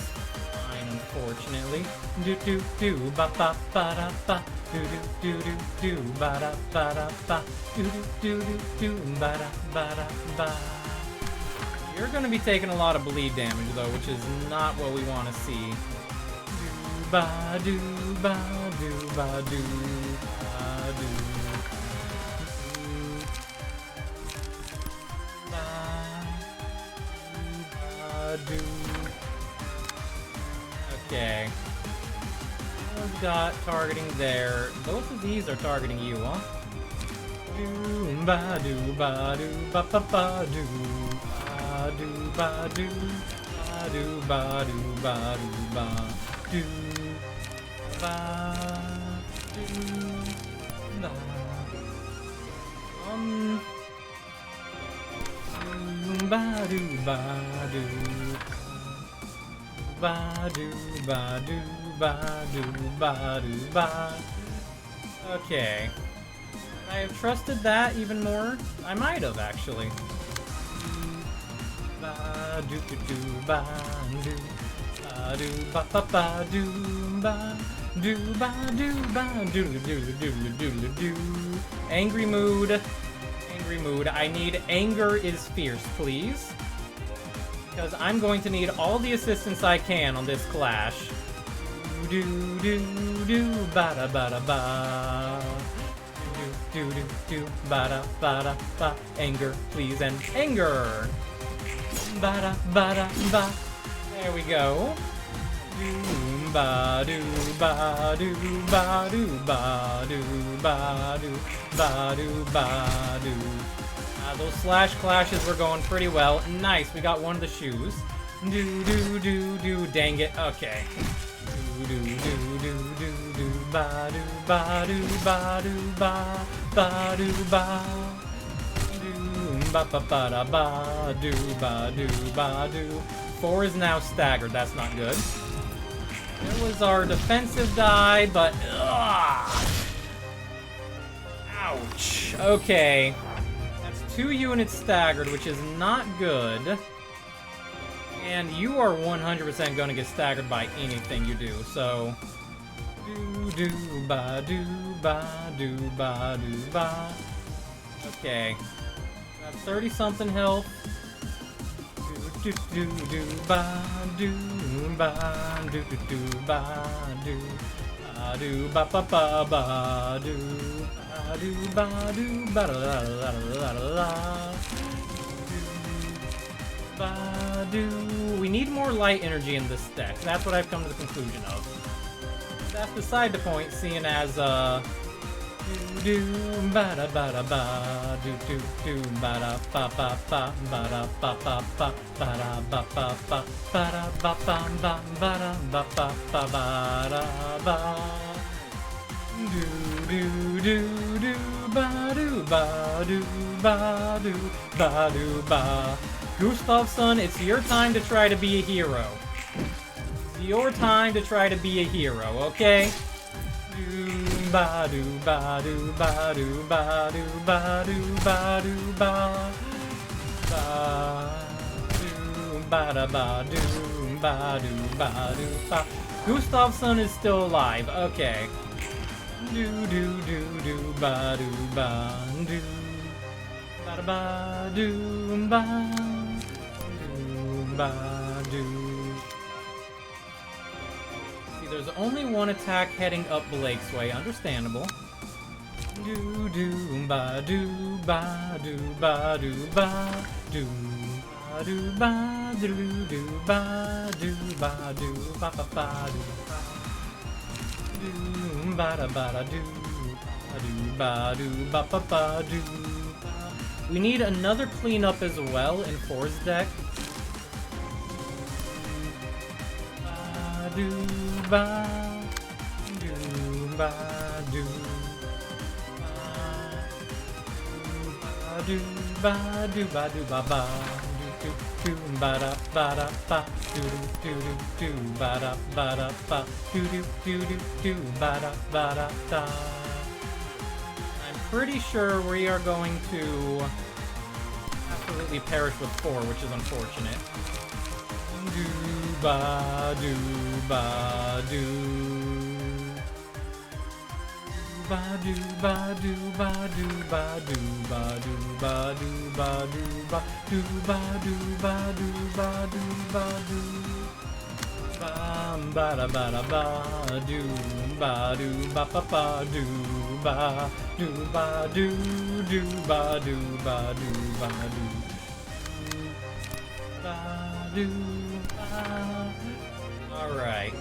fine, unfortunately. Do do do ba ba ba da ba. Do do do do do ba da ba da ba. Do do do do do ba da ba da ba. You're gonna be taking a lot of bleed damage though, which is not what we want to see. Do ba do ba do ba do ba do. Do. Okay. We've got targeting there. Both of these are targeting you, huh? Do ba do ba do ba ba ba do ba do ba do ba do ba do ba do ba do ba do ba. Ba do ba do ba do ba do ba do ba do ba. Okay. I have trusted that even more. I might have actually. Ba do do do ba do ba do ba ba ba do ba do ba do ba do do do do do do. Angry mood. Angry mood. I need anger is fierce, please. Because I'm going to need all the assistance I can on this clash. Do do do ba da ba da ba. Do do do ba da ba. Anger, please, and anger. Ba da ba. There we go. Do ba do ba do ba do ba do ba do ba do ba do. Those slash clashes were going pretty well. Nice, we got one of the shoes. Do do do do. Dang it. Okay. Do do do do do do ba do ba do ba do ba ba do ba do ba ba ba da ba do ba do ba do. 4 is now staggered. That's not good. There was our defensive die, but ouch. Okay. 2 units staggered, which is not good. And you are 100% going to get staggered by anything you do, so... Do do ba do ba do ba do ba. Okay. Got 30-something health. Do do do do ba do ba do do do ba do ba ba ba ba do. Do ba do ba la la la la la. Ba do. We need more light energy in this deck. That's what I've come to the conclusion of. That's beside the point, seeing as Do ba da ba da ba do ba da ba ba ba ba da ba ba ba ba da ba ba ba ba da ba ba ba ba da ba ba ba ba da ba do ba do ba do ba do ba do ba. Gustav, son, it's your time to try to be a hero. It's your time to try to be a hero, okay? Ba do ba do ba do ba do ba do ba do ba ba da ba do ba do ba do ba. Gustav's son is still alive. Okay. Do ba do ba do ba da ba do ba do. There's only one attack heading up Blake's way. Understandable. Do ba do ba do ba do ba do ba do ba do ba do ba do ba ba ba do ba da ba da do ba do ba ba ba do. We need another cleanup as well in 4's deck. Do ba do ba do ba do ba do ba ba do ba da ba da ba do ba da ba da ba do ba da ba da da. I'm pretty sure we are going to absolutely perish with 4, which is unfortunate. Do ba do ba do ba do ba do ba do ba do ba do ba do ba do ba do ba do ba do ba do ba do ba da ba da ba do ba do ba ba ba do ba do ba do ba do ba do ba do ba do. All right.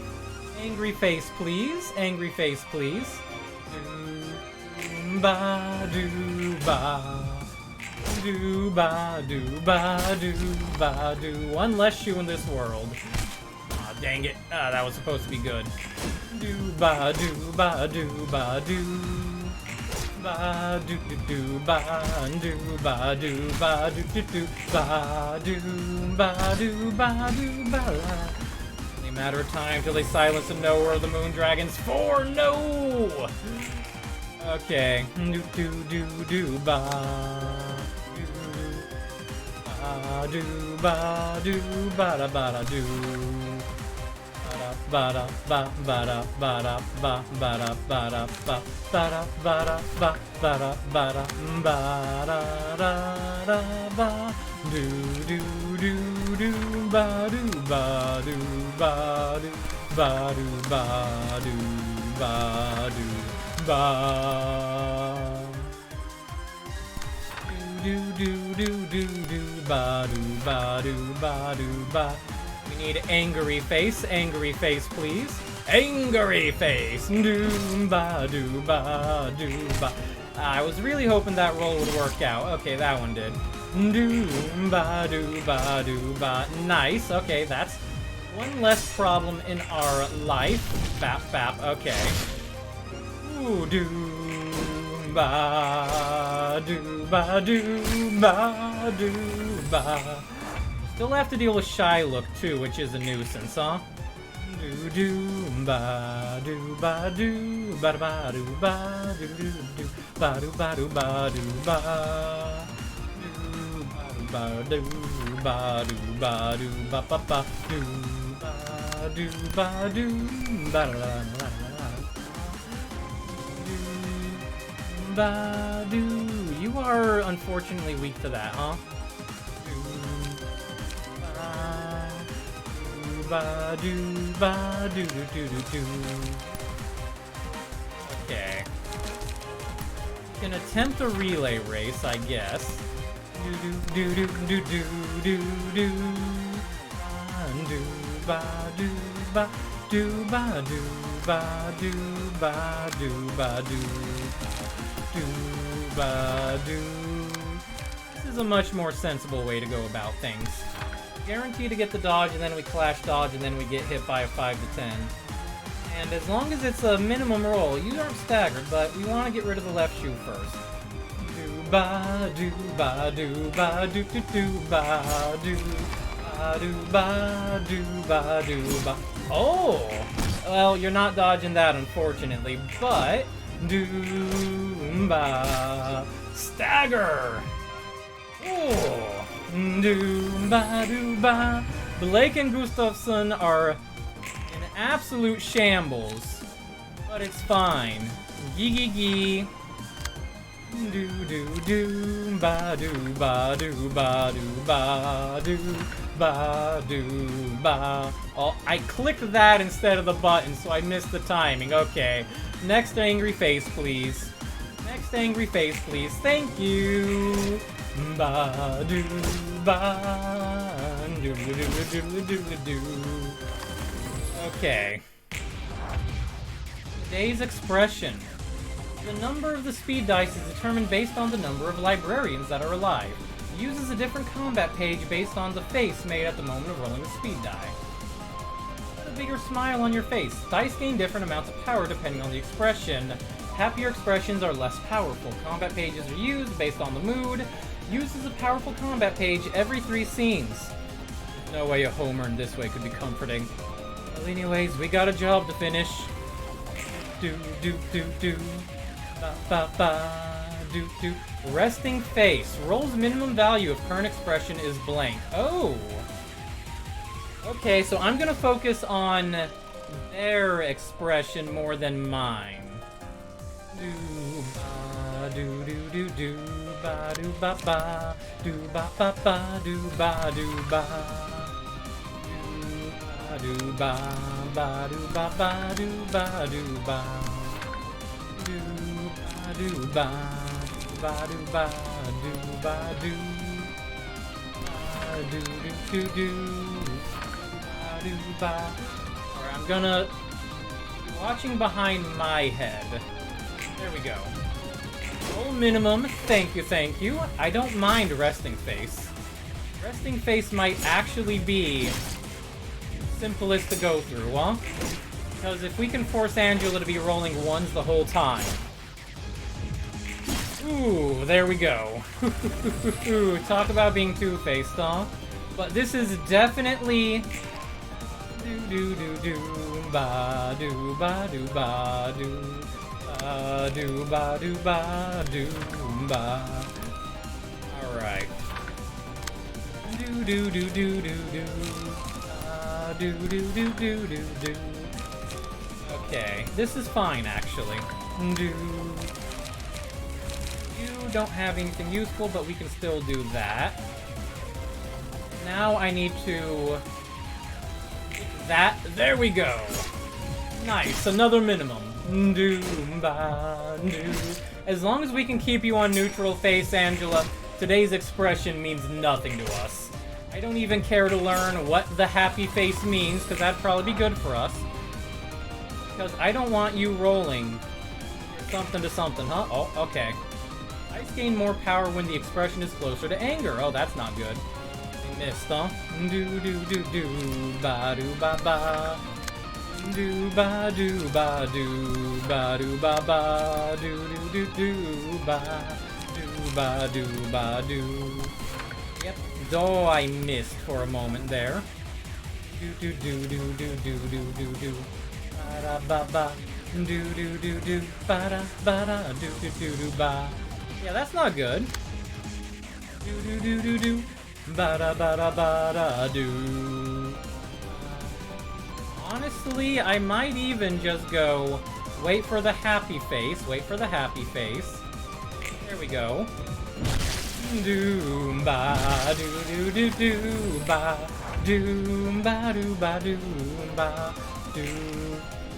Angry face, please. Angry face, please. Do ba do ba do ba do ba do ba do. One less shoe in this world. Aw, dang it. That was supposed to be good. Do ba do ba do ba do ba do ba do ba do ba do ba do ba do ba do ba. Only matter of time till they silence the Knower of the Moon Dragons 4. No. Okay. Do ba do ba do ba da ba da do. Ba da ba ba da ba da ba ba da ba da ba ba da ba da ba ba da ba da ba da da da ba do ba do ba do ba do ba do ba do ba do ba do ba do ba do ba do ba. We need angry face, please. Angry face. Do ba do ba do ba. I was really hoping that roll would work out. Okay, that one did. Do ba do ba do ba. Nice. Okay, that's one less problem in our life. Bap bap. Okay. Ooh, do ba do ba do ba do ba. Still have to deal with Shy Look too, which is a nuisance, huh? Do ba do ba do ba ba do ba do ba do ba do ba do ba do ba do ba do ba ba ba do ba do ba la la la ba do. You are unfortunately weak to that, huh? Ba do ba do do do do do. Okay. Can attempt a relay race, I guess. Do do do do do do do do. Do ba do ba do ba do ba do ba do ba do. ba do. This is a much more sensible way to go about things. Guarantee to get the dodge, and then we clash dodge, and then we get hit by a 5 to 10. And as long as it's a minimum roll, you aren't staggered, but we want to get rid of the left shoe first. Do ba do ba do ba do do do ba do ba do ba do ba do ba. Oh! Well, you're not dodging that, unfortunately, but do-ba, stagger! Oh! Do-ba-do-ba. Blake and Gustafsson are in absolute shambles, but it's fine. Gee-gee-gee. Do-do-do-ba-do-ba-do-ba-do-ba-do-ba. Oh, I clicked that instead of the button, so I missed the timing. Okay. Next angry face, please. Next angry face, please. Thank you. Ba-do-ba-do-do-do-do-do-do. Okay. Today's expression. The number of the speed dice is determined based on the number of librarians that are alive. It uses a different combat page based on the face made at the moment of rolling the speed die. Put a bigger smile on your face. Dice gain different amounts of power depending on the expression. Happier expressions are less powerful. Combat pages are used based on the mood. Uses a powerful combat page every 3 scenes. There's no way a Homer in this way could be comforting. Well, anyways, we got a job to finish. Do. Do. Resting face. Rolls minimum value if current expression is blank. Oh! Okay, so I'm gonna focus on their expression more than mine. Do ba do ba ba do ba ba ba do ba do ba do ba ba do ba ba do ba do ba do do ba do ba do ba do do do do do ba. Alright, I'm gonna be watching behind my head. There we go. Roll minimum. Thank you. I don't mind resting face. Resting face might actually be simplest to go through, huh? Because if we can force Angela to be rolling ones the whole time. Ooh, there we go. Talk about being two-faced, huh? But this is definitely do ba do ba do ba do ba do ba do ba. Alright. Do. Okay, this is fine actually. You don't have anything useful, but we can still do that. Now I need to... There we go! Nice, another minimum. As long as we can keep you on neutral face, Angela, today's expression means nothing to us. I don't even care to learn what the happy face means, because that'd probably be good for us. Because I don't want you rolling something to something, huh? Oh, okay. Dice gain more power when the expression is closer to anger. Oh, that's not good. We missed, huh? Ba-do-ba-ba. Do-ba-do-ba-do-ba-do-ba-ba. Do-do-do-do-ba. Yep. Oh, I missed for a moment there. Do-do-do-do-do-do-do-do-do. Ba-da-ba-ba. Do-do-do-do. Ba-da-ba-da. Do-do-do-do-ba. Yeah, that's not good. Do-do-do-do-do. Ba-da-ba-da-ba-da-do. Honestly, I might even just go, wait for the happy face, There we go. Doom ba do do do do ba doom ba do ba doom ba do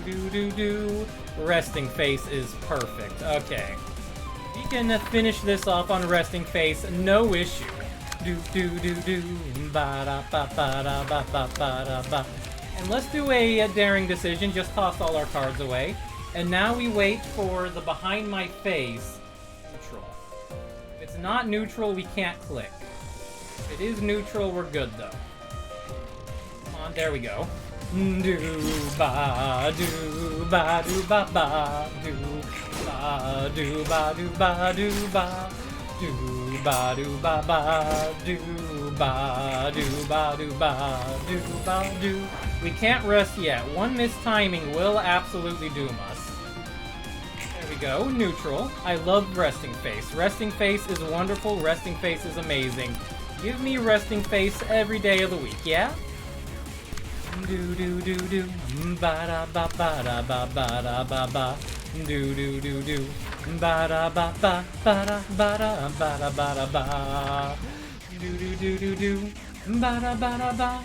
do do do. Resting face is perfect. Okay. We can finish this off on resting face, no issue. Do do do do ba da ba ba da ba ba ba da ba. And let's do a daring decision, just toss all our cards away. And now we wait for the behind my face neutral. If it's not neutral, we can't click. If it is neutral, we're good though. Come on, there we go. Do ba do ba do ba ba do ba do ba do ba do ba do ba do ba ba do ba do ba do ba do ba do. We can't rest yet. One mistiming will absolutely doom us. There we go. Neutral. I love resting face. Resting face is wonderful. Resting face is amazing. Give me resting face every day of the week, yeah? Do do do do ba da ba ba da ba ba da ba ba do do do do ba da ba ba ba da ba da ba da ba da ba do do do do do ba da ba da ba.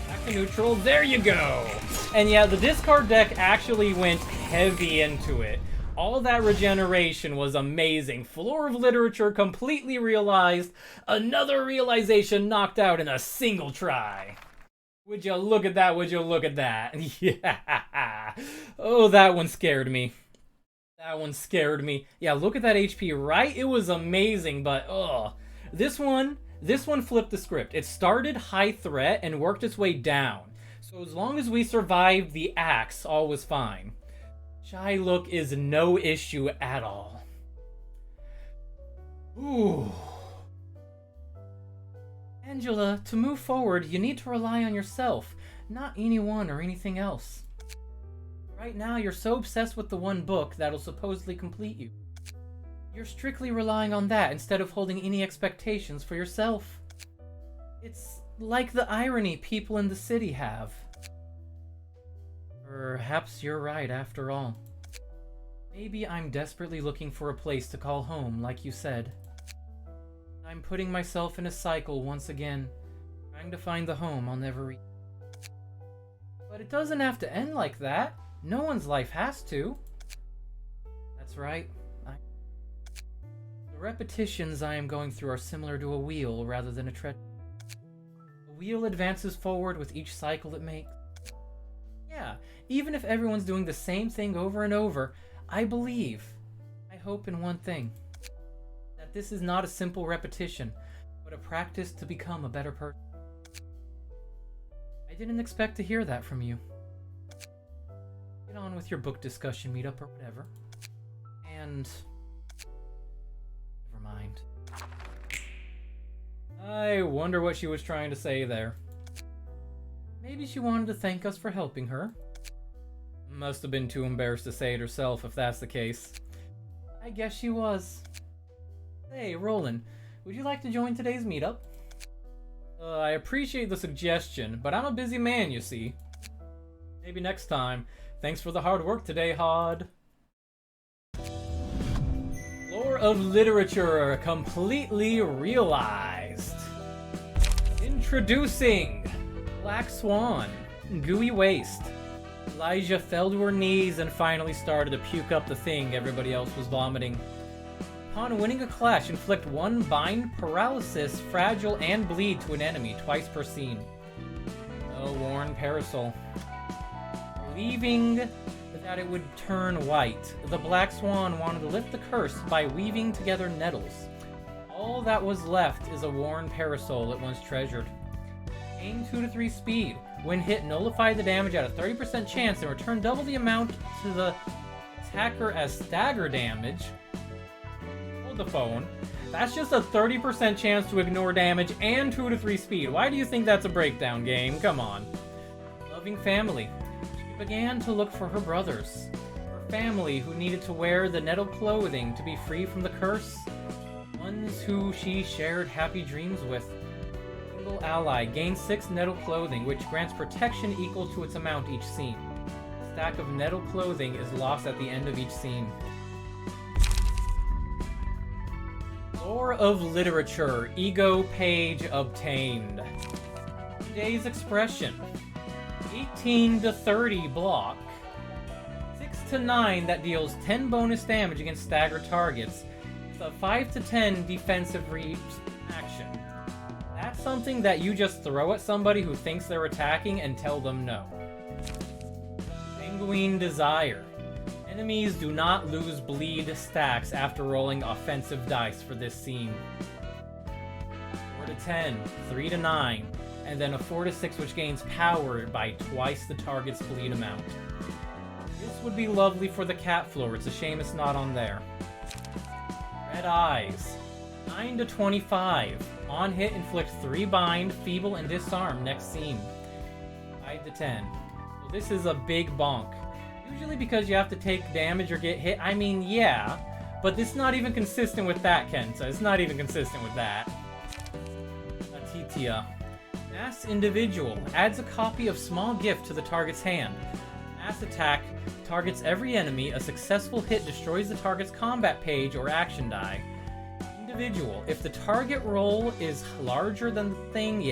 Back to neutral. There you go. And yeah, the discard deck actually went heavy into it. All that regeneration was amazing. Floor of Literature completely realized. Another realization knocked out in a single try. Would you look at that? Would you look at that? Yeah. Oh, that one scared me. That one scared me. Yeah, look at that HP, right? It was amazing, but this one flipped the script. It started high threat and worked its way down. So as long as we survived the axe, all was fine. Shy look is no issue at all. Ooh. Angela, to move forward, you need to rely on yourself, not anyone or anything else. Right now, you're so obsessed with the one book that'll supposedly complete you. You're strictly relying on that instead of holding any expectations for yourself. It's like the irony people in the city have. Perhaps you're right after all. Maybe I'm desperately looking for a place to call home, like you said. I'm putting myself in a cycle once again, trying to find the home I'll never reach. But it doesn't have to end like that. No one's life has to. That's right. The repetitions I am going through are similar to a wheel rather than a treadmill. The wheel advances forward with each cycle it makes. Yeah, even if everyone's doing the same thing over and over, I hope in one thing. That this is not a simple repetition, but a practice to become a better person. I didn't expect to hear that from you. Get on with your book discussion meetup or whatever. And... never mind. I wonder what she was trying to say there. Maybe she wanted to thank us for helping her. Must have been too embarrassed to say it herself if that's the case. I guess she was. Hey, Roland, would you like to join today's meetup? I appreciate the suggestion, but I'm a busy man, you see. Maybe next time. Thanks for the hard work today, Hod. Lore of Literature completely realized. Introducing Black Swan, Gooey Waste. Elijah fell to her knees and finally started to puke up the thing everybody else was vomiting. Upon winning a clash, inflict 1 bind, paralysis, fragile, and bleed to an enemy twice per scene. A worn parasol. Believing that it would turn white, the Black Swan wanted to lift the curse by weaving together nettles. All that was left is a worn parasol it once treasured. Gain 2 to 3 speed. When hit, nullify the damage at a 30% chance and return double the amount to the attacker as stagger damage. Hold the phone. That's just a 30% chance to ignore damage and 2 to 3 speed. Why do you think that's a breakdown game? Come on. Loving family. She began to look for her brothers. Her family who needed to wear the nettle clothing to be free from the curse. Ones who she shared happy dreams with. Ally, gain 6 nettle clothing, which grants protection equal to its amount each scene. A stack of nettle clothing is lost at the end of each scene. Lore of Literature, Ego Page obtained. Today's expression. 18 to 30 block. 6 to 9 that deals 10 bonus damage against staggered targets. With a 5 to 10 defensive action. That's something that you just throw at somebody who thinks they're attacking and tell them no. Sanguine Desire. Enemies do not lose bleed stacks after rolling offensive dice for this scene. 4 to 10, 3 to 9, and then a 4 to 6 which gains power by twice the target's bleed amount. This would be lovely for the cat floor, it's a shame it's not on there. Red Eyes. 9 to 25. On hit, inflict 3 bind, feeble, and disarm next scene. 5 to 10. So this is a big bonk. Usually because you have to take damage or get hit. I mean, yeah, but it's not even consistent with that, Kenta. It's not even consistent with that. Atitia. Mass Individual. Adds a copy of Small Gift to the target's hand. Mass Attack. Targets every enemy. A successful hit destroys the target's combat page or action die. Individual. If the target roll is larger than the thing,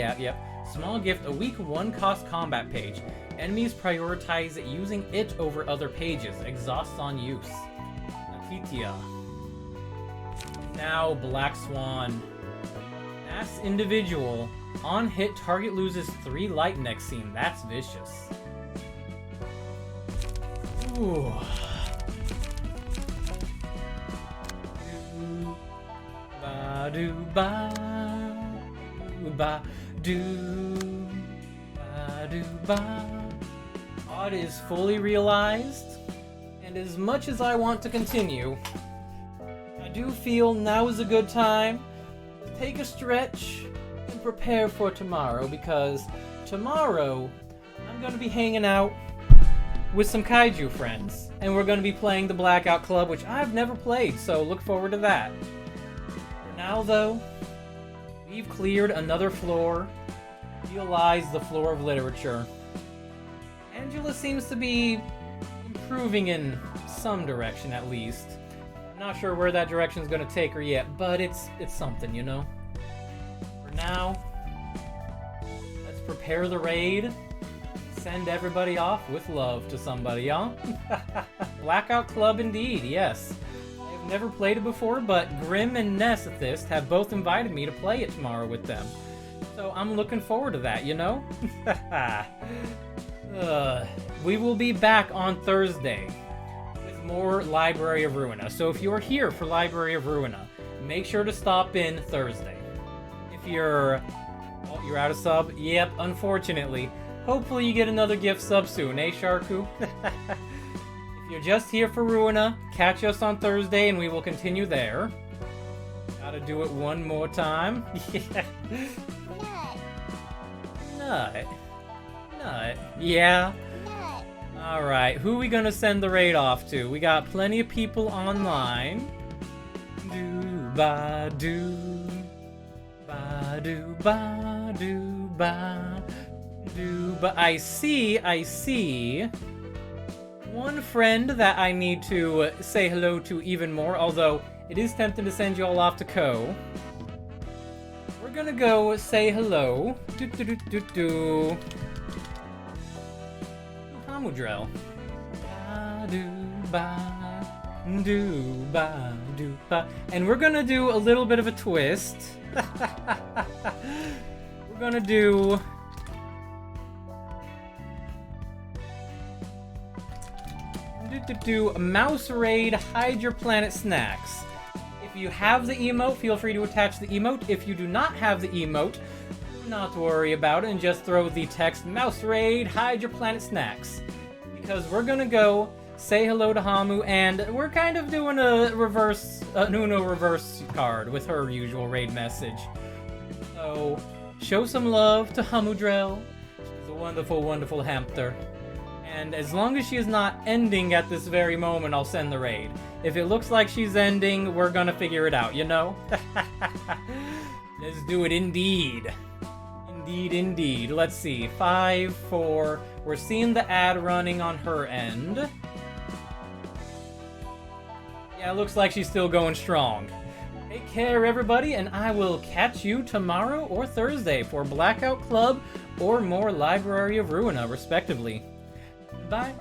Small Gift, a weak 1-cost combat page. Enemies prioritize using it over other pages. Exhausts on use. Atitia. Now, Black Swan. Mass Individual. On hit, target loses 3 light next scene. That's vicious. Ooh. Do ba ba do ba. Odd is fully realized, and as much as I want to continue, I do feel now is a good time to take a stretch and prepare for tomorrow, because tomorrow I'm going to be hanging out with some kaiju friends, and we're going to be playing the Blackout Club, which I've never played, so look forward to that. For now, though, we've cleared another floor. Here lies the floor of literature. Angela seems to be improving in some direction, at least. I'm not sure where that direction is going to take her yet, but it's something, you know? For now, let's prepare the raid. Send everybody off with love to somebody, y'all. Blackout Club indeed, yes. I have never played it before, but Grim and Nesethist have both invited me to play it tomorrow with them. So I'm looking forward to that, you know? We will be back on Thursday with more Library of Ruina. So if you're here for Library of Ruina, make sure to stop in Thursday. If you're out of sub, yep, unfortunately. Hopefully you get another gift sub soon, eh, Sharku? If you're just here for Ruina, catch us on Thursday and we will continue there. Gotta do it one more time. Nut. Yeah. Alright, who are we gonna send the raid off to? We got plenty of people online. Do ba do ba do ba do ba do ba. I see one friend that I need to say hello to even more, although it is tempting to send you all off to Ko. We're gonna go say hello to Hamudrel. And we're gonna do a little bit of a twist. We're gonna do a mouse raid, hide your planet snacks. If you have the emote, feel free to attach the emote. If you do not have the emote, do not worry about it and just throw the text mouse raid, hide your planet snacks. Because we're gonna go say hello to Hamu, and we're kind of doing a reverse, Nuno reverse card with her usual raid message. So, show some love to Hamudrel. She's a wonderful, wonderful hamster. And as long as she is not ending at this very moment, I'll send the raid. If it looks like she's ending, we're gonna figure it out, you know? Let's do it indeed. Indeed. Let's see. 5, 4. We're seeing the ad running on her end. Yeah, it looks like she's still going strong. Take care, everybody, and I will catch you tomorrow or Thursday for Blackout Club or more Library of Ruina, respectively. Bye.